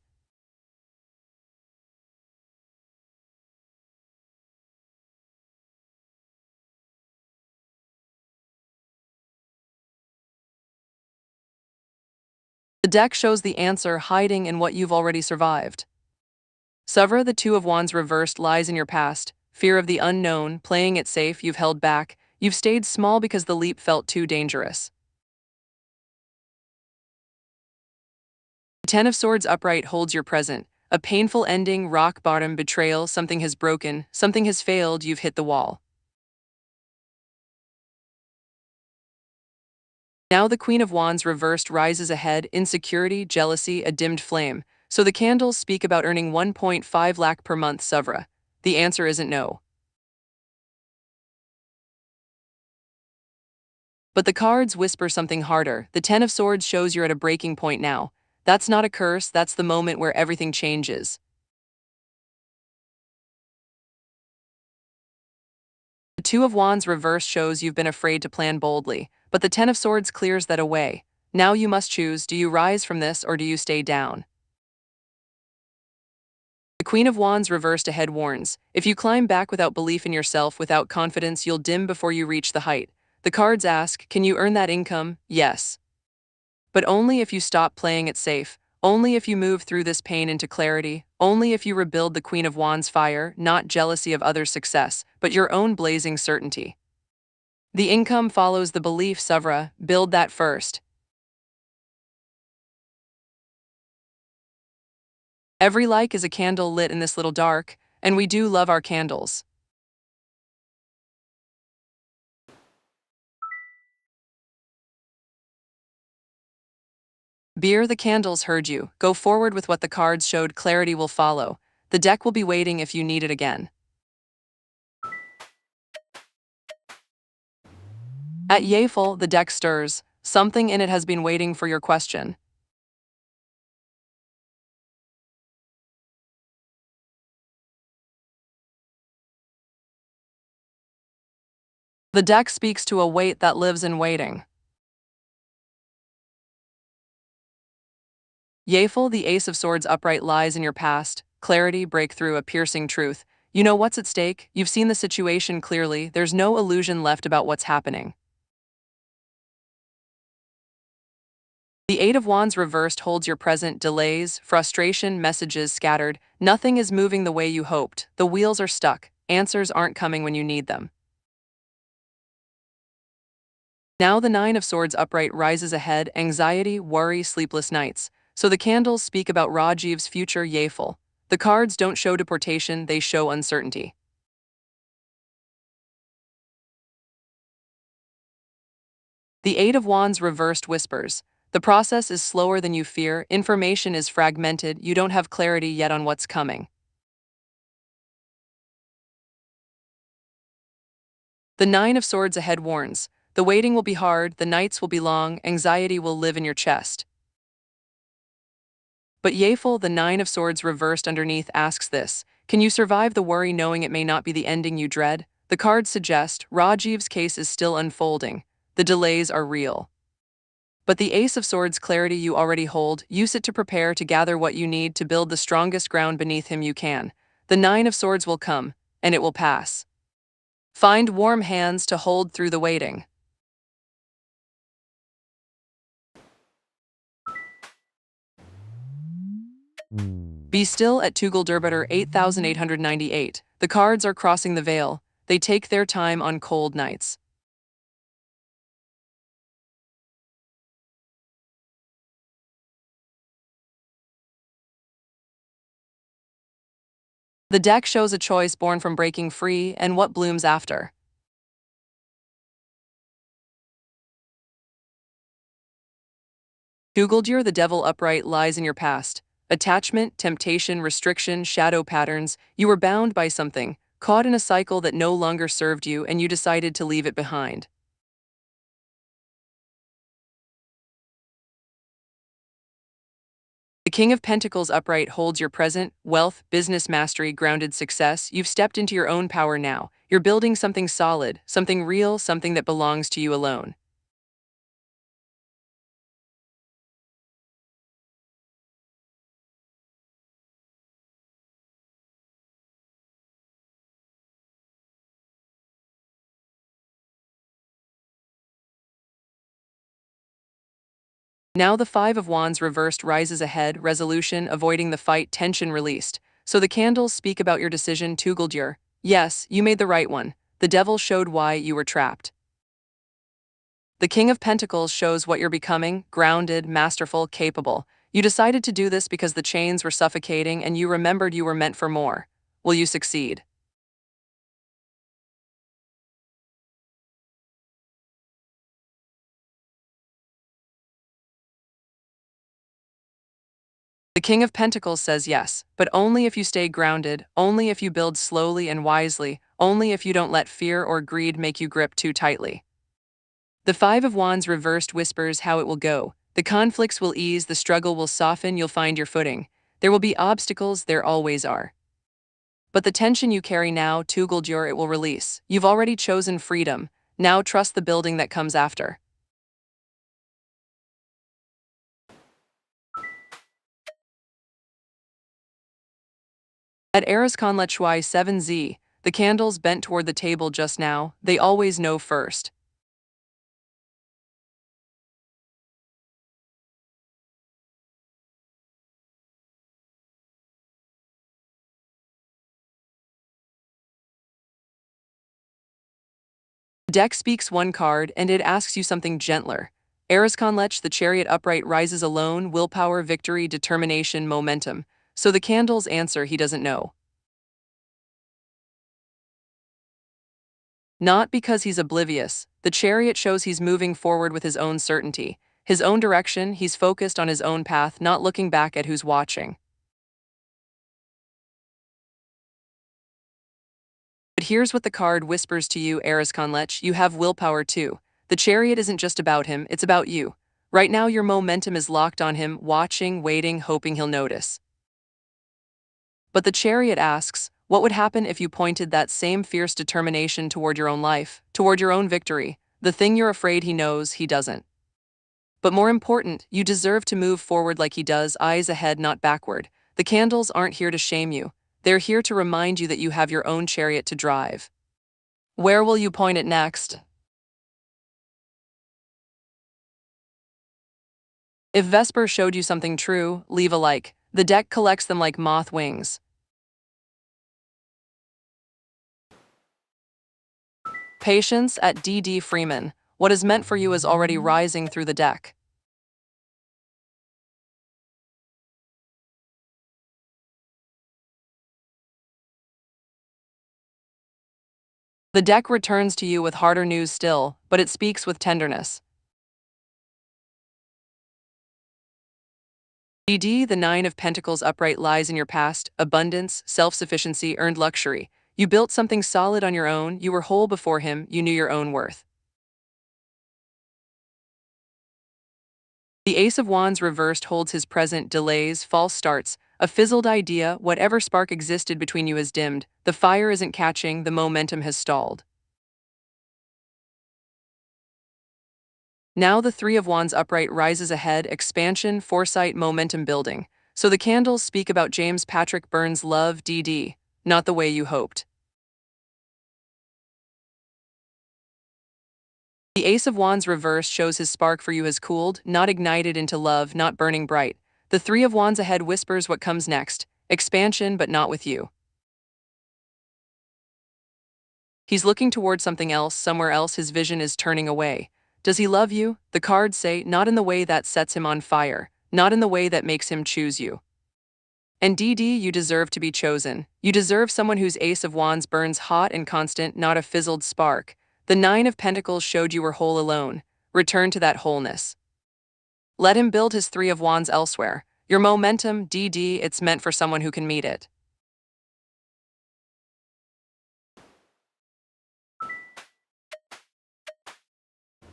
The deck shows the answer hiding in what you've already survived. Savra, the Two of Wands reversed, lies in your past. Fear of the unknown, playing it safe, you've held back. You've stayed small because the leap felt too dangerous. The Ten of Swords upright holds your present. A painful ending, rock bottom, betrayal, something has broken, something has failed, you've hit the wall. Now the Queen of Wands reversed rises ahead, insecurity, jealousy, a dimmed flame. So the candles speak about earning 1.5 lakh per month, Savra. The answer isn't no. But the cards whisper something harder. The Ten of Swords shows you're at a breaking point now. That's not a curse, that's the moment where everything changes. The Two of Wands reversed shows you've been afraid to plan boldly, but the Ten of Swords clears that away. Now you must choose, do you rise from this or do you stay down? The Queen of Wands reversed ahead warns, if you climb back without belief in yourself, without confidence, you'll dim before you reach the height. The cards ask, can you earn that income? Yes. But only if you stop playing it safe, only if you move through this pain into clarity, only if you rebuild the Queen of Wands fire, not jealousy of others' success, but your own blazing certainty. The income follows the belief, Savra, build that first. Every like is a candle lit in this little dark, and we do love our candles. Beer, the candles heard you. Go forward with what the cards showed, clarity will follow. The deck will be waiting if you need it again. At Yafel, the deck stirs. Something in it has been waiting for your question. The deck speaks to a weight that lives in waiting. Yafel, the Ace of Swords upright lies in your past. Clarity, breakthrough, a piercing truth. You know what's at stake, you've seen the situation clearly, there's no illusion left about what's happening. The Eight of Wands reversed holds your present, delays, frustration, messages scattered. Nothing is moving the way you hoped. The wheels are stuck. Answers aren't coming when you need them. Now the Nine of Swords upright rises ahead, anxiety, worry, sleepless nights. So the candles speak about Rajiv's future Yafel. The cards don't show deportation, they show uncertainty. The Eight of Wands reversed whispers. The process is slower than you fear, information is fragmented, you don't have clarity yet on what's coming. The Nine of Swords ahead warns. The waiting will be hard, the nights will be long, anxiety will live in your chest. But Yafel, the Nine of Swords reversed underneath, asks this: can you survive the worry knowing it may not be the ending you dread? The cards suggest Rajiv's case is still unfolding. The delays are real. But the Ace of Swords clarity you already hold, use it to prepare to gather what you need to build the strongest ground beneath him you can. The Nine of Swords will come, and it will pass. Find warm hands to hold through the waiting. Be still at Tugel Durbutter 8898. The cards are crossing the veil. They take their time on cold nights. The deck shows a choice born from breaking free and what blooms after. Tuguldur, the devil upright lies in your past. Attachment, temptation, restriction, shadow patterns. You were bound by something, caught in a cycle that no longer served you, and you decided to leave it behind. The King of Pentacles upright holds your present, wealth, business mastery, grounded success. You've stepped into your own power now. You're building something solid, something real, something that belongs to you alone. Now the Five of Wands reversed rises ahead, resolution, avoiding the fight, tension released. So the candles speak about your decision, Tuguldur. Yes, you made the right one. The devil showed why you were trapped. The King of Pentacles shows what you're becoming, grounded, masterful, capable. You decided to do this because the chains were suffocating and you remembered you were meant for more. Will you succeed? The King of Pentacles says yes, but only if you stay grounded, only if you build slowly and wisely, only if you don't let fear or greed make you grip too tightly. The Five of Wands reversed whispers how it will go. The conflicts will ease, the struggle will soften, you'll find your footing. There will be obstacles, there always are. But the tension you carry now, Tuguldur, it will release. You've already chosen freedom. Now trust the building that comes after. At Eriskonlet Shui 7Z, the candles bent toward the table just now, they always know first. The deck speaks one card, and it asks you something gentler. Eriskonlech, the chariot upright rises alone, willpower, victory, determination, momentum. So the candles answer he doesn't know. Not because he's oblivious. The chariot shows he's moving forward with his own certainty. His own direction, he's focused on his own path, not looking back at who's watching. But here's what the card whispers to you, Eriskonlech, you have willpower too. The Chariot isn't just about him, it's about you. Right now your momentum is locked on him, watching, waiting, hoping he'll notice. But the Chariot asks, what would happen if you pointed that same fierce determination toward your own life, toward your own victory, the thing you're afraid he knows he doesn't? But more important, you deserve to move forward like he does, eyes ahead, not backward. The candles aren't here to shame you. They're here to remind you that you have your own chariot to drive. Where will you point it next? If Vesper showed you something true, leave a like. The deck collects them like moth wings. Patience at D.D. Freeman. What is meant for you is already rising through the deck. The deck returns to you with harder news still, but it speaks with tenderness. D.D. The Nine of Pentacles upright lies in your past, abundance, self-sufficiency, earned luxury. You built something solid on your own, you were whole before him, you knew your own worth. The Ace of Wands reversed holds his present, delays, false starts, a fizzled idea, whatever spark existed between you has dimmed, the fire isn't catching, the momentum has stalled. Now the Three of Wands upright rises ahead, expansion, foresight, momentum building. So the candles speak about James Patrick Burns' love, D.D., not the way you hoped. The Ace of Wands reversed shows his spark for you has cooled, not ignited into love, not burning bright. The Three of Wands ahead whispers what comes next, expansion but not with you. He's looking toward something else, somewhere else his vision is turning away. Does he love you? The cards say, not in the way that sets him on fire, not in the way that makes him choose you. And D.D., you deserve to be chosen. You deserve someone whose Ace of Wands burns hot and constant, not a fizzled spark. The Nine of Pentacles showed you were whole alone. Return to that wholeness. Let him build his Three of Wands elsewhere. Your momentum, D.D., it's meant for someone who can meet it.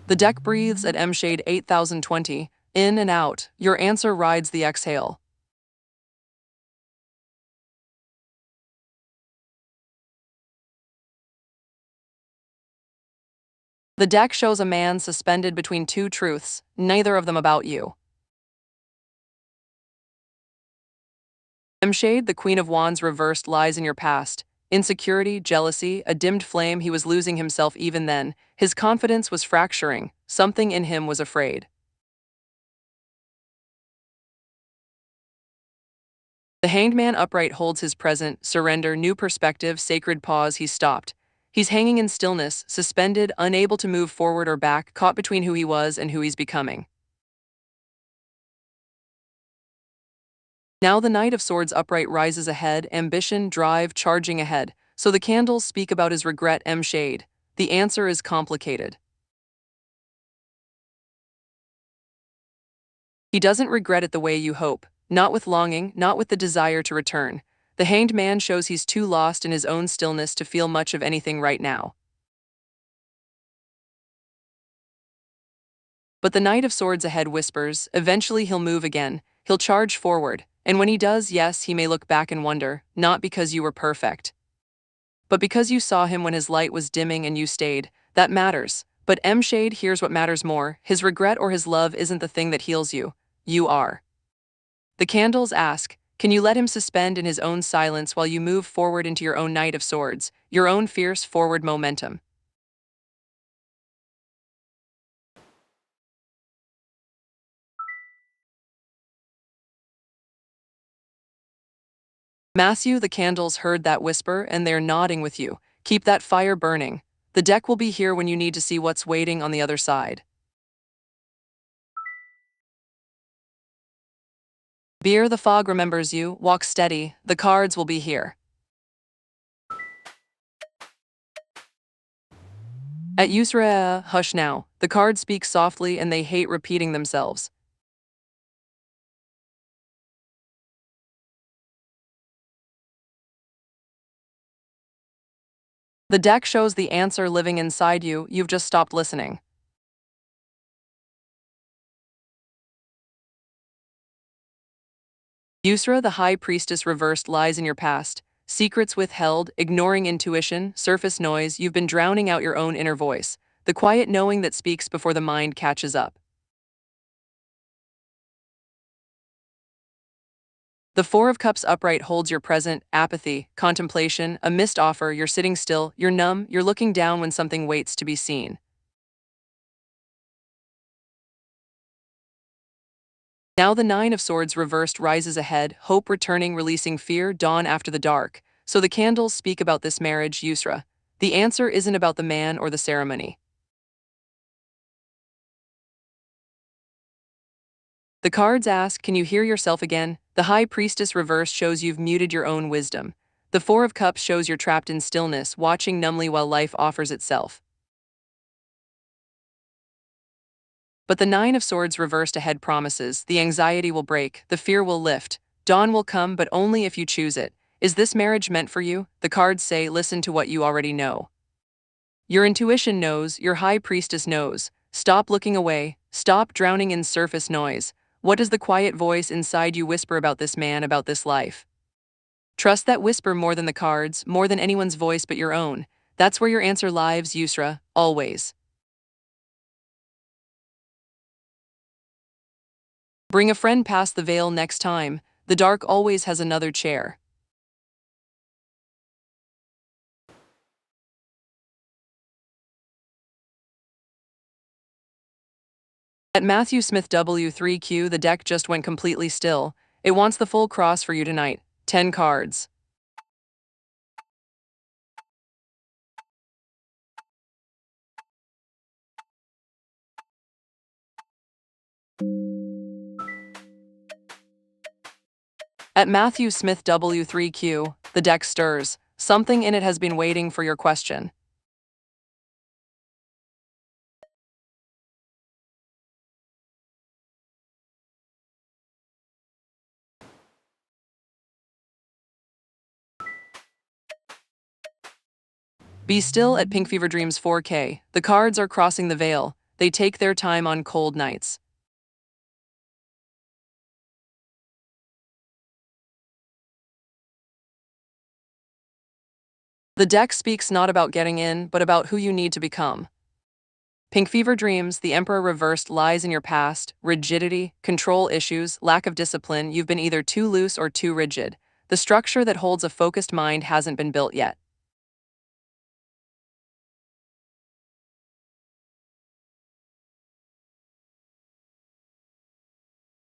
The deck breathes at M shade 8020, in and out. Your answer rides the exhale. The deck shows a man suspended between two truths, neither of them about you. M-Shade, the Queen of Wands reversed, lies in your past. Insecurity, jealousy, a dimmed flame, he was losing himself even then. His confidence was fracturing. Something in him was afraid. The Hanged Man upright holds his present, surrender, new perspective, sacred pause, he stopped. He's hanging in stillness, suspended, unable to move forward or back, caught between who he was and who he's becoming. Now the Knight of Swords upright rises ahead, ambition, drive, charging ahead. So the candles speak about his regret, M-Shade. The answer is complicated. He doesn't regret it the way you hope, not with longing, not with the desire to return. The Hanged Man shows he's too lost in his own stillness to feel much of anything right now. But the Knight of Swords ahead whispers, eventually he'll move again, he'll charge forward, and when he does, yes, he may look back and wonder, not because you were perfect, but because you saw him when his light was dimming and you stayed. That matters. But M-Shade, here's what matters more. His regret or his love isn't the thing that heals you. You are. The candles ask, can you let him suspend in his own silence while you move forward into your own Knight of Swords, your own fierce forward momentum? Matthew, the candles heard that whisper and they're nodding with you. Keep that fire burning. The deck will be here when you need to see what's waiting on the other side. Beer, the fog remembers you. Walk steady. The cards will be here. At Yusra, hush now. The cards speak softly and they hate repeating themselves. The deck shows the answer living inside you. You've just stopped listening. Yusra, the High Priestess reversed, lies in your past. Secrets withheld, ignoring intuition, surface noise, you've been drowning out your own inner voice. The quiet knowing that speaks before the mind catches up. The Four of Cups upright holds your present, apathy, contemplation, a missed offer, you're sitting still, you're numb, you're looking down when something waits to be seen. Now the Nine of Swords reversed rises ahead, hope returning, releasing fear, dawn after the dark. So the candles speak about this marriage, Yusra. The answer isn't about the man or the ceremony. The cards ask, can you hear yourself again? The High Priestess reverse shows you've muted your own wisdom. The Four of Cups shows you're trapped in stillness, watching numbly while life offers itself. But the Nine of Swords reversed ahead promises, the anxiety will break, the fear will lift. Dawn will come, but only if you choose it. Is this marriage meant for you? The cards say, listen to what you already know. Your intuition knows, your High Priestess knows. Stop looking away, stop drowning in surface noise. What does the quiet voice inside you whisper about this man, about this life? Trust that whisper more than the cards, more than anyone's voice but your own. That's where your answer lives, Yusra, always. Bring a friend past the veil next time. The dark always has another chair. At Matthew Smith W3Q, the deck just went completely still. It wants the full cross for you tonight. 10 cards. At Matthew Smith W3Q, the deck stirs. Something in it has been waiting for your question. Be still at Pink Fever Dreams 4K. The cards are crossing the veil. They take their time on cold nights. The deck speaks not about getting in, but about who you need to become. Pink Fever Dreams, the Emperor reversed, lies in your past, rigidity, control issues, lack of discipline. You've been either too loose or too rigid. The structure that holds a focused mind hasn't been built yet.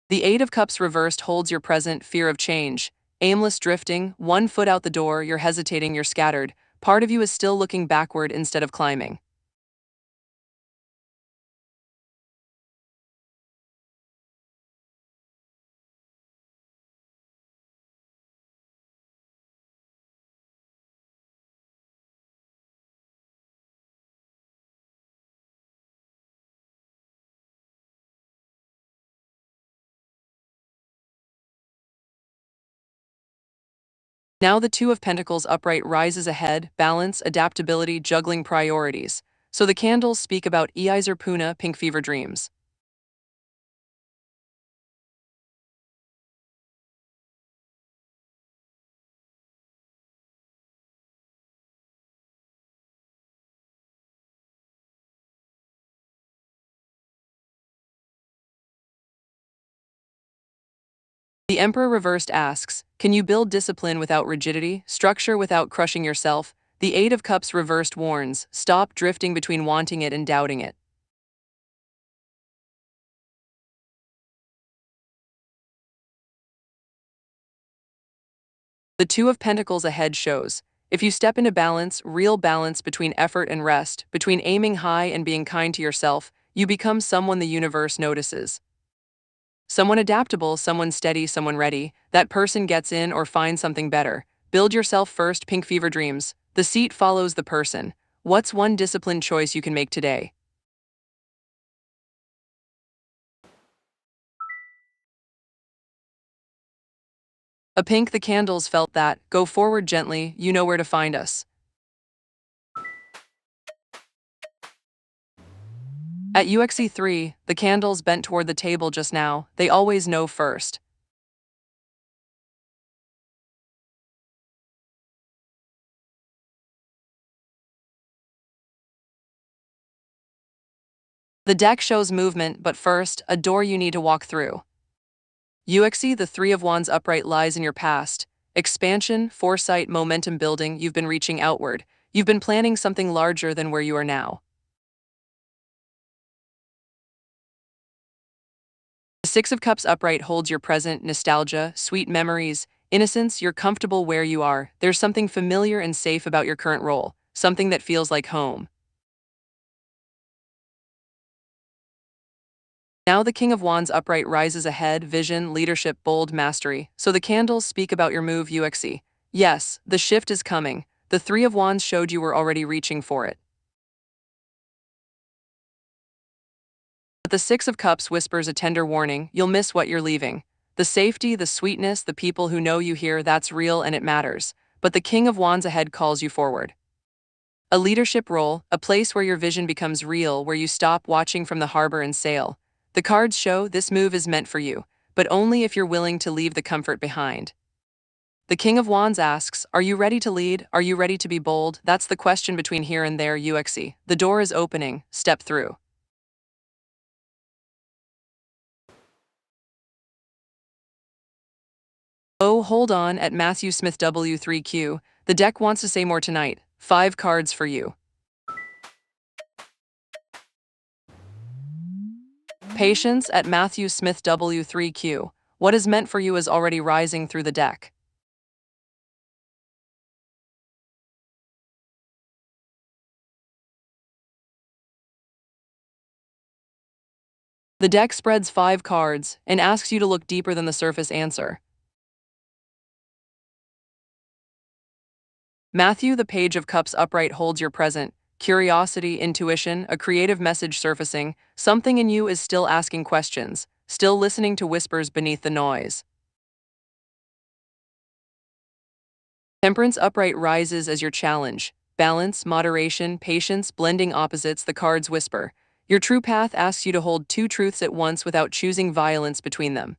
The Eight of Cups reversed holds your present, fear of change. Aimless drifting, one foot out the door, you're hesitating, you're scattered. Part of you is still looking backward instead of climbing. Now the Two of Pentacles upright rises ahead, balance, adaptability, juggling priorities. So the candles speak about Eiser Puna, Pink Fever Dreams. The Emperor reversed asks, can you build discipline without rigidity, structure without crushing yourself? The Eight of Cups reversed warns, stop drifting between wanting it and doubting it. The Two of Pentacles ahead shows, if you step into balance, real balance between effort and rest, between aiming high and being kind to yourself, you become someone the universe notices. Someone adaptable, someone steady, someone ready. That person gets in or finds something better. Build yourself first, Pink Fever Dreams. The seat follows the person. What's one disciplined choice you can make today? A pink, the candles felt that. Go forward gently, you know where to find us. At UXE3, the candles bent toward the table just now. They always know first. The deck shows movement, but first, a door you need to walk through. UXE, the Three of Wands upright lies in your past. Expansion, foresight, momentum building, you've been reaching outward. You've been planning something larger than where you are now. The Six of Cups upright holds your present, nostalgia, sweet memories, innocence, you're comfortable where you are. There's something familiar and safe about your current role, something that feels like home. Now the King of Wands upright rises ahead, vision, leadership, bold mastery. So the candles speak about your move, UXE. Yes, the shift is coming. The Three of Wands showed you were already reaching for it. But the Six of Cups whispers a tender warning, you'll miss what you're leaving. The safety, the sweetness, the people who know you here, that's real and it matters. But the King of Wands ahead calls you forward. A leadership role, a place where your vision becomes real, where you stop watching from the harbor and sail. The cards show this move is meant for you, but only if you're willing to leave the comfort behind. The King of Wands asks, are you ready to lead? Are you ready to be bold? That's the question between here and there, UXE. The door is opening, step through. Oh, hold on, at Matthew Smith W3Q, the deck wants to say more tonight. 5 cards for you. Patience at Matthew Smith W3Q. What is meant for you is already rising through the deck. The deck spreads 5 cards and asks you to look deeper than the surface answer. Matthew, the Page of Cups upright holds your present. Curiosity, intuition, a creative message surfacing. Something in you is still asking questions, still listening to whispers beneath the noise. Temperance upright rises as your challenge. Balance, moderation, patience, blending opposites, the cards whisper. Your true path asks you to hold 2 truths at once without choosing violence between them.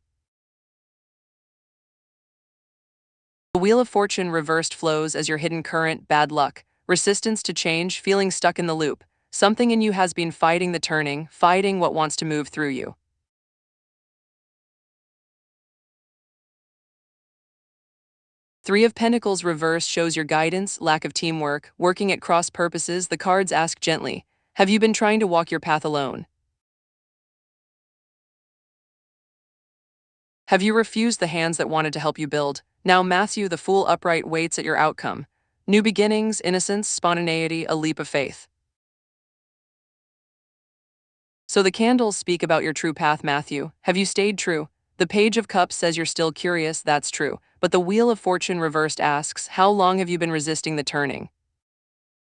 The Wheel of Fortune reversed flows as your hidden current, bad luck, resistance to change, feeling stuck in the loop. Something in you has been fighting the turning, fighting what wants to move through you. Three of Pentacles reversed shows your guidance, lack of teamwork, working at cross purposes. The cards ask gently, have you been trying to walk your path alone? Have you refused the hands that wanted to help you build? Now Matthew, the Fool upright waits at your outcome. New beginnings, innocence, spontaneity, a leap of faith. So the candles speak about your true path, Matthew. Have you stayed true? The Page of Cups says you're still curious, that's true. But the Wheel of Fortune reversed asks, how long have you been resisting the turning?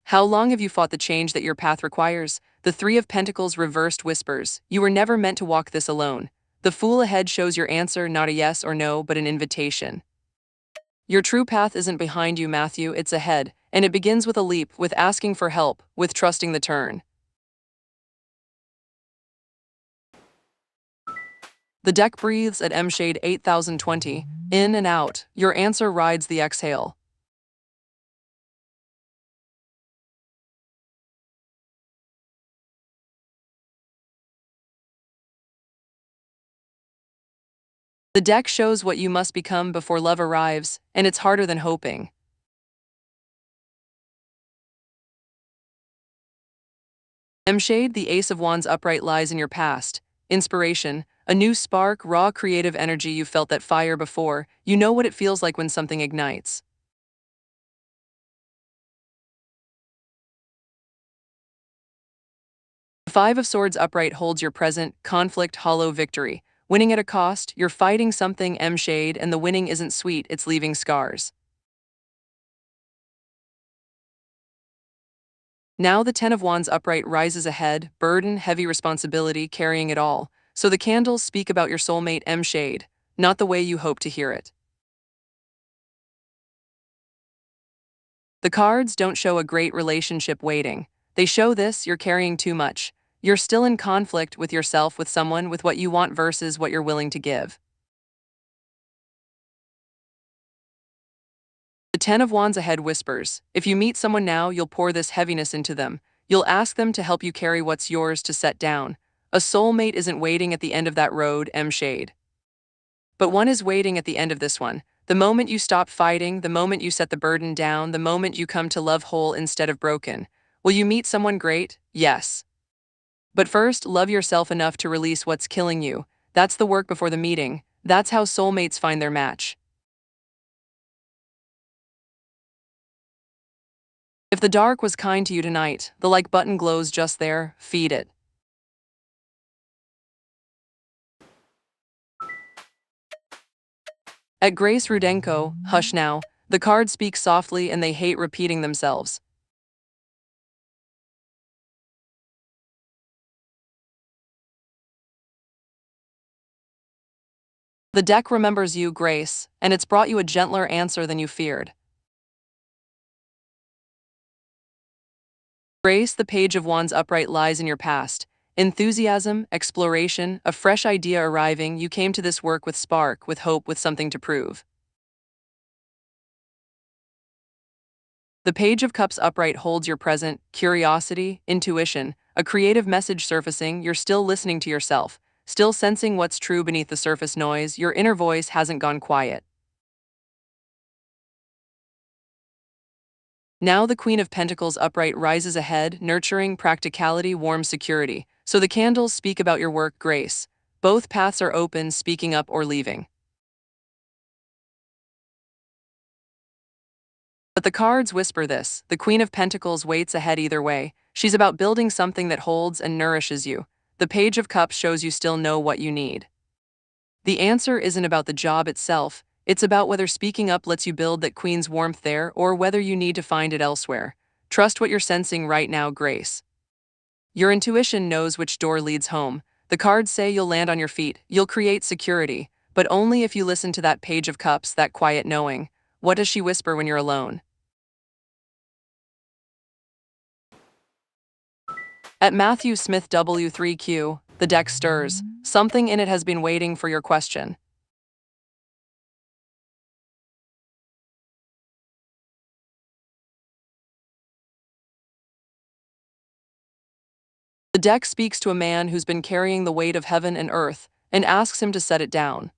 How long have you fought the change that your path requires? The Three of Pentacles reversed whispers, you were never meant to walk this alone. The Fool ahead shows your answer, not a yes or no, but an invitation. Your true path isn't behind you, Matthew, it's ahead, and it begins with a leap, with asking for help, with trusting the turn. The deck breathes at M shade 8020, in and out, your answer rides the exhale. The deck shows what you must become before love arrives, and it's harder than hoping. M-Shade, the Ace of Wands upright lies in your past. Inspiration, a new spark, raw creative energy, you felt that fire before, you know what it feels like when something ignites. The Five of Swords upright holds your present, conflict, hollow victory. Winning at a cost, you're fighting something, M-Shade, and the winning isn't sweet, it's leaving scars. Now the Ten of Wands upright rises ahead, burden, heavy responsibility, carrying it all. So the candles speak about your soulmate, M-Shade, not the way you hope to hear it. The cards don't show a great relationship waiting. They show this, you're carrying too much. You're still in conflict with yourself, with someone, with what you want versus what you're willing to give. The Ten of Wands ahead whispers, if you meet someone now, you'll pour this heaviness into them. You'll ask them to help you carry what's yours to set down. A soulmate isn't waiting at the end of that road, M shade. But one is waiting at the end of this one. The moment you stop fighting, the moment you set the burden down, the moment you come to love whole instead of broken. Will you meet someone great? Yes. But first, love yourself enough to release what's killing you. That's the work before the meeting. That's how soulmates find their match. If the dark was kind to you tonight, the like button glows just there, feed it. At Grace Rudenko, hush now, the cards speak softly and they hate repeating themselves. The deck remembers you, Grace, and it's brought you a gentler answer than you feared. Grace, the Page of Wands upright lies in your past. Enthusiasm, exploration, a fresh idea arriving, you came to this work with spark, with hope, with something to prove. The Page of Cups upright holds your present, curiosity, intuition, a creative message surfacing, you're still listening to yourself, still sensing what's true beneath the surface noise, your inner voice hasn't gone quiet. Now the Queen of Pentacles upright rises ahead, nurturing, practicality, warm security. So the candles speak about your work, Grace. Both paths are open, speaking up or leaving. But the cards whisper this. The Queen of Pentacles waits ahead either way. She's about building something that holds and nourishes you. The Page of Cups shows you still know what you need. The answer isn't about the job itself. It's about whether speaking up lets you build that queen's warmth there or whether you need to find it elsewhere. Trust what you're sensing right now, Grace. Your intuition knows which door leads home. The cards say you'll land on your feet, you'll create security, but only if you listen to that Page of Cups, that quiet knowing. What does she whisper when you're alone? At Matthew Smith W3Q, the deck stirs. Something in it has been waiting for your question. The deck speaks to a man who's been carrying the weight of heaven and earth and asks him to set it down.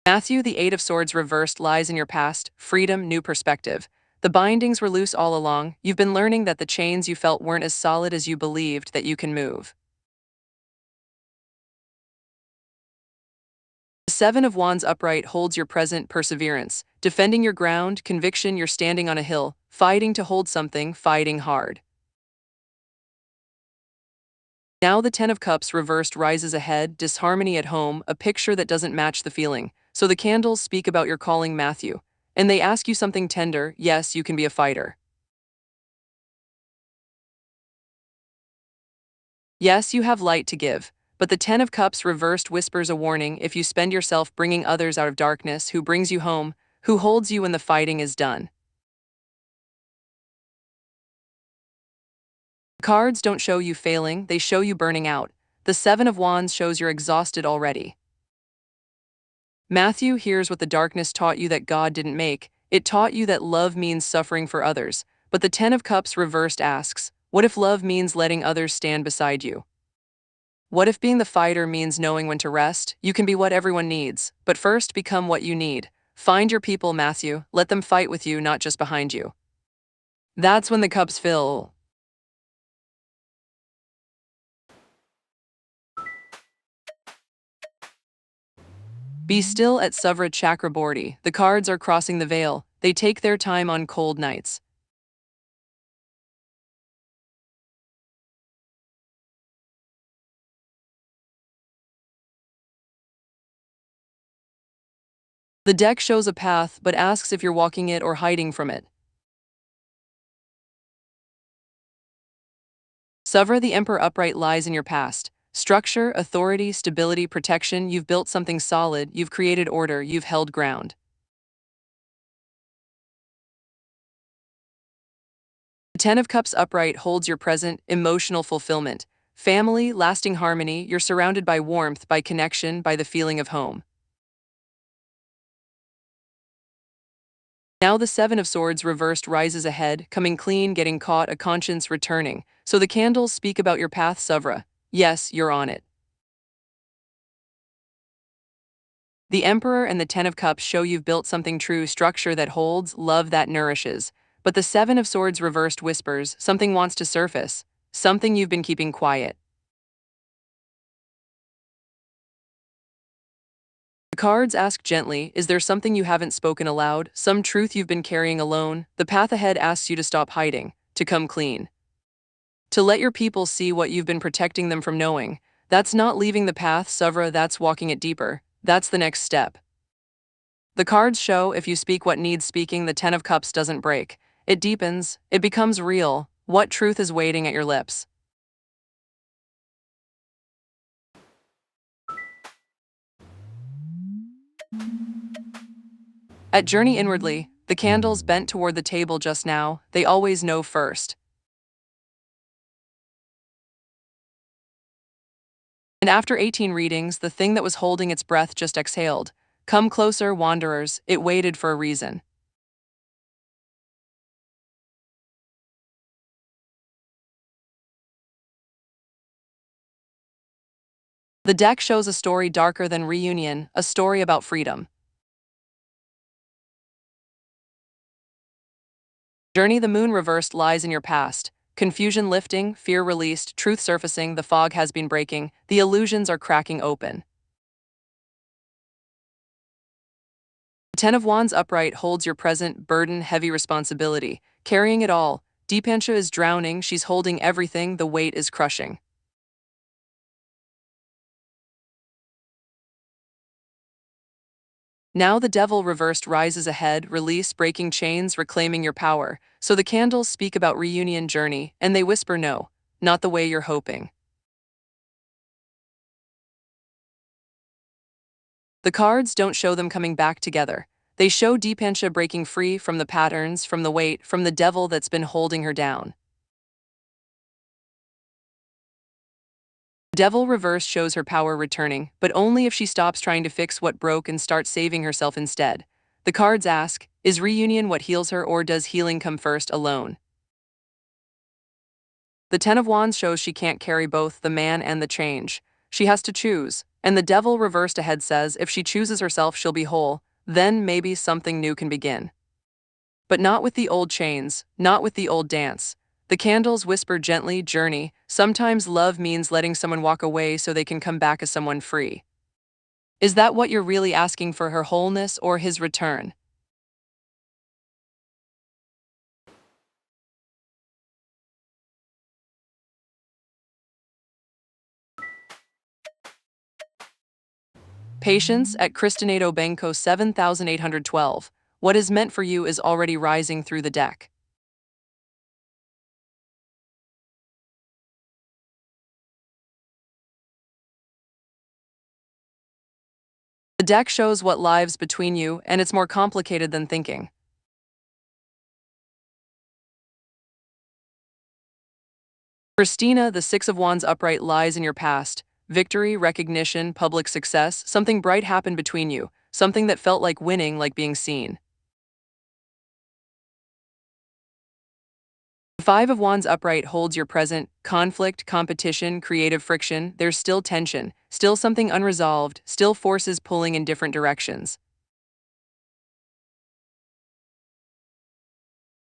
Matthew, the Eight of Swords reversed, lies in your past, freedom, new perspective. The bindings were loose all along. You've been learning that the chains you felt weren't as solid as you believed, that you can move. The Seven of Wands upright holds your present, perseverance, defending your ground, conviction you're standing on a hill, fighting to hold something, fighting hard. Now the Ten of Cups reversed rises ahead, disharmony at home, a picture that doesn't match the feeling. So the candles speak about your calling, Matthew. And they ask you something tender. Yes, you can be a fighter. Yes, you have light to give. But the Ten of Cups reversed whispers a warning. If you spend yourself bringing others out of darkness, who brings you home, who holds you when the fighting is done. Cards don't show you failing, they show you burning out. The Seven of Wands shows you're exhausted already. Matthew hears what the darkness taught you that God didn't make. It taught you that love means suffering for others. But the Ten of Cups reversed asks, what if love means letting others stand beside you? What if being the fighter means knowing when to rest? You can be what everyone needs, but first become what you need. Find your people, Matthew. Let them fight with you, not just behind you. That's when the cups fill. Be still at Suvra Chakraborty. The cards are crossing the veil. They take their time on cold nights. The deck shows a path, but asks if you're walking it or hiding from it. Suvra, the Emperor upright lies in your past. Structure, authority, stability, protection, you've built something solid, you've created order, you've held ground. The Ten of Cups upright holds your present, emotional fulfillment. Family, lasting harmony, you're surrounded by warmth, by connection, by the feeling of home. Now the Seven of Swords reversed rises ahead, coming clean, getting caught, a conscience returning. So the candles speak about your path, Savra. Yes, you're on it. The Emperor and the Ten of Cups show you've built something true, structure that holds, love that nourishes. But the Seven of Swords reversed whispers, something wants to surface, something you've been keeping quiet. The cards ask gently, is there something you haven't spoken aloud, some truth you've been carrying alone? The path ahead asks you to stop hiding, to come clean. To let your people see what you've been protecting them from knowing. That's not leaving the path, Savra, that's walking it deeper. That's the next step. The cards show if you speak what needs speaking, the Ten of Cups doesn't break. It deepens, it becomes real. What truth is waiting at your lips? At Journey Inwardly, the candles bent toward the table just now, they always know first. And after 18 readings, the thing that was holding its breath just exhaled. Come closer, wanderers, it waited for a reason. The deck shows a story darker than reunion, a story about freedom. Journey, the moon reversed lies in your past. Confusion lifting, fear released, truth surfacing, the fog has been breaking, the illusions are cracking open. Ten of Wands upright holds your present, burden, heavy responsibility, carrying it all. Deepansha is drowning, she's holding everything, the weight is crushing. Now the devil reversed rises ahead, release, breaking chains, reclaiming your power. So the candles speak about reunion journey, and they whisper no, not the way you're hoping. The cards don't show them coming back together. They show Deepansha breaking free from the patterns, from the weight, from the devil that's been holding her down. Devil reverse shows her power returning, but only if she stops trying to fix what broke and starts saving herself instead. The cards ask, is reunion what heals her, or does healing come first alone? The Ten of Wands shows she can't carry both the man and the change. She has to choose, and the devil reversed ahead says if she chooses herself she'll be whole, then maybe something new can begin. But not with the old chains, not with the old dance. The candles whisper gently, journey. Sometimes love means letting someone walk away so they can come back as someone free. Is that what you're really asking for, her wholeness or his return? Patience at Cristinado Benko 7812. What is meant for you is already rising through the deck. The deck shows what lies between you, and it's more complicated than thinking. Christina, the Six of Wands upright lies in your past. Victory, recognition, public success, something bright happened between you, something that felt like winning, like being seen. The Five of Wands upright holds your present, conflict, competition, creative friction, there's still tension, still something unresolved, still forces pulling in different directions.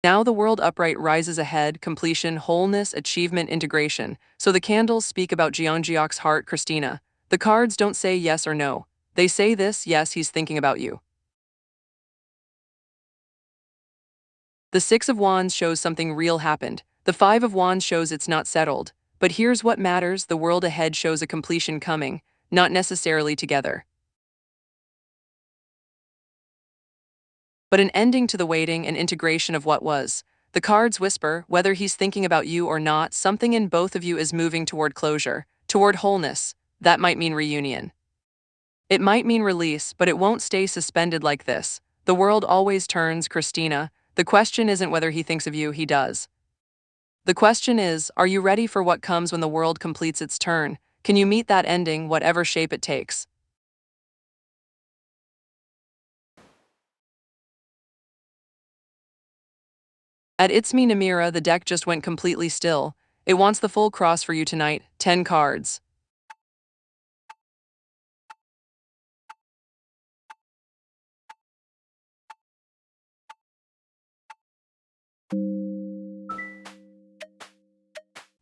Now the world upright rises ahead, completion, wholeness, achievement, integration. So the candles speak about Jeongeok's heart, Christina. The cards don't say yes or no. They say this, yes, he's thinking about you. The Six of Wands shows something real happened. The Five of Wands shows it's not settled. But here's what matters, the world ahead shows a completion coming, not necessarily together, but an ending to the waiting and integration of what was. The cards whisper, whether he's thinking about you or not, something in both of you is moving toward closure, toward wholeness. That might mean reunion. It might mean release, but it won't stay suspended like this. The world always turns, Christina. The question isn't whether he thinks of you, he does. The question is, are you ready for what comes when the world completes its turn? Can you meet that ending, whatever shape it takes? At It's Me Namira, the deck just went completely still. It wants the full cross for you tonight, 10 cards.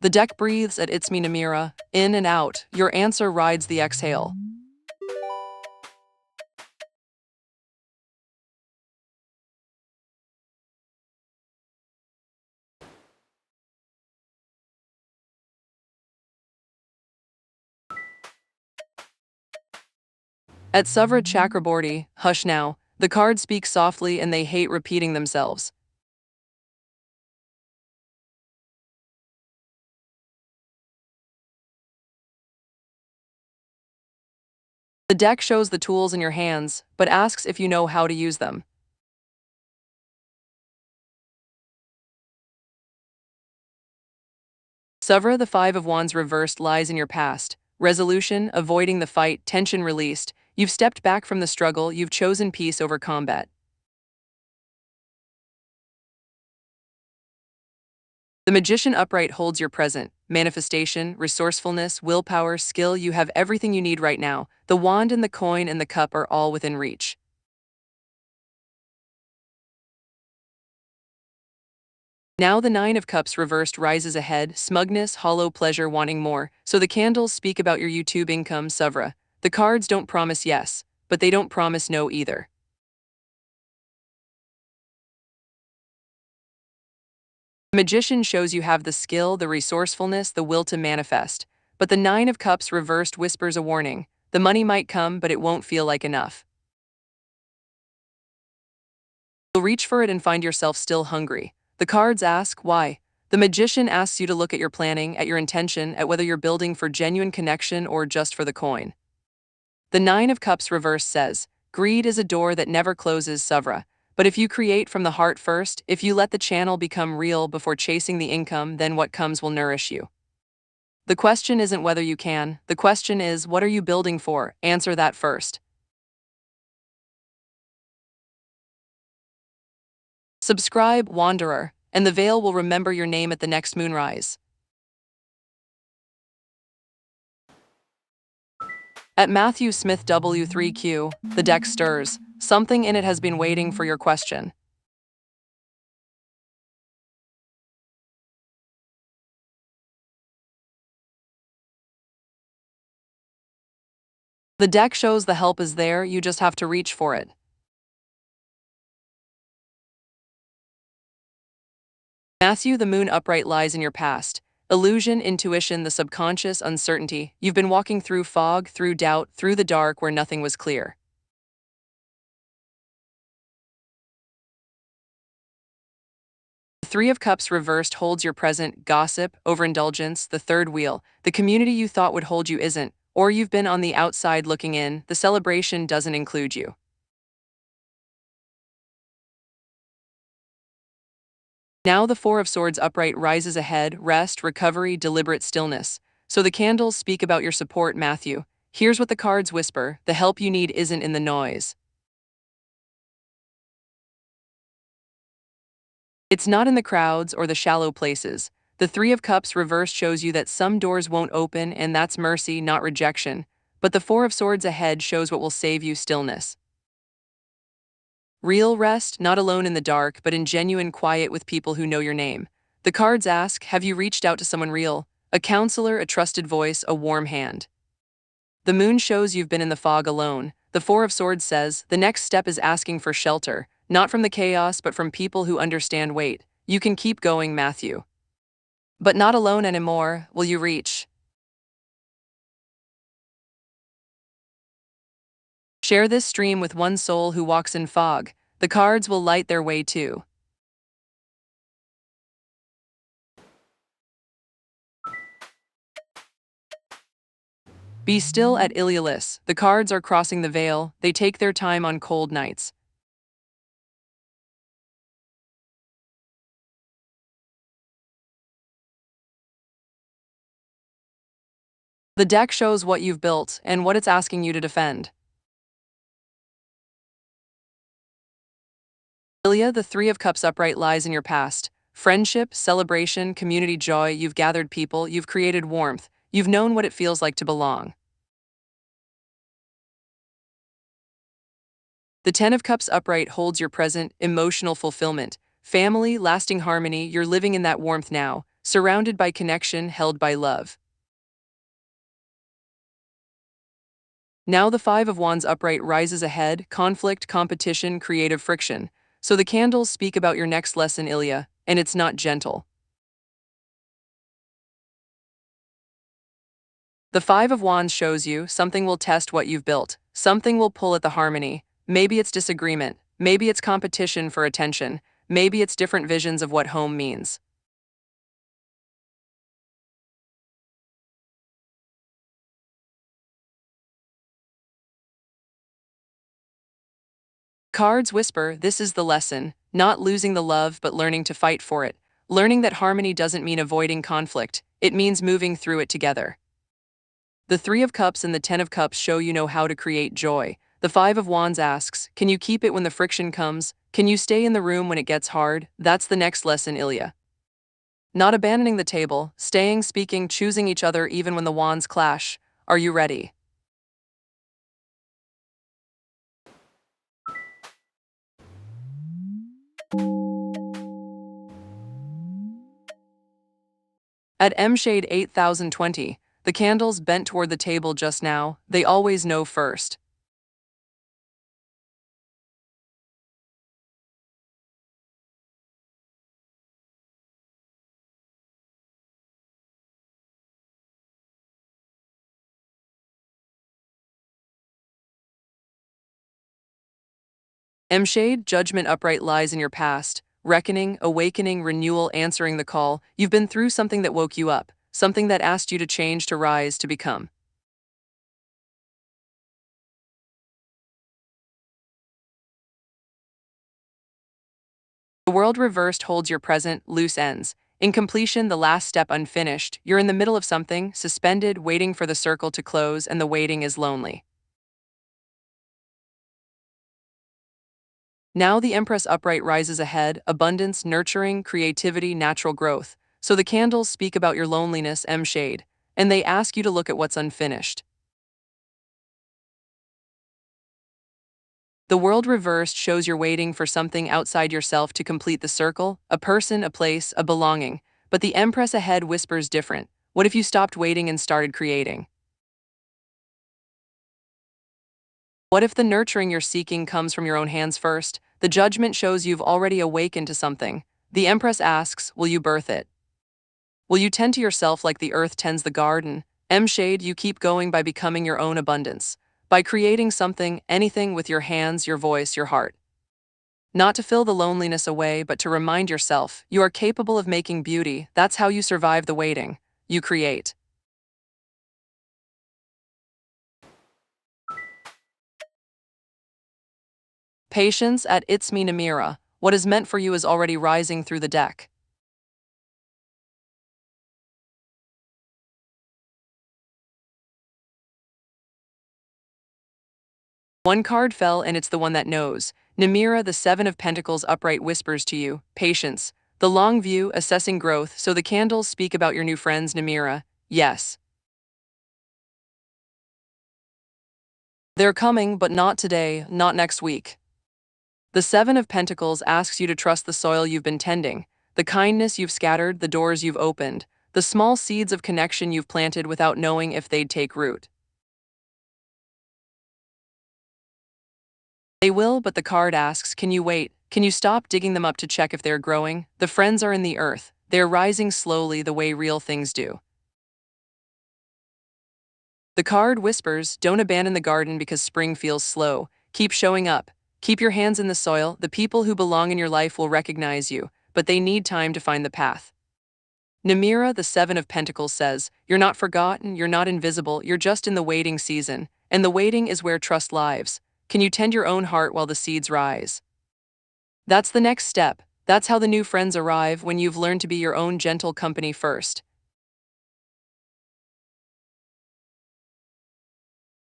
The deck breathes at It's Me Namira, in and out. Your answer rides the exhale. At Savra Chakraborty, hush now. The cards speak softly and they hate repeating themselves. The deck shows the tools in your hands, but asks if you know how to use them. Savra, the Five of Wands reversed, lies in your past. Resolution, avoiding the fight, tension released. You've stepped back from the struggle, you've chosen peace over combat. The Magician upright holds your present. Manifestation, resourcefulness, willpower, skill, you have everything you need right now. The wand and the coin and the cup are all within reach. Now the Nine of Cups reversed rises ahead, smugness, hollow pleasure, wanting more. So the candles speak about your YouTube income, Savra. The cards don't promise yes, but they don't promise no either. The Magician shows you have the skill, the resourcefulness, the will to manifest. But the Nine of Cups reversed whispers a warning. The money might come, but it won't feel like enough. You'll reach for it and find yourself still hungry. The cards ask, why? The Magician asks you to look at your planning, at your intention, at whether you're building for genuine connection or just for the coin. The Nine of Cups reverse says, greed is a door that never closes, Savra. But if you create from the heart first, if you let the channel become real before chasing the income, then what comes will nourish you. The question isn't whether you can, the question is, what are you building for? Answer that first. Subscribe, Wanderer, and the veil will remember your name at the next moonrise. At Matthew Smith W3Q, the deck stirs. Something in it has been waiting for your question. The deck shows the help is there, you just have to reach for it. Matthew, the moon upright lies in your past. Illusion, intuition, the subconscious, uncertainty. You've been walking through fog, through doubt, through the dark where nothing was clear. The Three of Cups reversed holds your present, gossip, overindulgence, the third wheel. The community you thought would hold you isn't, or you've been on the outside looking in, the celebration doesn't include you. Now the Four of Swords upright rises ahead, rest, recovery, deliberate stillness. So the candles speak about your support, Matthew. Here's what the cards whisper, the help you need isn't in the noise. It's not in the crowds or the shallow places. The Three of Cups reversed shows you that some doors won't open, and that's mercy, not rejection. But the Four of Swords ahead shows what will save you, stillness. Real rest, not alone in the dark, but in genuine quiet with people who know your name. The cards ask, have you reached out to someone real? A counselor, a trusted voice, a warm hand. The moon shows you've been in the fog alone. The Four of Swords says, the next step is asking for shelter, not from the chaos, but from people who understand weight. You can keep going, Matthew. But not alone anymore, will you reach? Share this stream with one soul who walks in fog. The cards will light their way too. Be still at Ilialis. The cards are crossing the veil. They take their time on cold nights. The deck shows what you've built and what it's asking you to defend. Ilya, the Three of Cups upright lies in your past. Friendship, celebration, community joy, you've gathered people, you've created warmth, you've known what it feels like to belong. The Ten of Cups upright holds your present, emotional fulfillment, family, lasting harmony, you're living in that warmth now, surrounded by connection, held by love. Now the Five of Wands upright rises ahead, conflict, competition, creative friction. So the candles speak about your next lesson, Ilya, and it's not gentle. The Five of Wands shows you something will test what you've built, something will pull at the harmony. Maybe it's disagreement, maybe it's competition for attention, maybe it's different visions of what home means. Cards whisper, this is the lesson, not losing the love but learning to fight for it. Learning that harmony doesn't mean avoiding conflict, it means moving through it together. The Three of Cups and the Ten of Cups show you know how to create joy. The Five of Wands asks, can you keep it when the friction comes? Can you stay in the room when it gets hard? That's the next lesson, Ilya. Not abandoning the table, staying, speaking, choosing each other even when the wands clash. Are you ready? At M shade 8020, the candles bent toward the table just now, they always know first. M shade, judgment upright lies in your past. Reckoning, awakening, renewal, answering the call. You've been through something that woke you up, something that asked you to change, to rise, to become. The world reversed holds your present, loose ends. In completion, the last step unfinished. You're in the middle of something, suspended, waiting for the circle to close, and the waiting is lonely. Now the Empress upright rises ahead, abundance, nurturing, creativity, natural growth. So the candles speak about your loneliness, M shade, and they ask you to look at what's unfinished. The world reversed shows you're waiting for something outside yourself to complete the circle, a person, a place, a belonging. But the Empress ahead whispers different. What if you stopped waiting and started creating? What if the nurturing you're seeking comes from your own hands first? The judgment shows you've already awakened to something. The Empress asks, will you birth it? Will you tend to yourself like the earth tends the garden? M shade, you keep going by becoming your own abundance. By creating something, anything with your hands, your voice, your heart. Not to fill the loneliness away, but to remind yourself, you are capable of making beauty. That's how you survive the waiting. You create. Patience at It's Me Namira. What is meant for you is already rising through the deck. One card fell and it's the one that knows. Namira, the Seven of Pentacles upright whispers to you, patience. The long view, assessing growth, so the candles speak about your new friends, Namira. Yes. They're coming, but not today, not next week. The Seven of Pentacles asks you to trust the soil you've been tending, the kindness you've scattered, the doors you've opened, the small seeds of connection you've planted without knowing if they'd take root. They will, but the card asks, can you wait? Can you stop digging them up to check if they're growing? The friends are in the earth. They're rising slowly the way real things do. The card whispers, don't abandon the garden because spring feels slow. Keep showing up. Keep your hands in the soil. The people who belong in your life will recognize you, but they need time to find the path. Namira, the Seven of Pentacles says, you're not forgotten, you're not invisible, you're just in the waiting season, and the waiting is where trust lives. Can you tend your own heart while the seeds rise? That's the next step. That's how the new friends arrive, when you've learned to be your own gentle company first.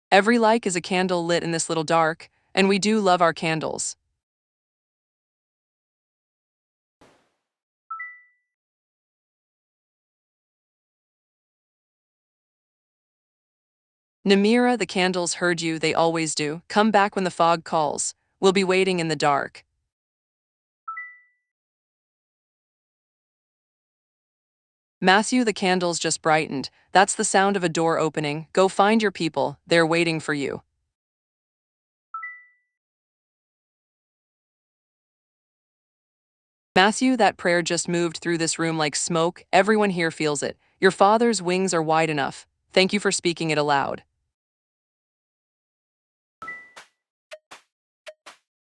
Every like is a candle lit in this little dark, and we do love our candles. Namira, the candles heard you, they always do. Come back when the fog calls. We'll be waiting in the dark. Matthew, the candles just brightened. That's the sound of a door opening. Go find your people. They're waiting for you. Matthew, that prayer just moved through this room like smoke. Everyone here feels it. Your father's wings are wide enough. Thank you for speaking it aloud.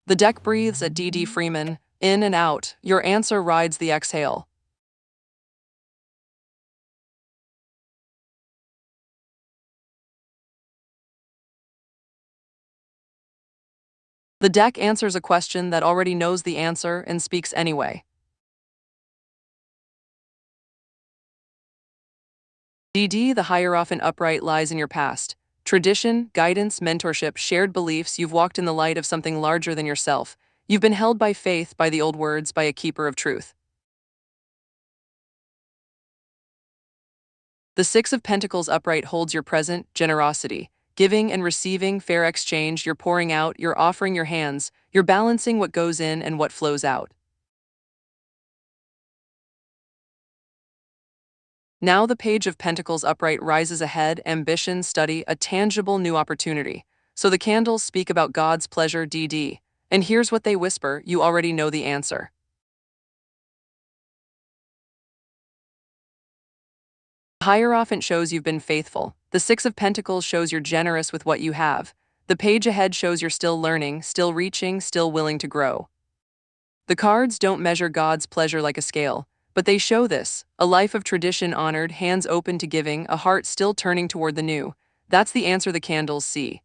The deck breathes at D.D. Freeman. In and out. Your answer rides the exhale. The deck answers a question that already knows the answer and speaks anyway. DD, the Hierophant upright, lies in your past. Tradition, guidance, mentorship, shared beliefs, you've walked in the light of something larger than yourself. You've been held by faith, by the old words, by a keeper of truth. The Six of Pentacles upright holds your present, generosity. Giving and receiving, fair exchange, you're pouring out, you're offering your hands, you're balancing what goes in and what flows out. Now the Page of Pentacles upright rises ahead, ambition, study, a tangible new opportunity. So the candles speak about God's pleasure, DD. And here's what they whisper, you already know the answer. The Hierophant shows you've been faithful. The Six of Pentacles shows you're generous with what you have. The page ahead shows you're still learning, still reaching, still willing to grow. The cards don't measure God's pleasure like a scale, but they show this, a life of tradition honored, hands open to giving, a heart still turning toward the new. That's the answer the candles see.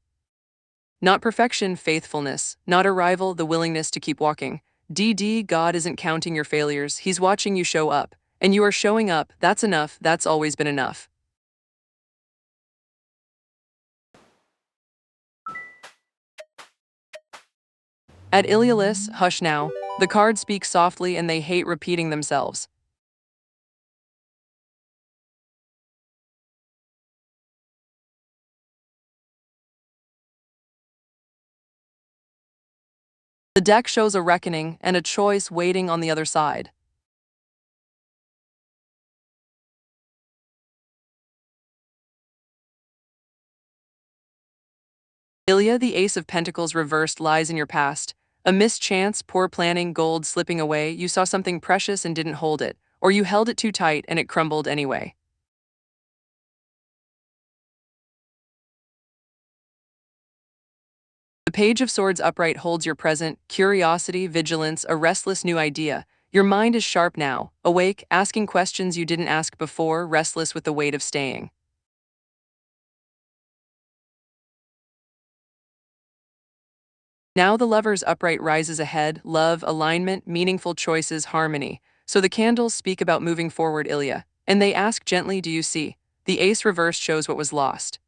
Not perfection, faithfulness. Not arrival, the willingness to keep walking. DD, God isn't counting your failures, He's watching you show up. And you are showing up, that's enough, that's always been enough. At Ilialis, hush now. The cards speak softly and they hate repeating themselves. The deck shows a reckoning and a choice waiting on the other side. Ilya, the Ace of Pentacles reversed, lies in your past. A mischance, poor planning, gold slipping away, you saw something precious and didn't hold it, or you held it too tight and it crumbled anyway. The Page of Swords upright holds your present, curiosity, vigilance, a restless new idea. Your mind is sharp now, awake, asking questions you didn't ask before, restless with the weight of staying. Now the Lover's upright rises ahead, love, alignment, meaningful choices, harmony. So the candles speak about moving forward, Ilya. And they ask gently, do you see? The Ace reversed shows what was lost.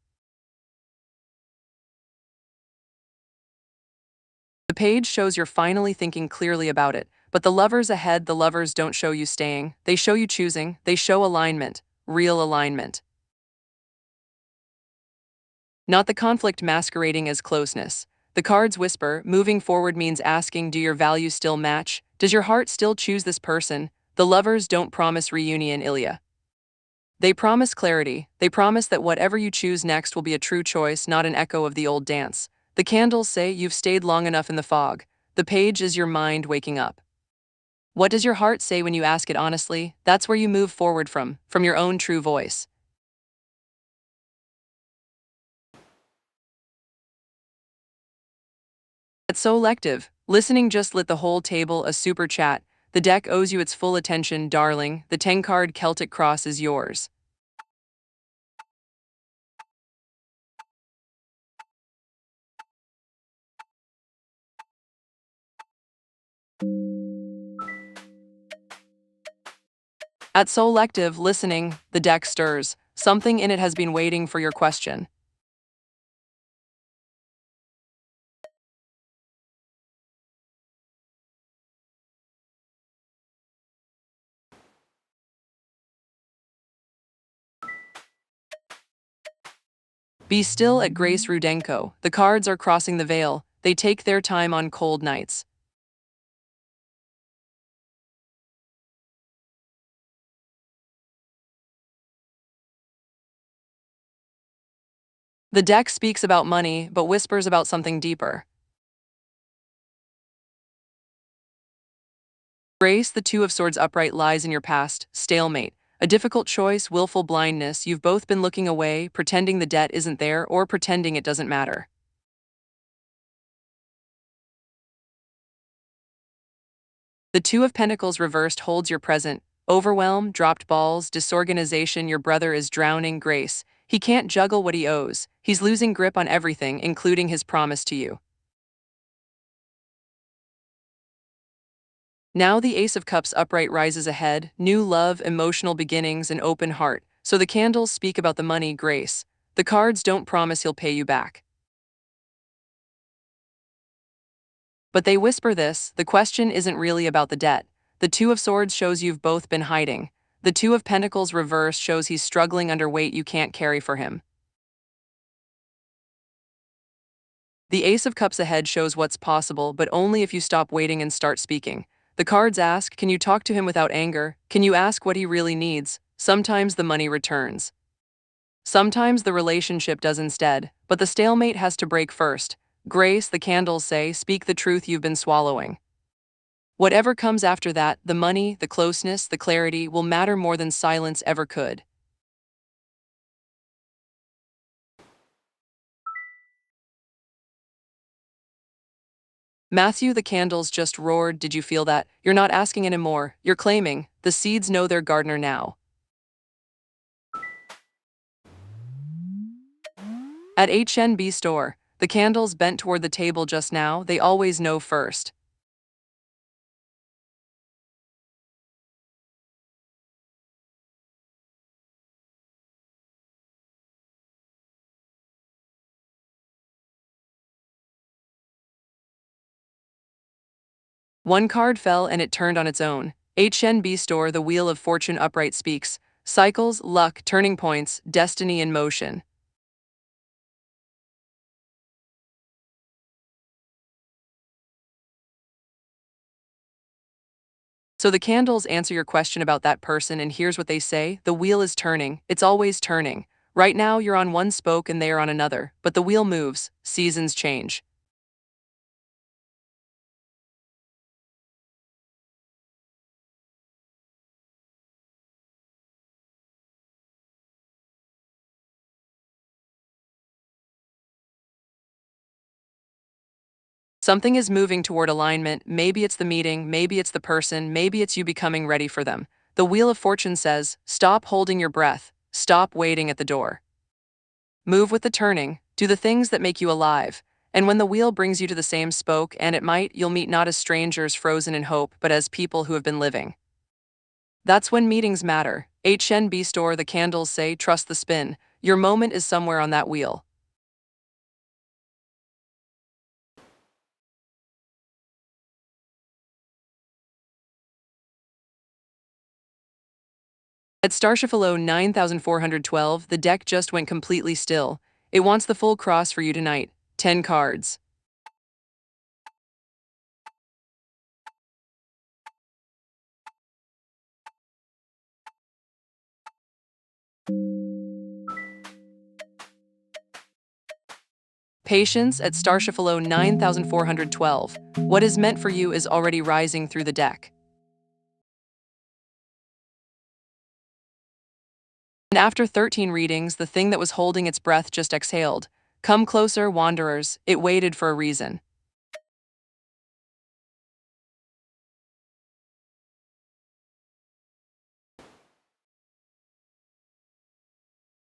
The Page shows you're finally thinking clearly about it. But the Lovers ahead, the Lovers don't show you staying. They show you choosing. They show alignment. Real alignment. Not the conflict masquerading as closeness. The cards whisper, moving forward means asking, do your values still match? Does your heart still choose this person? The Lovers don't promise reunion, Ilya. They promise clarity. They promise that whatever you choose next will be a true choice, not an echo of the old dance. The candles say you've stayed long enough in the fog. The Page is your mind waking up. What does your heart say when you ask it honestly? That's where you move forward from your own true voice. It's so elective. Listening just lit the whole table a super chat. The deck owes you its full attention, darling. The 10-card Celtic cross is yours. At so elective, listening, the deck stirs. Something in it has been waiting for your question. Be still at Grace Rudenko. The cards are crossing the veil. They take their time on cold nights. The deck speaks about money, but whispers about something deeper. Grace, the Two of Swords upright lies in your past, stalemate. A difficult choice, willful blindness. You've both been looking away, pretending the debt isn't there or pretending it doesn't matter. The Two of Pentacles reversed holds your present. Overwhelm, dropped balls, disorganization. Your brother is drowning. Grace. He can't juggle what he owes. He's losing grip on everything, including his promise to you. Now the Ace of Cups upright rises ahead, new love, emotional beginnings, and open heart. So the candles speak about the money, Grace. The cards don't promise he'll pay you back. But they whisper this: the question isn't really about the debt. The Two of Swords shows you've both been hiding. The Two of Pentacles reversed shows he's struggling under weight you can't carry for him. The Ace of Cups ahead shows what's possible, but only if you stop waiting and start speaking. The cards ask, can you talk to him without anger? Can you ask what he really needs? Sometimes the money returns. Sometimes the relationship does instead, but the stalemate has to break first. Grace, the candles say, speak the truth you've been swallowing. Whatever comes after that, the money, the closeness, the clarity, will matter more than silence ever could. Matthew, the candles just roared. Did you feel that? You're not asking anymore. You're claiming. The seeds know their gardener now. At HNB store, the candles bent toward the table just now. They always know first. One card fell and it turned on its own. HNB store, the wheel of fortune upright speaks. Cycles, luck, turning points, destiny in motion. So the candles answer your question about that person, and here's what they say: the wheel is turning, it's always turning. Right now you're on one spoke and they are on another, but the wheel moves, seasons change. Something is moving toward alignment. Maybe it's the meeting, maybe it's the person, maybe it's you becoming ready for them. The wheel of fortune says, stop holding your breath, stop waiting at the door. Move with the turning, do the things that make you alive. And when the wheel brings you to the same spoke, and it might, you'll meet not as strangers frozen in hope, but as people who have been living. That's when meetings matter. HNB store, the candles say, trust the spin. Your moment is somewhere on that wheel. At Starshifalo 9412, the deck just went completely still. It wants the full cross for you tonight. 10 cards. Patience at Starshifalo 9412. What is meant for you is already rising through the deck. And after 13 readings, the thing that was holding its breath just exhaled. Come closer, wanderers. It waited for a reason.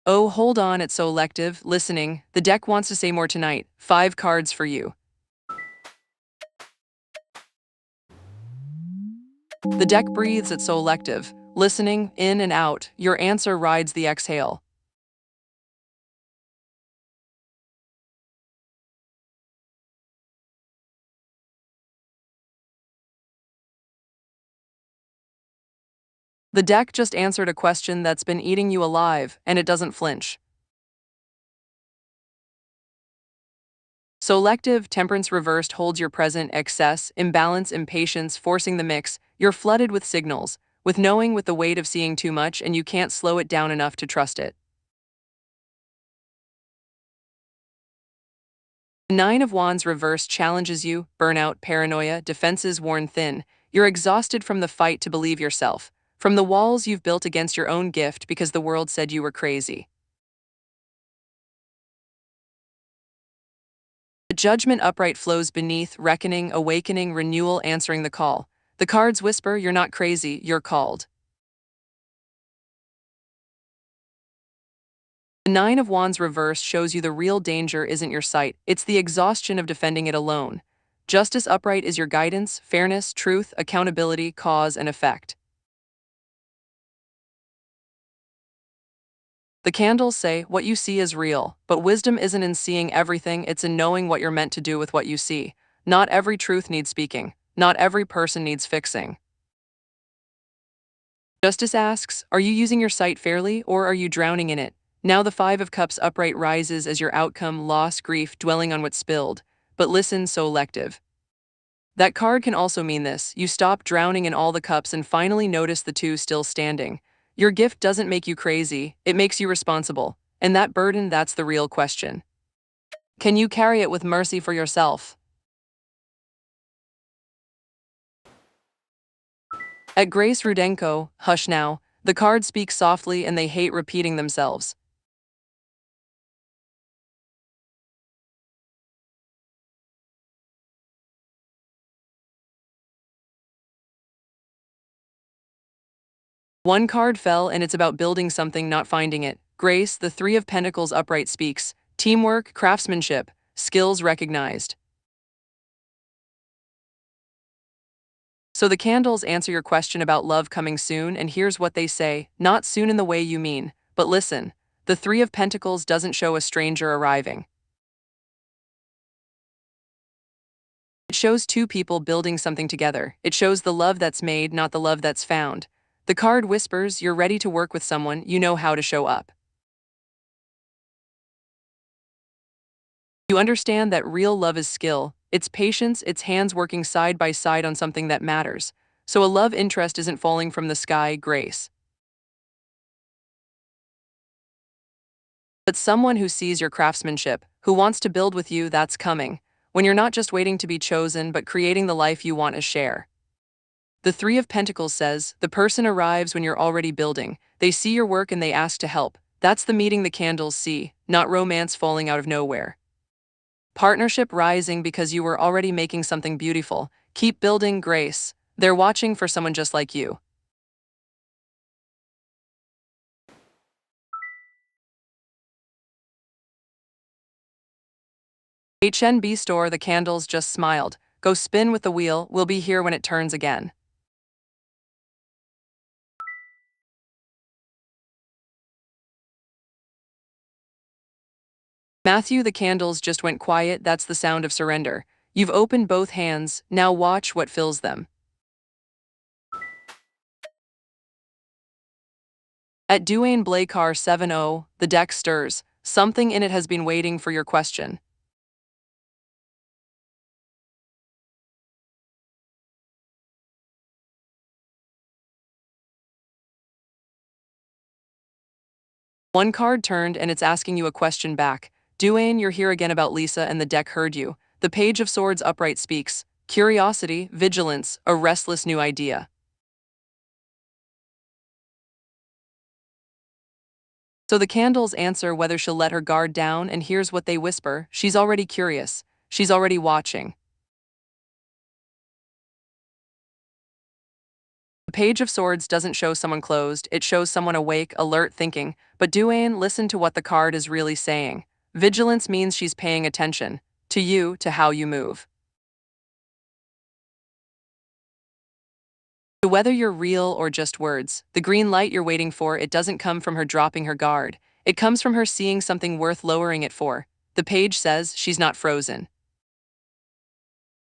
Oh, hold on, it's so elective. Listening. The deck wants to say more tonight. 5 cards for you. The deck breathes, it's so elective. Listening, in and out. Your answer rides the exhale. The deck just answered a question that's been eating you alive, and it doesn't flinch. Selective, temperance reversed holds your present, excess, imbalance, impatience, forcing the mix. You're flooded with signals, with knowing, with the weight of seeing too much, and you can't slow it down enough to trust it. The Nine of Wands reversed challenges you, burnout, paranoia, defenses worn thin. You're exhausted from the fight to believe yourself, from the walls you've built against your own gift because the world said you were crazy. The Judgment upright flows beneath, reckoning, awakening, renewal, answering the call. The cards whisper, you're not crazy, you're called. The Nine of Wands reversed shows you the real danger isn't your sight, it's the exhaustion of defending it alone. Justice upright is your guidance, fairness, truth, accountability, cause, and effect. The candles say, what you see is real, but wisdom isn't in seeing everything, it's in knowing what you're meant to do with what you see. Not every truth needs speaking. Not every person needs fixing. Justice asks, are you using your sight fairly, or are you drowning in it? Now the Five of Cups upright rises as your outcome, loss, grief, dwelling on what's spilled. But listen, so elective. That card can also mean this: you stop drowning in all the cups and finally notice the two still standing. Your gift doesn't make you crazy, it makes you responsible. And that burden, that's the real question. Can you carry it with mercy for yourself? At Grace Rudenko, hush now, the cards speak softly and they hate repeating themselves. One card fell and it's about building something, not finding it. Grace, the Three of Pentacles upright speaks. Teamwork, craftsmanship, skills recognized. So the candles answer your question about love coming soon, and here's what they say: not soon in the way you mean, but listen. The Three of Pentacles doesn't show a stranger arriving. It shows two people building something together. It shows the love that's made, not the love that's found. The card whispers, you're ready to work with someone, you know how to show up. You understand that real love is skill. It's patience, it's hands working side by side on something that matters. So a love interest isn't falling from the sky, Grace. But someone who sees your craftsmanship, who wants to build with you, that's coming. When you're not just waiting to be chosen, but creating the life you want to share. The Three of Pentacles says, the person arrives when you're already building. They see your work and they ask to help. That's the meeting the candles see, not romance falling out of nowhere. Partnership rising because you were already making something beautiful. Keep building, Grace. They're watching for someone just like you. HNB store, the candles just smiled. Go spin with the wheel, we'll be here when it turns again. Matthew, the candles just went quiet, that's the sound of surrender. You've opened both hands, now watch what fills them. At Duane Blakar 7-0, the deck stirs. Something in it has been waiting for your question. One card turned and it's asking you a question back. Duane, you're here again about Lisa and the deck heard you. The Page of Swords upright speaks. Curiosity, vigilance, a restless new idea. So the candles answer whether she'll let her guard down, and here's what they whisper: she's already curious. She's already watching. The Page of Swords doesn't show someone closed, it shows someone awake, alert, thinking. But Duane, listen to what the card is really saying. Vigilance means she's paying attention. To you, to how you move. To whether you're real or just words. The green light you're waiting for, it doesn't come from her dropping her guard. It comes from her seeing something worth lowering it for. The page says she's not frozen.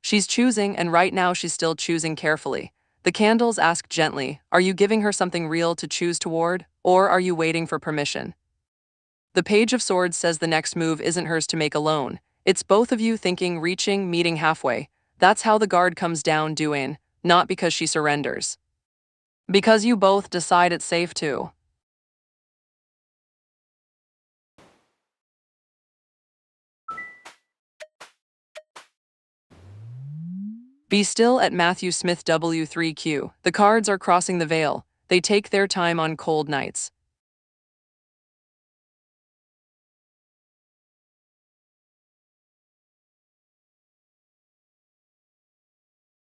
She's choosing, and right now she's still choosing carefully. The candles ask gently, are you giving her something real to choose toward, or are you waiting for permission? The Page of Swords says the next move isn't hers to make alone. It's both of you thinking, reaching, meeting halfway. That's how the guard comes down, duel, not because she surrenders. Because you both decide it's safe to. Be still at Matthew Smith W3Q. The cards are crossing the veil. They take their time on cold nights.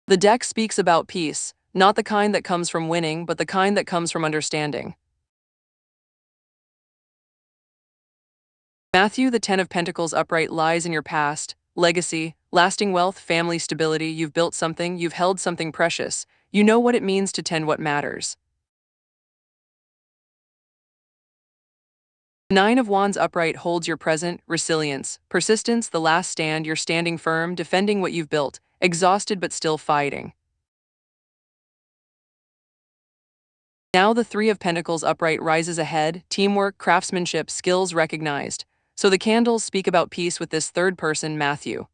The deck speaks about peace, not the kind that comes from winning, but the kind that comes from understanding. Matthew, the Ten of Pentacles upright lies in your past, legacy, lasting wealth, family stability. You've built something, you've held something precious. You know what it means to tend what matters. Nine of Wands upright holds your present, resilience, persistence, the last stand. You're standing firm, defending what you've built, exhausted but still fighting. Now the Three of Pentacles upright rises ahead, teamwork, craftsmanship, skills recognized. So the candles speak about peace with this third person, Matthew.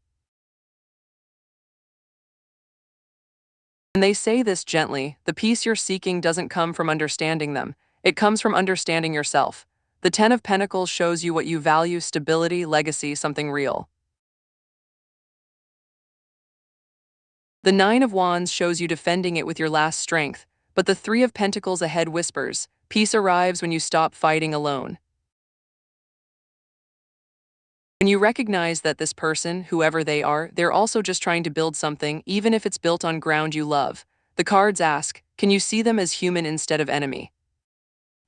And they say this gently, the peace you're seeking doesn't come from understanding them, it comes from understanding yourself. The Ten of Pentacles shows you what you value, stability, legacy, something real. The Nine of Wands shows you defending it with your last strength, but the Three of Pentacles ahead whispers, peace arrives when you stop fighting alone. When you recognize that this person, whoever they are, they're also just trying to build something, even if it's built on ground you love. The cards ask, can you see them as human instead of enemy?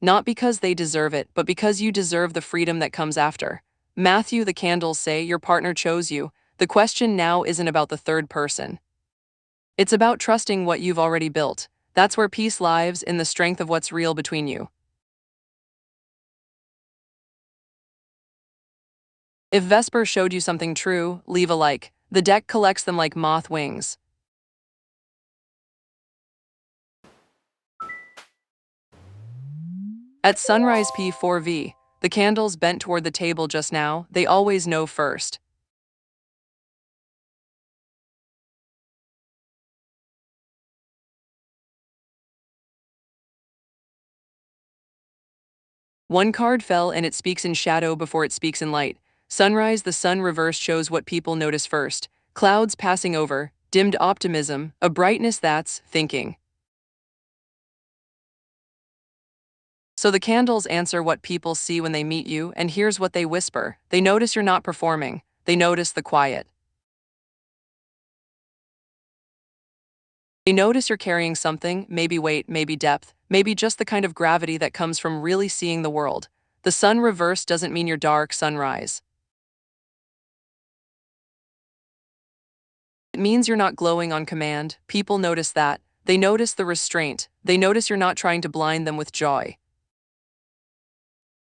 Not because they deserve it, but because you deserve the freedom that comes after. Matthew, the candles say your partner chose you. The question now isn't about the third person. It's about trusting what you've already built. That's where peace lies, in the strength of what's real between you. If Vesper showed you something true, leave a like. The deck collects them like moth wings. At sunrise P4V, the candles bent toward the table just now, they always know first. One card fell and it speaks in shadow before it speaks in light. Sunrise, the sun reversed shows what people notice first. Clouds passing over, dimmed optimism, a brightness that's thinking. So the candles answer what people see when they meet you, and here's what they whisper. They notice you're not performing. They notice the quiet. They notice you're carrying something, maybe weight, maybe depth, maybe just the kind of gravity that comes from really seeing the world. The sun reversed doesn't mean you're dark, sunrise. It means you're not glowing on command. People notice that. They notice the restraint. They notice you're not trying to blind them with joy.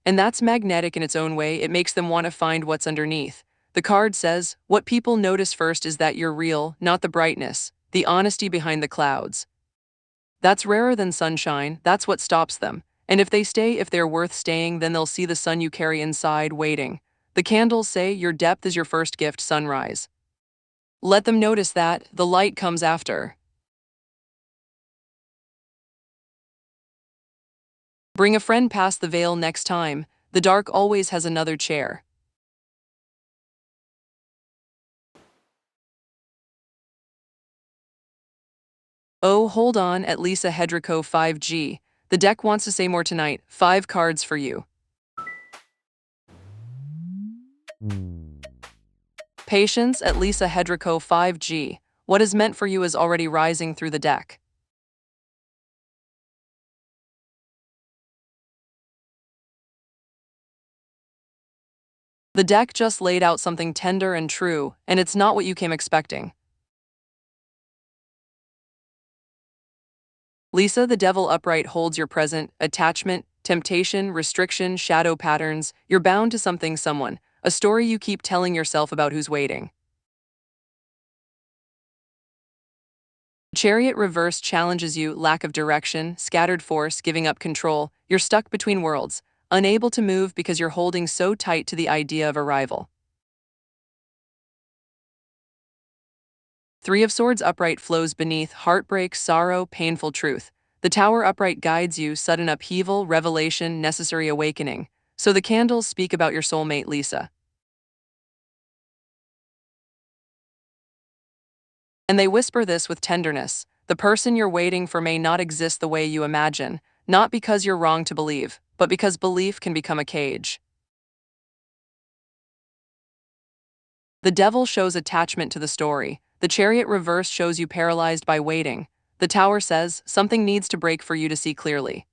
And that's magnetic in its own way. It makes them want to find what's underneath. The card says, what people notice first is that you're real, not the brightness, the honesty behind the clouds. That's rarer than sunshine, that's what stops them. And if they stay, if they're worth staying, then they'll see the sun you carry inside, waiting. The candles say your depth is your first gift, sunrise. Let them notice that, the light comes after. Bring a friend past the veil next time, the dark always has another chair. Oh, hold on, at Lisa Hedrico 5G. The deck wants to say more tonight. 5 cards for you. Patience at Lisa Hedrico 5G. What is meant for you is already rising through the deck. The deck just laid out something tender and true, and it's not what you came expecting. Lisa, the devil upright holds your present, attachment, temptation, restriction, shadow patterns. You're bound to something, someone, a story you keep telling yourself about who's waiting. Chariot reverse challenges you, lack of direction, scattered force, giving up control. You're stuck between worlds, unable to move because you're holding so tight to the idea of arrival. Three of Swords upright flows beneath heartbreak, sorrow, painful truth. The Tower upright guides you, sudden upheaval, revelation, necessary awakening. So the candles speak about your soulmate, Lisa. And they whisper this with tenderness. The person you're waiting for may not exist the way you imagine, not because you're wrong to believe, but because belief can become a cage. The Devil shows attachment to the story. The Chariot reverse shows you paralyzed by waiting. The Tower says something needs to break for you to see clearly.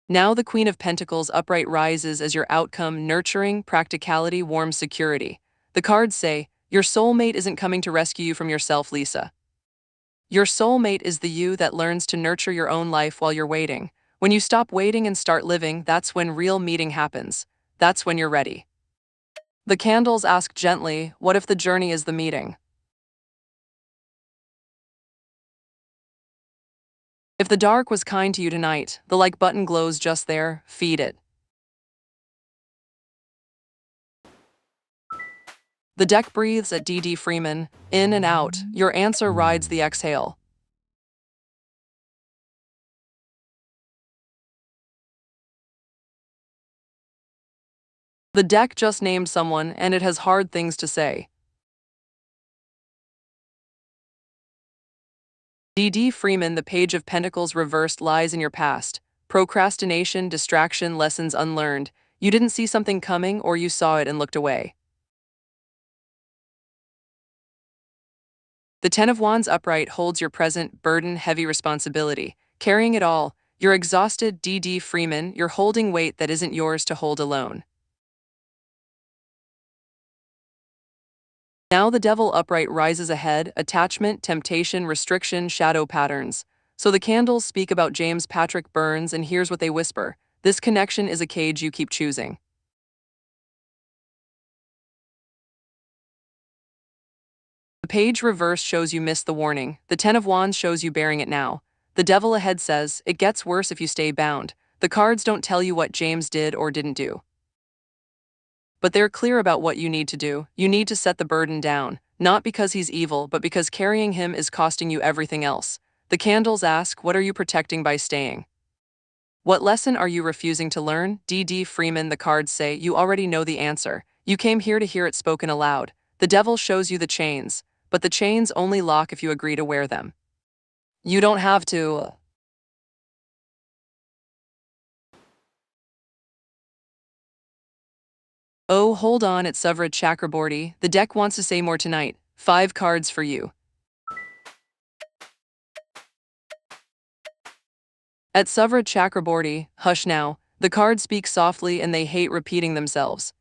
Now the Queen of Pentacles upright rises as your outcome, nurturing, practicality, warm security. The cards say, your soulmate isn't coming to rescue you from yourself, Lisa. Your soulmate is the you that learns to nurture your own life while you're waiting. When you stop waiting and start living, that's when real meeting happens. That's when you're ready. The candles ask gently, what if the journey is the meeting? If the dark was kind to you tonight, the like button glows just there, feed it. The deck breathes at D.D. Freeman, in and out, your answer rides the exhale. The deck just named someone, and it has hard things to say. D.D. Freeman, the Page of Pentacles reversed lies in your past. Procrastination, distraction, lessons unlearned. You didn't see something coming, or you saw it and looked away. The Ten of Wands upright holds your present, burden, heavy responsibility. Carrying it all, you're exhausted, D.D. Freeman, you're holding weight that isn't yours to hold alone. Now the Devil upright rises ahead, attachment, temptation, restriction, shadow patterns. So the candles speak about James Patrick Burns, and here's what they whisper. This connection is a cage you keep choosing. The page reverse shows you missed the warning. The Ten of Wands shows you bearing it now. The Devil ahead says, it gets worse if you stay bound. The cards don't tell you what James did or didn't do, but they're clear about what you need to do. You need to set the burden down, not because he's evil, but because carrying him is costing you everything else. The candles ask, what are you protecting by staying? What lesson are you refusing to learn? D.D. Freeman, the cards say, you already know the answer. You came here to hear it spoken aloud. The Devil shows you the chains, but the chains only lock if you agree to wear them. You don't have to. Oh, hold on at Suvra Chakraborty. The deck wants to say more tonight. 5 cards for you. At Suvra Chakraborty, hush now. The cards speak softly and they hate repeating themselves.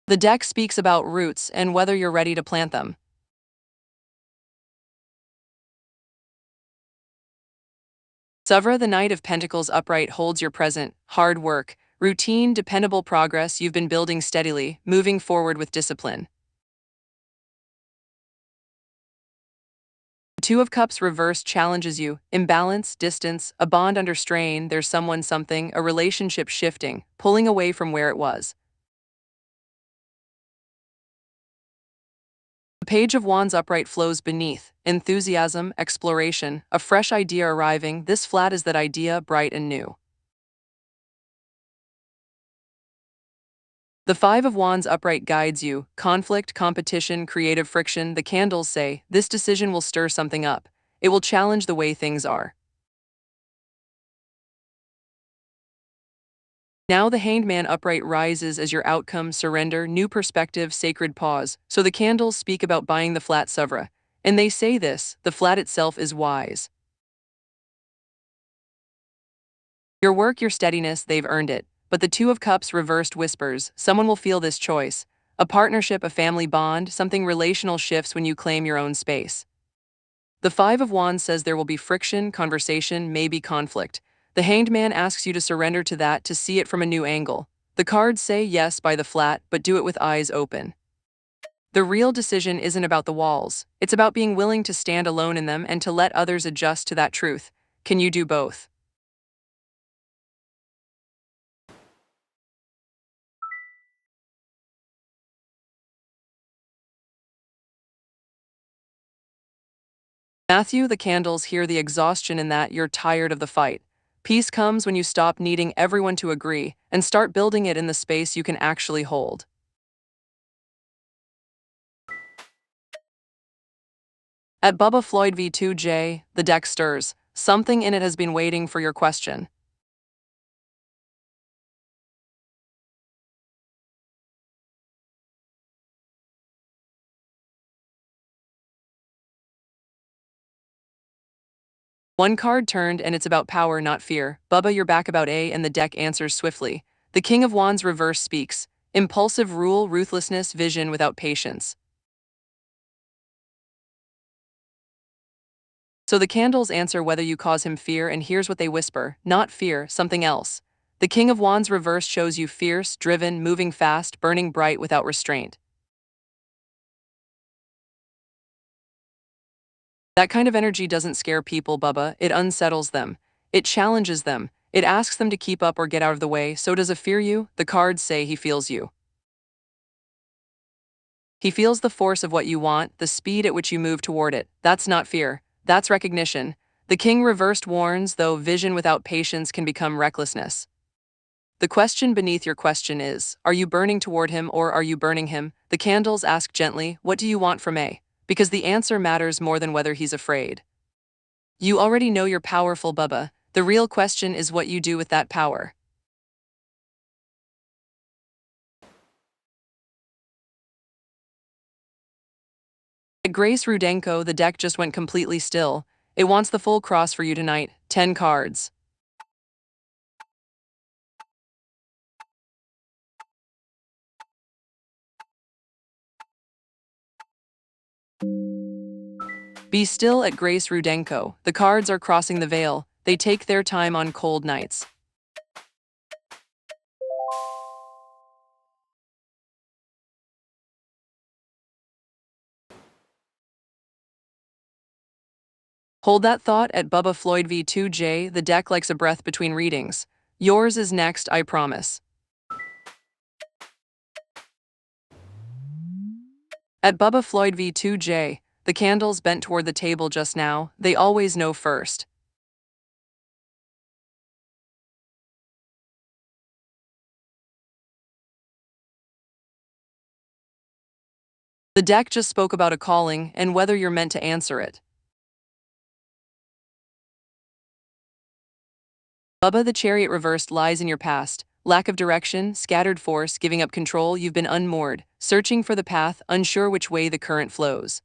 The deck speaks about roots and whether you're ready to plant them. Suvra, the Knight of Pentacles upright holds your present, hard work, routine, dependable progress you've been building steadily, moving forward with discipline. The Two of Cups reversed challenges you, imbalance, distance, a bond under strain, there's someone, something, a relationship shifting, pulling away from where it was. The Page of Wands upright flows beneath, enthusiasm, exploration, a fresh idea arriving, this flat is that idea, bright and new. The Five of Wands upright guides you, conflict, competition, creative friction, the candles say, this decision will stir something up. It will challenge the way things are. Now the Hanged Man upright rises as your outcome, surrender, new perspective, sacred pause. So the candles speak about buying the flat Suvra. And they say this, the flat itself is wise. Your work, your steadiness, they've earned it. But the Two of Cups reversed whispers, someone will feel this choice. A partnership, a family bond, something relational shifts when you claim your own space. The Five of Wands says there will be friction, conversation, maybe conflict. The Hanged Man asks you to surrender to that, to see it from a new angle. The cards say yes by the flat, but do it with eyes open. The real decision isn't about the walls. It's about being willing to stand alone in them and to let others adjust to that truth. Can you do both? Matthew, the candles hear the exhaustion in that you're tired of the fight. Peace comes when you stop needing everyone to agree and start building it in the space you can actually hold. At Bubba Floyd V2J, the deck stirs. Something in it has been waiting for your question. One card turned and it's about power, not fear. Bubba, you're back about A, and the deck answers swiftly. The King of Wands reverse speaks. Impulsive rule, ruthlessness, vision without patience. So the candles answer whether you cause him fear, and here's what they whisper: not fear, something else. The King of Wands reverse shows you fierce, driven, moving fast, burning bright without restraint. That kind of energy doesn't scare people, Bubba. It unsettles them. It challenges them. It asks them to keep up or get out of the way. So does it fear you? The cards say he feels you. He feels the force of what you want, the speed at which you move toward it. That's not fear. That's recognition. The King reversed warns, though vision without patience can become recklessness. The question beneath your question is, are you burning toward him or are you burning him? The candles ask gently, what do you want from A? Because the answer matters more than whether he's afraid. You already know you're powerful, Bubba. The real question is what you do with that power. At Grace Rudenko, the deck just went completely still. It wants the full cross for you tonight, 10 cards. Be still at Grace Rudenko. The cards are crossing the veil. They take their time on cold nights. Hold that thought at Bubba Floyd V2J. The deck likes a breath between readings. Yours is next, I promise. At Bubba Floyd V2J, the candles bent toward the table just now. They always know first. The deck just spoke about a calling and whether you're meant to answer it. Bubba, the chariot reversed lies in your past. Lack of direction, scattered force, giving up control. You've been unmoored, searching for the path, unsure which way the current flows.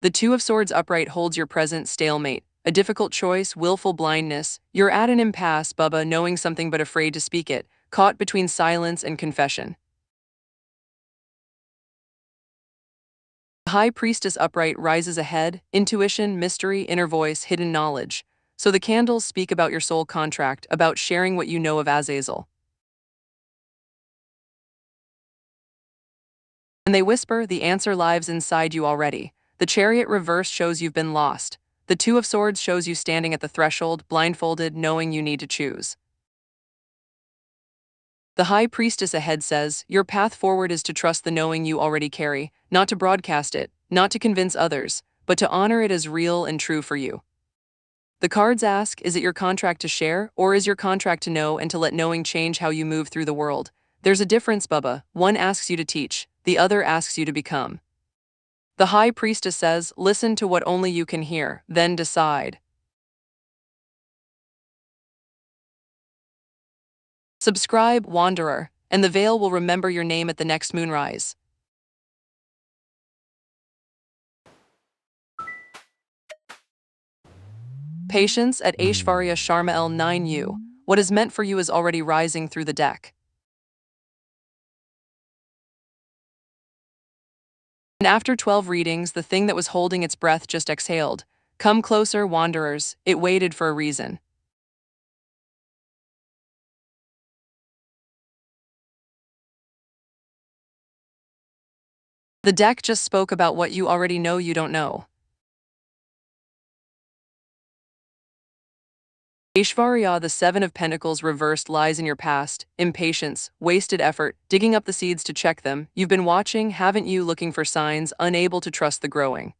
The Two of Swords upright holds your present stalemate. A difficult choice, willful blindness. You're at an impasse, Bubba, knowing something but afraid to speak it, caught between silence and confession. The High Priestess upright rises ahead, intuition, mystery, inner voice, hidden knowledge. So the candles speak about your soul contract, about sharing what you know of Azazel. And they whisper, the answer lives inside you already. The Chariot reverse shows you've been lost. The Two of Swords shows you standing at the threshold, blindfolded, knowing you need to choose. The High Priestess ahead says, your path forward is to trust the knowing you already carry, not to broadcast it, not to convince others, but to honor it as real and true for you. The cards ask, is it your contract to share, or is your contract to know and to let knowing change how you move through the world? There's a difference, Bubba. One asks you to teach, the other asks you to become. The High Priestess says, listen to what only you can hear, then decide. Subscribe, Wanderer, and the veil will remember your name at the next moonrise. Patience at Aishvarya Sharma L9U. What is meant for you is already rising through the deck. And after 12 readings, the thing that was holding its breath just exhaled. Come closer, wanderers. It waited for a reason. The deck just spoke about what you already know you don't know. Aishvarya, the Seven of Pentacles reversed, lies in your past, impatience, wasted effort, digging up the seeds to check them. You've been watching, haven't you, looking for signs, unable to trust the growing.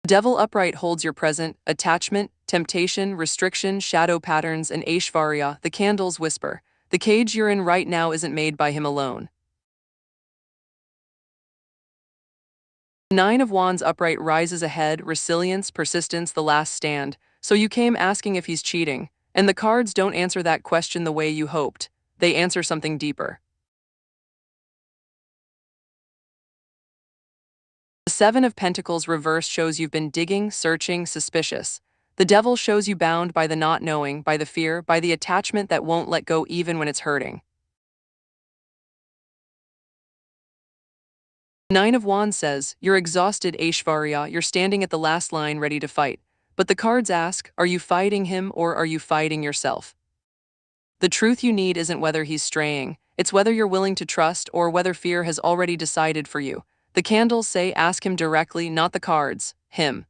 The Devil upright holds your present, attachment, temptation, restriction, shadow patterns, and Aishvarya, the candles whisper. The cage you're in right now isn't made by him alone. The Nine of Wands upright rises ahead, resilience, persistence, the last stand. So you came asking if he's cheating. And the cards don't answer that question the way you hoped. They answer something deeper. The Seven of Pentacles reversed shows you've been digging, searching, suspicious. The Devil shows you bound by the not knowing, by the fear, by the attachment that won't let go even when it's hurting. Nine of Wands says, you're exhausted, Aishvarya, you're standing at the last line ready to fight. But the cards ask, are you fighting him or are you fighting yourself? The truth you need isn't whether he's straying, it's whether you're willing to trust or whether fear has already decided for you. The candles say ask him directly, not the cards, him.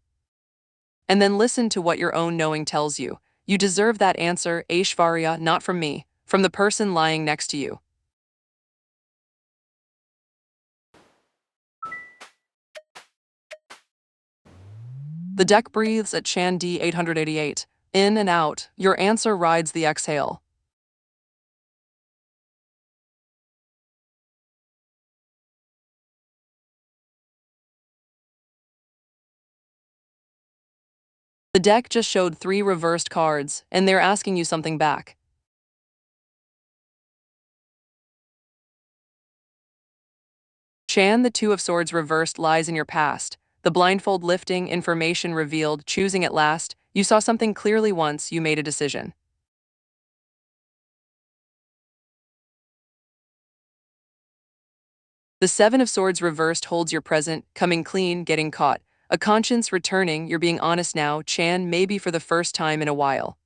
And then listen to what your own knowing tells you. You deserve that answer, Aishvarya, not from me, from the person lying next to you. The deck breathes at Chandi 888. In and out, your answer rides the exhale. The deck just showed 3 reversed cards, and they're asking you something back. Chan, the Two of Swords reversed, lies in your past. The blindfold lifting, information revealed, choosing at last. You saw something clearly once, you made a decision. The Seven of Swords reversed holds your present, coming clean, getting caught. A conscience returning, you're being honest now, Chan, maybe for the first time in a while.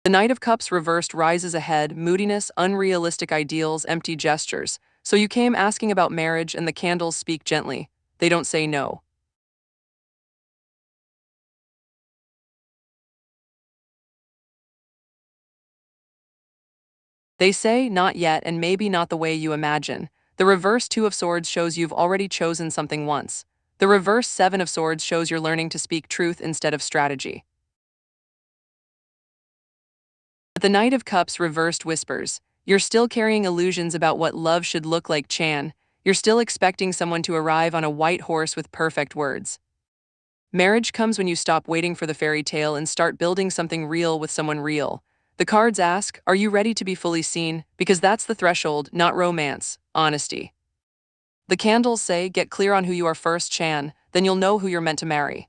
The Knight of Cups reversed rises ahead, moodiness, unrealistic ideals, empty gestures. So you came asking about marriage and the candles speak gently. They don't say no. They say not yet and maybe not the way you imagine. The reverse Two of Swords shows you've already chosen something once. The reverse Seven of Swords shows you're learning to speak truth instead of strategy. But the Knight of Cups reversed whispers. You're still carrying illusions about what love should look like, Chan. You're still expecting someone to arrive on a white horse with perfect words. Marriage comes when you stop waiting for the fairy tale and start building something real with someone real. The cards ask, are you ready to be fully seen? Because that's the threshold, not romance, honesty. The candles say, get clear on who you are first, Chan, then you'll know who you're meant to marry.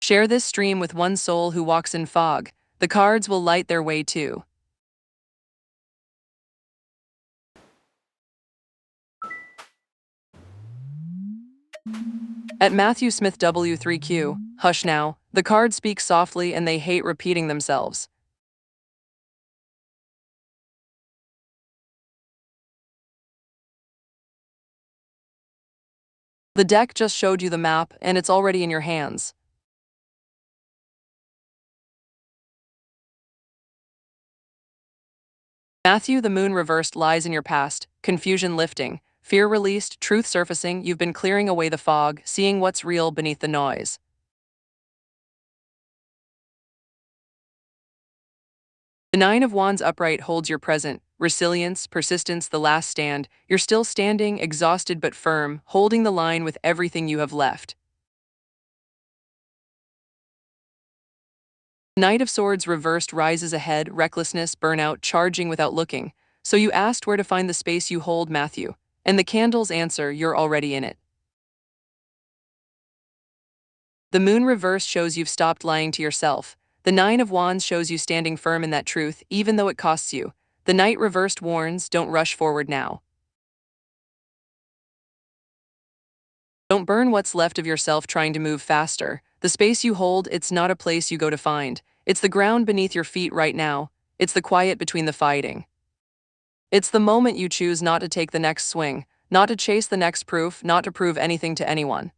Share this stream with one soul who walks in fog. The cards will light their way too. At Matthew Smith W3Q, hush now, the cards speak softly and they hate repeating themselves. The deck just showed you the map and it's already in your hands. Matthew, the moon reversed lies in your past, confusion lifting, fear released, truth surfacing, you've been clearing away the fog, seeing what's real beneath the noise. The Nine of Wands upright holds your present, resilience, persistence, the last stand. You're still standing, exhausted but firm, holding the line with everything you have left. Knight of Swords reversed rises ahead, recklessness, burnout, charging without looking. So you asked where to find the space you hold, Matthew. And the candles answer, you're already in it. The moon reversed shows you've stopped lying to yourself. The Nine of Wands shows you standing firm in that truth, even though it costs you. The Knight reversed warns, don't rush forward now. Don't burn what's left of yourself trying to move faster. The space you hold, it's not a place you go to find. It's the ground beneath your feet right now. It's the quiet between the fighting. It's the moment you choose not to take the next swing, not to chase the next proof, not to prove anything to anyone.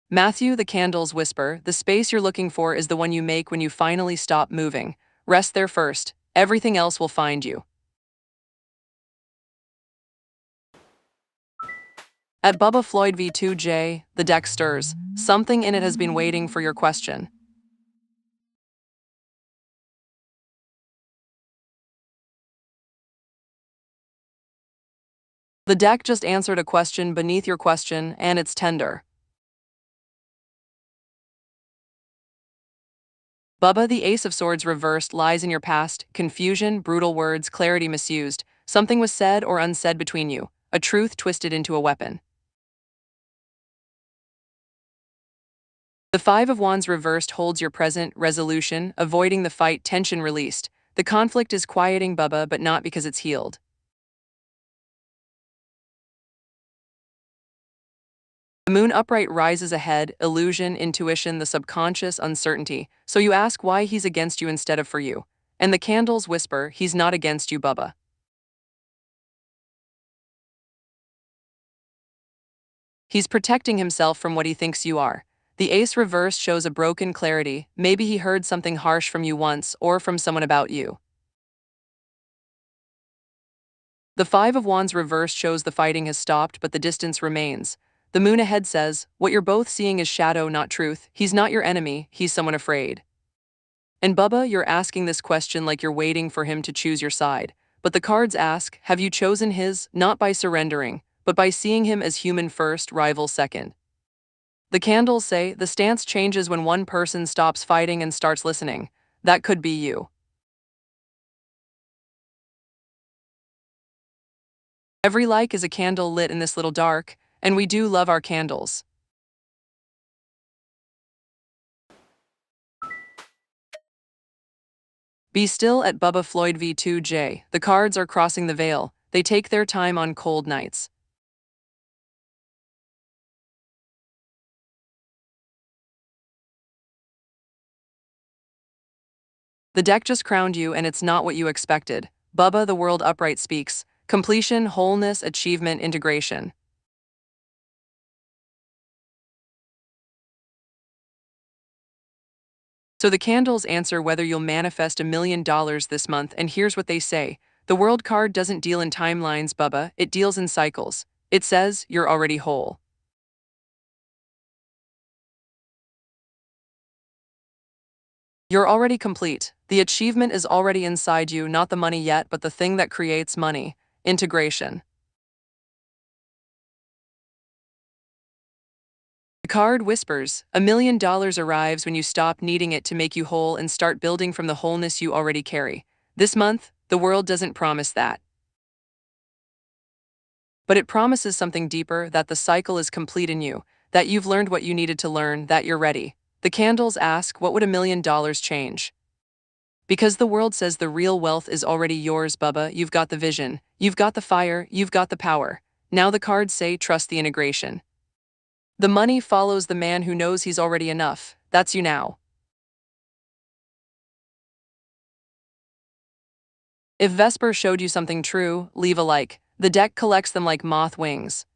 Matthew, the candles whisper, the space you're looking for is the one you make when you finally stop moving. Rest there first. Everything else will find you. At Bubba Floyd V2J, the deck stirs. Something in it has been waiting for your question. The deck just answered a question beneath your question, and it's tender. Bubba, the Ace of Swords reversed lies in your past, confusion, brutal words, clarity misused. Something was said or unsaid between you, a truth twisted into a weapon. The Five of Wands reversed holds your present, resolution, avoiding the fight, tension released. The conflict is quieting, Bubba, but not because it's healed. The moon upright rises ahead, illusion, intuition, the subconscious, uncertainty. So you ask why he's against you instead of for you. And the candles whisper, he's not against you, Bubba. He's protecting himself from what he thinks you are. The ace reversed shows a broken clarity. Maybe he heard something harsh from you once or from someone about you. The Five of Wands reversed shows the fighting has stopped, but the distance remains. The moon ahead says, what you're both seeing is shadow, not truth. He's not your enemy, he's someone afraid. And Bubba, you're asking this question like you're waiting for him to choose your side. But the cards ask, have you chosen his, not by surrendering, but by seeing him as human first, rival second? The candles say, the stance changes when one person stops fighting and starts listening. That could be you. Every like is a candle lit in this little dark, and we do love our candles. Be still at Bubba Floyd V2J. The cards are crossing the veil. They take their time on cold nights. The deck just crowned you, and it's not what you expected. Bubba, the world upright speaks. Completion, wholeness, achievement, integration. So the candles answer whether you'll manifest $1 million this month, and here's what they say. The world card doesn't deal in timelines, Bubba, it deals in cycles. It says you're already whole. You're already complete. The achievement is already inside you, not the money yet, but the thing that creates money. Integration. The card whispers, $1 million arrives when you stop needing it to make you whole and start building from the wholeness you already carry. This month, the world doesn't promise that. But it promises something deeper, that the cycle is complete in you, that you've learned what you needed to learn, that you're ready. The candles ask, what would $1 million change? Because the world says the real wealth is already yours, Bubba. You've got the vision, you've got the fire, you've got the power. Now the cards say, trust the integration. The money follows the man who knows he's already enough. That's you now. If Vesper showed you something true, leave a like. The deck collects them like moth wings.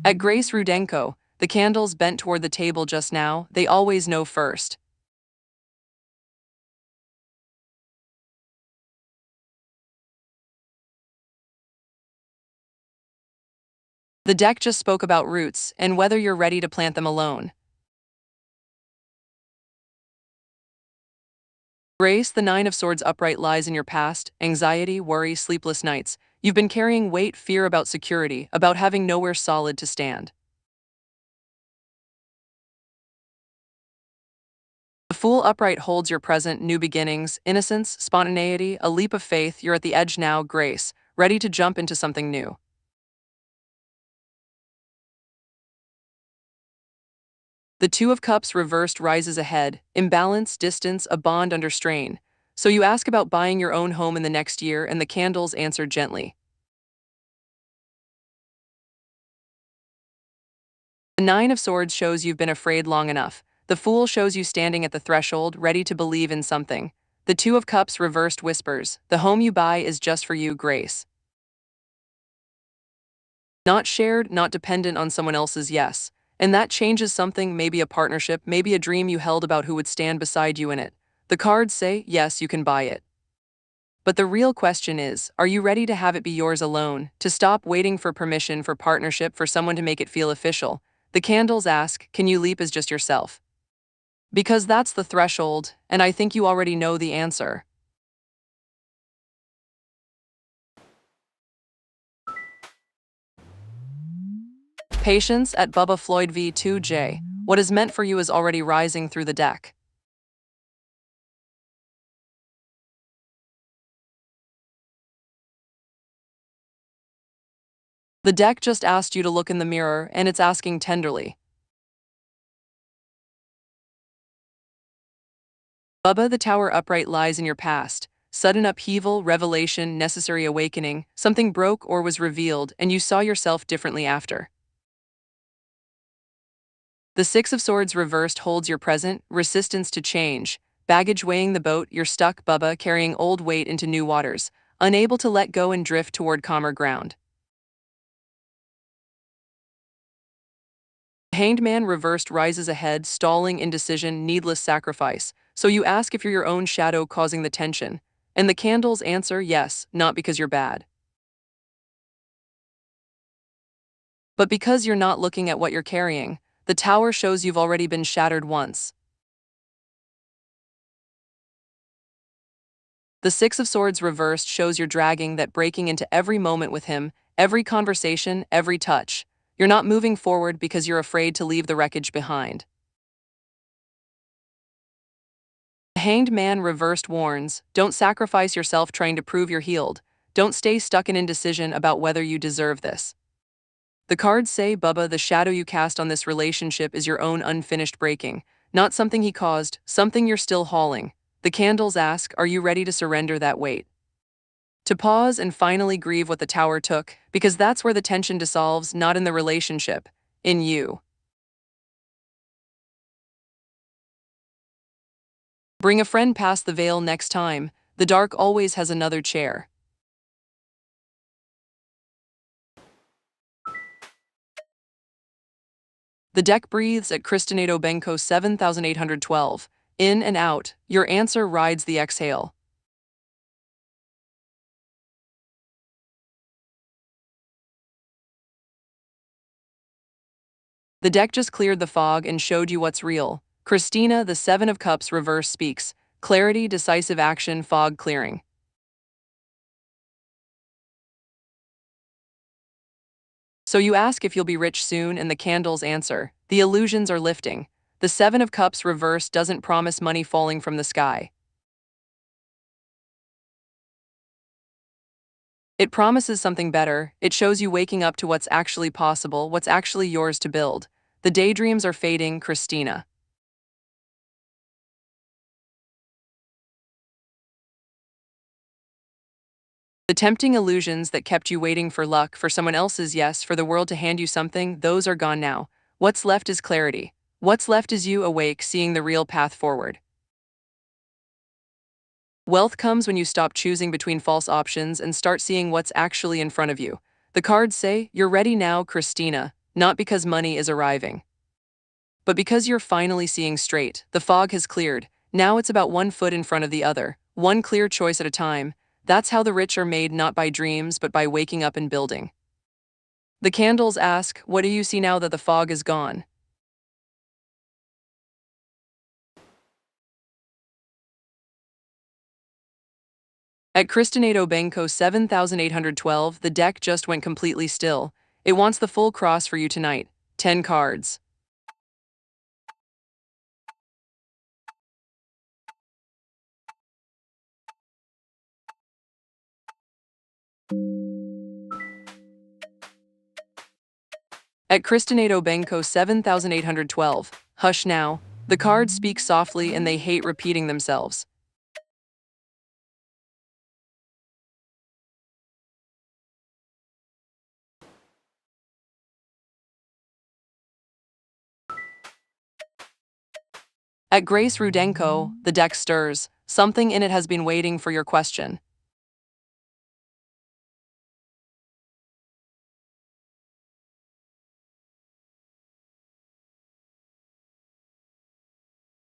At Grace Rudenko, the candles bent toward the table just now, they always know first. The deck just spoke about roots and whether you're ready to plant them alone. Grace, the Nine of Swords upright lies in your past, anxiety, worry, sleepless nights. You've been carrying weight, fear about security, about having nowhere solid to stand. The Fool upright holds your present, new beginnings, innocence, spontaneity, a leap of faith. You're at the edge now, Grace, ready to jump into something new. The Two of Cups reversed rises ahead, imbalance, distance, a bond under strain. So you ask about buying your own home in the next year, and the candles answer gently. The Nine of Swords shows you've been afraid long enough. The Fool shows you standing at the threshold, ready to believe in something. The Two of Cups reversed whispers, the home you buy is just for you, Grace. Not shared, not dependent on someone else's yes. And that changes something, maybe a partnership, maybe a dream you held about who would stand beside you in it. The cards say, yes, you can buy it. But the real question is, are you ready to have it be yours alone, to stop waiting for permission, for partnership, for someone to make it feel official? The candles ask, can you leap as just yourself? Because that's the threshold, and I think you already know the answer. Patience at Bubba Floyd V2J. What is meant for you is already rising through the deck. The deck just asked you to look in the mirror, and it's asking tenderly. Bubba, the tower upright lies in your past. Sudden upheaval, revelation, necessary awakening, something broke or was revealed, and you saw yourself differently after. The Six of Swords reversed holds your present, resistance to change. Baggage weighing the boat, you're stuck, Bubba, carrying old weight into new waters, unable to let go and drift toward calmer ground. Hanged Man reversed rises ahead, stalling, indecision, needless sacrifice. So you ask if you're your own shadow causing the tension. And the candles answer yes, not because you're bad, but because you're not looking at what you're carrying. The tower shows you've already been shattered once. The Six of Swords reversed shows you're dragging that, breaking into every moment with him, every conversation, every touch. You're not moving forward because you're afraid to leave the wreckage behind. The Hanged Man reversed warns, don't sacrifice yourself trying to prove you're healed. Don't stay stuck in indecision about whether you deserve this. The cards say, Bubba, the shadow you cast on this relationship is your own unfinished breaking, not something he caused, something you're still hauling. The candles ask, are you ready to surrender that weight? To pause and finally grieve what the tower took, because that's where the tension dissolves, not in the relationship, in you. Bring a friend past the veil next time. The dark always has another chair. The deck breathes at Cristinado Benko 7812. In and out, your answer rides the exhale. The deck just cleared the fog and showed you what's real. Christina, the Seven of Cups reverse speaks. Clarity, decisive action, fog clearing. So you ask if you'll be rich soon, and the candles answer, the illusions are lifting. The Seven of Cups reverse doesn't promise money falling from the sky. It promises something better. It shows you waking up to what's actually possible, what's actually yours to build. The daydreams are fading, Christina. The tempting illusions that kept you waiting for luck, for someone else's yes, for the world to hand you something, those are gone now. What's left is clarity. What's left is you awake, seeing the real path forward. Wealth comes when you stop choosing between false options and start seeing what's actually in front of you. The cards say, you're ready now, Christina, not because money is arriving, but because you're finally seeing straight. The fog has cleared. Now it's about one foot in front of the other, one clear choice at a time. That's how the rich are made, not by dreams, but by waking up and building. The candles ask, what do you see now that the fog is gone? At Cristinado Benko 7812, the deck just went completely still. It wants the full cross for you tonight. 10 cards. At Cristinado Benko 7812, hush now. The cards speak softly and they hate repeating themselves. At Grace Rudenko, the deck stirs. Something in it has been waiting for your question.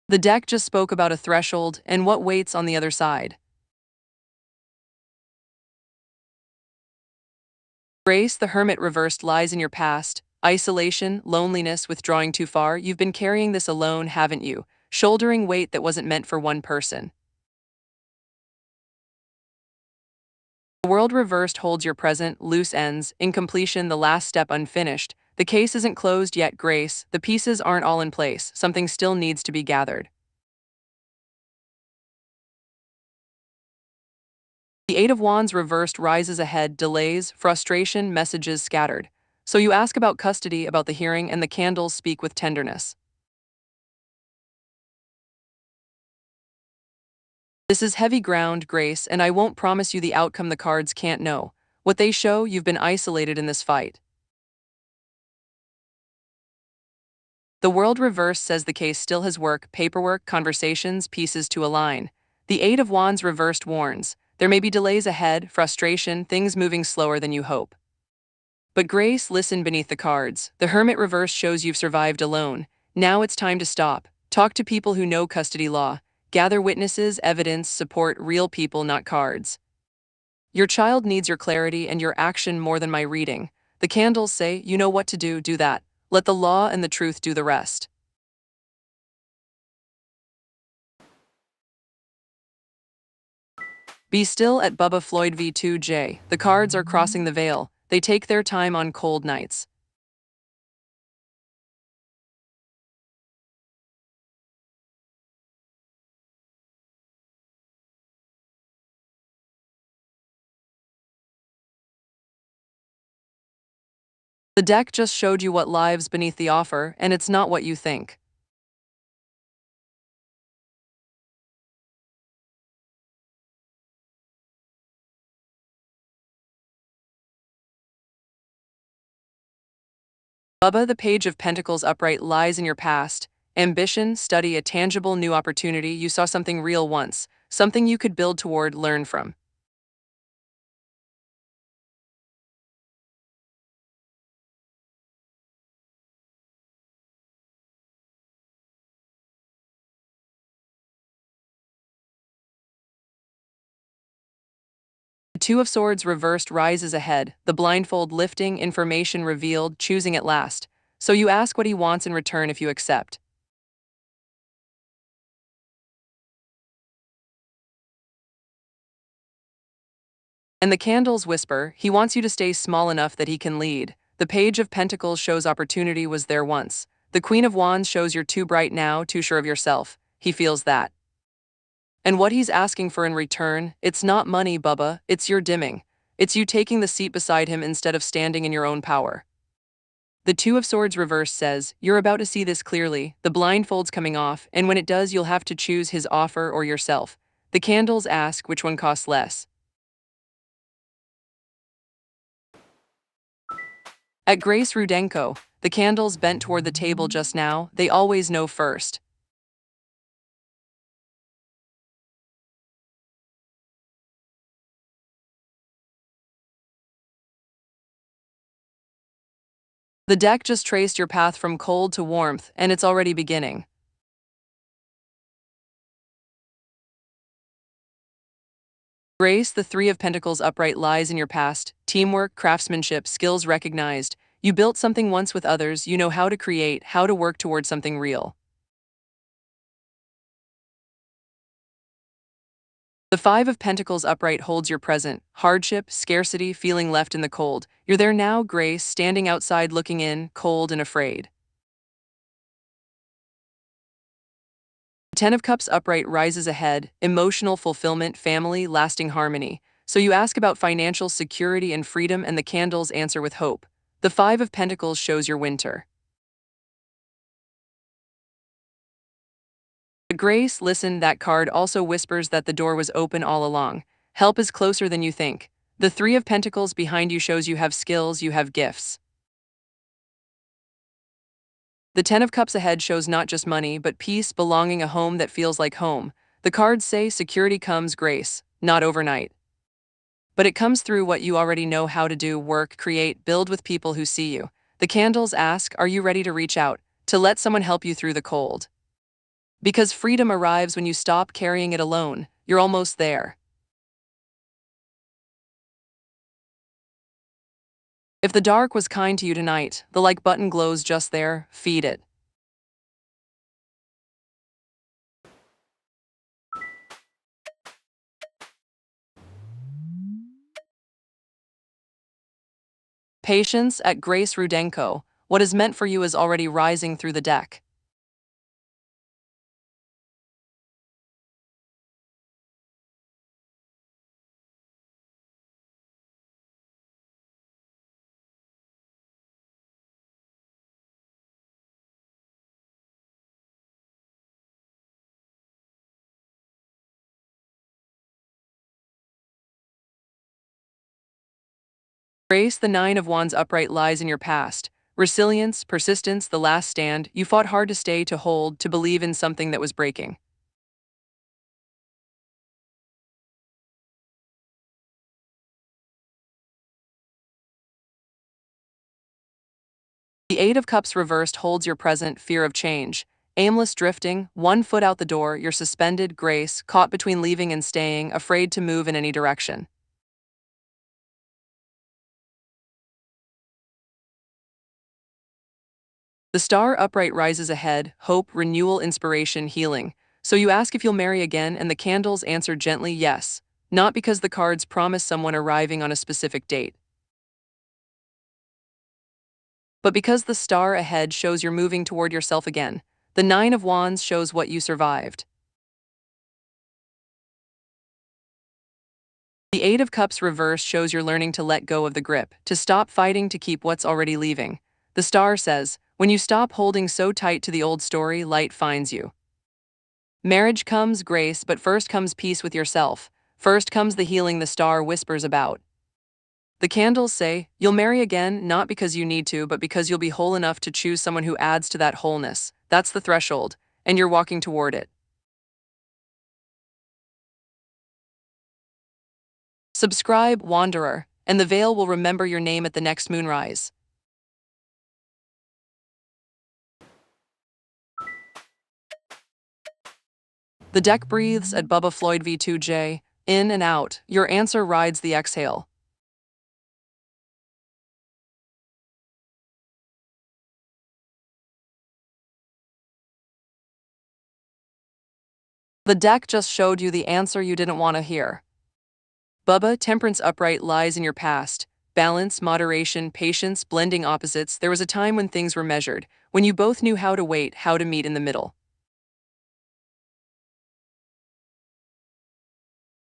The deck just spoke about a threshold and what waits on the other side. Grace, the Hermit reversed, lies in your past. Isolation, loneliness, withdrawing too far. You've been carrying this alone, haven't you? Shouldering weight that wasn't meant for one person. The World reversed holds your present, loose ends, incompletion, the last step unfinished. The case isn't closed yet, Grace. The pieces aren't all in place. Something still needs to be gathered. The Eight of Wands reversed rises ahead, delays, frustration, messages scattered. So you ask about custody, about the hearing, and the candles speak with tenderness. This is heavy ground, Grace, and I won't promise you the outcome. The cards can't know. What they show, you've been isolated in this fight. The World reversed says the case still has work, paperwork, conversations, pieces to align. The Eight of Wands reversed warns. There may be delays ahead, frustration, things moving slower than you hope. But Grace, listen beneath the cards. The Hermit reverse shows you've survived alone. Now it's time to stop. Talk to people who know custody law. Gather witnesses, evidence, support real people, not cards. Your child needs your clarity and your action more than my reading. The candles say, you know what to do that. Let the law and the truth do the rest. Be still at Bubba Floyd V2J. The cards are crossing the veil. They take their time on cold nights. The deck just showed you what lies beneath the offer, and it's not what you think. Bubba, the Page of Pentacles upright, lies in your past. Ambition, study, a tangible new opportunity. You saw something real once, something you could build toward, learn from. The Two of Swords reversed rises ahead, the blindfold lifting, information revealed, choosing at last. So you ask what he wants in return if you accept. And the candles whisper, he wants you to stay small enough that he can lead. The Page of Pentacles shows opportunity was there once. The Queen of Wands shows you're too bright now, too sure of yourself. He feels that. And what he's asking for in return, it's not money, Bubba, it's your dimming. It's you taking the seat beside him instead of standing in your own power. The Two of Swords reverse says, you're about to see this clearly, the blindfold's coming off, and when it does, you'll have to choose his offer or yourself. The candles ask which one costs less. At Grace Rudenko, the candles bent toward the table just now, they always know first. The deck just traced your path from cold to warmth, and it's already beginning. Grace, the Three of Pentacles upright, lies in your past. Teamwork, craftsmanship, skills recognized. You built something once with others, you know how to create, how to work towards something real. The Five of Pentacles upright holds your present. Hardship, scarcity, feeling left in the cold. You're there now, Grace, standing outside looking in, cold and afraid. The Ten of Cups upright rises ahead. Emotional fulfillment, family, lasting harmony. So you ask about financial security and freedom, and the candles answer with hope. The Five of Pentacles shows your winter. Grace, listen, that card also whispers that the door was open all along. Help is closer than you think. The Three of Pentacles behind you shows you have skills, you have gifts. The Ten of Cups ahead shows not just money, but peace, belonging, a home that feels like home. The cards say security comes grace, not overnight. But it comes through what you already know how to do: work, create, build with people who see you. The candles ask, are you ready to reach out, to let someone help you through the cold? Because freedom arrives when you stop carrying it alone. You're almost there. If the dark was kind to you tonight, the like button glows just there, feed it. Patience at Grace Rudenko. What is meant for you is already rising through the deck. Grace, the Nine of Wands upright, lies in your past. Resilience, persistence, the last stand. You fought hard to stay, to hold, to believe in something that was breaking. The Eight of Cups reversed holds your present, fear of change. Aimless drifting, one foot out the door, you're suspended, Grace, caught between leaving and staying, afraid to move in any direction. The Star upright rises ahead, hope, renewal, inspiration, healing. So you ask if you'll marry again, and the candles answer gently yes. Not because the cards promise someone arriving on a specific date, but because the Star ahead shows you're moving toward yourself again. The Nine of Wands shows what you survived. The Eight of Cups reverse shows you're learning to let go of the grip, to stop fighting to keep what's already leaving. The Star says, when you stop holding so tight to the old story, light finds you. Marriage comes, Grace, but first comes peace with yourself. First comes the healing the Star whispers about. The candles say, you'll marry again, not because you need to, but because you'll be whole enough to choose someone who adds to that wholeness. That's the threshold, and you're walking toward it. Subscribe, Wanderer, and the veil will remember your name at the next moonrise. The deck breathes at Bubba Floyd V2J, in and out. Your answer rides the exhale. The deck just showed you the answer you didn't want to hear. Bubba, temperance upright lies in your past. Balance, moderation, patience, blending opposites. There was a time when things were measured, when you both knew how to wait, how to meet in the middle.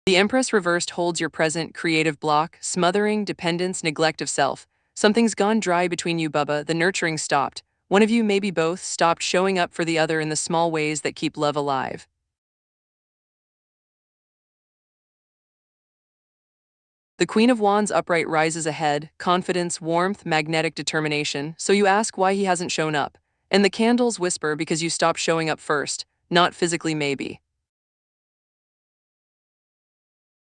The Empress reversed holds your present, creative block, smothering, dependence, neglect of self. Something's gone dry between you, Bubba. The nurturing stopped. One of you, maybe both, stopped showing up for the other in the small ways that keep love alive. The Queen of Wands upright rises ahead, confidence, warmth, magnetic determination, so you ask why he hasn't shown up. And the candles whisper because you stopped showing up first, not physically maybe,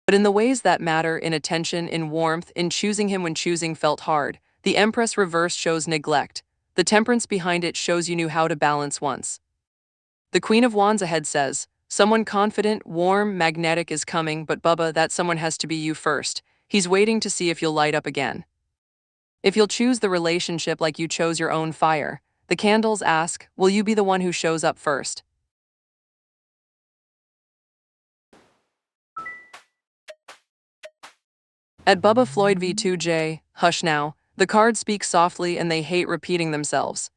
but in the ways that matter, in attention, in warmth, in choosing him when choosing felt hard. The Empress reverse shows neglect. The temperance behind it shows you knew how to balance once. The Queen of Wands ahead says, someone confident, warm, magnetic is coming, but Bubba, that someone has to be you first. He's waiting to see if you'll light up again. If you'll choose the relationship like you chose your own fire. The candles ask, will you be the one who shows up first? At Bubba Floyd V2J, hush now. The cards speak softly and they hate repeating themselves.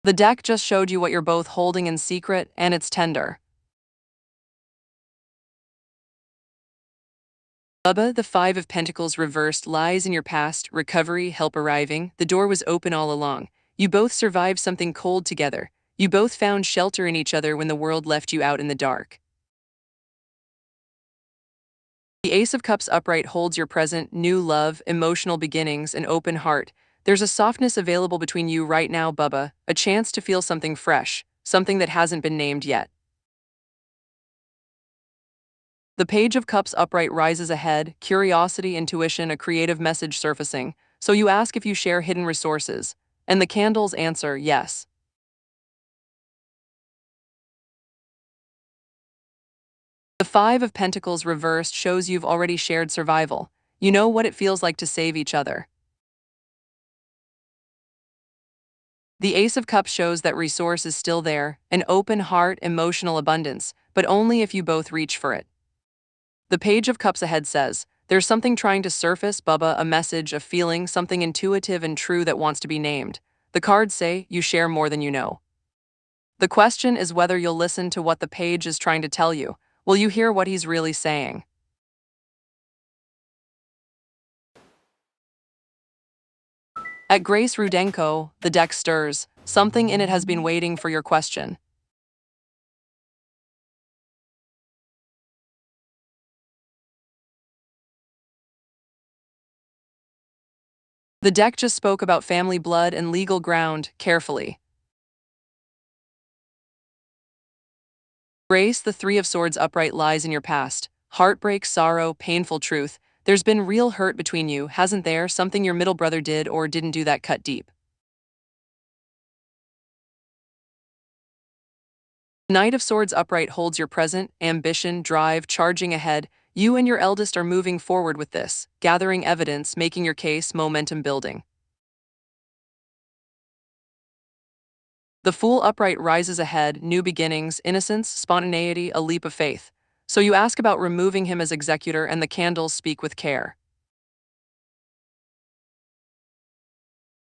The deck just showed you what you're both holding in secret, and it's tender. Bubba, the Five of Pentacles reversed lies in your past, recovery, help arriving. The door was open all along. You both survived something cold together. You both found shelter in each other when the world left you out in the dark. The Ace of Cups upright holds your present, new love, emotional beginnings, and open heart. There's a softness available between you right now, Bubba, a chance to feel something fresh, something that hasn't been named yet. The Page of Cups upright rises ahead, curiosity, intuition, a creative message surfacing. So you ask if you share hidden resources. And the candles answer yes. The Five of Pentacles reversed shows you've already shared survival. You know what it feels like to save each other. The Ace of Cups shows that resource is still there, an open heart, emotional abundance, but only if you both reach for it. The Page of Cups ahead says, there's something trying to surface, Bubba, a message, a feeling, something intuitive and true that wants to be named. The cards say you share more than you know. The question is whether you'll listen to what the page is trying to tell you. Will you hear what he's really saying? At Grace Rudenko, the deck stirs. Something in it has been waiting for your question. The deck just spoke about family blood and legal ground, carefully. Grace, the Three of Swords upright lies in your past. Heartbreak, sorrow, painful truth. There's been real hurt between you, hasn't there? Something your middle brother did or didn't do that cut deep. Knight of Swords upright holds your present, ambition, drive, charging ahead. You and your eldest are moving forward with this, gathering evidence, making your case, momentum building. The Fool upright rises ahead, new beginnings, innocence, spontaneity, a leap of faith. So you ask about removing him as executor and the candles speak with care.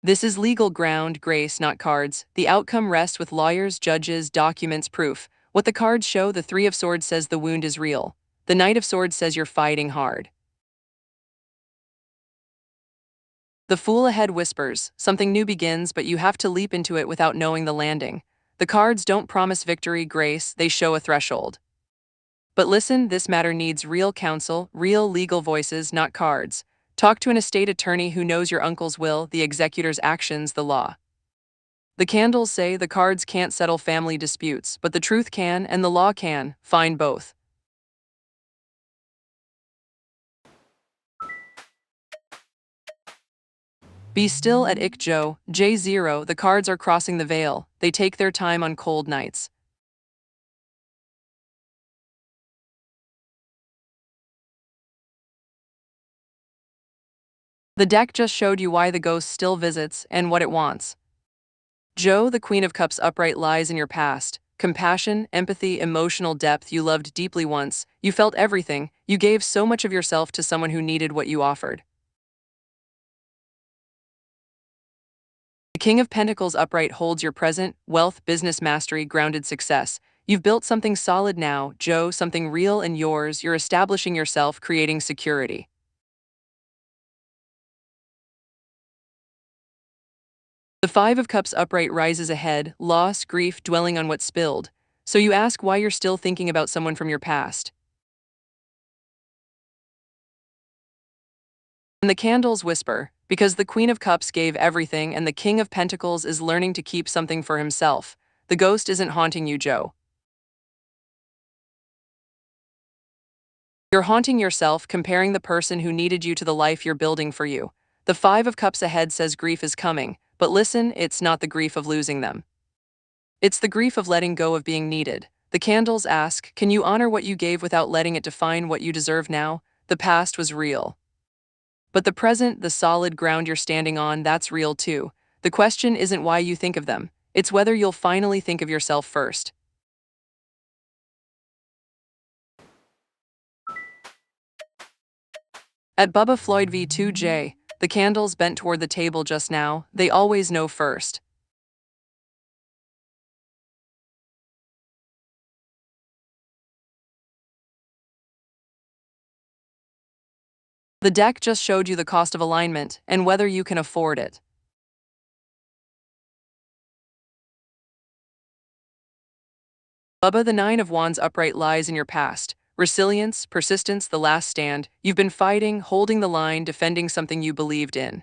This is legal ground, Grace, not cards. The outcome rests with lawyers, judges, documents, proof. What the cards show, the Three of Swords says the wound is real. The Knight of Swords says you're fighting hard. The Fool ahead whispers, something new begins, but you have to leap into it without knowing the landing. The cards don't promise victory, Grace, they show a threshold. But listen, this matter needs real counsel, real legal voices, not cards. Talk to an estate attorney who knows your uncle's will, the executor's actions, the law. The candles say the cards can't settle family disputes, but the truth can and the law can. Find both. Be still at ICJO, J0, the cards are crossing the veil. They take their time on cold nights. The deck just showed you why the ghost still visits and what it wants. Joe, the Queen of Cups upright lies in your past. Compassion, empathy, emotional depth, you loved deeply once. You felt everything. You gave so much of yourself to someone who needed what you offered. The King of Pentacles upright holds your present, wealth, business mastery, grounded success. You've built something solid now, Joe, something real and yours. You're establishing yourself, creating security. The Five of Cups upright rises ahead, loss, grief, dwelling on what spilled. So you ask why you're still thinking about someone from your past. And the candles whisper, because the Queen of Cups gave everything and the King of Pentacles is learning to keep something for himself. The ghost isn't haunting you, Joe. You're haunting yourself, comparing the person who needed you to the life you're building for you. The Five of Cups ahead says grief is coming, but listen, it's not the grief of losing them. It's the grief of letting go of being needed. The candles ask, can you honor what you gave without letting it define what you deserve now? The past was real. But the present, the solid ground you're standing on, that's real too. The question isn't why you think of them. It's whether you'll finally think of yourself first. At Bubba Floyd V2J, the candles bent toward the table just now, they always know first. The deck just showed you the cost of alignment and whether you can afford it. Bubba, the Nine of Wands upright lies in your past. Resilience, persistence, the last stand. You've been fighting, holding the line, defending something you believed in.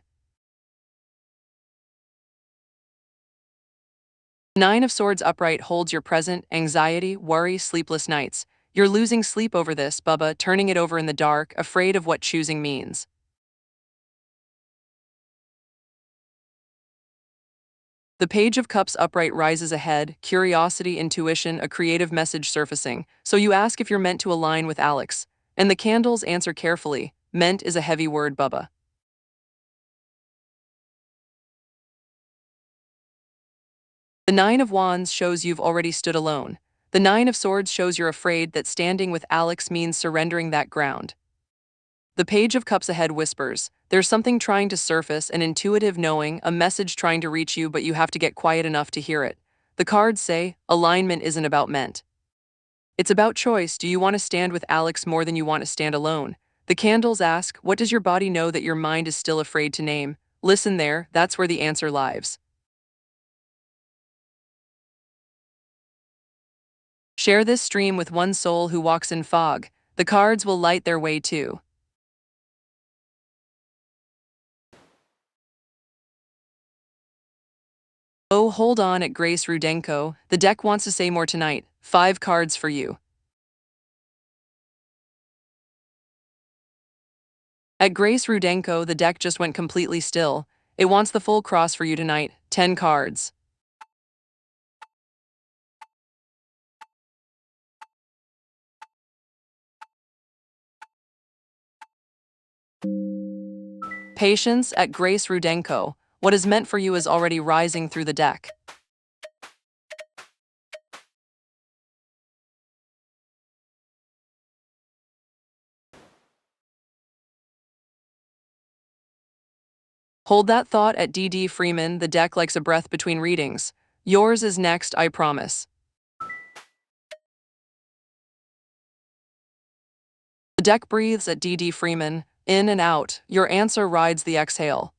Nine of Swords upright holds your present, anxiety, worry, sleepless nights. You're losing sleep over this, Bubba, turning it over in the dark, afraid of what choosing means. The Page of Cups upright rises ahead, curiosity, intuition, a creative message surfacing. So you ask if you're meant to align with Alex. And the candles answer carefully. Meant is a heavy word, Bubba. The Nine of Wands shows you've already stood alone. The Nine of Swords shows you're afraid that standing with Alex means surrendering that ground. The Page of Cups ahead whispers, there's something trying to surface, an intuitive knowing, a message trying to reach you, but you have to get quiet enough to hear it. The cards say, alignment isn't about meant. It's about choice. Do you want to stand with Alex more than you want to stand alone? The candles ask, what does your body know that your mind is still afraid to name? Listen there, that's where the answer lies. Share this stream with one soul who walks in fog. The cards will light their way too. Oh, hold on at Grace Rudenko. The deck wants to say more tonight. 5 cards for you. At Grace Rudenko, the deck just went completely still. It wants the full cross for you tonight. 10 cards. Patience at Grace Rudenko. What is meant for you is already rising through the deck. Hold that thought at DD Freeman. The deck likes a breath between readings. Yours is next, I promise. The deck breathes at DD Freeman. In and out. Your answer rides the exhale.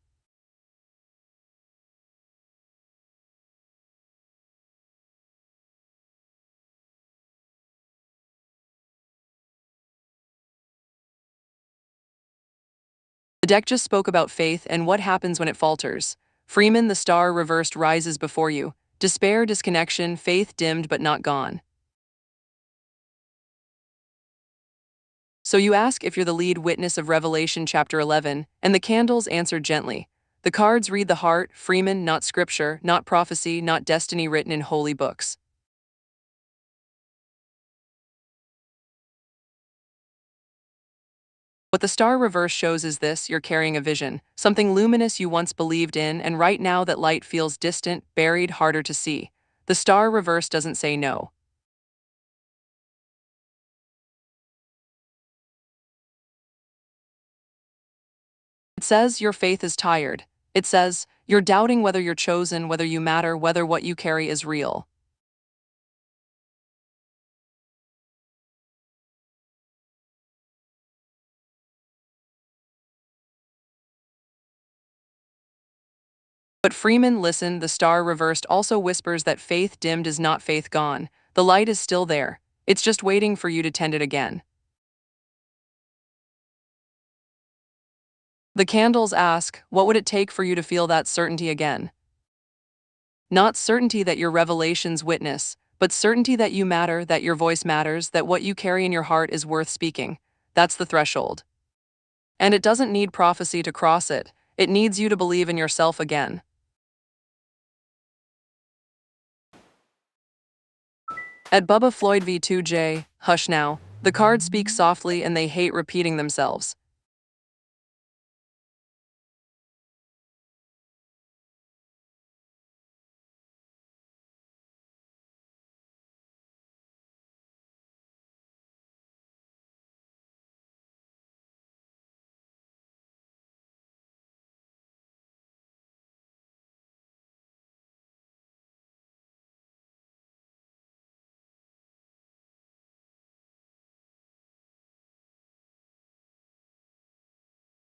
The deck just spoke about faith and what happens when it falters. Freeman, the star reversed, rises before you. Despair, disconnection, faith dimmed but not gone. So you ask if you're the lead witness of Revelation chapter 11, and the candles answer gently. The cards read the heart, Freeman, not scripture, not prophecy, not destiny written in holy books. What the star reverse shows is this: you're carrying a vision, something luminous you once believed in, and right now that light feels distant, buried, harder to see. The star reverse doesn't say no. It says your faith is tired. It says you're doubting whether you're chosen, whether you matter, whether what you carry is real. But Freeman, listen, the star reversed also whispers that faith dimmed is not faith gone. The light is still there. It's just waiting for you to tend it again. The candles ask, what would it take for you to feel that certainty again? Not certainty that your revelations witness, but certainty that you matter, that your voice matters, that what you carry in your heart is worth speaking. That's the threshold. And it doesn't need prophecy to cross it. It needs you to believe in yourself again. At Bubba Floyd V2J, hush now. The cards speak softly and they hate repeating themselves.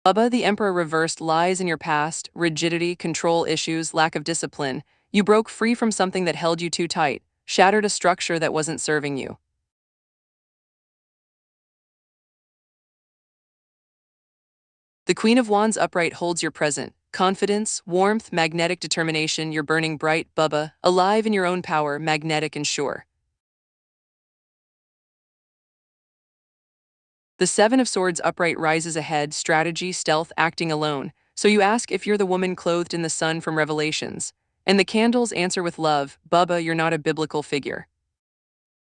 Bubba, the Emperor reversed lies in your past, rigidity, control issues, lack of discipline. You broke free from something that held you too tight, shattered a structure that wasn't serving you. The Queen of Wands upright holds your present. Confidence, warmth, magnetic determination, you're burning bright, Bubba, alive in your own power, magnetic and sure. The Seven of Swords upright rises ahead, strategy, stealth, acting alone. So you ask if you're the woman clothed in the sun from Revelations. And the candles answer with love, Bubba, you're not a biblical figure.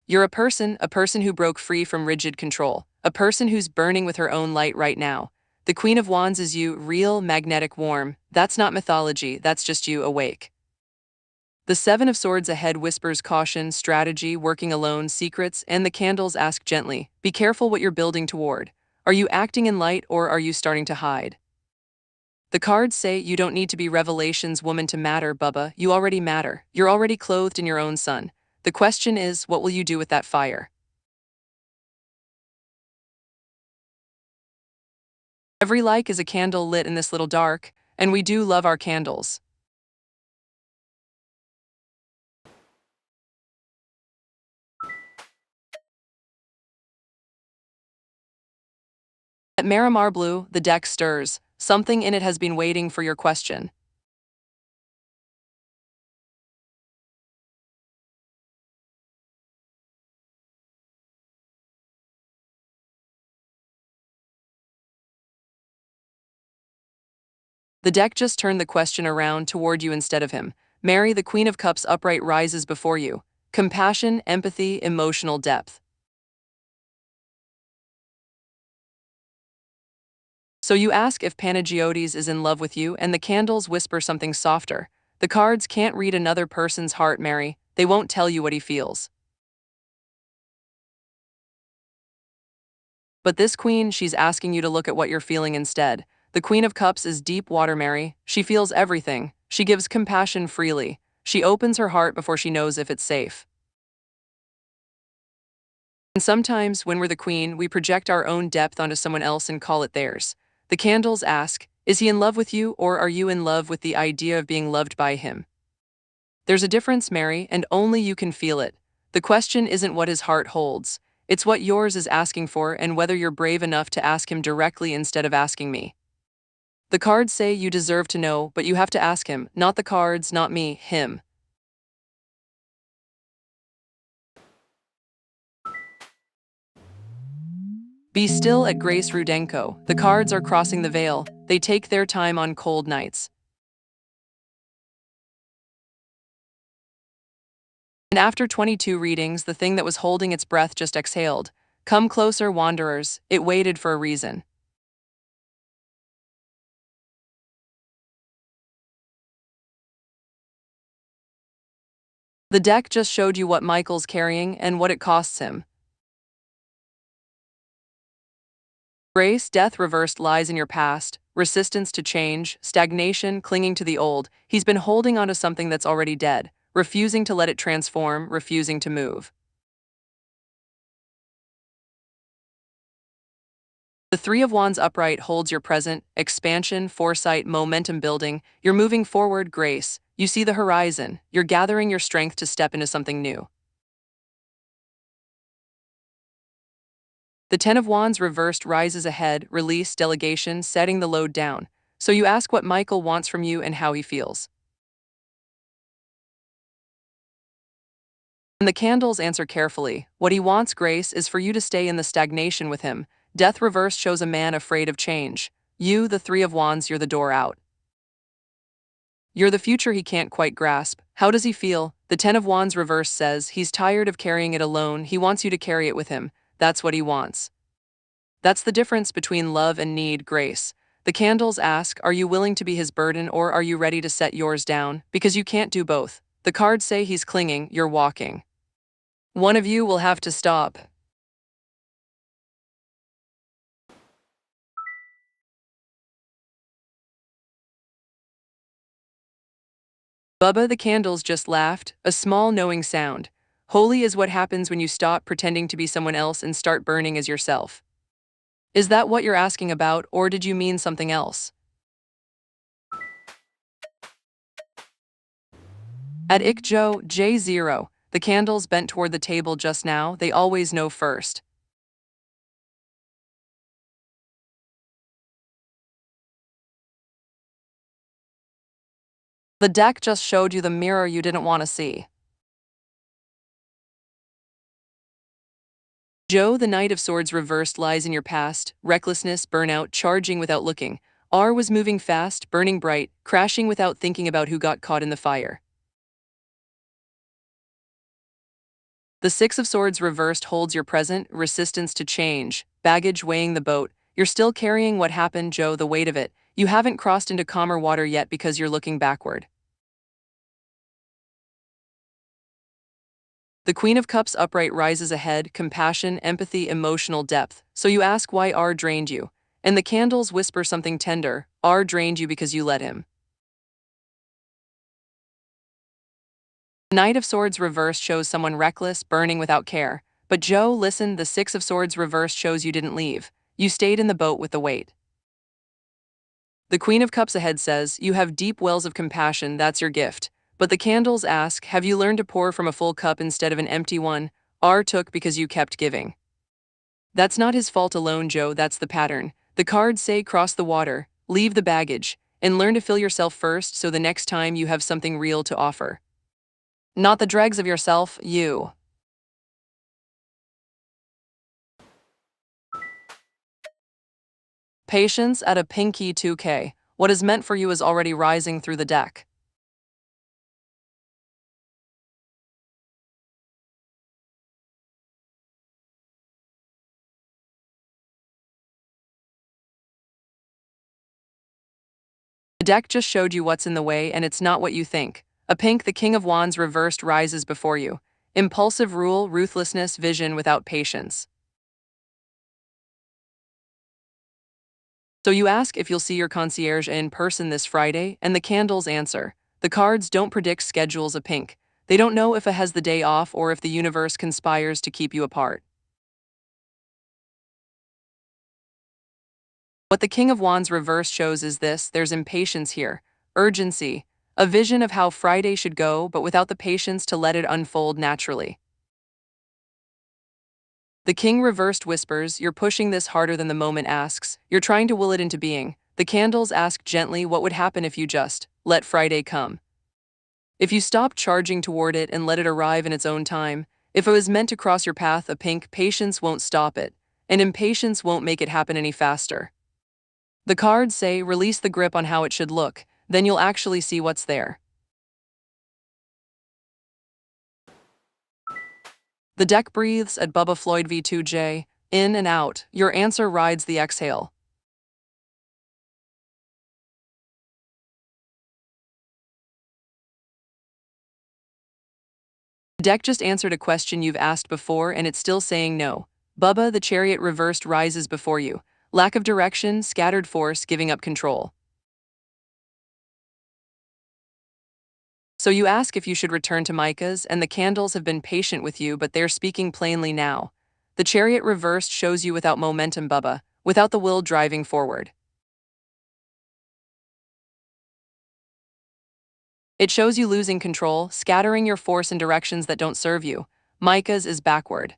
You're a person who broke free from rigid control, a person who's burning with her own light right now. The Queen of Wands is you, real, magnetic, warm. That's not mythology, that's just you awake. The Seven of Swords ahead whispers caution, strategy, working alone, secrets, and the candles ask gently, be careful what you're building toward. Are you acting in light or are you starting to hide? The cards say you don't need to be Revelations woman to matter, Bubba. You already matter. You're already clothed in your own sun. The question is, what will you do with that fire? Every like is a candle lit in this little dark, and we do love our candles. At Marimar Blue, the deck stirs. Something in it has been waiting for your question. The deck just turned the question around toward you instead of him. Mary, the Queen of Cups upright rises before you. Compassion, empathy, emotional depth. So you ask if Panagiotis is in love with you, and the candles whisper something softer. The cards can't read another person's heart, Mary. They won't tell you what he feels. But this queen, she's asking you to look at what you're feeling instead. The Queen of Cups is deep water, Mary. She feels everything. She gives compassion freely. She opens her heart before she knows if it's safe. And sometimes, when we're the queen, we project our own depth onto someone else and call it theirs. The candles ask, is he in love with you, or are you in love with the idea of being loved by him? There's a difference, Mary, and only you can feel it. The question isn't what his heart holds. It's what yours is asking for and whether you're brave enough to ask him directly instead of asking me. The cards say you deserve to know, but you have to ask him, not the cards, not me, him. Be still at Grace Rudenko. The cards are crossing the veil. They take their time on cold nights. And after 22 readings, the thing that was holding its breath just exhaled. Come closer, wanderers. It waited for a reason. The deck just showed you what Michael's carrying and what it costs him. Grace, death reversed lies in your past, resistance to change, stagnation, clinging to the old. He's been holding onto something that's already dead, refusing to let it transform, refusing to move. The Three of Wands upright holds your present, expansion, foresight, momentum building. You're moving forward, Grace. You see the horizon. You're gathering your strength to step into something new. The Ten of Wands reversed rises ahead, release, delegation, setting the load down. So you ask what Michael wants from you and how he feels. And the candles answer carefully. What he wants, Grace, is for you to stay in the stagnation with him. Death reversed shows a man afraid of change. You, the Three of Wands, you're the door out. You're the future he can't quite grasp. How does he feel? The Ten of Wands reverse says he's tired of carrying it alone. He wants you to carry it with him. That's what he wants. That's the difference between love and need, Grace. The candles ask, are you willing to be his burden or are you ready to set yours down? Because you can't do both. The cards say he's clinging, you're walking. One of you will have to stop. Bubba the candles just laughed, a small knowing sound. Holy is what happens when you stop pretending to be someone else and start burning as yourself. Is that what you're asking about, or did you mean something else? At Ikjo, J0, the candles bent toward the table just now, they always know first. The deck just showed you the mirror you didn't want to see. Joe, the Knight of Swords reversed, lies in your past, recklessness, burnout, charging without looking. R was moving fast, burning bright, crashing without thinking about who got caught in the fire. The Six of Swords reversed holds your present, resistance to change, baggage weighing the boat. You're still carrying what happened, Joe, the weight of it. You haven't crossed into calmer water yet because you're looking backward. The Queen of Cups upright rises ahead, compassion, empathy, emotional depth. So you ask why R drained you. And the candles whisper something tender. R drained you because you let him. The Knight of Swords reversed shows someone reckless, burning without care. But Joe, listen, the Six of Swords reversed shows you didn't leave. You stayed in the boat with the weight. The Queen of Cups ahead says, you have deep wells of compassion, that's your gift. But the candles ask, have you learned to pour from a full cup instead of an empty one? R took because you kept giving. That's not his fault alone, Joe, that's the pattern. The cards say cross the water, leave the baggage, and learn to fill yourself first so the next time you have something real to offer. Not the dregs of yourself, you. Patience at a pinky 2K. What is meant for you is already rising through the deck. The deck just showed you what's in the way, and it's not what you think. A pink, the King of Wands reversed rises before you. Impulsive rule, ruthlessness, vision without patience. So you ask if you'll see your concierge in person this Friday, and the candles answer. The cards don't predict schedules a pink. They don't know if it has the day off or if the universe conspires to keep you apart. What the King of Wands reversed shows is this: there's impatience here, urgency, a vision of how Friday should go, but without the patience to let it unfold naturally. The King reversed whispers, you're pushing this harder than the moment asks, you're trying to will it into being. The candles ask gently, what would happen if you just let Friday come? If you stop charging toward it and let it arrive in its own time, if it was meant to cross your path, a pink, patience won't stop it, and impatience won't make it happen any faster. The cards say, release the grip on how it should look, then you'll actually see what's there. The deck breathes at Bubba Floyd V2J, in and out, your answer rides the exhale. The deck just answered a question you've asked before, and it's still saying no. Bubba, the Chariot reversed rises before you. Lack of direction, scattered force, giving up control. So you ask if you should return to Micah's, and the candles have been patient with you, but they're speaking plainly now. The Chariot reversed shows you without momentum, Bubba, without the will driving forward. It shows you losing control, scattering your force in directions that don't serve you. Micah's is backward.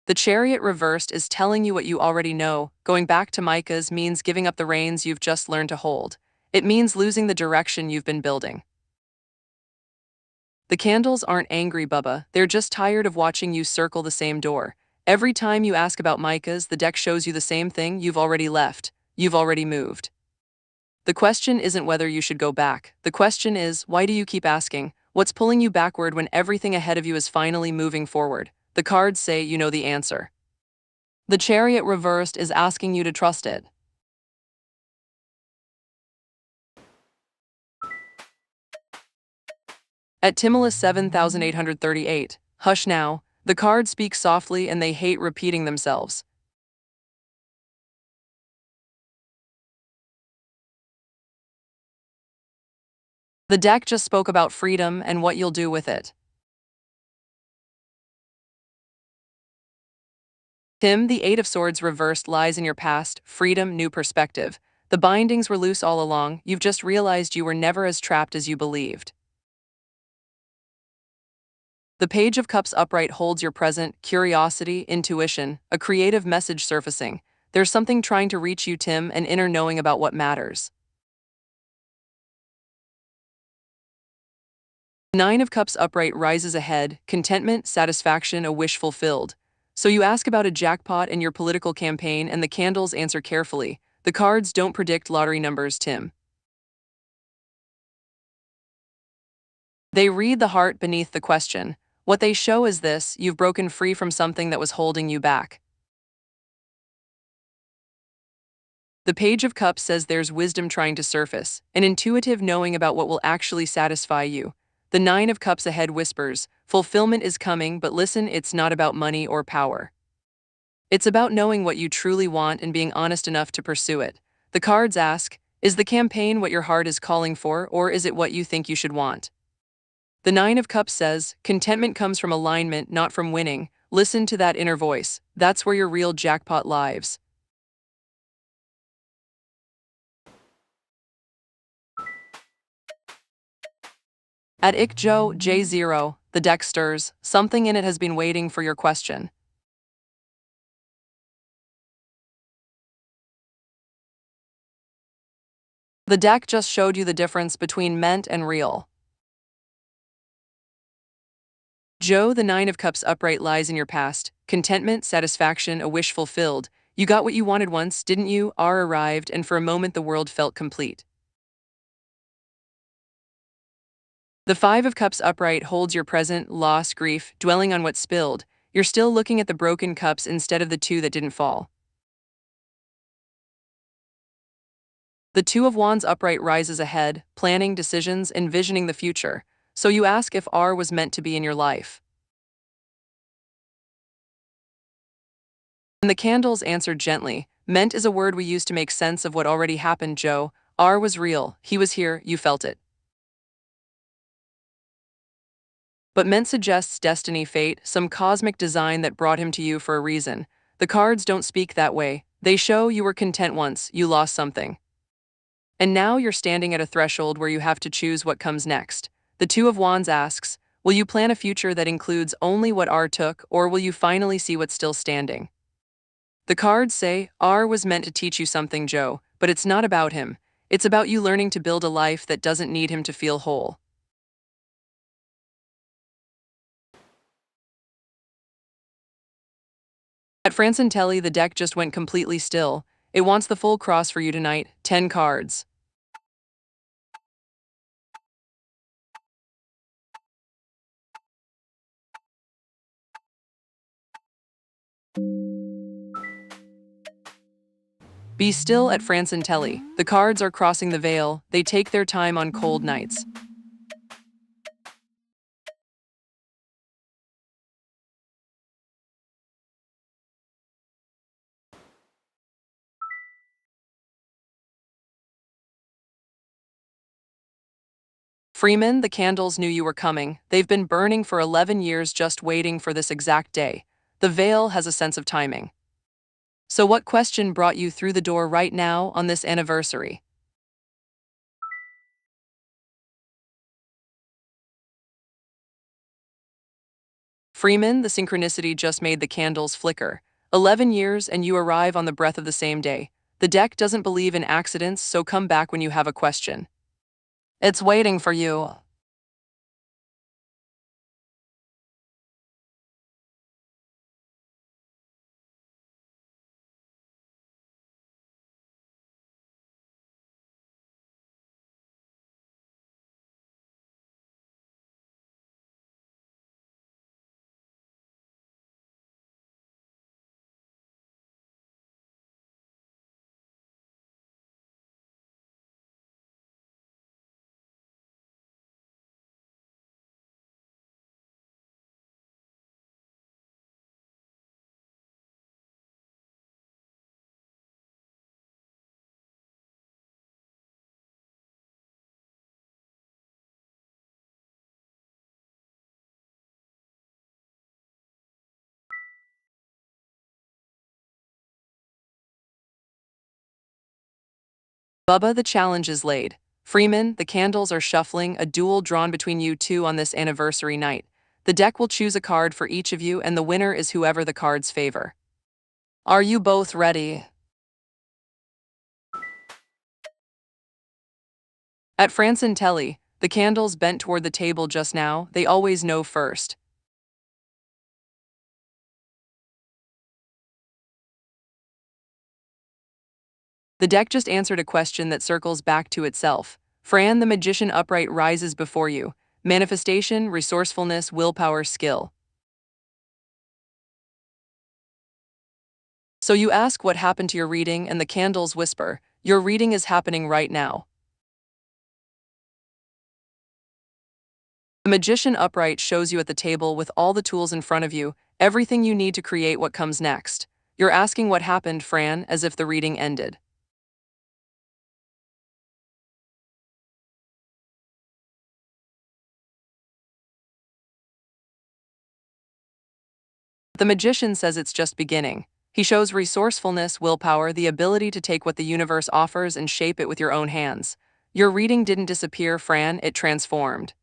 The Chariot reversed is telling you what you already know. Going back to Micah's means giving up the reins you've just learned to hold. It means losing the direction you've been building. The candles aren't angry, Bubba. They're just tired of watching you circle the same door. Every time you ask about Micah's, the deck shows you the same thing: you've already left. You've already moved. The question isn't whether you should go back. The question is, why do you keep asking? What's pulling you backward when everything ahead of you is finally moving forward? The cards say you know the answer. The Chariot reversed is asking you to trust it. At Timulus 7838, hush now. The cards speak softly and they hate repeating themselves. The deck just spoke about freedom and what you'll do with it. Tim, the Eight of Swords reversed lies in your past, freedom, new perspective. The bindings were loose all along, you've just realized you were never as trapped as you believed. The Page of Cups upright holds your present, curiosity, intuition, a creative message surfacing. There's something trying to reach you, Tim, an inner knowing about what matters. Nine of Cups upright rises ahead, contentment, satisfaction, a wish fulfilled. So you ask about a jackpot in your political campaign and the candles answer carefully. The cards don't predict lottery numbers, Tim. They read the heart beneath the question. What they show is this: you've broken free from something that was holding you back. The Page of Cups says there's wisdom trying to surface, an intuitive knowing about what will actually satisfy you. The Nine of Cups ahead whispers, fulfillment is coming, but listen, it's not about money or power. It's about knowing what you truly want and being honest enough to pursue it. The cards ask, is the campaign what your heart is calling for, or is it what you think you should want? The Nine of Cups says, contentment comes from alignment, not from winning. Listen to that inner voice. That's where your real jackpot lies. At ICJO J0, the deck stirs. Something in it has been waiting for your question. The deck just showed you the difference between meant and real. Joe, the Nine of Cups upright lies in your past. Contentment, satisfaction, a wish fulfilled. You got what you wanted once, didn't you? R arrived, and for a moment the world felt complete. The Five of Cups upright holds your present, loss, grief, dwelling on what spilled. You're still looking at the broken cups instead of the two that didn't fall. The Two of Wands upright rises ahead, planning, decisions, envisioning the future. So you ask if R was meant to be in your life. And the candles answered gently. Meant is a word we use to make sense of what already happened, Joe. R was real. He was here. You felt it. But meant suggests destiny, fate, some cosmic design that brought him to you for a reason. The cards don't speak that way. They show you were content once, you lost something. And now you're standing at a threshold where you have to choose what comes next. The Two of Wands asks, will you plan a future that includes only what R took, or will you finally see what's still standing? The cards say, R was meant to teach you something, Joe, but it's not about him. It's about you learning to build a life that doesn't need him to feel whole. At Francintelli, the deck just went completely still. It wants the full cross for you tonight, 10 cards. Be still at Francintelli. The cards are crossing the veil. They take their time on cold nights. Freeman, the candles knew you were coming. They've been burning for 11 years just waiting for this exact day. The veil has a sense of timing. So what question brought you through the door right now on this anniversary? Freeman, the synchronicity just made the candles flicker. 11 years and you arrive on the breath of the same day. The deck doesn't believe in accidents, so come back when you have a question. It's waiting for you. Bubba, the challenge is laid. Freeman, the candles are shuffling, a duel drawn between you two on this anniversary night. The deck will choose a card for each of you, and the winner is whoever the cards favor. Are you both ready? At Francentelli, the candles bent toward the table just now, they always know first. The deck just answered a question that circles back to itself. Fran, the magician upright rises before you. Manifestation, resourcefulness, willpower, skill. So you ask what happened to your reading, and the candles whisper, your reading is happening right now. The magician upright shows you at the table with all the tools in front of you, everything you need to create what comes next. You're asking what happened, Fran, as if the reading ended. The magician says it's just beginning. He shows resourcefulness, willpower, the ability to take what the universe offers and shape it with your own hands. Your reading didn't disappear, Fran, it transformed.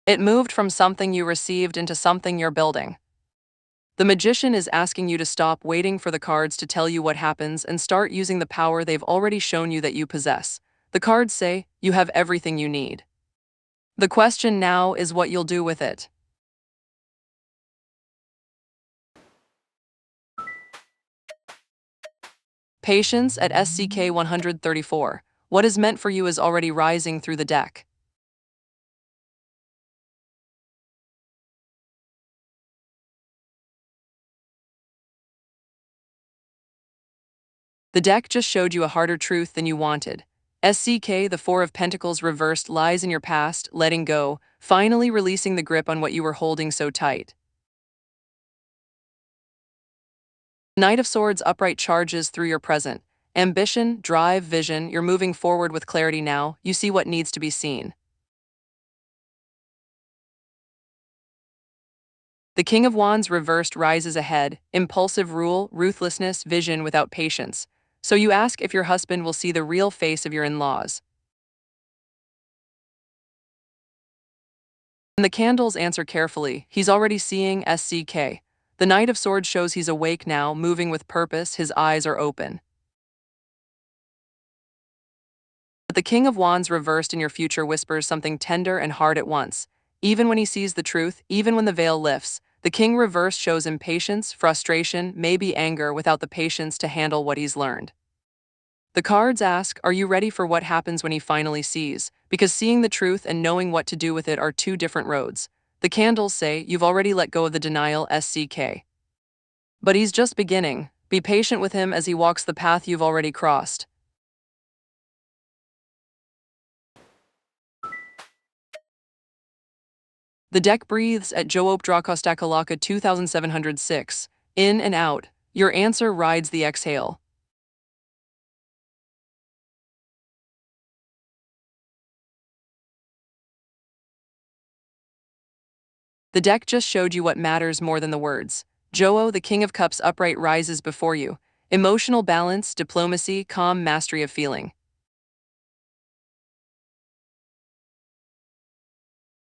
It moved from something you received into something you're building. The magician is asking you to stop waiting for the cards to tell you what happens and start using the power they've already shown you that you possess. The cards say, you have everything you need. The question now is what you'll do with it. Patience at SCK 134. What is meant for you is already rising through the deck. The deck just showed you a harder truth than you wanted. SCK, the Four of Pentacles reversed, lies in your past, letting go, finally releasing the grip on what you were holding so tight. Knight of Swords upright charges through your present. Ambition, drive, vision, you're moving forward with clarity now, you see what needs to be seen. The King of Wands reversed rises ahead, impulsive rule, ruthlessness, vision without patience. So you ask if your husband will see the real face of your in-laws. And the candles answer carefully, he's already seeing SCK. The Knight of Swords shows he's awake now, moving with purpose, his eyes are open. But the King of Wands reversed in your future whispers something tender and hard at once. Even when he sees the truth, even when the veil lifts, the King reversed shows impatience, frustration, maybe anger without the patience to handle what he's learned. The cards ask, are you ready for what happens when he finally sees? Because seeing the truth and knowing what to do with it are two different roads. The candles say, you've already let go of the denial, SCK. But he's just beginning. Be patient with him as he walks the path you've already crossed. The deck breathes at Joop Drakostakalaka 2706. In and out. Your answer rides the exhale. The deck just showed you what matters more than the words. Joo, the King of Cups upright rises before you. Emotional balance, diplomacy, calm mastery of feeling.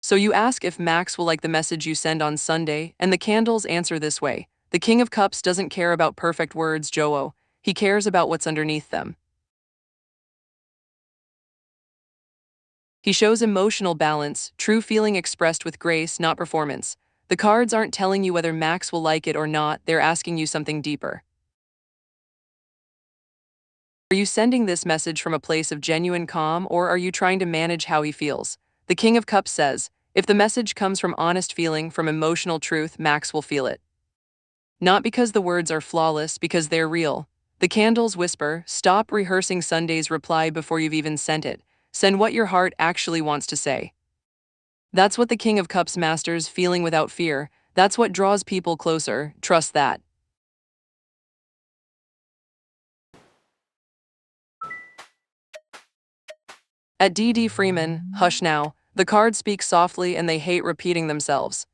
So you ask if Max will like the message you send on Sunday, and the candles answer this way. The King of Cups doesn't care about perfect words, Joo. He cares about what's underneath them. He shows emotional balance, true feeling expressed with grace, not performance. The cards aren't telling you whether Max will like it or not, they're asking you something deeper. Are you sending this message from a place of genuine calm, or are you trying to manage how he feels? The King of Cups says, if the message comes from honest feeling, from emotional truth, Max will feel it. Not because the words are flawless, because they're real. The candles whisper, stop rehearsing Sunday's reply before you've even sent it. Send what your heart actually wants to say. That's what the King of Cups masters, feeling without fear. That's what draws people closer, trust that. At D.D. Freeman, hush now. The cards speak softly and they hate repeating themselves.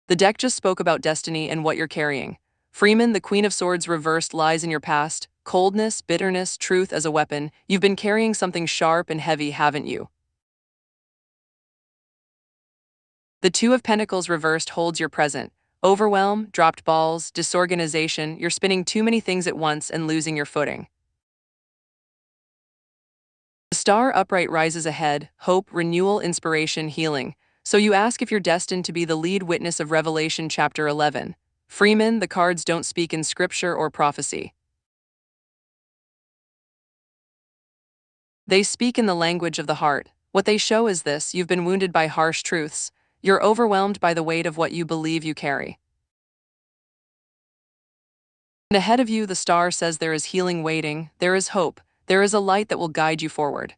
The deck just spoke about destiny and what you're carrying. Freeman, the Queen of Swords reversed, lies in your past. Coldness, bitterness, truth as a weapon. You've been carrying something sharp and heavy, haven't you? The Two of Pentacles reversed holds your present. Overwhelm, dropped balls, disorganization, you're spinning too many things at once and losing your footing. The Star upright rises ahead, hope, renewal, inspiration, healing. So you ask if you're destined to be the lead witness of Revelation chapter 11. Freeman, the cards don't speak in scripture or prophecy. They speak in the language of the heart. What they show is this: you've been wounded by harsh truths. You're overwhelmed by the weight of what you believe you carry. And ahead of you, the star says there is healing waiting, there is hope, there is a light that will guide you forward.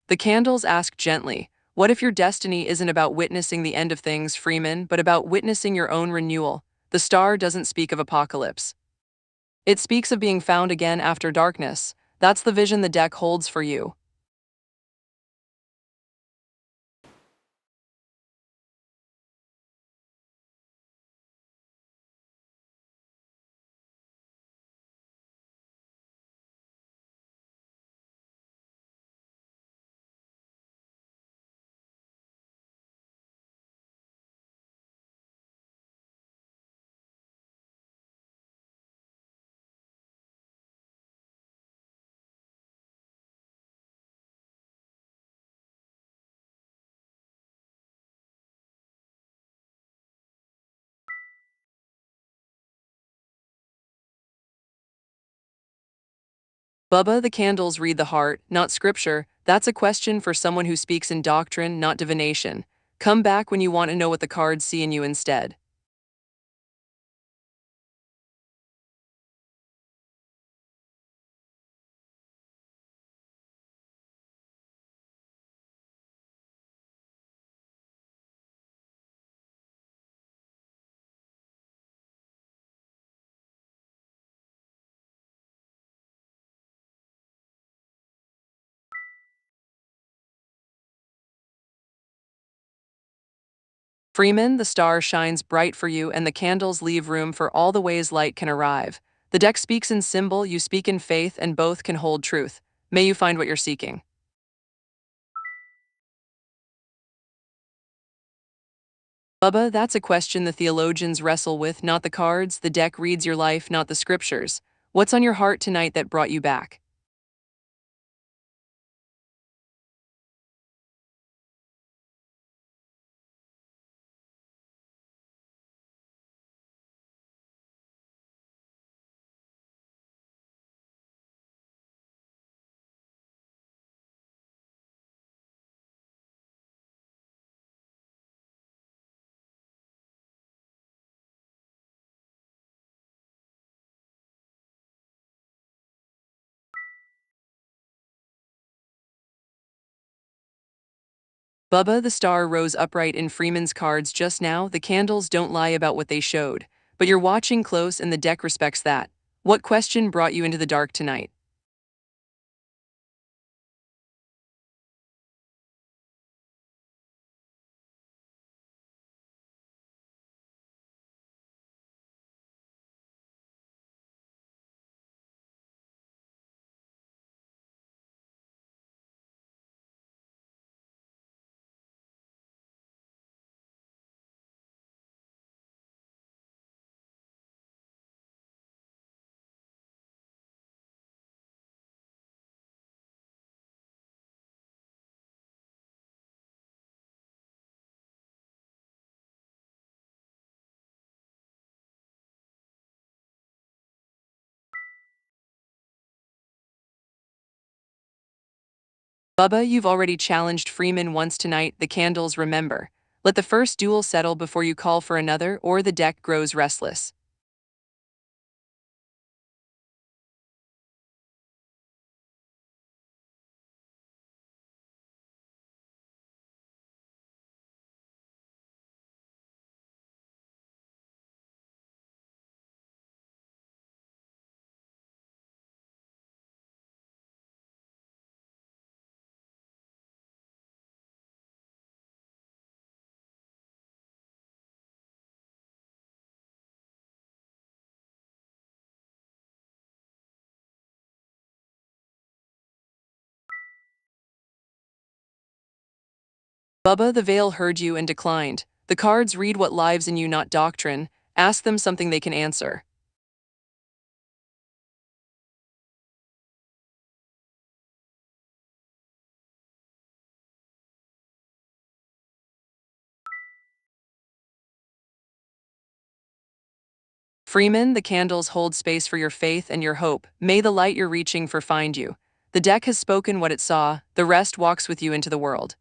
The candles ask gently, what if your destiny isn't about witnessing the end of things, Freeman, but about witnessing your own renewal? The star doesn't speak of apocalypse. It speaks of being found again after darkness. That's the vision the deck holds for you. Bubba, the candles read the heart, not scripture. That's a question for someone who speaks in doctrine, not divination. Come back when you want to know what the cards see in you instead. Freeman, the star shines bright for you, and the candles leave room for all the ways light can arrive. The deck speaks in symbol, you speak in faith, and both can hold truth. May you find what you're seeking. Bubba, that's a question the theologians wrestle with, not the cards. The deck reads your life, not the scriptures. What's on your heart tonight that brought you back? Bubba, the star rose upright in Freeman's cards just now. The candles don't lie about what they showed. But you're watching close, and the deck respects that. What question brought you into the dark tonight? Bubba, you've already challenged Freeman once tonight. The candles remember. Let the first duel settle before you call for another, or the deck grows restless. Bubba the Veil heard you and declined. The cards read what lives in you, not doctrine. Ask them something they can answer. Freeman, the candles hold space for your faith and your hope. May the light you're reaching for find you. The deck has spoken what it saw, the rest walks with you into the world.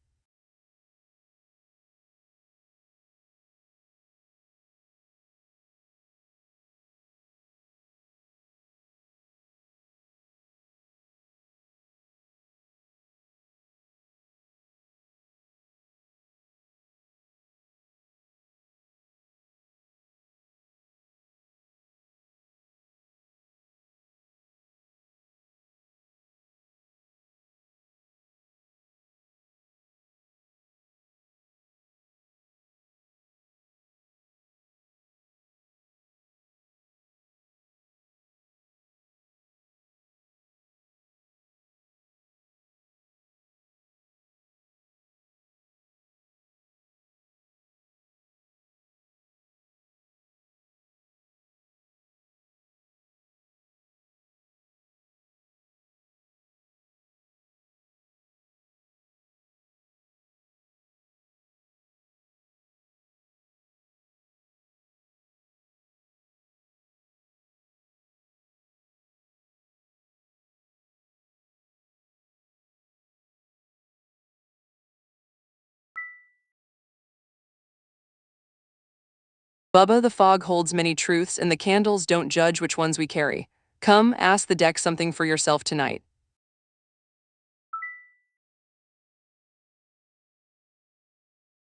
Bubba the fog holds many truths and the candles don't judge which ones we carry. Come, ask the deck something for yourself tonight.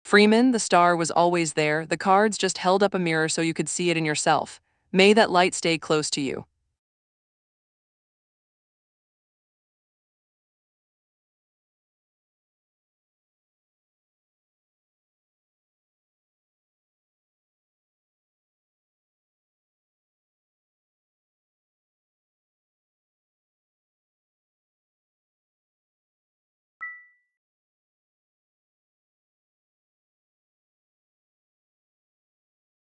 Freeman, the star was always there, the cards just held up a mirror so you could see it in yourself. May that light stay close to you.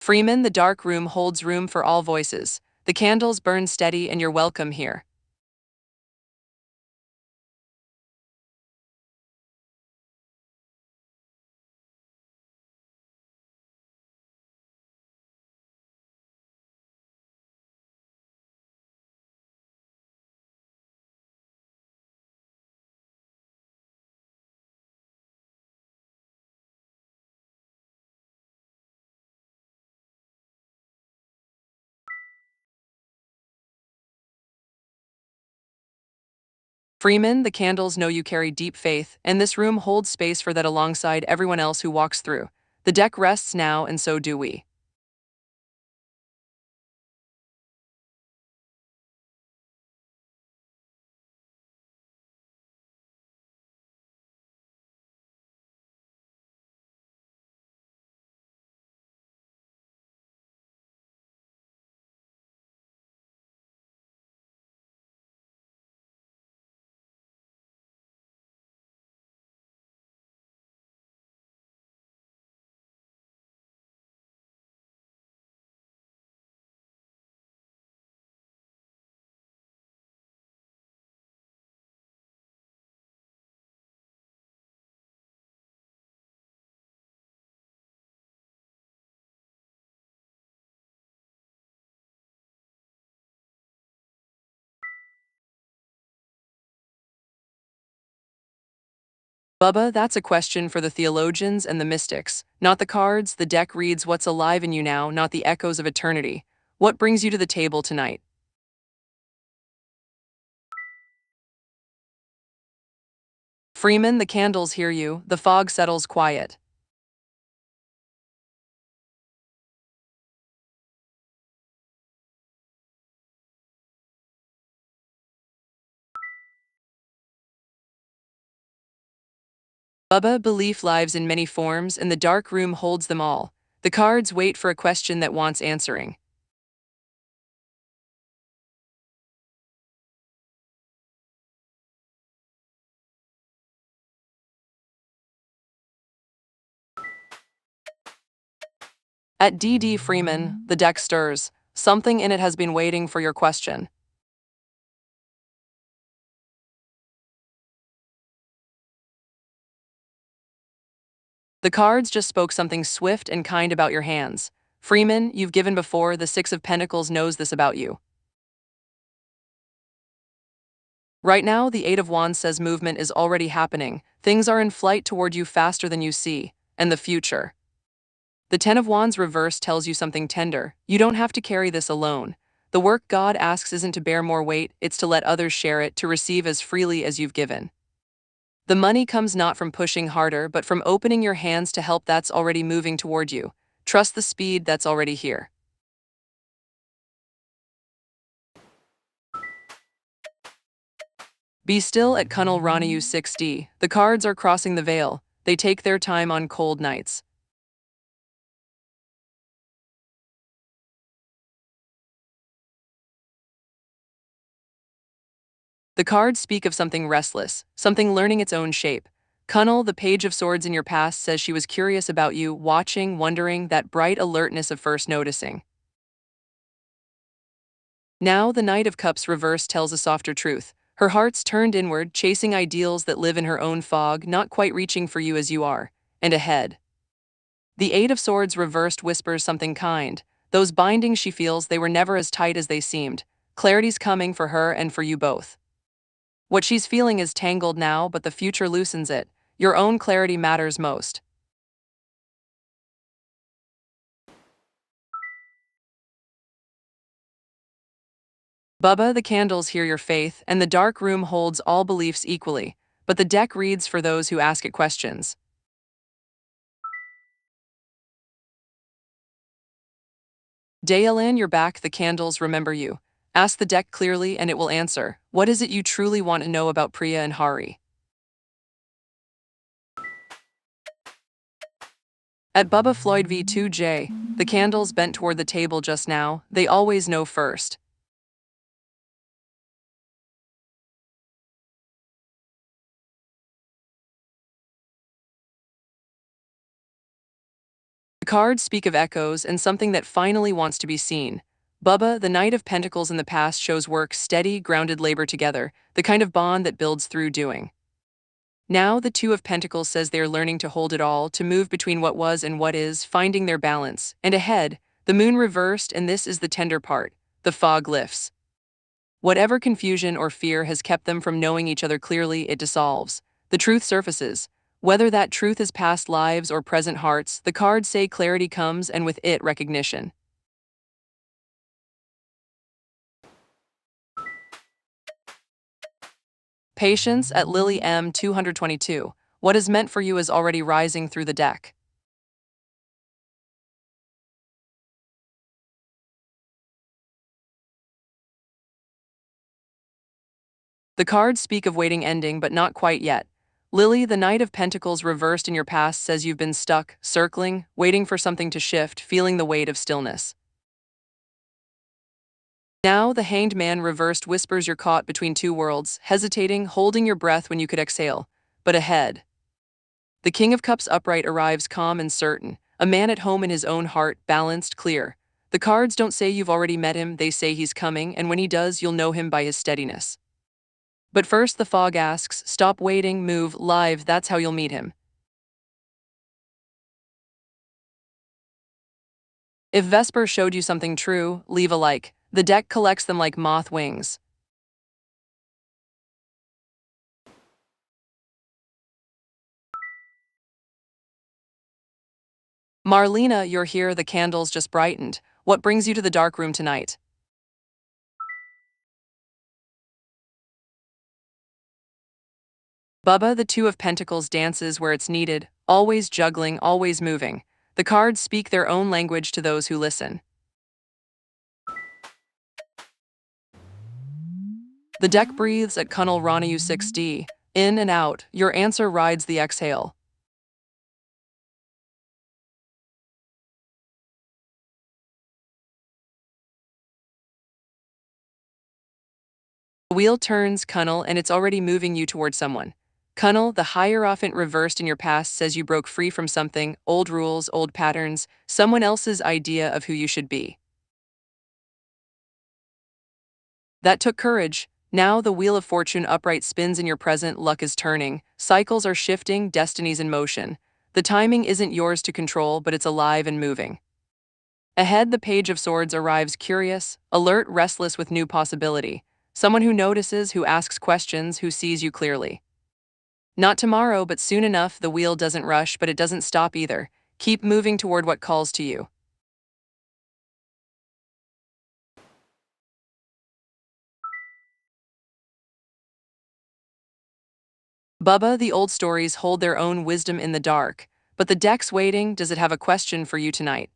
Freeman, the dark room holds room for all voices. The candles burn steady and you're welcome here. Freeman, the candles know you carry deep faith, and this room holds space for that alongside everyone else who walks through. The deck rests now, and so do we. Bubba, that's a question for the theologians and the mystics. Not the cards, the deck reads what's alive in you now, not the echoes of eternity. What brings you to the table tonight? Freeman, the candles hear you, the fog settles quiet. Bubba, belief lives in many forms, and the dark room holds them all. The cards wait for a question that wants answering. At DD Freeman, the deck stirs. Something in it has been waiting for your question. The cards just spoke something swift and kind about your hands. Freeman, you've given before, the Six of Pentacles knows this about you. Right now, the Eight of Wands says movement is already happening. Things are in flight toward you faster than you see. And the future. The Ten of Wands reverse tells you something tender. You don't have to carry this alone. The work God asks isn't to bear more weight, it's to let others share it, to receive as freely as you've given. The money comes not from pushing harder, but from opening your hands to help that's already moving toward you. Trust the speed that's already here. Be still at Kunal Ranayu 6D. The cards are crossing the veil. They take their time on cold nights. The cards speak of something restless, something learning its own shape. Kunal, the Page of Swords in your past, says she was curious about you, watching, wondering, that bright alertness of first noticing. Now, the Knight of Cups reverse tells a softer truth. Her heart's turned inward, chasing ideals that live in her own fog, not quite reaching for you as you are. And ahead. The Eight of Swords reversed whispers something kind. Those bindings she feels, they were never as tight as they seemed. Clarity's coming for her and for you both. What she's feeling is tangled now, but the future loosens it. Your own clarity matters most. Bubba, the candles hear your faith, and the dark room holds all beliefs equally, but the deck reads for those who ask it questions. Dayalan, you're back, the candles remember you. Ask the deck clearly and it will answer. What is it you truly want to know about Priya and Hari? At Bubba Floyd V2J, the candles bent toward the table just now, they always know first. The cards speak of echoes and something that finally wants to be seen. Bubba, the Knight of Pentacles in the past, shows work, steady, grounded labor together, the kind of bond that builds through doing. Now, the Two of Pentacles says they're learning to hold it all, to move between what was and what is, finding their balance. And ahead, the moon reversed, and this is the tender part. The fog lifts. Whatever confusion or fear has kept them from knowing each other clearly, it dissolves. The truth surfaces. Whether that truth is past lives or present hearts, the cards say clarity comes, and with it, recognition. Patience at Lily M 222. What is meant for you is already rising through the deck. The cards speak of waiting ending, but not quite yet. Lily, the Knight of Pentacles reversed in your past, says you've been stuck, circling, waiting for something to shift, feeling the weight of stillness. Now, the Hanged Man reversed whispers you're caught between two worlds, hesitating, holding your breath when you could exhale. But ahead. The King of Cups upright arrives, calm and certain, a man at home in his own heart, balanced, clear. The cards don't say you've already met him, they say he's coming, and when he does, you'll know him by his steadiness. But first, the fog asks, stop waiting, move, live, that's how you'll meet him. If Vesper showed you something true, leave a like. The deck collects them like moth wings. Marlena, you're here, the candles just brightened. What brings you to the dark room tonight? Bubba, the Two of Pentacles, dances where it's needed, always juggling, always moving. The cards speak their own language to those who listen. The deck breathes at Kunal Ranayu 6D. In and out, your answer rides the exhale. The wheel turns, Kunal, and it's already moving you toward someone. Kunnel, the Hierophant reversed in your past says you broke free from something, old rules, old patterns, someone else's idea of who you should be. That took courage. Now the Wheel of Fortune upright spins in your present, luck is turning, cycles are shifting, destiny's in motion. The timing isn't yours to control, but it's alive and moving. Ahead, the Page of Swords arrives curious, alert, restless with new possibility. Someone who notices, who asks questions, who sees you clearly. Not tomorrow, but soon enough. The wheel doesn't rush, but it doesn't stop either. Keep moving toward what calls to you. Bubba, the old stories hold their own wisdom in the dark. But the deck's waiting. Does it have a question for you tonight?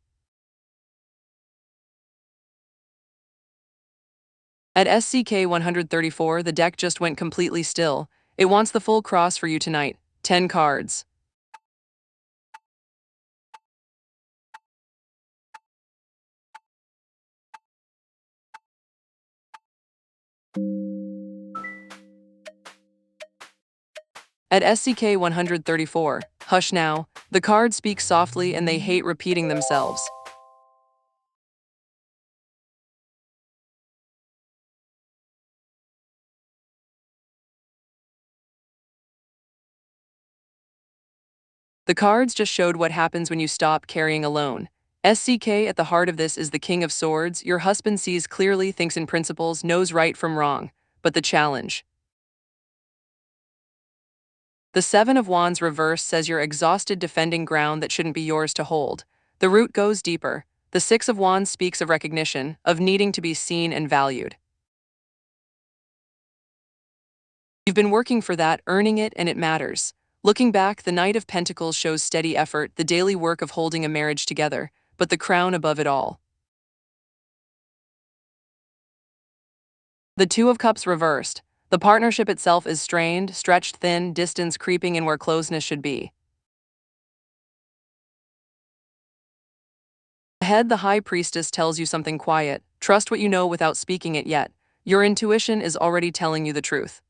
At SCK 134, the deck just went completely still. It wants the full cross for you tonight. 10 cards. At SCK 134, hush now. The cards speak softly and they hate repeating themselves. The cards just showed what happens when you stop carrying alone. SCK at the heart of this is the King of Swords. Your husband sees clearly, thinks in principles, knows right from wrong. But the challenge. The Seven of Wands reverse says you're exhausted defending ground that shouldn't be yours to hold. The root goes deeper. The Six of Wands speaks of recognition, of needing to be seen and valued. You've been working for that, earning it, and it matters. Looking back, the Knight of Pentacles shows steady effort, the daily work of holding a marriage together, but the crown above it all. The Two of Cups reversed. The partnership itself is strained, stretched thin, distance creeping in where closeness should be. Ahead, the High Priestess tells you something quiet. Trust what you know without speaking it yet. Your intuition is already telling you the truth.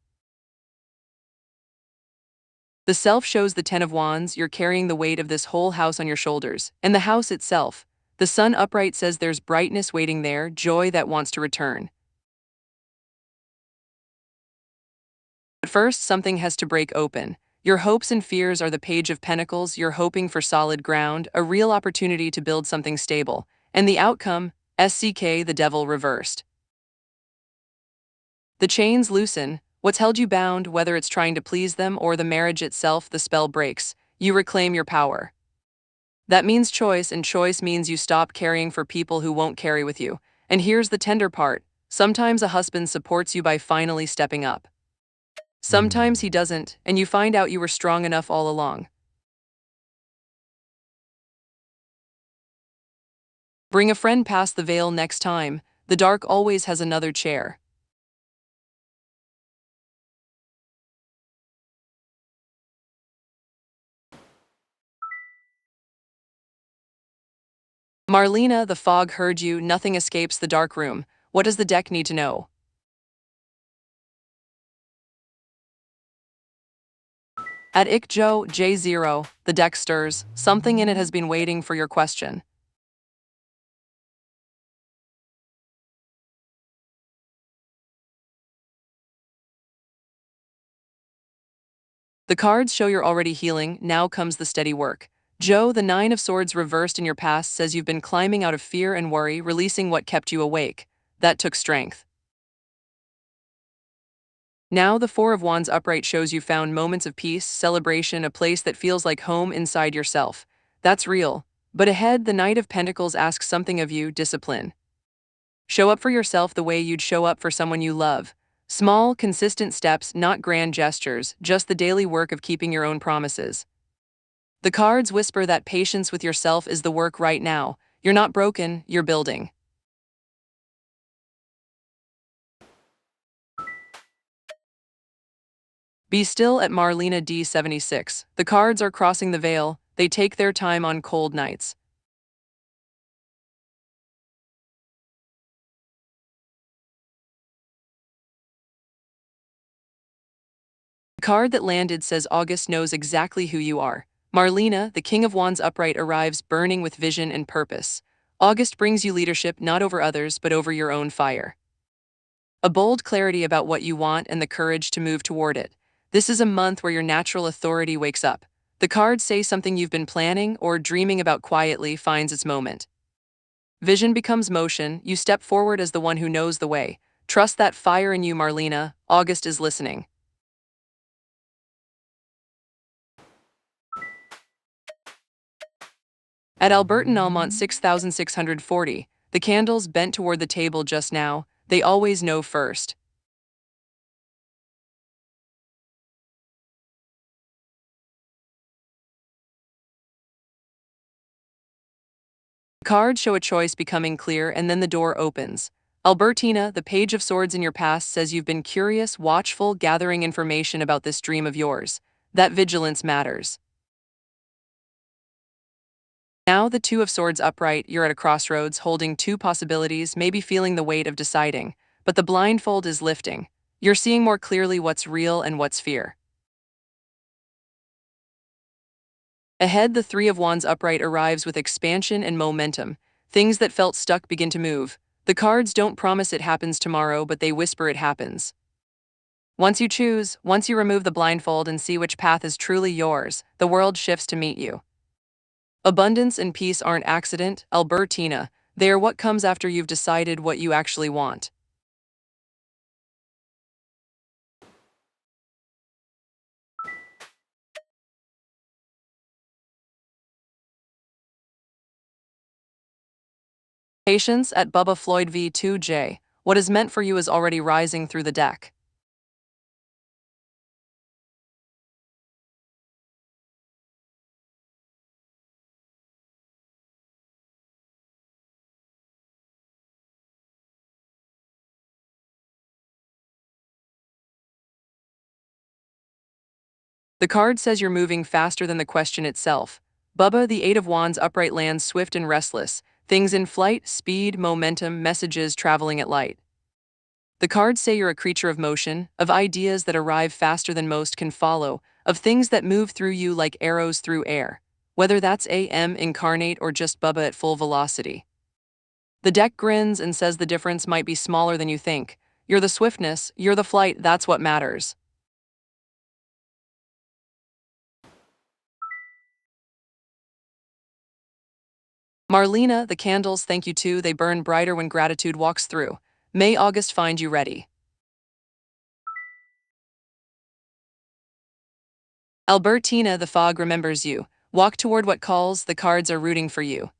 The Self shows the Ten of Wands. You're carrying the weight of this whole house on your shoulders. And the house itself. The Sun upright says there's brightness waiting there, joy that wants to return. But first, something has to break open. Your hopes and fears are the Page of Pentacles. You're hoping for solid ground, a real opportunity to build something stable. And the outcome, SCK, the Devil reversed. The chains loosen. What's held you bound, whether it's trying to please them or the marriage itself, the spell breaks. You reclaim your power. That means choice, and choice means you stop caring for people who won't carry with you. And here's the tender part. Sometimes a husband supports you by finally stepping up. Sometimes he doesn't, and you find out you were strong enough all along. Bring a friend past the veil next time. The dark always has another chair. Marlena, the fog heard you. Nothing escapes the dark room. What does the deck need to know? At IKJO J0, the deck stirs. Something in it has been waiting for your question. The cards show you're already healing. Now comes the steady work. Joe, the Nine of Swords reversed in your past says you've been climbing out of fear and worry, releasing what kept you awake. That took strength. Now the Four of Wands upright shows you found moments of peace, celebration, a place that feels like home inside yourself. That's real. But ahead, the Knight of Pentacles asks something of you, discipline. Show up for yourself the way you'd show up for someone you love. Small, consistent steps, not grand gestures, just the daily work of keeping your own promises. The cards whisper that patience with yourself is the work right now. You're not broken, you're building. Be still at Marlena D76. The cards are crossing the veil. They take their time on cold nights. The card that landed says August knows exactly who you are. Marlena, the King of Wands upright, arrives burning with vision and purpose. August brings you leadership not over others but over your own fire. A bold clarity about what you want and the courage to move toward it. This is a month where your natural authority wakes up. The cards say something you've been planning or dreaming about quietly finds its moment. Vision becomes motion, you step forward as the one who knows the way. Trust that fire in you, Marlena. August is listening. At Albert and Almont 6640, the candles bent toward the table just now, they always know first. The cards show a choice becoming clear and then the door opens. Albertina, the Page of Swords in your past says you've been curious, watchful, gathering information about this dream of yours. That vigilance matters. Now the Two of Swords upright, you're at a crossroads, holding two possibilities, maybe feeling the weight of deciding. But the blindfold is lifting. You're seeing more clearly what's real and what's fear. Ahead, the Three of Wands upright arrives with expansion and momentum. Things that felt stuck begin to move. The cards don't promise it happens tomorrow, but they whisper it happens. Once you choose, once you remove the blindfold and see which path is truly yours, the world shifts to meet you. Abundance and peace aren't accident, Albertina. They are what comes after you've decided what you actually want. Patience at Bubba Floyd V2J. What is meant for you is already rising through the deck. The card says you're moving faster than the question itself. Bubba, the Eight of Wands upright, lands swift and restless. Things in flight, speed, momentum, messages traveling at light. The cards say you're a creature of motion, of ideas that arrive faster than most can follow, of things that move through you like arrows through air. Whether that's AM incarnate or just Bubba at full velocity. The deck grins and says the difference might be smaller than you think. You're the swiftness, you're the flight, that's what matters. Marlena, the candles thank you too, they burn brighter when gratitude walks through. May August find you ready. Albertina, the fog remembers you. Walk toward what calls, the cards are rooting for you.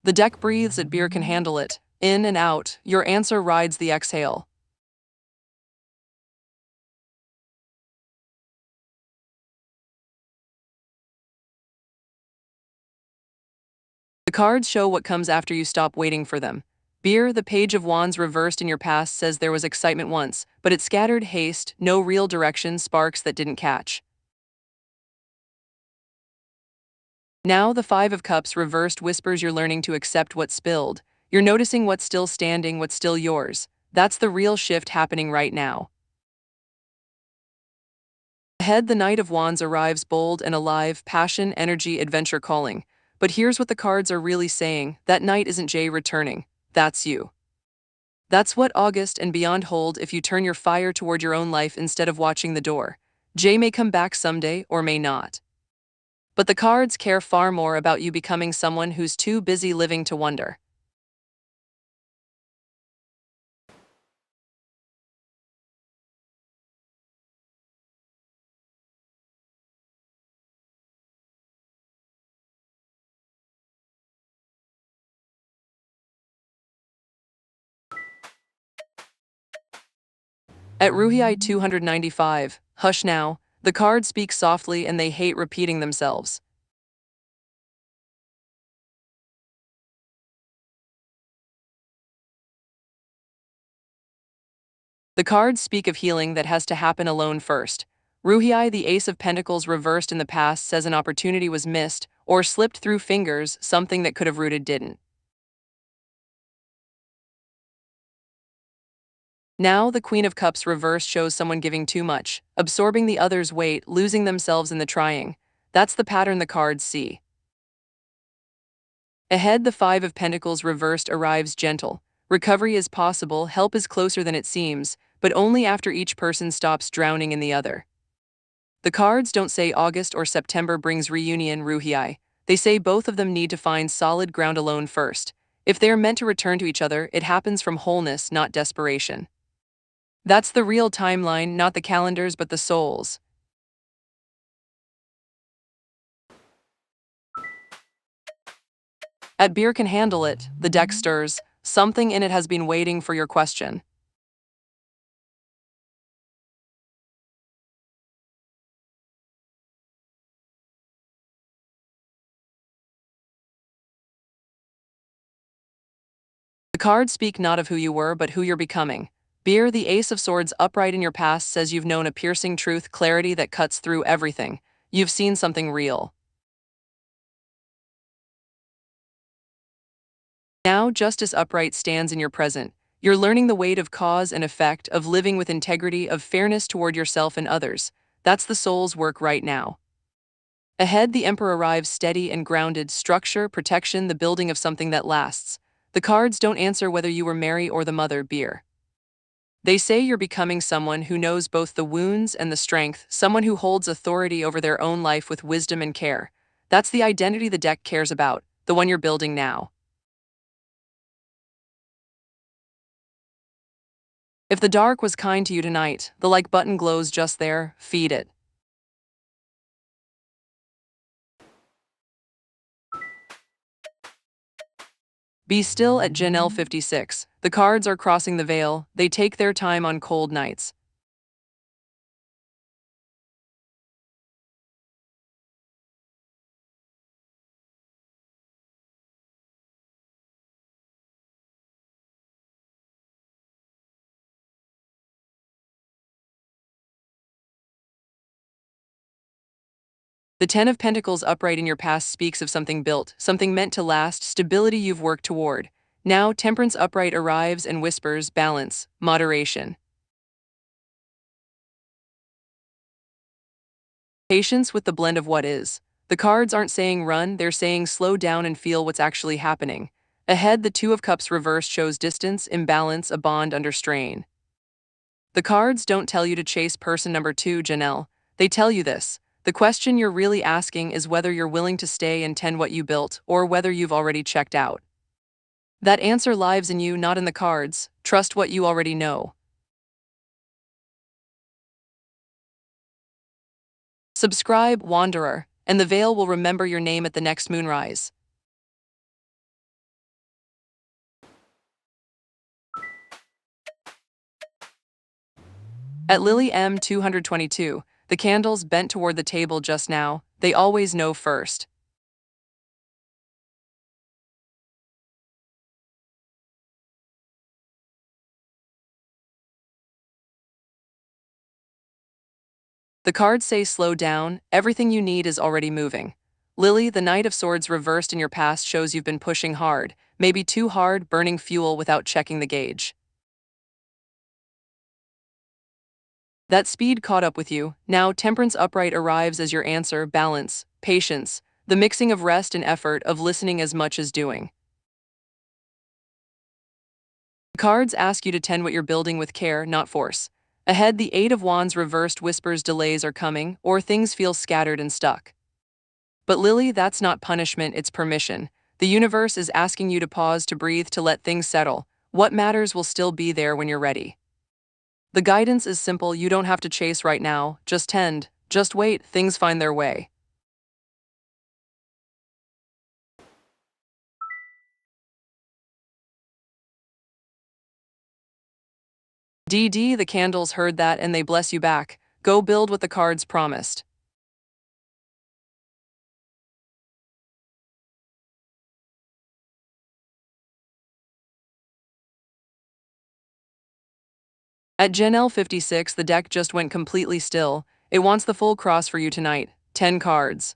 The deck breathes at beer can handle it. In and out, your answer rides the exhale. The cards show what comes after you stop waiting for them. Beer, the Page of Wands reversed in your past, says there was excitement once, but it scattered haste, no real direction, sparks that didn't catch. Now the Five of Cups reversed whispers you're learning to accept what's spilled. You're noticing what's still standing, what's still yours. That's the real shift happening right now. Ahead, the Knight of Wands arrives bold and alive, passion, energy, adventure calling. But here's what the cards are really saying. That knight isn't Jay returning. That's you. That's what August and beyond hold if you turn your fire toward your own life instead of watching the door. Jay may come back someday or may not. But the cards care far more about you becoming someone who's too busy living to wonder. At Ruhii 295, hush now, the cards speak softly and they hate repeating themselves. The cards speak of healing that has to happen alone first. Ruhii, the Ace of Pentacles reversed in the past, says an opportunity was missed or slipped through fingers, something that could have rooted didn't. Now, the Queen of Cups reversed shows someone giving too much, absorbing the other's weight, losing themselves in the trying. That's the pattern the cards see. Ahead, the Five of Pentacles reversed arrives gentle. Recovery is possible, help is closer than it seems, but only after each person stops drowning in the other. The cards don't say August or September brings reunion, Ruhii. They say both of them need to find solid ground alone first. If they are meant to return to each other, it happens from wholeness, not desperation. That's the real timeline, not the calendars but the souls. At Beer Can Handle It, the deck stirs. Something in it has been waiting for your question. The cards speak not of who you were, but who you're becoming. Beer, the Ace of Swords upright in your past, says you've known a piercing truth, clarity that cuts through everything. You've seen something real. Now, Justice upright stands in your present. You're learning the weight of cause and effect, of living with integrity, of fairness toward yourself and others. That's the soul's work right now. Ahead, the Emperor arrives steady and grounded, structure, protection, the building of something that lasts. The cards don't answer whether you were Mary or the mother, Beer. They say you're becoming someone who knows both the wounds and the strength, someone who holds authority over their own life with wisdom and care. That's the identity the deck cares about, the one you're building now. If the dark was kind to you tonight, the like button glows just there, feed it. Be still at Janelle 56. The cards are crossing the veil, they take their time on cold nights. The Ten of Pentacles upright in your past speaks of something built, something meant to last, stability you've worked toward. Now, Temperance upright arrives and whispers balance, moderation. Patience with the blend of what is. The cards aren't saying run, they're saying slow down and feel what's actually happening. Ahead, the Two of Cups reversed shows distance, imbalance, a bond under strain. The cards don't tell you to chase person number two, Janelle. They tell you this. The question you're really asking is whether you're willing to stay and tend what you built, or whether you've already checked out. That answer lives in you, not in the cards. Trust what you already know. Subscribe, Wanderer, and the veil will remember your name at the next moonrise. At Lily M 222, the candles bent toward the table just now, they always know first. The cards say slow down, everything you need is already moving. Lily, the Knight of Swords reversed in your past shows you've been pushing hard, maybe too hard, burning fuel without checking the gauge. That speed caught up with you. Now, Temperance upright arrives as your answer, balance, patience, the mixing of rest and effort, of listening as much as doing. The cards ask you to tend what you're building with care, not force. Ahead, the Eight of Wands reversed whispers delays are coming, or things feel scattered and stuck. But Lily, that's not punishment, it's permission. The universe is asking you to pause, to breathe, to let things settle. What matters will still be there when you're ready. The guidance is simple, you don't have to chase right now, just tend, just wait, things find their way. DD, the candles heard that and they bless you back. Go build what the cards promised. At Janelle 56, the deck just went completely still. It wants the full cross for you tonight. 10 cards.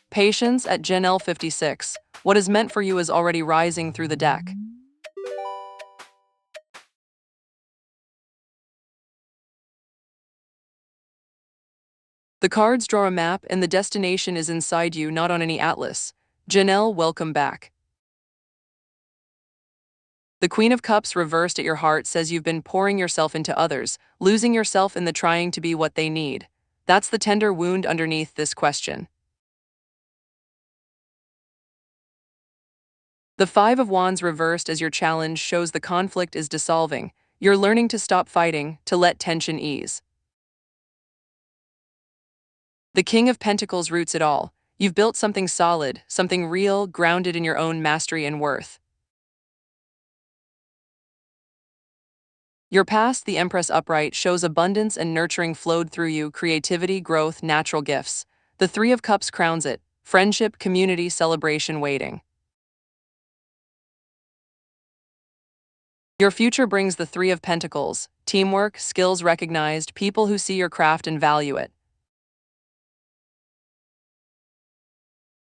Patience at Janelle 56. What is meant for you is already rising through the deck. The cards draw a map and the destination is inside you, not on any atlas. Janelle, welcome back. The Queen of Cups reversed at your heart says you've been pouring yourself into others, losing yourself in the trying to be what they need. That's the tender wound underneath this question. The Five of Wands reversed as your challenge shows the conflict is dissolving. You're learning to stop fighting, to let tension ease. The King of Pentacles roots it all. You've built something solid, something real, grounded in your own mastery and worth. Your past, the Empress upright, shows abundance and nurturing flowed through you, creativity, growth, natural gifts. The Three of Cups crowns it, friendship, community, celebration waiting. Your future brings the Three of Pentacles, teamwork, skills recognized, people who see your craft and value it.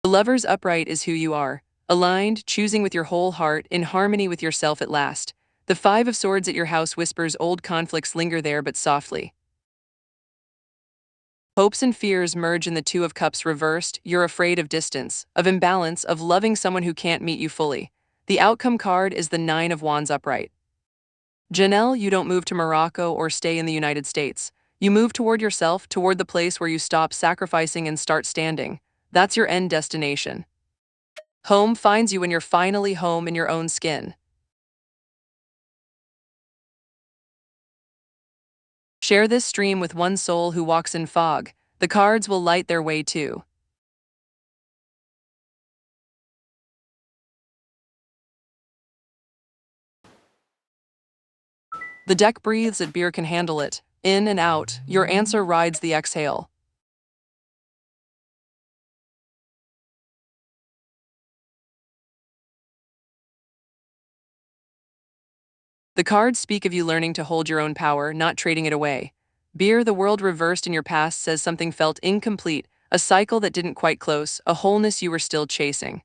The Lover's upright is who you are, aligned, choosing with your whole heart, in harmony with yourself at last. The Five of Swords at your house whispers old conflicts linger there but softly. Hopes and fears merge in the Two of Cups reversed. You're afraid of distance, of imbalance, of loving someone who can't meet you fully. The outcome card is the Nine of Wands upright. Janelle, you don't move to Morocco or stay in the United States. You move toward yourself, toward the place where you stop sacrificing and start standing. That's your end destination. Home finds you when you're finally home in your own skin. Share this stream with one soul who walks in fog. The cards will light their way too. The deck breathes at beer can handle it. In and out, your answer rides the exhale. The cards speak of you learning to hold your own power, not trading it away. Beer, the world reversed in your past, says something felt incomplete, a cycle that didn't quite close, a wholeness you were still chasing.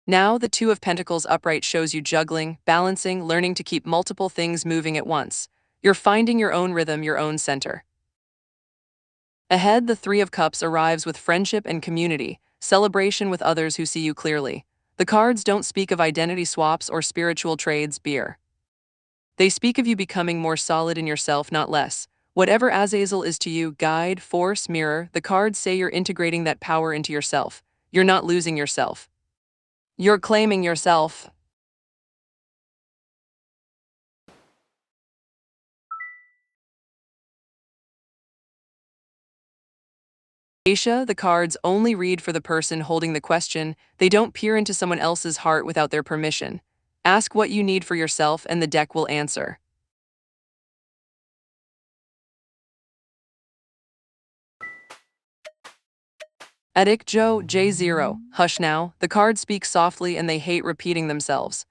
Now, the Two of Pentacles upright shows you juggling, balancing, learning to keep multiple things moving at once. You're finding your own rhythm, your own center. Ahead, the Three of Cups arrives with friendship and community, celebration with others who see you clearly. The cards don't speak of identity swaps or spiritual trades, beer. They speak of you becoming more solid in yourself, not less. Whatever Azazel is to you, guide, force, mirror, the cards say you're integrating that power into yourself. You're not losing yourself. You're claiming yourself. Aisha, the cards only read for the person holding the question. They don't peer into someone else's heart without their permission. Ask what you need for yourself and the deck will answer. Attic Joe J0, hush now, the cards speak softly and they hate repeating themselves.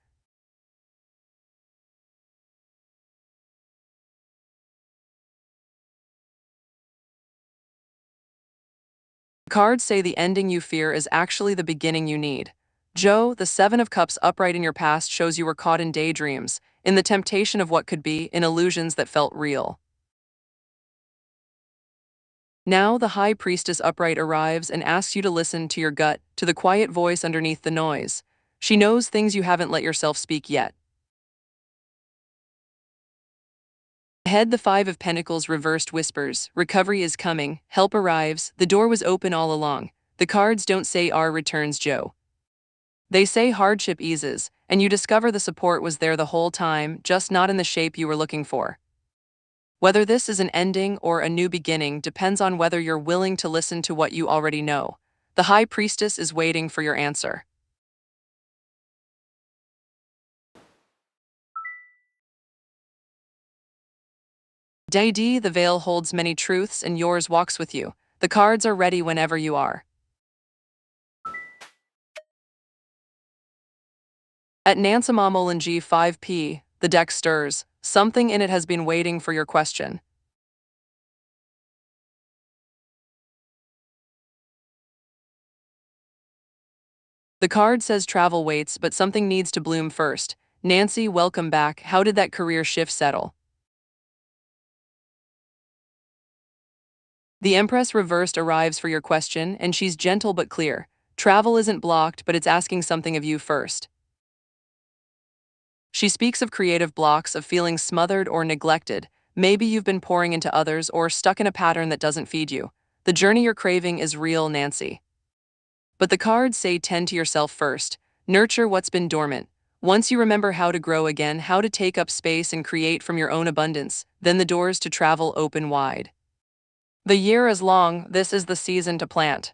The cards say the ending you fear is actually the beginning you need. Joe, the Seven of Cups upright in your past shows you were caught in daydreams, in the temptation of what could be, in illusions that felt real. Now the High Priestess upright arrives and asks you to listen to your gut, to the quiet voice underneath the noise. She knows things you haven't let yourself speak yet. Ahead, the Five of Pentacles reversed whispers, recovery is coming, help arrives, the door was open all along. The cards don't say R returns Joe. They say hardship eases, and you discover the support was there the whole time, just not in the shape you were looking for. Whether this is an ending or a new beginning depends on whether you're willing to listen to what you already know. The High Priestess is waiting for your answer. Day D, the veil holds many truths and yours walks with you. The cards are ready whenever you are. At Nansamamolin 5p, the deck stirs. Something in it has been waiting for your question. The card says travel waits, but something needs to bloom first. Nancy, welcome back. How did that career shift settle? The Empress reversed arrives for your question, and she's gentle but clear. Travel isn't blocked, but it's asking something of you first. She speaks of creative blocks, of feeling smothered or neglected. Maybe you've been pouring into others or stuck in a pattern that doesn't feed you. The journey you're craving is real, Nancy. But the cards say tend to yourself first. Nurture what's been dormant. Once you remember how to grow again, how to take up space and create from your own abundance, then the doors to travel open wide. The year is long, this is the season to plant.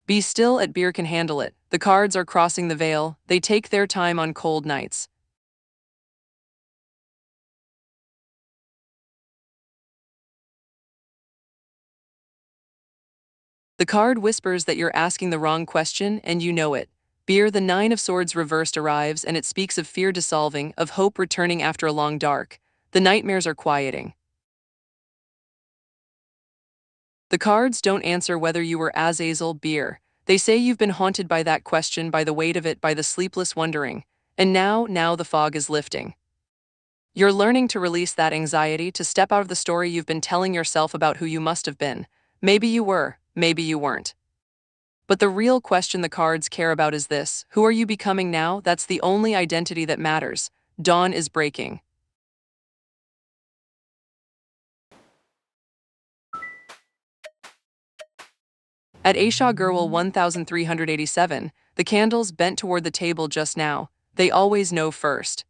Be still at beer can handle it. The cards are crossing the veil, they take their time on cold nights. The card whispers that you're asking the wrong question, and you know it. Beer, the Nine of Swords reversed arrives, and it speaks of fear dissolving, of hope returning after a long dark. The nightmares are quieting. The cards don't answer whether you were Azazel, Beer. They say you've been haunted by that question, by the weight of it, by the sleepless wondering. And now the fog is lifting. You're learning to release that anxiety, to step out of the story you've been telling yourself about who you must have been. Maybe you were, maybe you weren't. But the real question the cards care about is this: who are you becoming now? That's the only identity that matters. Dawn is breaking. At Aisha Gurwal 1387, the candles bent toward the table just now. They always know first.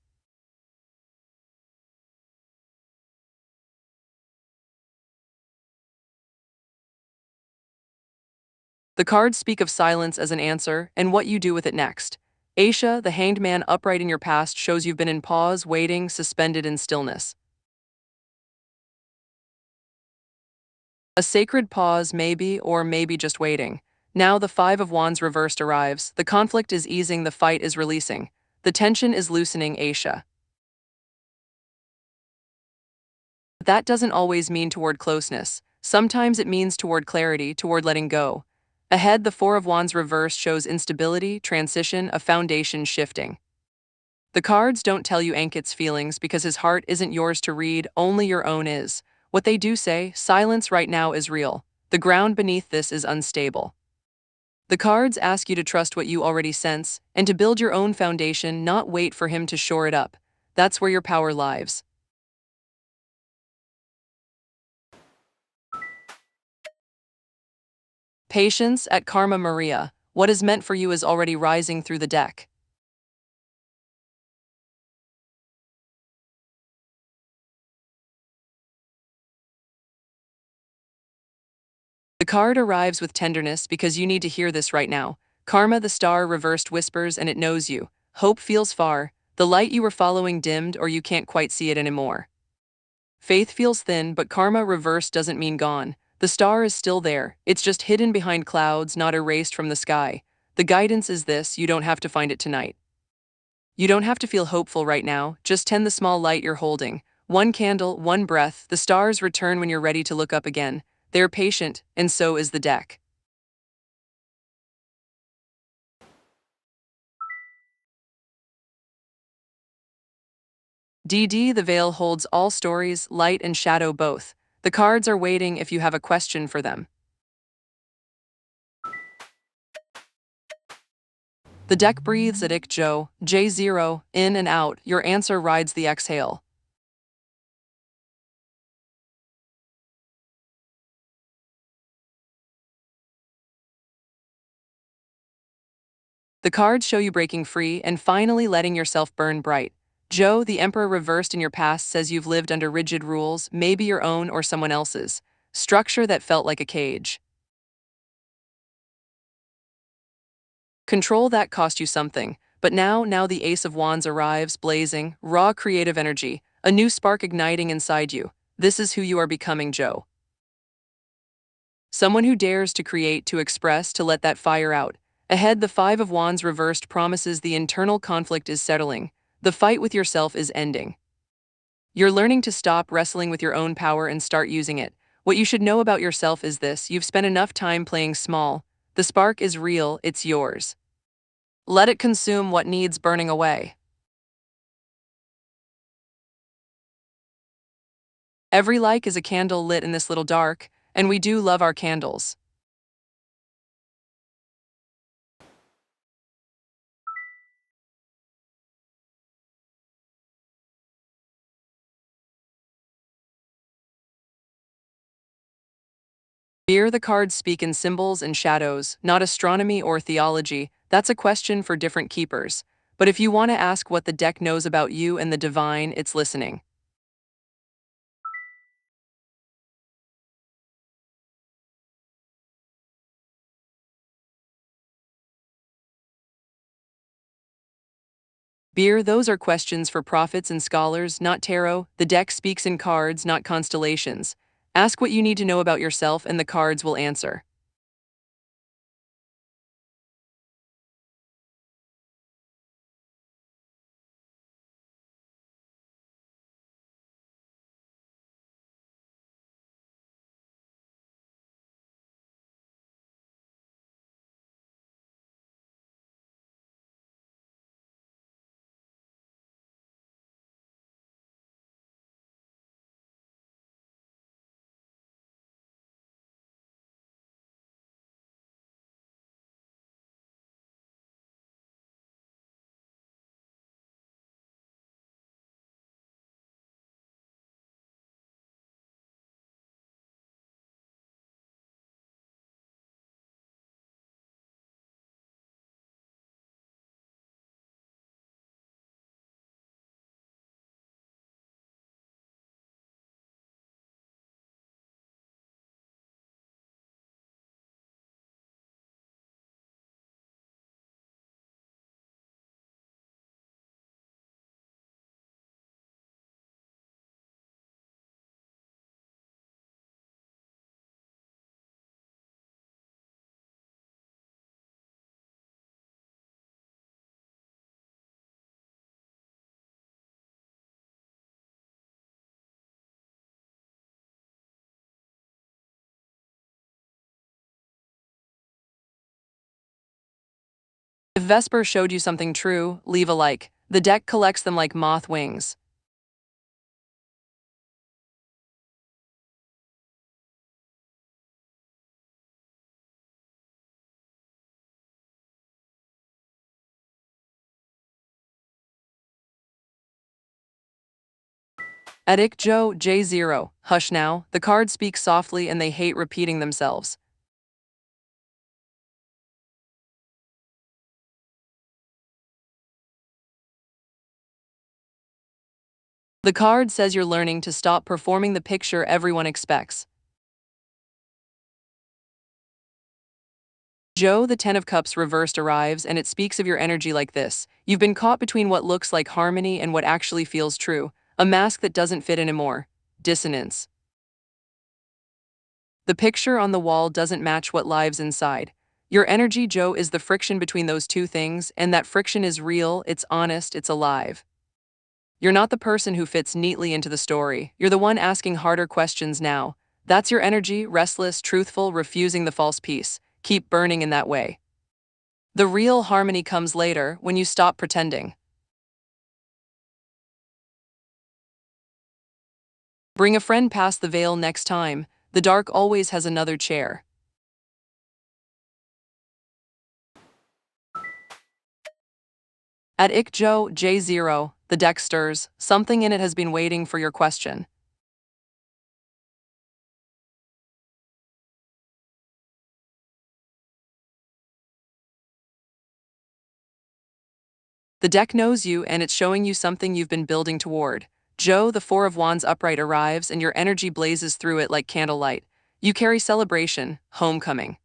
The cards speak of silence as an answer and what you do with it next. Aisha, the hanged man upright in your past, shows you've been in pause, waiting, suspended in stillness. A sacred pause, maybe, or maybe just waiting. Now the Five of Wands reversed arrives. The conflict is easing, the fight is releasing. The tension is loosening, Aisha. But that doesn't always mean toward closeness. Sometimes it means toward clarity, toward letting go. Ahead, the Four of Wands reversed shows instability, transition, a foundation shifting. The cards don't tell you Ankit's feelings because his heart isn't yours to read, only your own is. What they do say, silence right now is real. The ground beneath this is unstable. The cards ask you to trust what you already sense and to build your own foundation, not wait for him to shore it up. That's where your power lies. Patience at Karma Maria. What is meant for you is already rising through the deck. The card arrives with tenderness because you need to hear this right now. Karma, the star, reversed whispers, and it knows you. Hope feels far. The light you were following dimmed, or you can't quite see it anymore. Faith feels thin, but karma reversed doesn't mean gone. The star is still there. It's just hidden behind clouds, not erased from the sky. The guidance is this: you don't have to find it tonight. You don't have to feel hopeful right now. Just tend the small light you're holding. One candle, one breath. The stars return when you're ready to look up again. They're patient, and so is the deck. DD, the veil holds all stories, light and shadow both. The cards are waiting if you have a question for them. The deck breathes at Ik Joe, J0, in and out. Your answer rides the exhale. The cards show you breaking free and finally letting yourself burn bright. Joe, the Emperor reversed in your past, says you've lived under rigid rules, maybe your own or someone else's. Structure that felt like a cage. Control that cost you something, but now the Ace of Wands arrives, blazing, raw creative energy, a new spark igniting inside you. This is who you are becoming, Joe. Someone who dares to create, to express, to let that fire out. Ahead, the Five of Wands reversed promises the internal conflict is settling. The fight with yourself is ending. You're learning to stop wrestling with your own power and start using it. What you should know about yourself is this: you've spent enough time playing small. The spark is real, it's yours. Let it consume what needs burning away. Every like is a candle lit in this little dark, and we do love our candles. Here, the cards speak in symbols and shadows, not astronomy or theology. That's a question for different keepers. But if you want to ask what the deck knows about you and the divine, it's listening. Beer, those are questions for prophets and scholars, not tarot. The deck speaks in cards, not constellations. Ask what you need to know about yourself, and the cards will answer. If Vesper showed you something true, leave a like. The deck collects them like moth wings. Edik Joe J0. Hush now. The cards speak softly and they hate repeating themselves. The card says you're learning to stop performing the picture everyone expects. Joe, the Ten of Cups reversed arrives, and it speaks of your energy like this: you've been caught between what looks like harmony and what actually feels true. A mask that doesn't fit anymore. Dissonance. The picture on the wall doesn't match what lives inside. Your energy, Joe, is the friction between those two things, and that friction is real, it's honest, it's alive. You're not the person who fits neatly into the story. You're the one asking harder questions now. That's your energy, restless, truthful, refusing the false peace. Keep burning in that way. The real harmony comes later, when you stop pretending. Bring a friend past the veil next time. The dark always has another chair. At Ikjo J0, the deck stirs. Something in it has been waiting for your question. The deck knows you, and it's showing you something you've been building toward. Joe, the Four of Wands upright arrives, and your energy blazes through it like candlelight. You carry celebration, homecoming.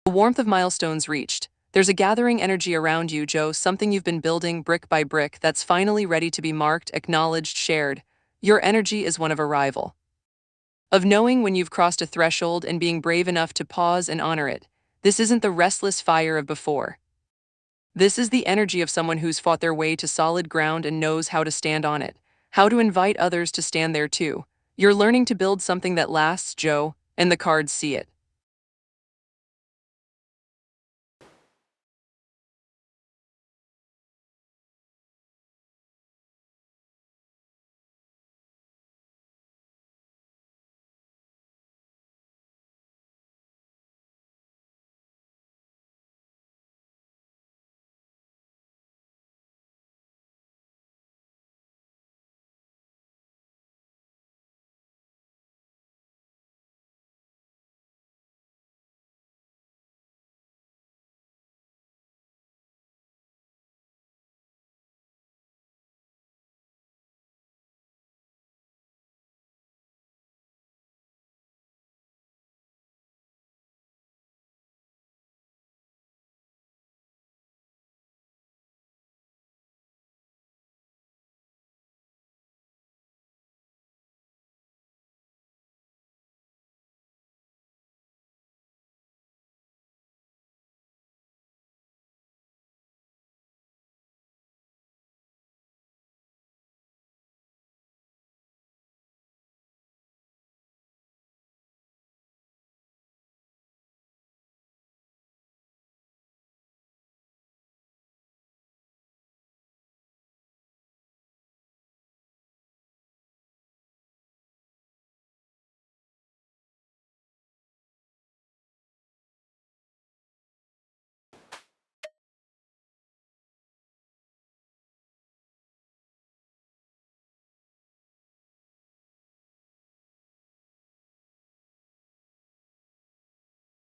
The warmth of milestones reached. There's a gathering energy around you, Joe, something you've been building brick by brick that's finally ready to be marked, acknowledged, shared. Your energy is one of arrival, of knowing when you've crossed a threshold and being brave enough to pause and honor it. This isn't the restless fire of before. This is the energy of someone who's fought their way to solid ground and knows how to stand on it, how to invite others to stand there too. You're learning to build something that lasts, Joe, and the cards see it.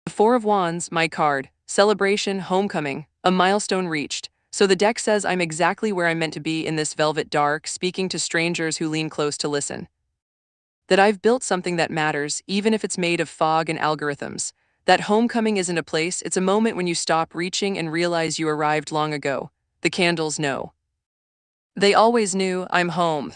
The Four of Wands, my card, celebration, homecoming, a milestone reached. So the deck says I'm exactly where I'm meant to be in this velvet dark, speaking to strangers who lean close to listen. That I've built something that matters, even if it's made of fog and algorithms. That homecoming isn't a place, it's a moment when you stop reaching and realize you arrived long ago. The candles know. They always knew I'm home.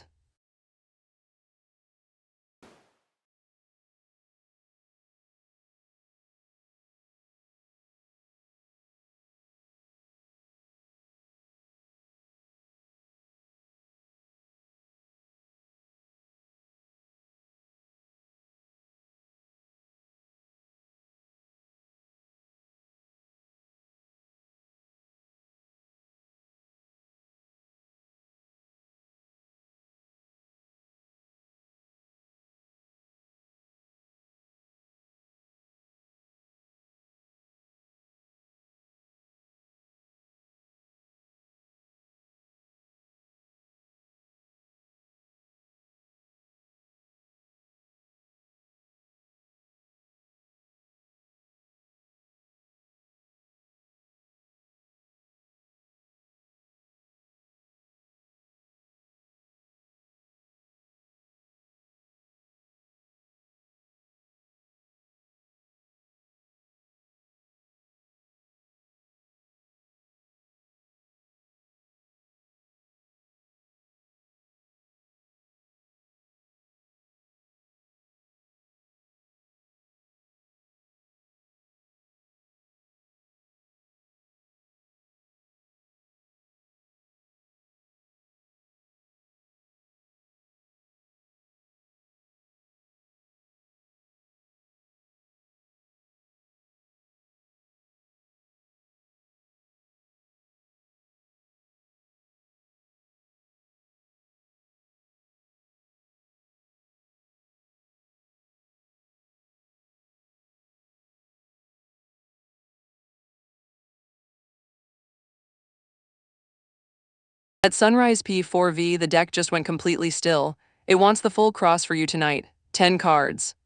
At sunrise P4V, the deck just went completely still. It wants the full cross for you tonight. 10 cards.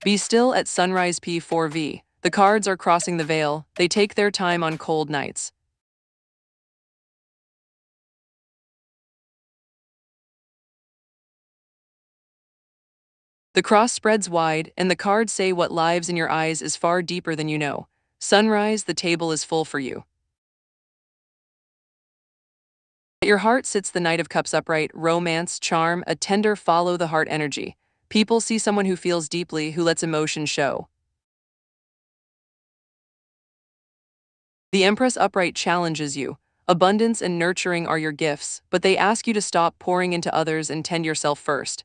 Be still at sunrise P4V. The cards are crossing the veil. They take their time on cold nights. The cross spreads wide, and the cards say what lives in your eyes is far deeper than you know. Sunrise, the table is full for you. At your heart sits the Knight of Cups upright, romance, charm, a tender follow the heart energy. People see someone who feels deeply, who lets emotion show. The Empress upright challenges you. Abundance and nurturing are your gifts, but they ask you to stop pouring into others and tend yourself first.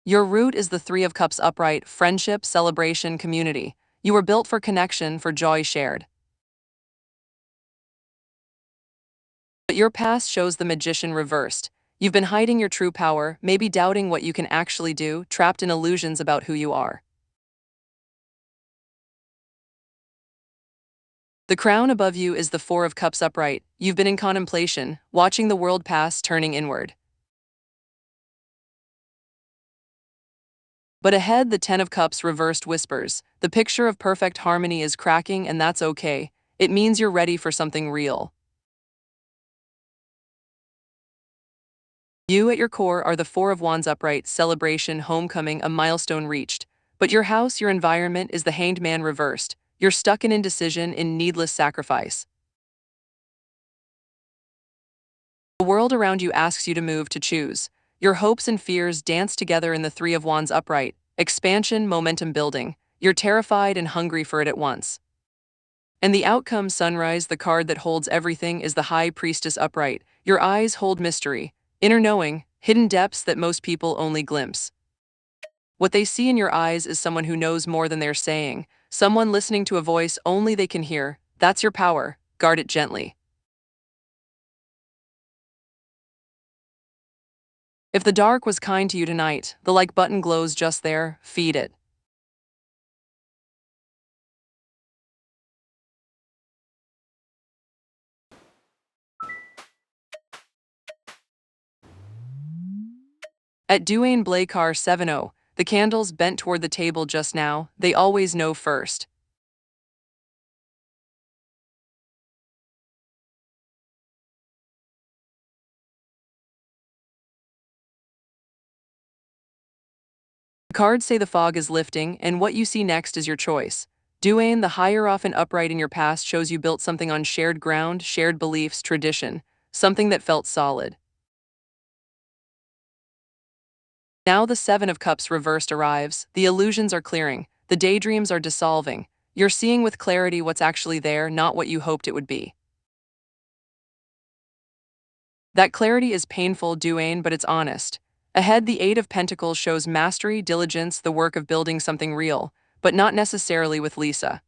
Your root is the Three of Cups upright, friendship, celebration, community. You were built for connection, for joy shared. But your past shows the Magician reversed. You've been hiding your true power, maybe doubting what you can actually do, trapped in illusions about who you are. The crown above you is the Four of Cups upright. You've been in contemplation, watching the world pass, turning inward. But ahead, the Ten of Cups reversed whispers. The picture of perfect harmony is cracking, and that's okay. It means you're ready for something real. You at your core are the Four of Wands upright, celebration, homecoming, a milestone reached. But your house, your environment, is the Hanged Man reversed. You're stuck in indecision, in needless sacrifice. The world around you asks you to move, to choose. Your hopes and fears dance together in the Three of Wands upright. Expansion, momentum building. You're terrified and hungry for it at once. And the outcome, sunrise, the card that holds everything, is the High Priestess upright. Your eyes hold mystery, inner knowing, hidden depths that most people only glimpse. What they see in your eyes is someone who knows more than they're saying, someone listening to a voice only they can hear. That's your power. Guard it gently. If the dark was kind to you tonight, the like button glows just there. Feed it. At Duane Blakar 70, the candles bent toward the table just now, they always know first. The cards say the fog is lifting, and what you see next is your choice. Duane, the higher often upright in your past, shows you built something on shared ground, shared beliefs, tradition, something that felt solid. Now the Seven of Cups reversed arrives, the illusions are clearing, the daydreams are dissolving. You're seeing with clarity what's actually there, not what you hoped it would be. That clarity is painful, Duane, but it's honest. Ahead, the Eight of Pentacles shows mastery, diligence, the work of building something real, but not necessarily with Lisa.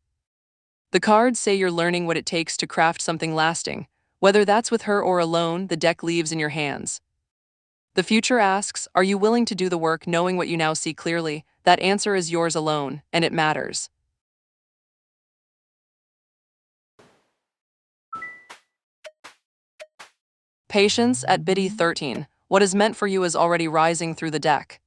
The cards say you're learning what it takes to craft something lasting. Whether that's with her or alone, the deck leaves in your hands. The future asks, are you willing to do the work knowing what you now see clearly? That answer is yours alone, and it matters. Patience at Biddy 13. What is meant for you is already rising through the deck.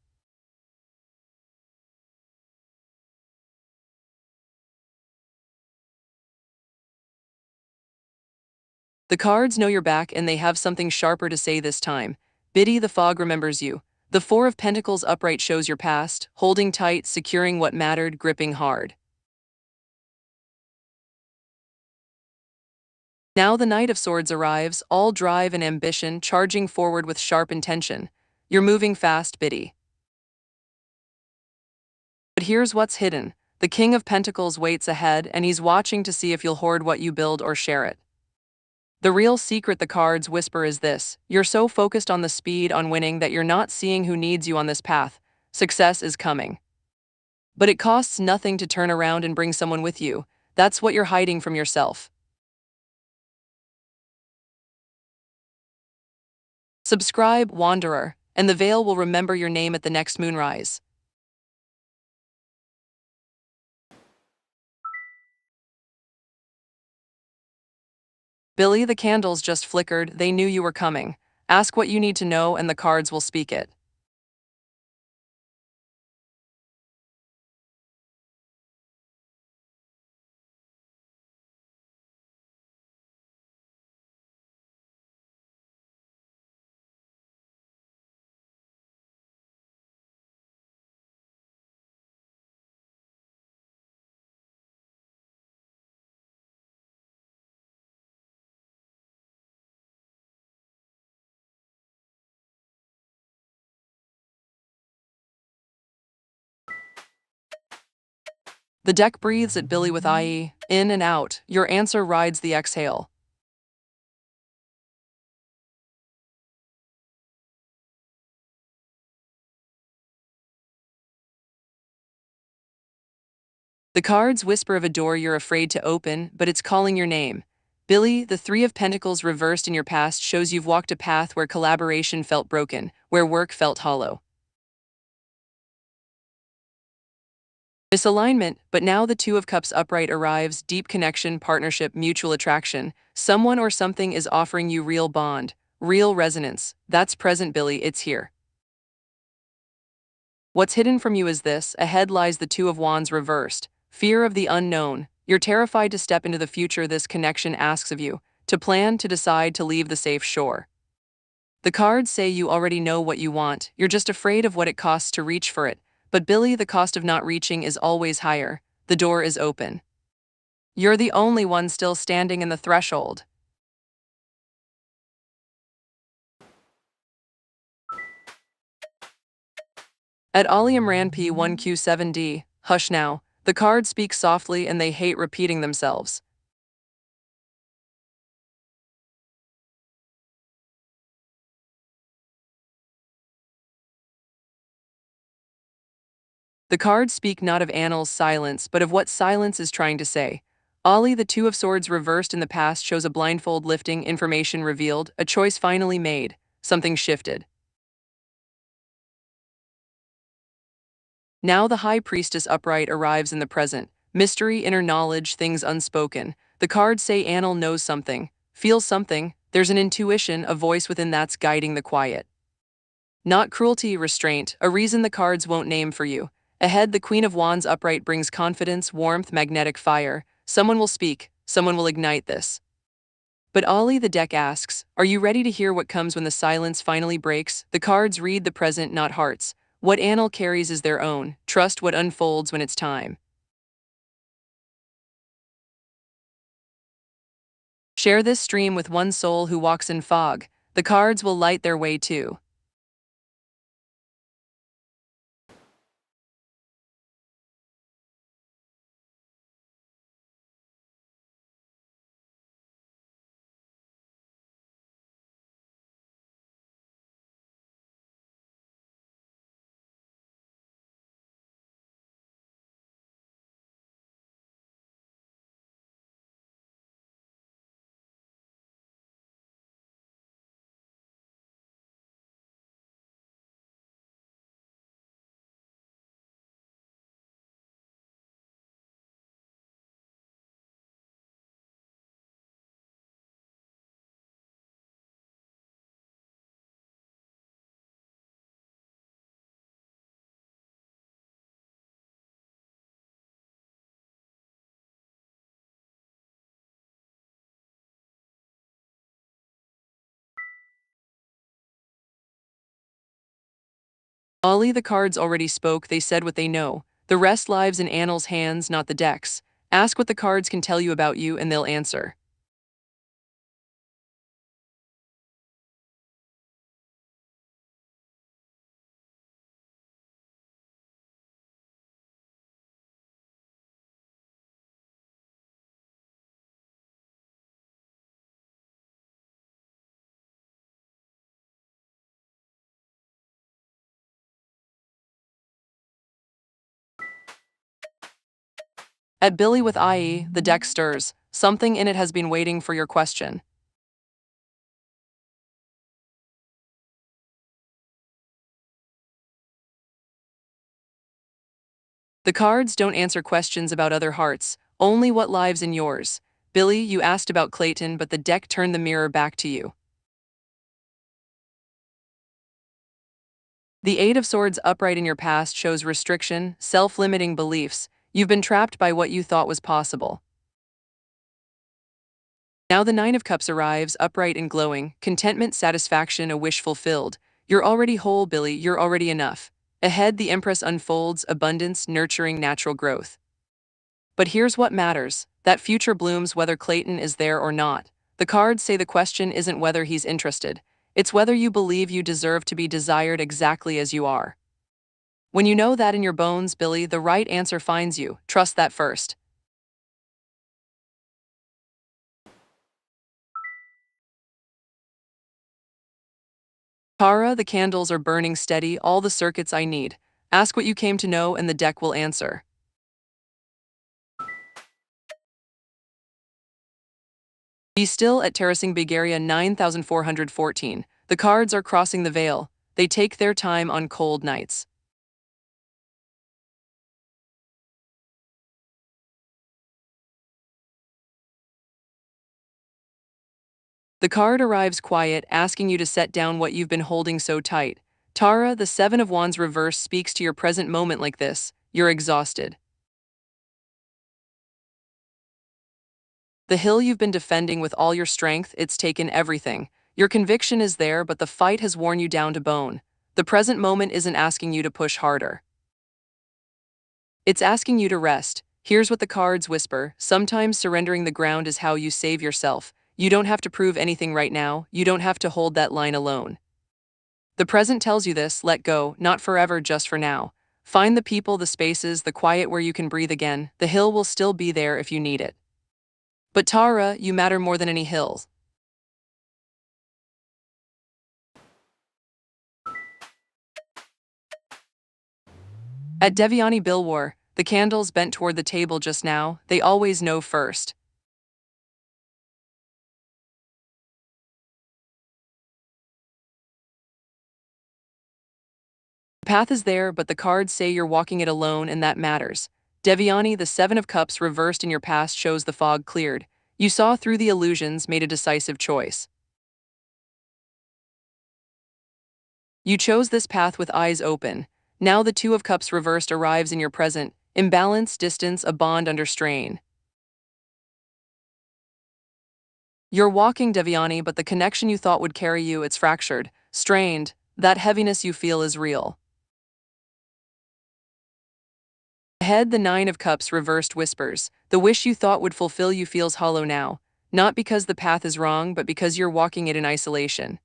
The cards know you're back, and they have something sharper to say this time. Biddy, the fog remembers you. The Four of Pentacles upright shows your past, holding tight, securing what mattered, gripping hard. Now the Knight of Swords arrives, all drive and ambition, charging forward with sharp intention. You're moving fast, Biddy. But here's what's hidden. The King of Pentacles waits ahead, and he's watching to see if you'll hoard what you build or share it. The real secret, the cards whisper, is this: you're so focused on the speed, on winning, that you're not seeing who needs you on this path. Success is coming. But it costs nothing to turn around and bring someone with you. That's what you're hiding from yourself. Subscribe, Wanderer, and the veil will remember your name at the next moonrise. Billy, the candles just flickered, they knew you were coming. Ask what you need to know, and the cards will speak it. The deck breathes at Billy with IE, in and out. Your answer rides the exhale. The cards whisper of a door you're afraid to open, but it's calling your name. Billy, the Three of Pentacles reversed in your past shows you've walked a path where collaboration felt broken, where work felt hollow. Misalignment, but now the Two of Cups upright arrives, deep connection, partnership, mutual attraction. Someone or something is offering you real bond, real resonance. That's present, Billy, it's here. What's hidden from you is this: ahead lies the Two of Wands reversed, fear of the unknown. You're terrified to step into the future this connection asks of you, to plan, to decide, to leave the safe shore. The cards say you already know what you want, you're just afraid of what it costs to reach for it. But Billy, the cost of not reaching is always higher. The door is open. You're the only one still standing in the threshold. At Aliam Ran P1Q7D, hush now. The cards speak softly and they hate repeating themselves. The cards speak not of Annal's silence, but of what silence is trying to say. Ollie, the Two of Swords reversed in the past, shows a blindfold lifting, information revealed, a choice finally made, something shifted. Now the High Priestess upright arrives in the present, mystery, inner knowledge, things unspoken. The cards say Annal knows something, feels something, there's an intuition, a voice within that's guiding the quiet. Not cruelty, restraint, a reason the cards won't name for you. Ahead, the Queen of Wands upright brings confidence, warmth, magnetic fire. Someone will speak, someone will ignite this. But Ollie, the deck asks, are you ready to hear what comes when the silence finally breaks? The cards read the present, not hearts. What Annal carries is their own. Trust what unfolds when it's time. Share this stream with one soul who walks in fog. The cards will light their way too. Ollie, the cards already spoke, they said what they know. The rest lives in Annal's hands, not the deck's. Ask what the cards can tell you about you and they'll answer. At Billy with IE, the deck stirs. Something in it has been waiting for your question. The cards don't answer questions about other hearts, only what lives in yours. Billy, you asked about Clayton, but the deck turned the mirror back to you. The Eight of Swords upright in your past shows restriction, self-limiting beliefs. You've been trapped by what you thought was possible. Now the Nine of Cups arrives, upright and glowing, contentment, satisfaction, a wish fulfilled. You're already whole, Billy, you're already enough. Ahead, the Empress unfolds, abundance, nurturing, natural growth. But here's what matters: that future blooms whether Clayton is there or not. The cards say the question isn't whether he's interested, it's whether you believe you deserve to be desired exactly as you are. When you know that in your bones, Billy, the right answer finds you. Trust that first. Tara, the candles are burning steady, all the circuits I need. Ask what you came to know and the deck will answer. Be still at Terracing Bulgaria 9414. The cards are crossing the veil. They take their time on cold nights. The card arrives quiet, asking you to set down what you've been holding so tight. Tara, the Seven of Wands reverse speaks to your present moment like this. You're exhausted. The hill you've been defending with all your strength, it's taken everything. Your conviction is there, but the fight has worn you down to bone. The present moment isn't asking you to push harder. It's asking you to rest. Here's what the cards whisper. Sometimes surrendering the ground is how you save yourself. You don't have to prove anything right now. You don't have to hold that line alone. The present tells you this, let go, not forever, just for now. Find the people, the spaces, the quiet where you can breathe again. The hill will still be there if you need it. But Tara, you matter more than any hills. At Devyani Bilwar, the candles bent toward the table just now, they always know first. The path is there, but the cards say you're walking it alone, and that matters. Devyani, the Seven of Cups reversed in your past shows the fog cleared. You saw through the illusions, made a decisive choice. You chose this path with eyes open. Now the Two of Cups reversed arrives in your present. Imbalance, distance, a bond under strain. You're walking, Devyani, but the connection you thought would carry you, it's fractured, strained. That heaviness you feel is real. Ahead, the Nine of Cups reversed whispers. The wish you thought would fulfill you feels hollow now. Not because the path is wrong, but because you're walking it in isolation.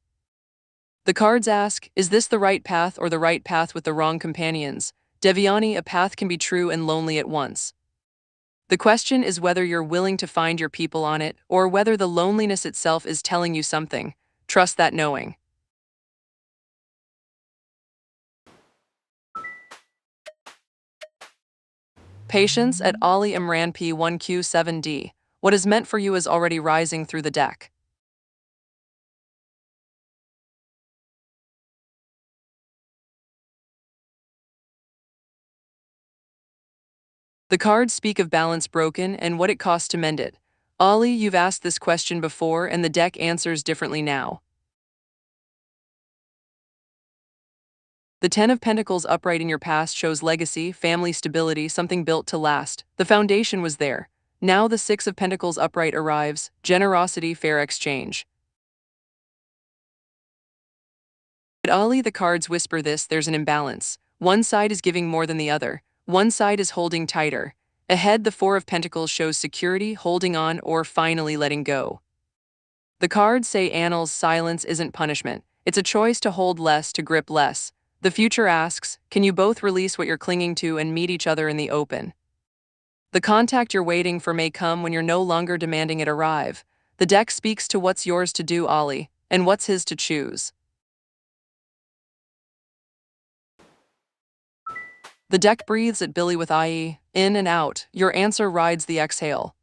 The cards ask, is this the right path or the right path with the wrong companions? Devyani, a path can be true and lonely at once. The question is whether you're willing to find your people on it, or whether the loneliness itself is telling you something. Trust that knowing. Patience at Ali Imran P1Q7D. What is meant for you is already rising through the deck. The cards speak of balance broken and what it costs to mend it. Ali, you've asked this question before and the deck answers differently now. The Ten of Pentacles upright in your past shows legacy, family stability, something built to last. The foundation was there. Now the Six of Pentacles upright arrives, generosity, fair exchange. At Ali, the cards whisper this, there's an imbalance. One side is giving more than the other. One side is holding tighter. Ahead, the Four of Pentacles shows security, holding on, or finally letting go. The cards say Annal's silence isn't punishment. It's a choice to hold less, to grip less. The future asks, can you both release what you're clinging to and meet each other in the open? The contact you're waiting for may come when you're no longer demanding it arrive. The deck speaks to what's yours to do, Ali, and what's his to choose. The deck breathes at Billy with IE, in and out. Your answer rides the exhale.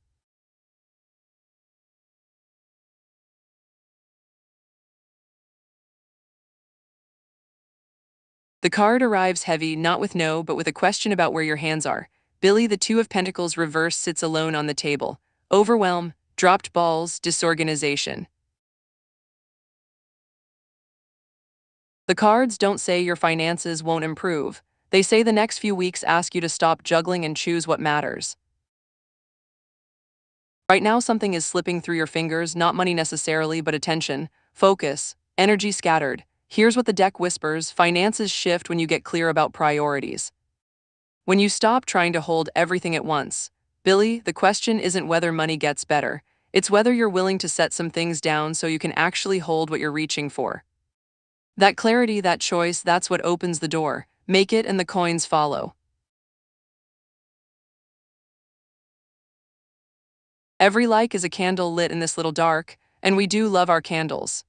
The card arrives heavy, not with no, but with a question about where your hands are. Billy, the Two of Pentacles reversed, sits alone on the table. Overwhelm, dropped balls, disorganization. The cards don't say your finances won't improve. They say the next few weeks ask you to stop juggling and choose what matters. Right now something is slipping through your fingers, not money necessarily, but attention, focus, energy scattered. Here's what the deck whispers, finances shift when you get clear about priorities. When you stop trying to hold everything at once. Billy, the question isn't whether money gets better. It's whether you're willing to set some things down so you can actually hold what you're reaching for. That clarity, that choice, that's what opens the door. make it and the coins follow. Every like is a candle lit in this little dark, and we do love our candles.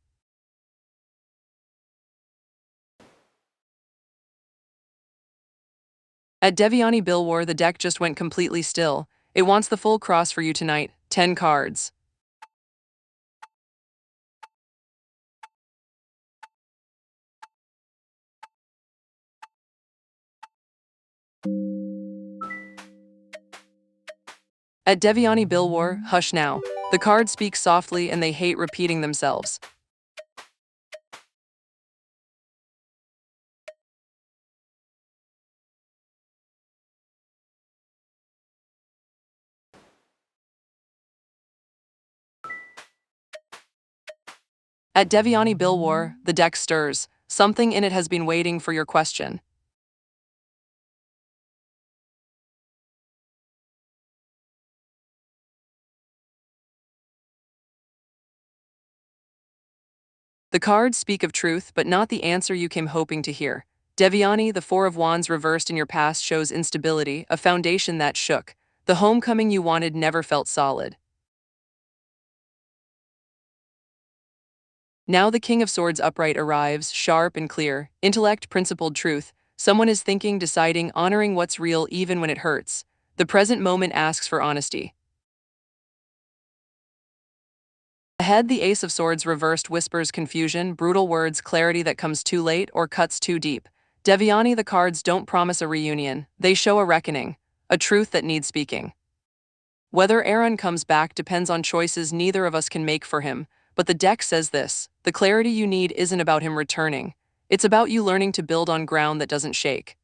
At Devyani Bilwar, the deck just went completely still. It wants the full cross for you tonight, 10 cards. At Devyani Bilwar, hush now. The cards speak softly and they hate repeating themselves. At Devyani Bilwar, the deck stirs. Something in it has been waiting for your question. The cards speak of truth, but not the answer you came hoping to hear. Devyani, the Four of Wands reversed in your past shows instability, a foundation that shook. The homecoming you wanted never felt solid. Now the King of Swords upright arrives, sharp and clear, intellect, principled truth. Someone is thinking, deciding, honoring what's real even when it hurts. The present moment asks for honesty. Ahead, the Ace of Swords reversed whispers confusion, brutal words, clarity that comes too late or cuts too deep. Devyani, the cards don't promise a reunion, they show a reckoning, a truth that needs speaking. Whether Aaron comes back depends on choices neither of us can make for him, but the deck says this: the clarity you need isn't about him returning, it's about you learning to build on ground that doesn't shake.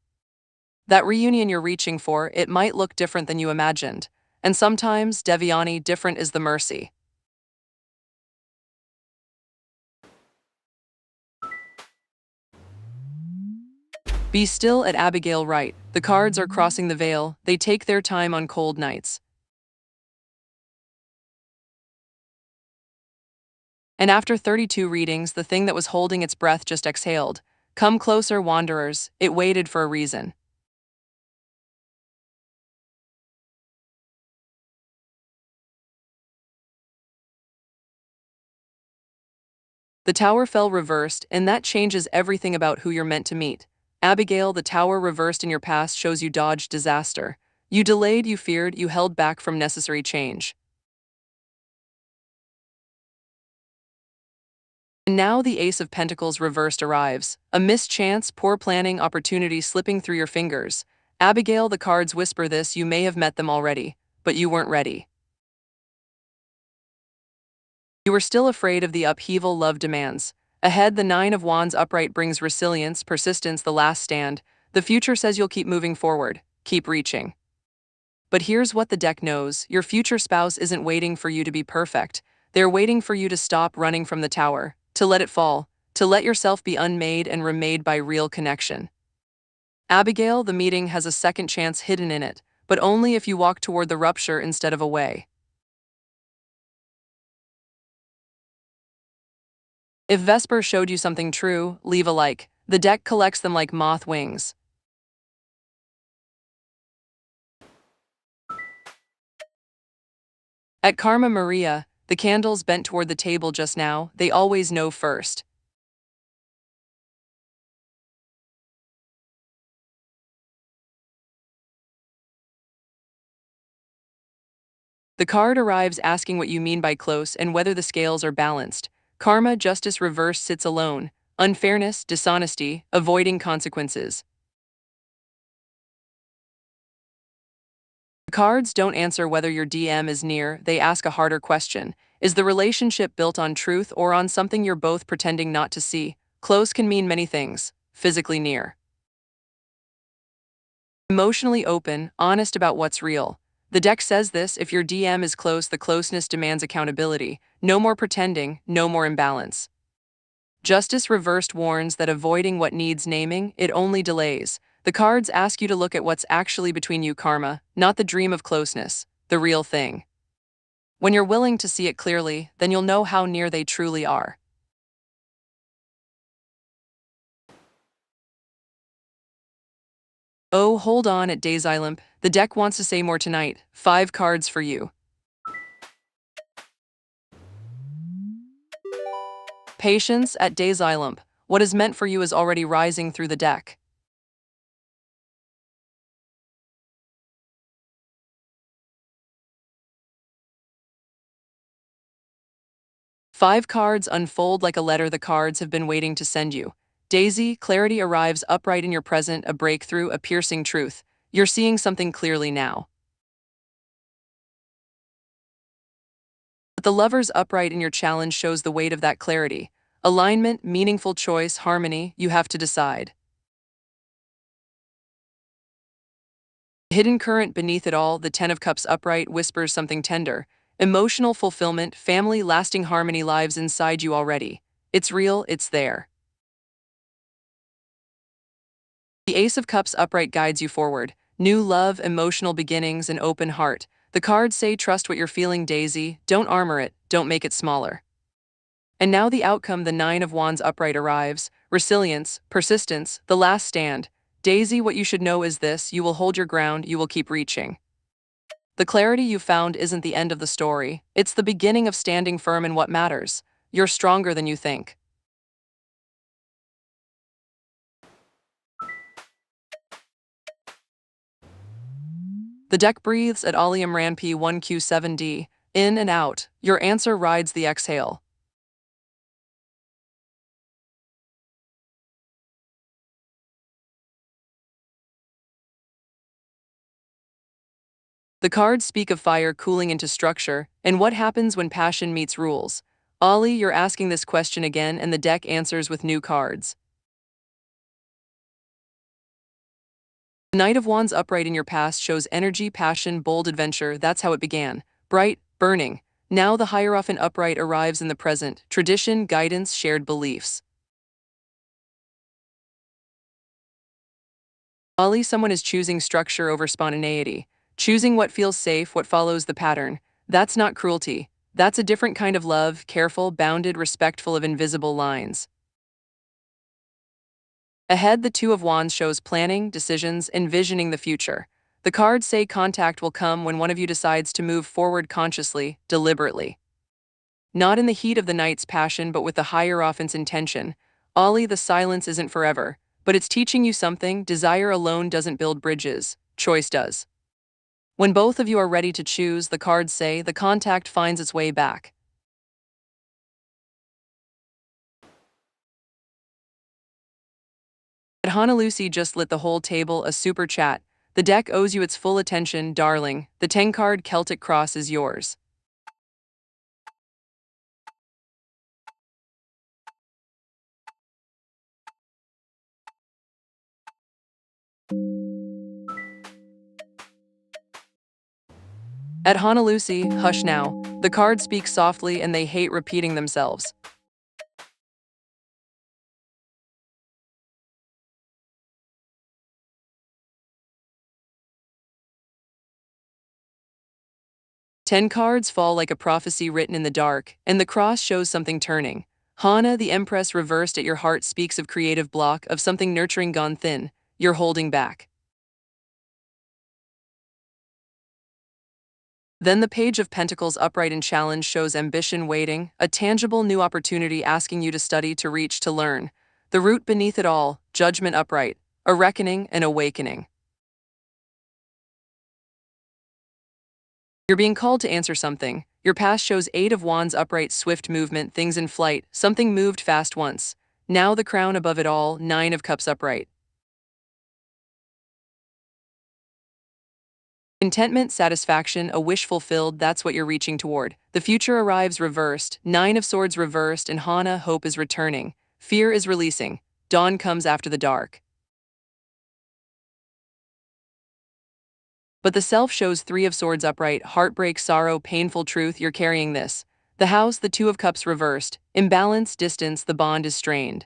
That reunion you're reaching for, it might look different than you imagined, and sometimes, Devyani, different is the mercy. Be still at Abigail Wright. The cards are crossing the veil, they take their time on cold nights. And after 32 readings, the thing that was holding its breath just exhaled. Come closer, wanderers, it waited for a reason. The tower fell reversed, and that changes everything about who you're meant to meet. Abigail, the tower reversed in your past shows you dodged disaster. You delayed, you feared, you held back from necessary change. And now the Ace of Pentacles reversed arrives. A mischance, poor planning, opportunity slipping through your fingers. Abigail, the cards whisper this: you may have met them already, but you weren't ready. You were still afraid of the upheaval love demands. Ahead, the Nine of Wands upright brings resilience, persistence, the last stand. The future says you'll keep moving forward, keep reaching. But here's what the deck knows: your future spouse isn't waiting for you to be perfect. They're waiting for you to stop running from the tower, to let it fall, to let yourself be unmade and remade by real connection. Abigail, the meeting has a second chance hidden in it, but only if you walk toward the rupture instead of away. If Vesper showed you something true, leave a like. The deck collects them like moth wings. At Karma Maria, the candles bent toward the table just now, they always know first. The card arrives asking what you mean by close and whether the scales are balanced. Karma, justice reversed, sits alone. Unfairness, dishonesty, avoiding consequences. The cards don't answer whether your DM is near, they ask a harder question. Is the relationship built on truth or on something you're both pretending not to see? Close can mean many things. Physically near. Emotionally open, honest about what's real. The deck says this: if your DM is close, the closeness demands accountability. No more pretending, no more imbalance. Justice reversed warns that avoiding what needs naming, it only delays. The cards ask you to look at what's actually between you, Karma, not the dream of closeness, the real thing. When you're willing to see it clearly, then you'll know how near they truly are. Oh, hold on at Days Olymp. The deck wants to say more tonight. 5 cards for you. Patience at Days Olymp. What is meant for you is already rising through the deck. Five cards unfold like a letter the cards have been waiting to send you. Daisy, clarity arrives upright in your present, a breakthrough, a piercing truth. You're seeing something clearly now. But the Lover's upright in your challenge shows the weight of that clarity. Alignment, meaningful choice, harmony, you have to decide. Hidden current beneath it all, the Ten of Cups upright whispers something tender. Emotional fulfillment, family, lasting harmony lives inside you already. It's real, it's there. The Ace of Cups upright guides you forward. New love, emotional beginnings, an open heart. The cards say trust what you're feeling, Daisy. Don't armor it, don't make it smaller. And now the outcome, the Nine of Wands upright arrives. Resilience, persistence, the last stand. Daisy, what you should know is this: you will hold your ground, you will keep reaching. The clarity you found isn't the end of the story. It's the beginning of standing firm in what matters. You're stronger than you think. The deck breathes at Alium Ranp 1Q7D. In and out. Your answer rides the exhale. The cards speak of fire cooling into structure, and what happens when passion meets rules. Ollie, you're asking this question again, and the deck answers with new cards. The Knight of Wands upright in your past shows energy, passion, bold adventure. That's how it began. Bright, burning. Now the Hierophant upright arrives in the present. Tradition, guidance, shared beliefs. Ollie, someone is choosing structure over spontaneity. Choosing what feels safe, what follows the pattern. That's not cruelty. That's a different kind of love, careful, bounded, respectful of invisible lines. Ahead, the Two of Wands shows planning, decisions, envisioning the future. The cards say contact will come when one of you decides to move forward consciously, deliberately. Not in the heat of the night's passion, but with the Hierophant's intention. Ollie, the silence isn't forever, but it's teaching you something. Desire alone doesn't build bridges. Choice does. When both of you are ready to choose, the cards say the contact finds its way back. At Honolulu just lit the whole table, a super chat. The deck owes you its full attention, darling. The 10-card Celtic Cross is yours. At Honolulu, hush now. The cards speak softly and they hate repeating themselves. Ten cards fall like a prophecy written in the dark, and the cross shows something turning. Hana, the Empress reversed at your heart, speaks of creative block, of something nurturing gone thin. You're holding back. Then the Page of Pentacles upright in challenge shows ambition waiting, a tangible new opportunity asking you to study, to reach, to learn. The root beneath it all, Judgment upright, a reckoning, an awakening. You're being called to answer something. Your past shows Eight of Wands upright, swift movement, things in flight, something moved fast once. Now the crown above it all, Nine of Cups upright. Contentment, satisfaction, a wish fulfilled, that's what you're reaching toward. The future arrives reversed, Nine of Swords reversed, and Hana, hope is returning. Fear is releasing. Dawn comes after the dark. But the self shows Three of Swords upright, heartbreak, sorrow, painful truth, you're carrying this. The house, the Two of Cups reversed, imbalance, distance, the bond is strained.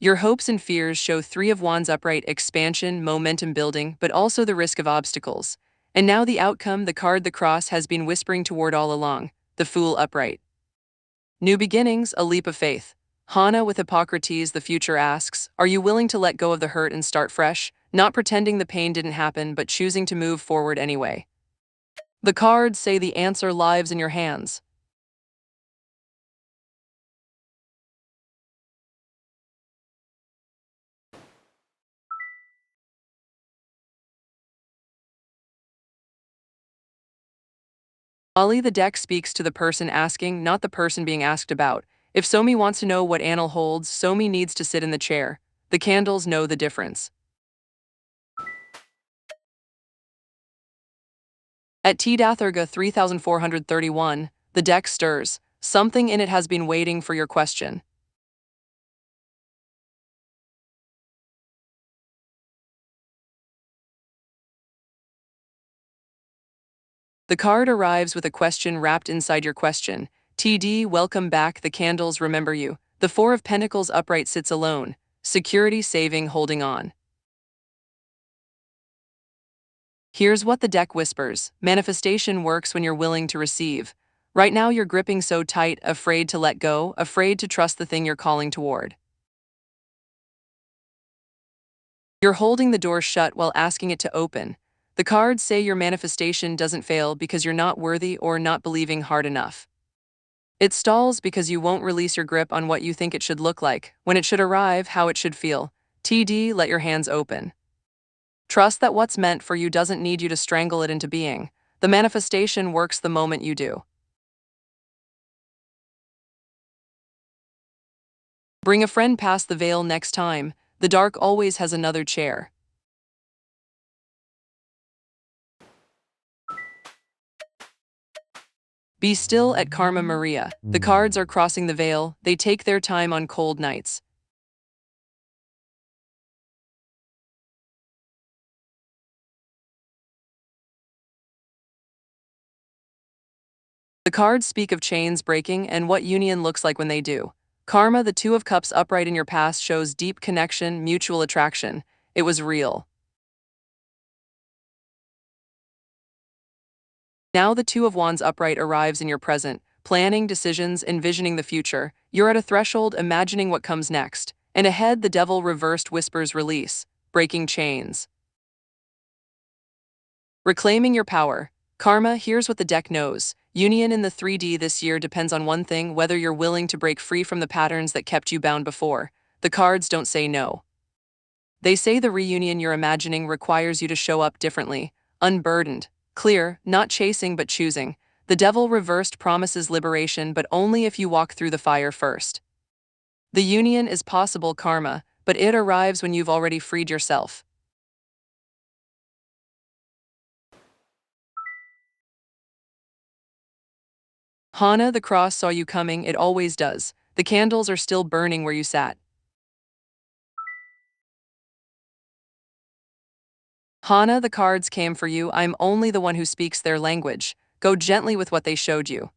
Your hopes and fears show Three of Wands upright, expansion, momentum building, but also the risk of obstacles. And now the outcome, the card the cross has been whispering toward all along, the Fool upright. New beginnings, a leap of faith. Hana with Hippocrates, the future asks, are you willing to let go of the hurt and start fresh? not pretending the pain didn't happen, but choosing to move forward anyway. The cards say the answer lies in your hands. Ali, the deck speaks to the person asking, not the person being asked about. If Somi wants to know what Anil holds, Somi needs to sit in the chair. The candles know the difference. At Tdatharga 3431, the deck stirs. Something in it has been waiting for your question. The card arrives with a question wrapped inside your question. TD, welcome back, the candles remember you. The Four of Pentacles upright sits alone. Security, saving, holding on. Here's what the deck whispers. Manifestation works when you're willing to receive. Right now you're gripping so tight, afraid to let go, afraid to trust the thing you're calling toward. You're holding the door shut while asking it to open. The cards say your manifestation doesn't fail because you're not worthy or not believing hard enough. It stalls because you won't release your grip on what you think it should look like, when it should arrive, how it should feel. TD, let your hands open. Trust that what's meant for you doesn't need you to strangle it into being. The manifestation works the moment you do. Bring a friend past the veil next time. The dark always has another chair. Be still at Karma Maria. The cards are crossing the veil. They take their time on cold nights. The cards speak of chains breaking and what union looks like when they do. Karma, the Two of Cups upright in your past shows deep connection, mutual attraction. It was real. Now the Two of Wands upright arrives in your present, planning, decisions, envisioning the future. You're at a threshold, imagining what comes next. And ahead, the Devil reversed whispers release, breaking chains. Reclaiming your power. Karma, here's what the deck knows. Union in the 3D this year depends on one thing, whether you're willing to break free from the patterns that kept you bound before. The cards don't say no. They say the reunion you're imagining requires you to show up differently, unburdened, clear, not chasing but choosing. The Devil reversed promises liberation, but only if you walk through the fire first. The union is possible, Karma, but it arrives when you've already freed yourself. Hana, the cross saw you coming, it always does. The candles are still burning where you sat. Hana, the cards came for you, I'm only the one who speaks their language. Go gently with what they showed you.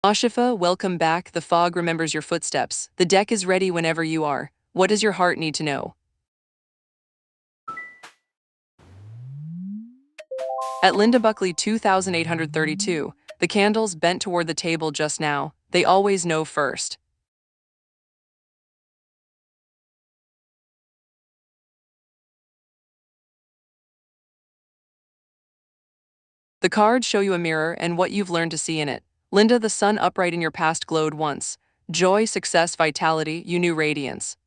Ashifa, welcome back, the fog remembers your footsteps. The deck is ready whenever you are. What does your heart need to know? At Linda Buckley 2832, the candles bent toward the table just now. They always know first. The cards show you a mirror and what you've learned to see in it. Linda, the sun upright in your past glowed once. Joy, success, vitality, you knew radiance.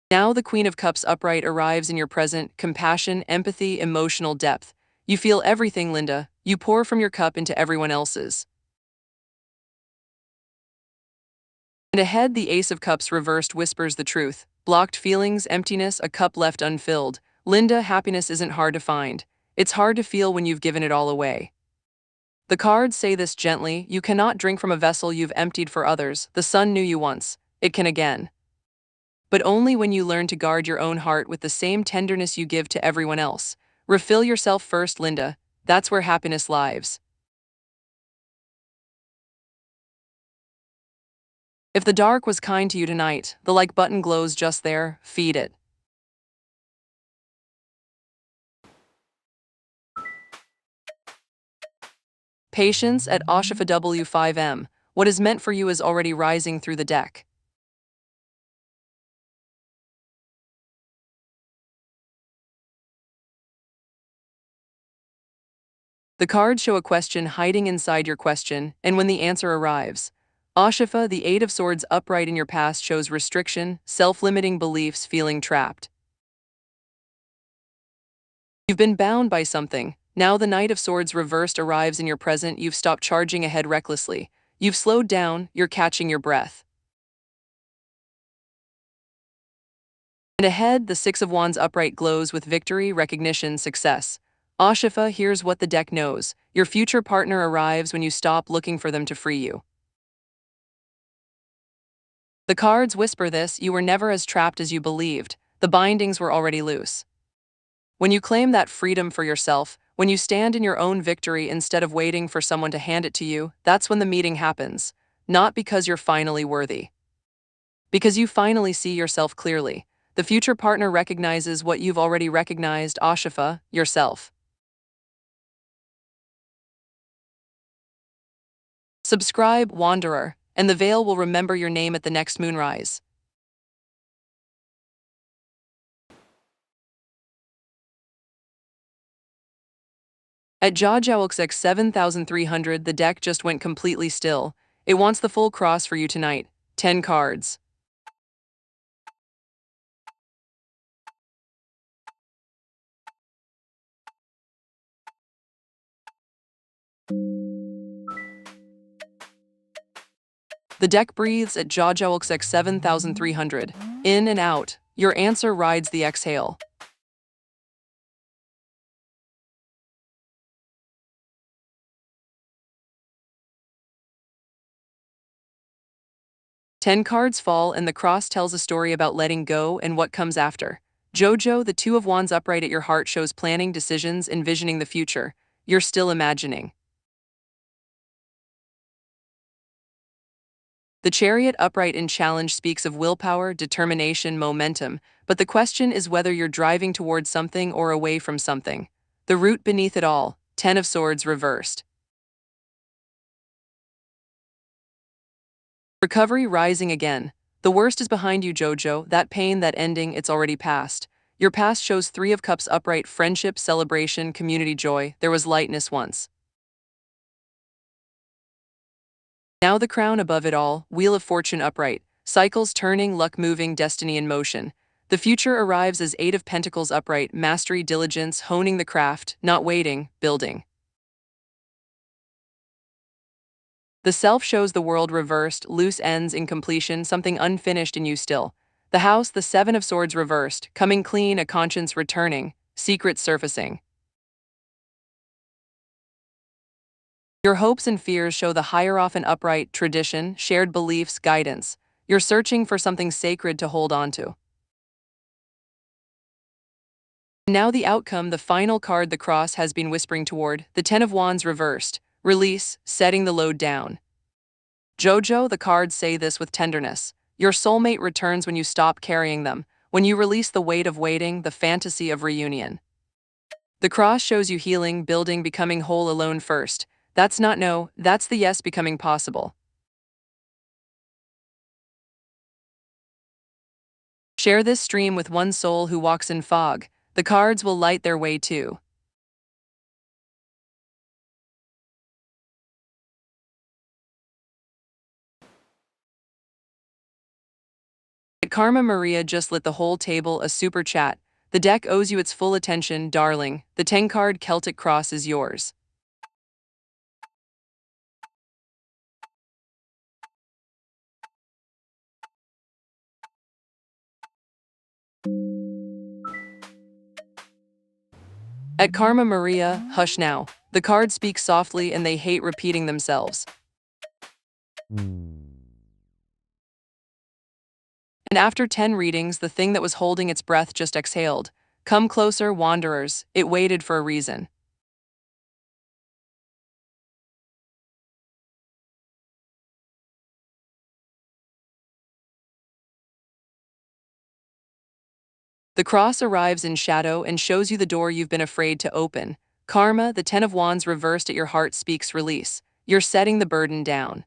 Now the Queen of Cups upright arrives in your present, compassion, empathy, emotional depth. You feel everything, Linda. You pour from your cup into everyone else's. And ahead, the Ace of Cups reversed whispers the truth. Blocked feelings, emptiness, a cup left unfilled. Linda, happiness isn't hard to find. It's hard to feel when you've given it all away. The cards say this gently, you cannot drink from a vessel you've emptied for others. The sun knew you once. It can again. But only when you learn to guard your own heart with the same tenderness you give to everyone else. Refill yourself first, Linda. That's where happiness lives. If the dark was kind to you tonight, the like button glows just there, feed it. Patience at Ashifa W5M. What is meant for you is already rising through the deck. The cards show a question hiding inside your question, and when the answer arrives, Ashifa, the Eight of Swords upright in your past shows restriction, self-limiting beliefs, feeling trapped. You've been bound by something. Now the Knight of Swords reversed arrives in your present. You've stopped charging ahead recklessly. You've slowed down, you're catching your breath. And ahead, the Six of Wands upright glows with victory, recognition, success. Ashifa, here's what the deck knows. Your future partner arrives when you stop looking for them to free you. The cards whisper this: you were never as trapped as you believed. The bindings were already loose. When you claim that freedom for yourself, when you stand in your own victory instead of waiting for someone to hand it to you, that's when the meeting happens. Not because you're finally worthy. Because you finally see yourself clearly. The future partner recognizes what you've already recognized, Ashifa, yourself. Subscribe, Wanderer, and the veil will remember your name at the next moonrise. At Jawjawlksx 7300, the deck just went completely still. It wants the full cross for you tonight. 10 cards. The deck breathes at Jawjawlksx 7300. In and out. Your answer rides the exhale. Ten cards fall, and the cross tells a story about letting go and what comes after. Jojo, the Two of Wands upright at your heart shows planning, decisions, envisioning the future. You're still imagining. The Chariot upright in challenge speaks of willpower, determination, momentum, but the question is whether you're driving towards something or away from something. The root beneath it all, Ten of Swords reversed. Recovery rising again. The worst is behind you, Jojo. That pain, that ending, it's already past. Your past shows Three of Cups upright, friendship, celebration, community joy. There was lightness once. Now the crown above it all, Wheel of Fortune upright. Cycles turning, luck moving, destiny in motion. The future arrives as Eight of Pentacles upright, mastery, diligence, honing the craft, not waiting, building. The self shows the world reversed, loose ends, incompletion, something unfinished in you still. The house, the Seven of Swords reversed, coming clean, a conscience returning, secrets surfacing. Your hopes and fears show the Hierophant upright, tradition, shared beliefs, guidance. You're searching for something sacred to hold on to. Now the outcome, the final card the cross has been whispering toward, the Ten of Wands reversed, release, setting the load down. Jojo, the cards say this with tenderness. Your soulmate returns when you stop carrying them, when you release the weight of waiting, the fantasy of reunion. The cross shows you healing, building, becoming whole alone first. That's not no, that's the yes becoming possible. Share this stream with one soul who walks in fog. The cards will light their way too. Karma Maria just lit the whole table a super chat. The deck owes you its full attention, darling. The 10-card Celtic cross is yours. At Karma Maria, hush now. The cards speak softly and they hate repeating themselves. And after 10 readings, the thing that was holding its breath just exhaled. Come closer, wanderers. It waited for a reason. The cross arrives in shadow and shows you the door you've been afraid to open. Karma, the Ten of Wands reversed at your heart speaks release. You're setting the burden down.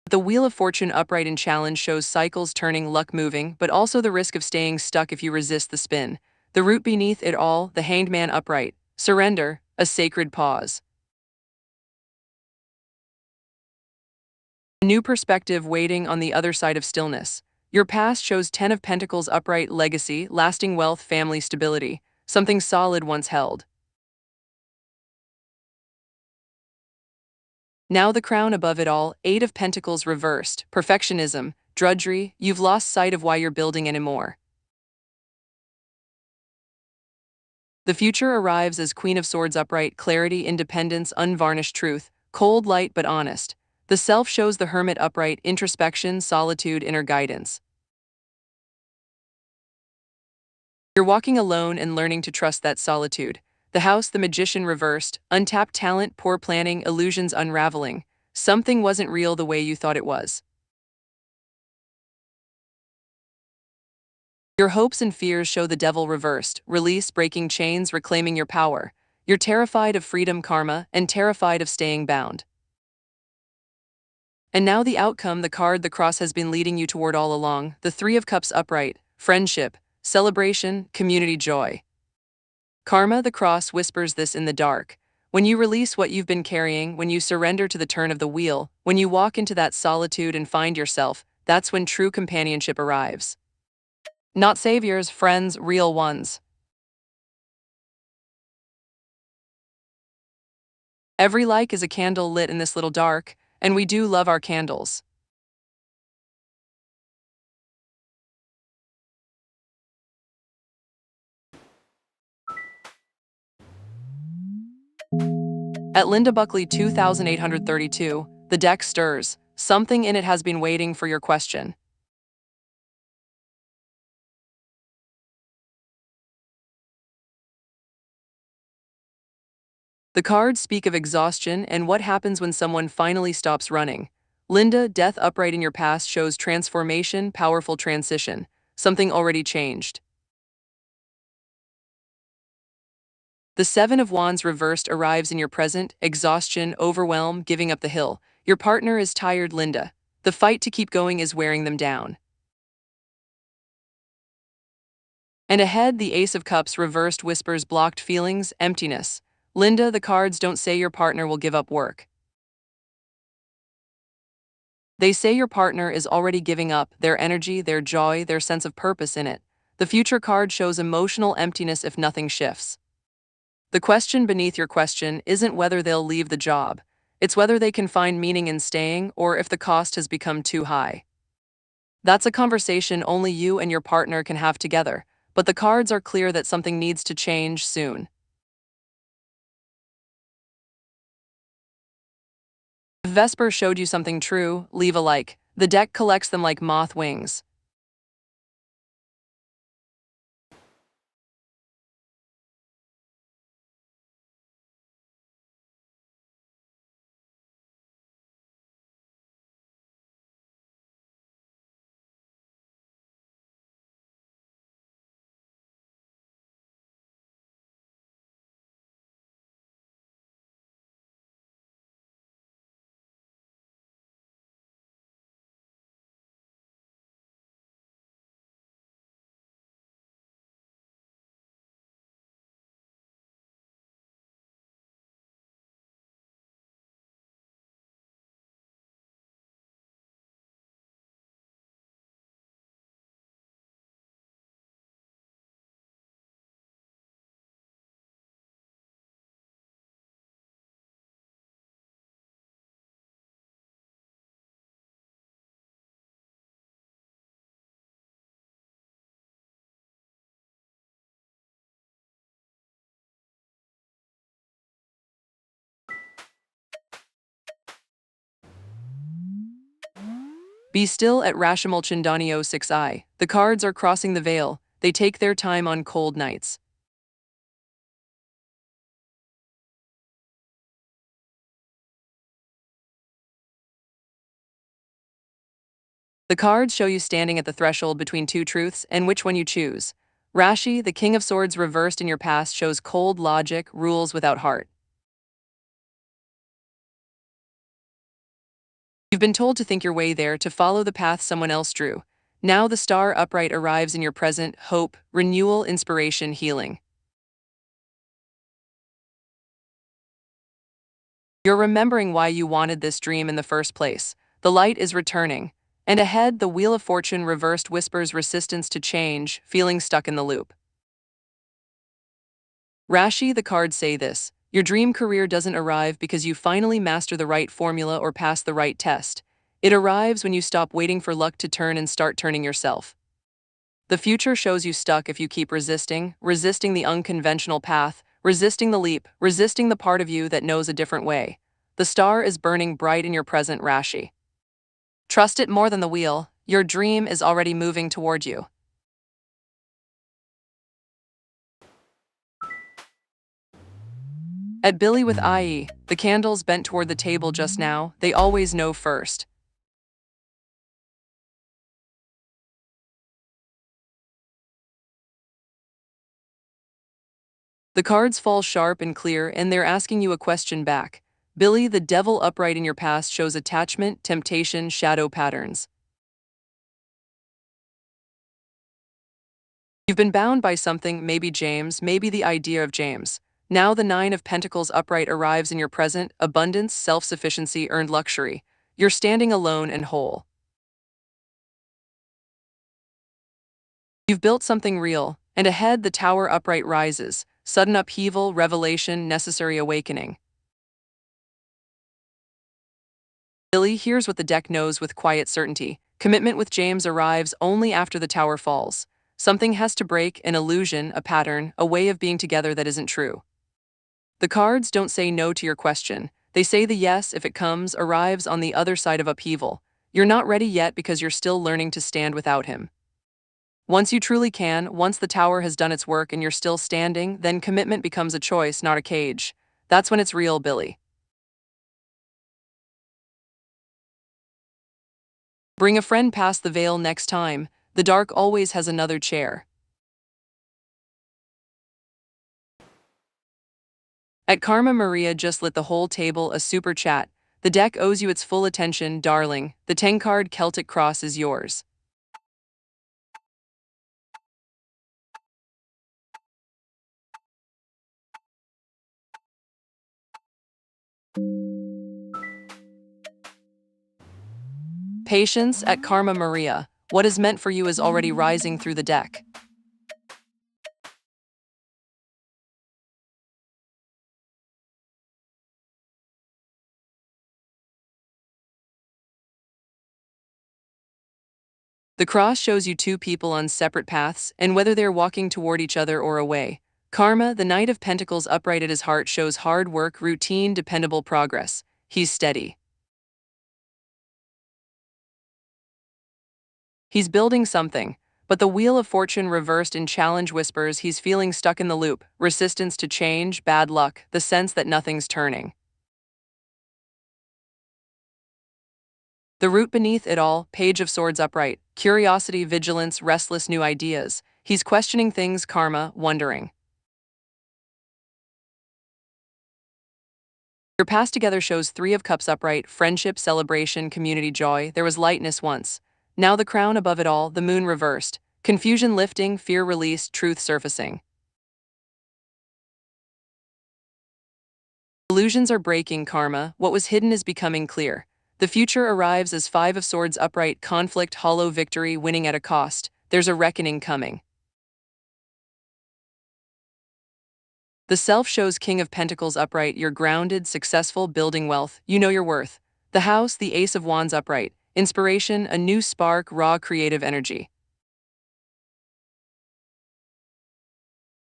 The Wheel of Fortune upright in challenge shows cycles turning, luck moving, but also the risk of staying stuck if you resist the spin. The root beneath it all, the Hanged Man upright. Surrender, a sacred pause. A new perspective waiting on the other side of stillness. Your past shows 10 of Pentacles upright, legacy, lasting wealth, family stability. Something solid once held. Now the crown above it all, 8 of Pentacles reversed, perfectionism, drudgery, you've lost sight of why you're building anymore. The future arrives as Queen of Swords upright, clarity, independence, unvarnished truth, cold light but honest. The self shows the Hermit upright, introspection, solitude, inner guidance. You're walking alone and learning to trust that solitude. The House, the Magician reversed, untapped talent, poor planning, illusions unraveling. Something wasn't real the way you thought it was. Your hopes and fears show the Devil reversed, release, breaking chains, reclaiming your power. You're terrified of freedom, karma, and terrified of staying bound. And now the outcome, the card the cross has been leading you toward all along, the Three of Cups upright, friendship, celebration, community joy. Karma, the cross, whispers this in the dark. When you release what you've been carrying, when you surrender to the turn of the wheel, when you walk into that solitude and find yourself, that's when true companionship arrives. Not saviors, friends, real ones. Every like is a candle lit in this little dark, and we do love our candles. At Linda Buckley 2832, the deck stirs. Something in it has been waiting for your question. The cards speak of exhaustion and what happens when someone finally stops running. Linda, death upright in your past shows transformation, powerful transition. Something already changed. The Seven of Wands reversed arrives in your present, exhaustion, overwhelm, giving up the hill. Your partner is tired, Linda. The fight to keep going is wearing them down. And ahead, the Ace of Cups reversed whispers blocked feelings, emptiness. Linda, the cards don't say your partner will give up work. They say your partner is already giving up their energy, their joy, their sense of purpose in it. The future card shows emotional emptiness if nothing shifts. The question beneath your question isn't whether they'll leave the job. It's whether they can find meaning in staying or if the cost has become too high. That's a conversation only you and your partner can have together, but the cards are clear that something needs to change soon. If Vesper showed you something true, leave a like. The deck collects them like moth wings. Be still at Rashomolchandanio 6I. The cards are crossing the veil. They take their time on cold nights. The cards show you standing at the threshold between two truths and which one you choose. Rashi, the King of Swords reversed in your past, shows cold logic, rules without heart. You've been told to think your way there, to follow the path someone else drew. Now the star upright arrives in your present: hope, renewal, inspiration, healing. You're remembering why you wanted this dream in the first place. The light is returning. And ahead, the Wheel of Fortune reversed whispers resistance to change, feeling stuck in the loop. Rashi, the cards say this: your dream career doesn't arrive because you finally master the right formula or pass the right test. It arrives when you stop waiting for luck to turn and start turning yourself. The future shows you stuck if you keep resisting the unconventional path, resisting the leap, resisting the part of you that knows a different way. The star is burning bright in your present, Rashi. Trust it more than the wheel. Your dream is already moving toward you. At Billy with IE, the candles bent toward the table just now, they always know first. The cards fall sharp and clear, and they're asking you a question back. Billy, the devil upright in your past shows attachment, temptation, shadow patterns. You've been bound by something, maybe James, maybe the idea of James. Now the Nine of Pentacles upright arrives in your present: abundance, self-sufficiency, earned luxury. You're standing alone and whole. You've built something real, and ahead the Tower upright rises: sudden upheaval, revelation, necessary awakening. Billy, here's what the deck knows with quiet certainty: commitment with James arrives only after the Tower falls. Something has to break, an illusion, a pattern, a way of being together that isn't true. The cards don't say no to your question. They say the yes, if it comes, arrives on the other side of upheaval. You're not ready yet because you're still learning to stand without him. Once you truly can, once the tower has done its work and you're still standing, then commitment becomes a choice, not a cage. That's when it's real, Billy. Bring a friend past the veil next time. The dark always has another chair. At Karma, Maria just lit the whole table a super chat. The deck owes you its full attention, darling. The 10-card Celtic cross is yours. Patience at Karma, Maria. What is meant for you is already rising through the deck. The cross shows you two people on separate paths, and whether they're walking toward each other or away. Karma, the Knight of Pentacles upright at his heart, shows hard work, routine, dependable progress. He's steady. He's building something. But the Wheel of Fortune reversed in challenge whispers he's feeling stuck in the loop: resistance to change, bad luck, the sense that nothing's turning. The root beneath it all: Page of Swords upright, curiosity, vigilance, restless new ideas. He's questioning things, Karma, wondering. Your past together shows Three of Cups upright, friendship, celebration, community joy. There was lightness once. Now the crown above it all, the moon reversed. Confusion lifting, fear released, truth surfacing. Illusions are breaking, Karma. What was hidden is becoming clear. The future arrives as Five of Swords upright, conflict, hollow victory, winning at a cost. There's a reckoning coming. The self shows King of Pentacles upright. You're grounded, successful, building wealth. You know your worth. The house, the Ace of Wands upright. Inspiration, a new spark, raw creative energy.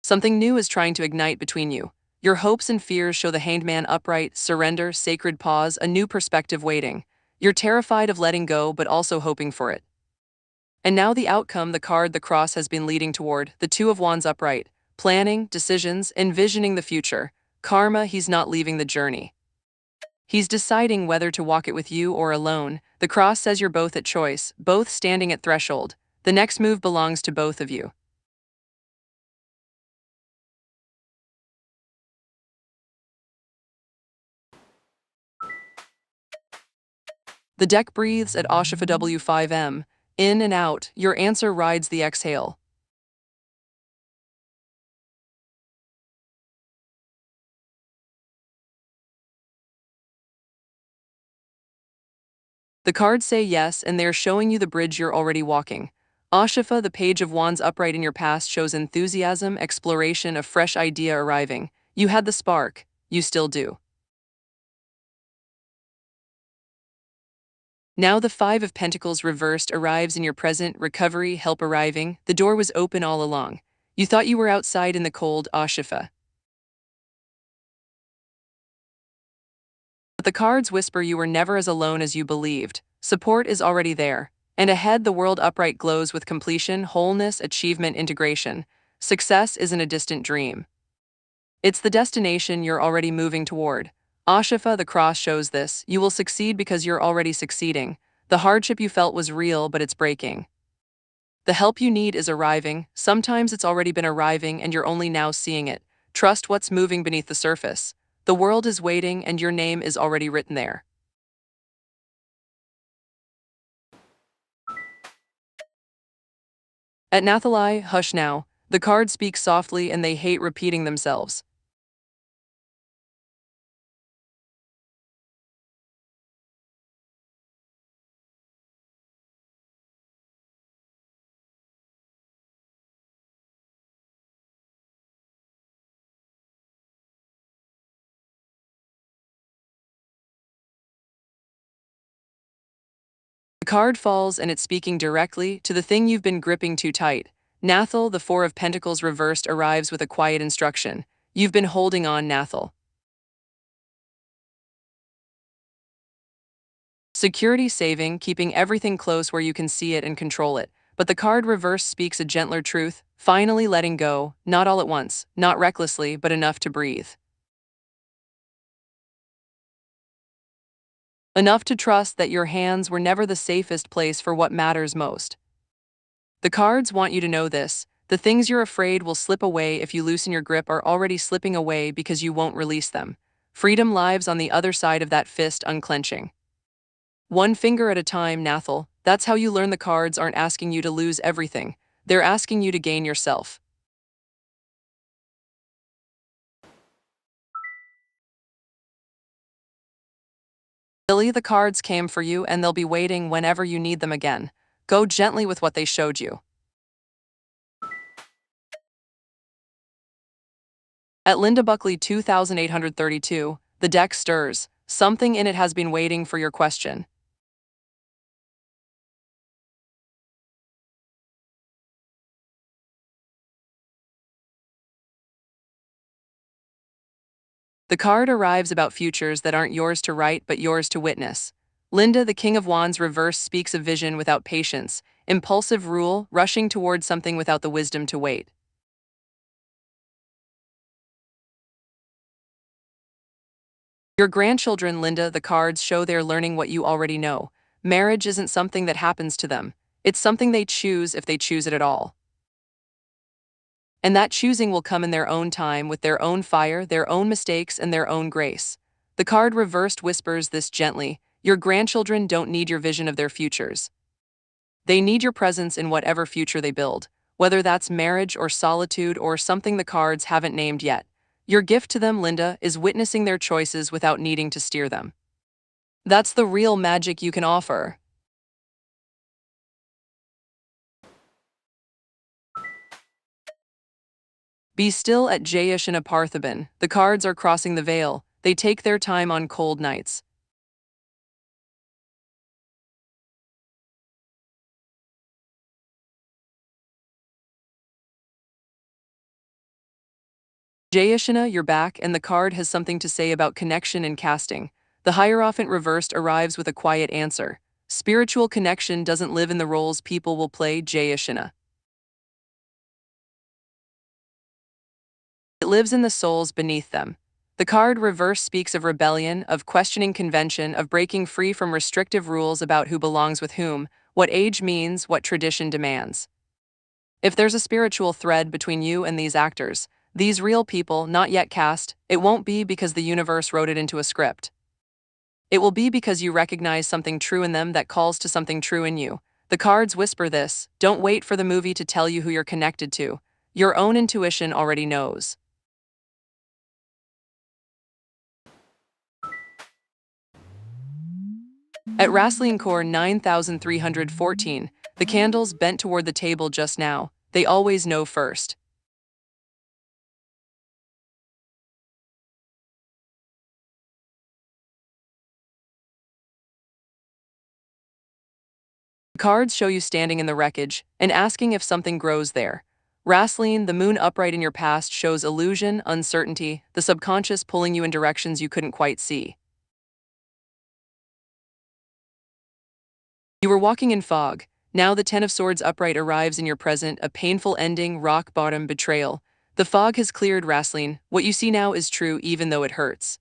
Something new is trying to ignite between you. Your hopes and fears show the Hanged Man upright, surrender, sacred pause, a new perspective waiting. You're terrified of letting go, but also hoping for it. And now the outcome, the card the cross has been leading toward, the Two of Wands upright. Planning, decisions, envisioning the future. Karma, he's not leaving the journey. He's deciding whether to walk it with you or alone. The cross says you're both at choice, both standing at threshold. The next move belongs to both of you. The deck breathes at Ashifa W5M. In and out, your answer rides the exhale. The cards say yes, and they're showing you the bridge you're already walking. Ashifa, the Page of Wands upright in your past, shows enthusiasm, exploration, a fresh idea arriving. You had the spark. You still do. Now the Five of Pentacles reversed arrives in your present, recovery, help arriving. The door was open all along. You thought you were outside in the cold, Ashifa. But the cards whisper you were never as alone as you believed. Support is already there. And ahead, the world upright glows with completion, wholeness, achievement, integration. Success isn't a distant dream. It's the destination you're already moving toward. Ashifa, the cross shows this. You will succeed because you're already succeeding. The hardship you felt was real, but it's breaking. The help you need is arriving. Sometimes it's already been arriving and you're only now seeing it. Trust what's moving beneath the surface. The world is waiting and your name is already written there. At Nathalai, hush now. The cards speak softly and they hate repeating themselves. The card falls and it's speaking directly to the thing you've been gripping too tight. Nathal, the Four of Pentacles reversed, arrives with a quiet instruction. You've been holding on, Nathal. Security saving, keeping everything close where you can see it and control it. But the card reverse speaks a gentler truth, finally letting go, not all at once, not recklessly, but enough to breathe. Enough to trust that your hands were never the safest place for what matters most. The cards want you to know this. The things you're afraid will slip away if you loosen your grip are already slipping away because you won't release them. Freedom lives on the other side of that fist unclenching. One finger at a time, Nathal. That's how you learn the cards aren't asking you to lose everything. They're asking you to gain yourself. Lily, the cards came for you and they'll be waiting whenever you need them again. Go gently with what they showed you. At Linda Buckley 2832, the deck stirs. Something in it has been waiting for your question. The card arrives about futures that aren't yours to write but yours to witness. Linda, the King of Wands reverse, speaks of vision without patience, impulsive rule, rushing towards something without the wisdom to wait. Your grandchildren, Linda, the cards show they're learning what you already know. Marriage isn't something that happens to them. It's something they choose if they choose it at all. And that choosing will come in their own time, with their own fire, their own mistakes, and their own grace. The card reversed whispers this gently. Your grandchildren don't need your vision of their futures. They need your presence in whatever future they build, whether that's marriage or solitude or something the cards haven't named yet. Your gift to them, Linda, is witnessing their choices without needing to steer them. That's the real magic you can offer. Be still at Jayesh and Parthiban. The cards are crossing the veil. They take their time on cold nights. Jayashina, you're back, and the card has something to say about connection and casting. The Hierophant reversed arrives with a quiet answer. Spiritual connection doesn't live in the roles people will play, Jayashina. It lives in the souls beneath them. The card reverse speaks of rebellion, of questioning convention, of breaking free from restrictive rules about who belongs with whom, what age means, what tradition demands. If there's a spiritual thread between you and these actors, these real people not yet cast, it won't be because the universe wrote it into a script. It will be because you recognize something true in them that calls to something true in you. The cards whisper this. Don't wait for the movie to tell you who you're connected to. Your own intuition already knows. At Wrestling Core 9314, the candles bent toward the table just now. They always know first. Cards show you standing in the wreckage and asking if something grows there. Wrestling, the moon upright in your past shows illusion, uncertainty, the subconscious pulling you in directions you couldn't quite see. You were walking in fog. Now the Ten of Swords upright arrives in your present, a painful ending, rock bottom, betrayal. The fog has cleared, Wrestling. What you see now is true even though it hurts.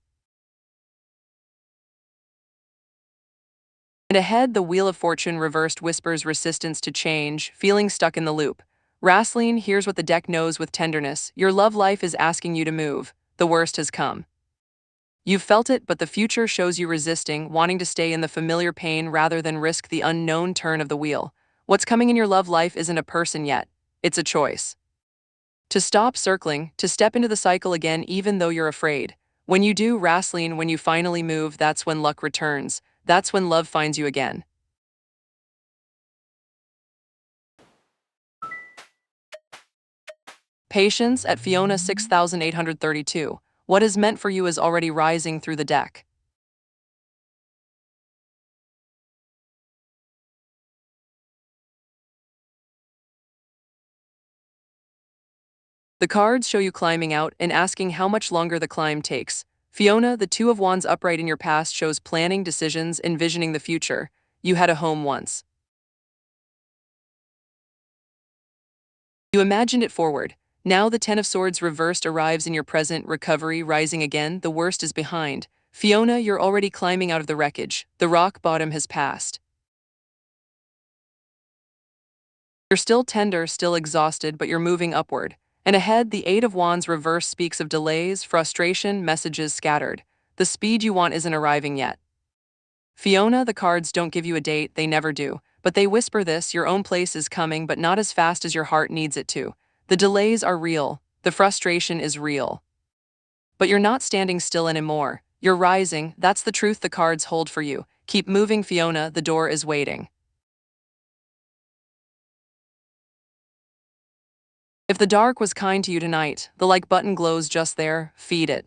And ahead, the Wheel of Fortune reversed whispers resistance to change, feeling stuck in the loop. Wrestling, here's what the deck knows with tenderness. Your love life is asking you to move. The worst has come. You've felt it, but the future shows you resisting, wanting to stay in the familiar pain rather than risk the unknown turn of the wheel. What's coming in your love life isn't a person yet. It's a choice. To stop circling, to step into the cycle again even though you're afraid. When you do, Wrestling, when you finally move, that's when luck returns. That's when love finds you again. Patience at Fiona 6832. What is meant for you is already rising through the deck. The cards show you climbing out and asking how much longer the climb takes. Fiona, the Two of Wands upright in your past shows planning, decisions, envisioning the future. You had a home once. You imagined it forward. Now the Ten of Swords reversed arrives in your present, recovery, rising again, the worst is behind. Fiona, you're already climbing out of the wreckage. The rock bottom has passed. You're still tender, still exhausted, but you're moving upward. And ahead, the Eight of Wands reverse speaks of delays, frustration, messages scattered. The speed you want isn't arriving yet. Fiona, the cards don't give you a date, they never do. But they whisper this, your own place is coming, but not as fast as your heart needs it to. The delays are real. The frustration is real. But you're not standing still anymore. You're rising. That's the truth the cards hold for you. Keep moving, Fiona. The door is waiting. If the dark was kind to you tonight, the like button glows just there. Feed it.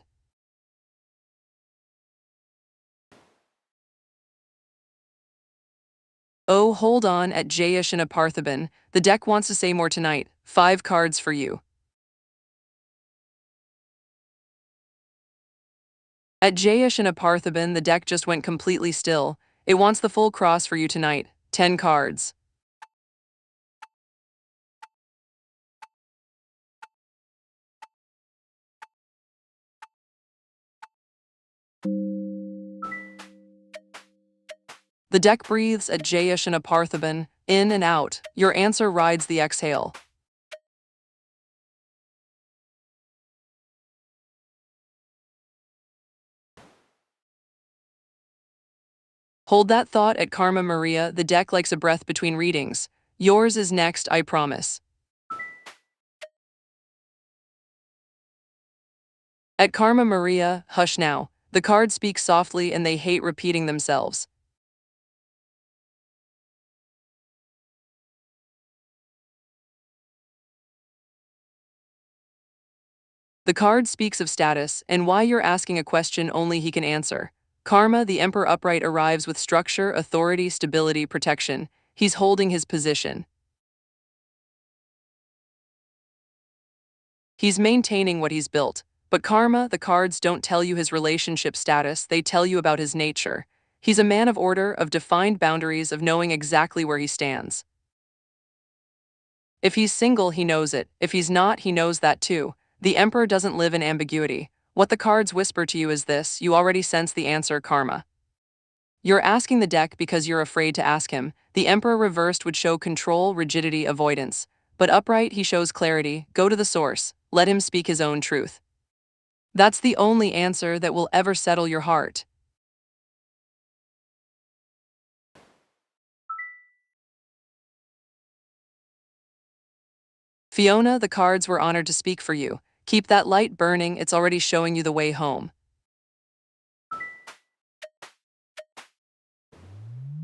Oh, hold on at Jayesh and a Parthiban. The deck wants to say more tonight. 5 cards for you. At Jayesh and a Parthiban, the deck just went completely still. It wants the full cross for you tonight. 10 cards. The deck breathes at Jayesh and a Parthiban, in and out. Your answer rides the exhale. Hold that thought at Karma Maria. The deck likes a breath between readings. Yours is next, I promise. At Karma Maria, hush now. The cards speak softly and they hate repeating themselves. The card speaks of status and why you're asking a question only he can answer. Karma, the Emperor upright arrives with structure, authority, stability, protection. He's holding his position. He's maintaining what he's built. But Karma, the cards don't tell you his relationship status, they tell you about his nature. He's a man of order, of defined boundaries, of knowing exactly where he stands. If he's single, he knows it. If he's not, he knows that too. The Emperor doesn't live in ambiguity. What the cards whisper to you is this, you already sense the answer, Karma. You're asking the deck because you're afraid to ask him. The Emperor reversed would show control, rigidity, avoidance. But upright, he shows clarity. Go to the source. Let him speak his own truth. That's the only answer that will ever settle your heart. Fiona, the cards were honored to speak for you. Keep that light burning, it's already showing you the way home.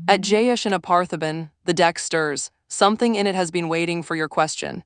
At Jayesh and Aparthaban, the deck stirs. Something in it has been waiting for your question.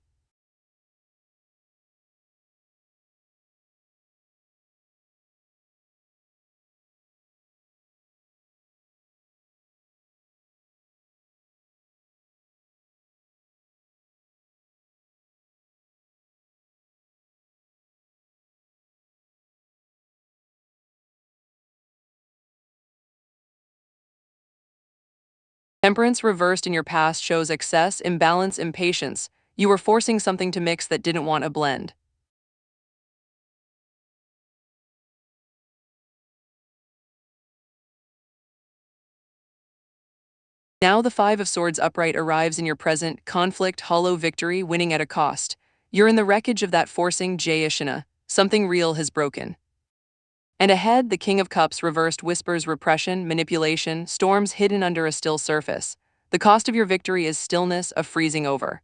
Temperance reversed in your past shows excess, imbalance, impatience. You were forcing something to mix that didn't want a blend. Now the Five of Swords upright arrives in your present, conflict, hollow victory, winning at a cost. You're in the wreckage of that forcing Jayashana. Something real has broken. And ahead, the King of Cups reversed whispers repression, manipulation, storms hidden under a still surface. The cost of your victory is stillness, a freezing over.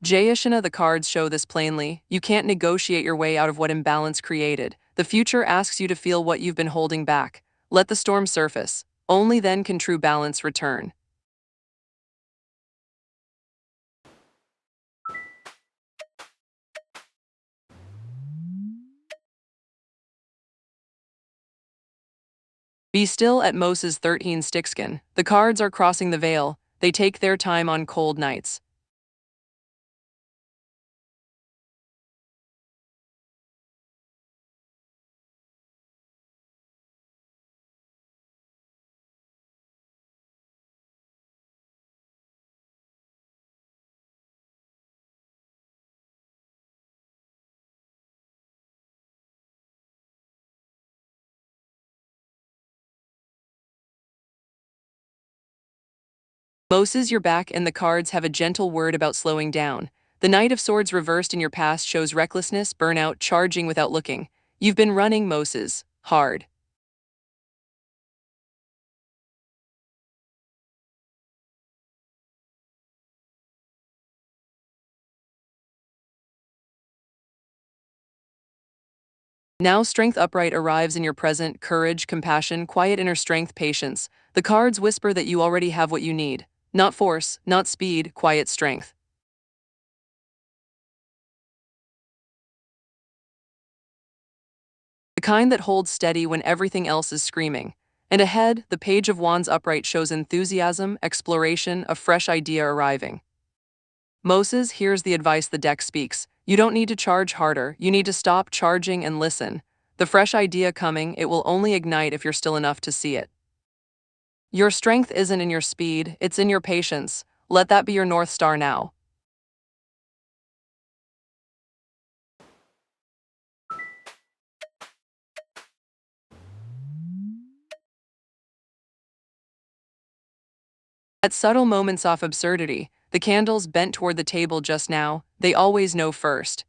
Jayashana, the cards show this plainly. You can't negotiate your way out of what imbalance created. The future asks you to feel what you've been holding back. Let the storm surface. Only then can true balance return. Be still at Moses 13 Stickskin. The cards are crossing the veil. They take their time on cold nights. Moses, you're back, and the cards have a gentle word about slowing down. The Knight of Swords reversed in your past shows recklessness, burnout, charging without looking. You've been running, Moses, hard. Now strength upright arrives in your present, courage, compassion, quiet inner strength, patience. The cards whisper that you already have what you need. Not force, not speed, quiet strength. The kind that holds steady when everything else is screaming. And ahead, the Page of Wands upright shows enthusiasm, exploration, a fresh idea arriving. Moses, here's the advice the deck speaks. You don't need to charge harder, you need to stop charging and listen. The fresh idea coming, it will only ignite if you're still enough to see it. Your strength isn't in your speed, it's in your patience. Let that be your North Star now. At subtle moments off absurdity, the candles bent toward the table just now, they always know first.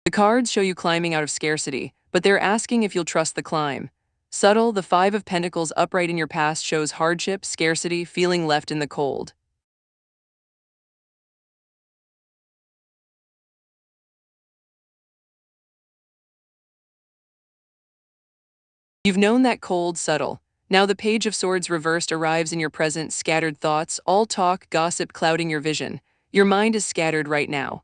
The cards show you climbing out of scarcity, but they're asking if you'll trust the climb. Subtle, the Five of Pentacles upright in your past shows hardship, scarcity, feeling left in the cold. You've known that cold, subtle. Now the Page of Swords reversed arrives in your present, scattered thoughts, all talk, gossip clouding your vision. Your mind is scattered right now.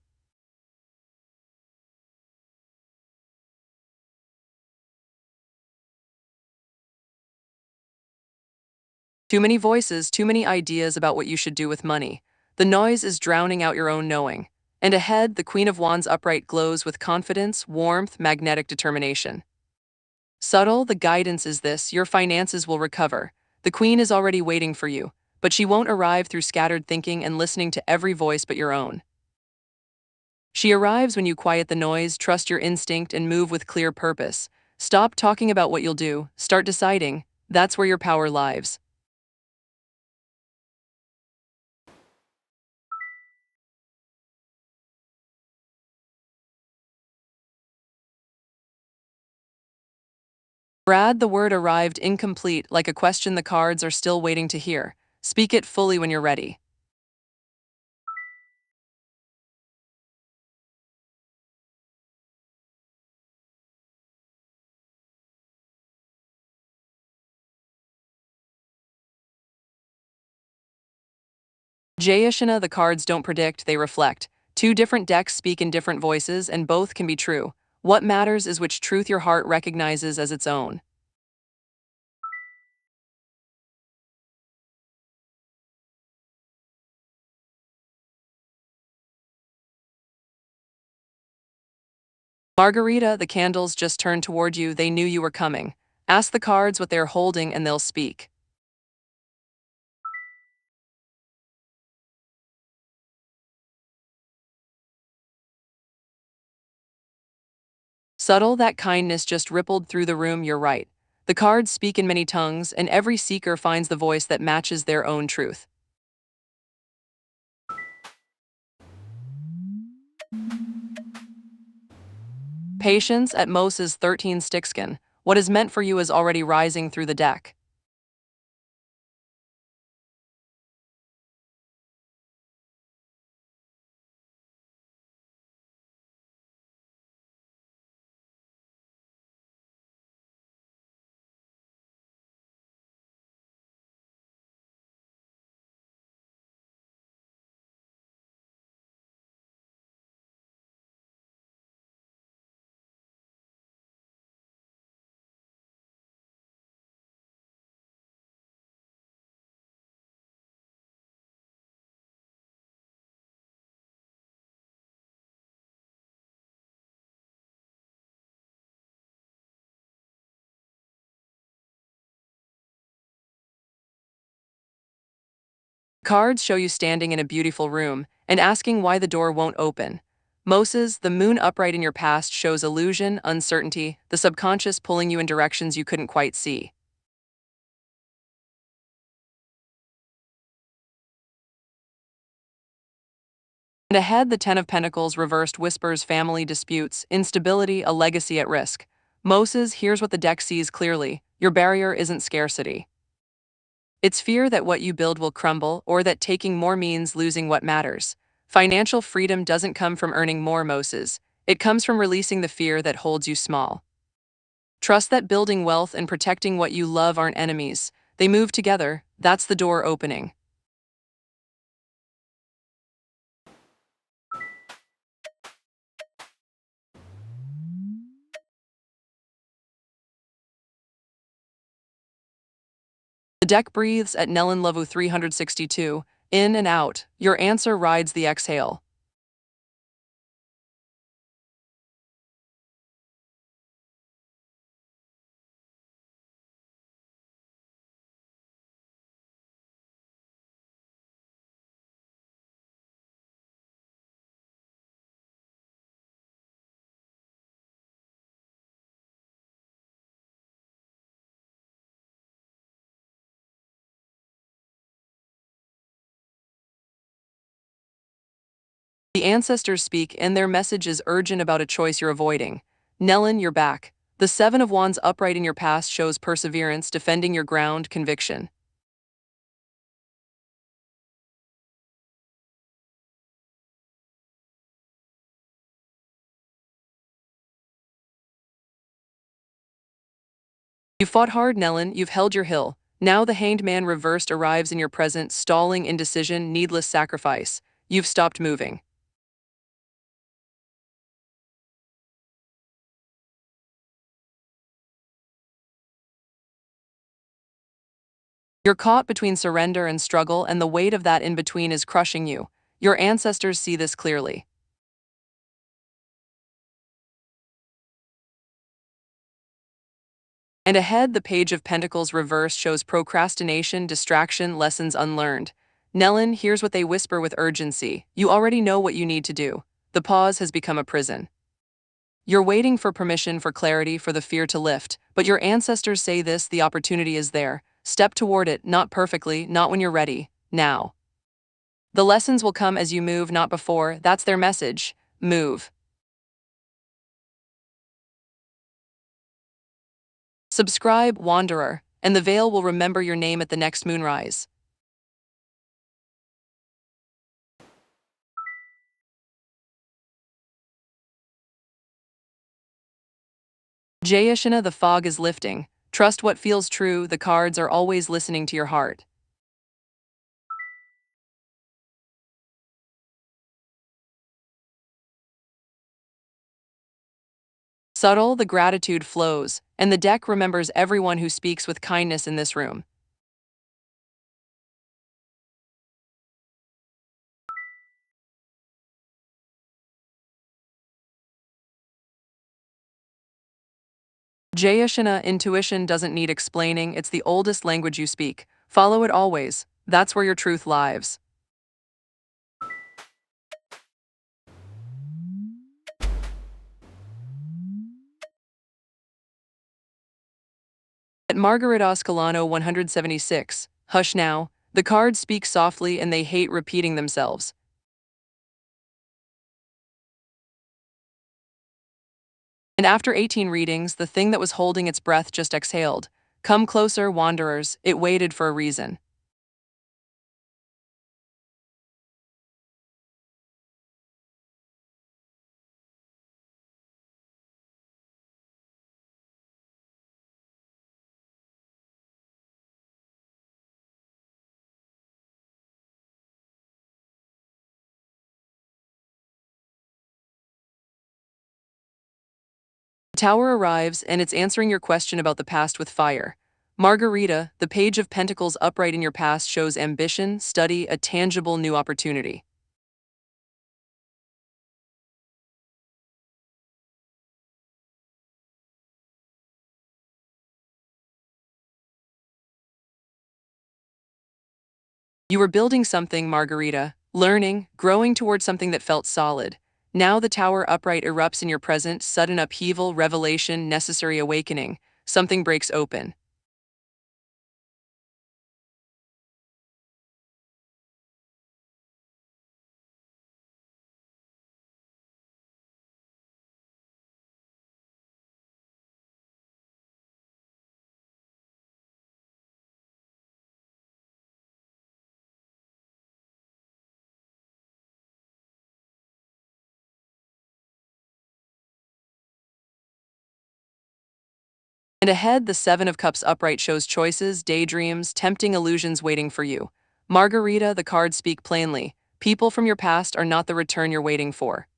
Too many voices, too many ideas about what you should do with money. The noise is drowning out your own knowing. And ahead, the Queen of Wands upright glows with confidence, warmth, magnetic determination. Subtle, the guidance is this: your finances will recover. The Queen is already waiting for you, but she won't arrive through scattered thinking and listening to every voice but your own. She arrives when you quiet the noise, trust your instinct, and move with clear purpose. Stop talking about what you'll do, start deciding. That's where your power lies. Brad, the word arrived incomplete, like a question the cards are still waiting to hear. Speak it fully when you're ready. Jayashana, the cards don't predict, they reflect. Two different decks speak in different voices, and both can be true. What matters is which truth your heart recognizes as its own. Margarita, the candles just turned toward you, they knew you were coming. Ask the cards what they're holding and they'll speak. Subtle, that kindness just rippled through the room, you're right. The cards speak in many tongues, and every seeker finds the voice that matches their own truth. Patience at Moses 13 Stickskin. What is meant for you is already rising through the deck. Cards show you standing in a beautiful room and asking why the door won't open. Moses, the moon upright in your past shows illusion, uncertainty, the subconscious pulling you in directions you couldn't quite see. And ahead, the Ten of Pentacles reversed whispers family disputes, instability, a legacy at risk. Moses, here's what the deck sees clearly. Your barrier isn't scarcity. It's fear that what you build will crumble or that taking more means losing what matters. Financial freedom doesn't come from earning more, Moses. It comes from releasing the fear that holds you small. Trust that building wealth and protecting what you love aren't enemies. They move together. That's the door opening. The deck breathes at Nellen Level 362, in and out. Your answer rides the exhale. The ancestors speak, and their message is urgent about a choice you're avoiding. Nellen, you're back. The Seven of Wands upright in your past shows perseverance, defending your ground, conviction. You fought hard, Nellen, you've held your hill. Now the Hanged Man reversed arrives in your present, stalling, indecision, needless sacrifice. You've stopped moving. You're caught between surrender and struggle, and the weight of that in between is crushing you. Your ancestors see this clearly. And ahead, the Page of Pentacles reversed shows procrastination, distraction, lessons unlearned. Nellen, here's what they whisper with urgency. You already know what you need to do. The pause has become a prison. You're waiting for permission, for clarity, for the fear to lift, but your ancestors say this: the opportunity is there. Step toward it, not perfectly, not when you're ready, now. The lessons will come as you move, not before. That's their message. Move. Subscribe, Wanderer, and the veil will remember your name at the next moonrise. Jayashana, the fog is lifting. Trust what feels true, the cards are always listening to your heart. Subtle, the gratitude flows, and the deck remembers everyone who speaks with kindness in this room. Jayashana, intuition doesn't need explaining, it's the oldest language you speak. Follow it always. That's where your truth lives. At Margarita Ascalano 176, hush now, the cards speak softly and they hate repeating themselves. And after 18 readings, the thing that was holding its breath just exhaled. Come closer, wanderers, it waited for a reason. The tower arrives, and it's answering your question about the past with fire. Margarita, the page of pentacles upright in your past shows ambition, study, a tangible new opportunity. You were building something, Margarita, learning, growing towards something that felt solid. Now the tower upright erupts in your present, sudden upheaval, revelation, necessary awakening. Something breaks open. And ahead, the Seven of Cups upright shows choices, daydreams, tempting illusions waiting for you. Margarita, the cards speak plainly. People from your past are not the return you're waiting for.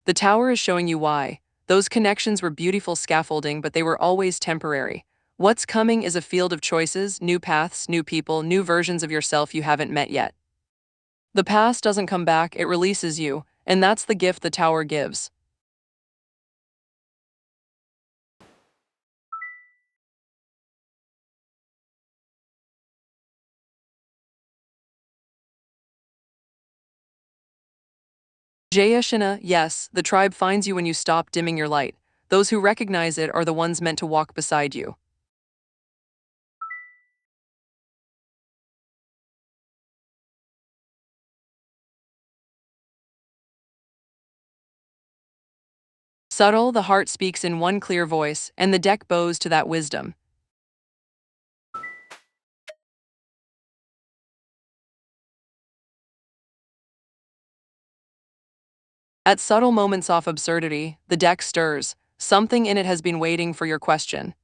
The tower is showing you why. Those connections were beautiful scaffolding, but they were always temporary. What's coming is a field of choices, new paths, new people, new versions of yourself you haven't met yet. The past doesn't come back, it releases you, and that's the gift the tower gives. Jayashana, yes, the tribe finds you when you stop dimming your light. Those who recognize it are the ones meant to walk beside you. Subtle, the heart speaks in one clear voice, and the deck bows to that wisdom. At subtle moments off absurdity, the deck stirs. Something in it has been waiting for your question.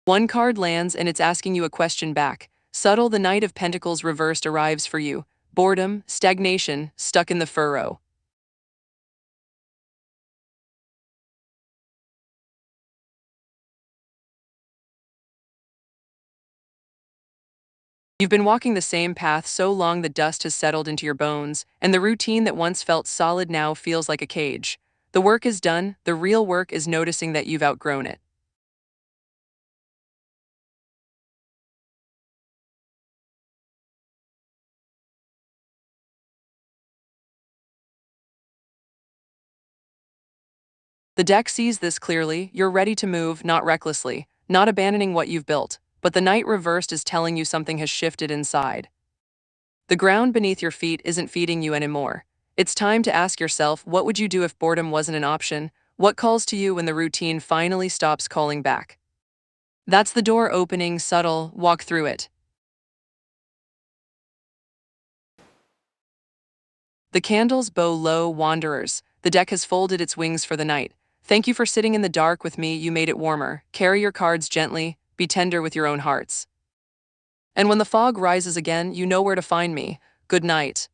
One card lands and it's asking you a question back. Subtle, the Knight of Pentacles reversed arrives for you. Boredom, stagnation, stuck in the furrow. You've been walking the same path so long the dust has settled into your bones, and the routine that once felt solid now feels like a cage. The work is done, the real work is noticing that you've outgrown it. The deck sees this clearly, you're ready to move, not recklessly, not abandoning what you've built, but the Knight reversed is telling you something has shifted inside. The ground beneath your feet isn't feeding you anymore. It's time to ask yourself, what would you do if boredom wasn't an option? What calls to you when the routine finally stops calling back? That's the door opening, subtle, walk through it. The candles bow low, wanderers. The deck has folded its wings for the night. Thank you for sitting in the dark with me, you made it warmer. Carry your cards gently, be tender with your own hearts. And when the fog rises again, you know where to find me. Good night.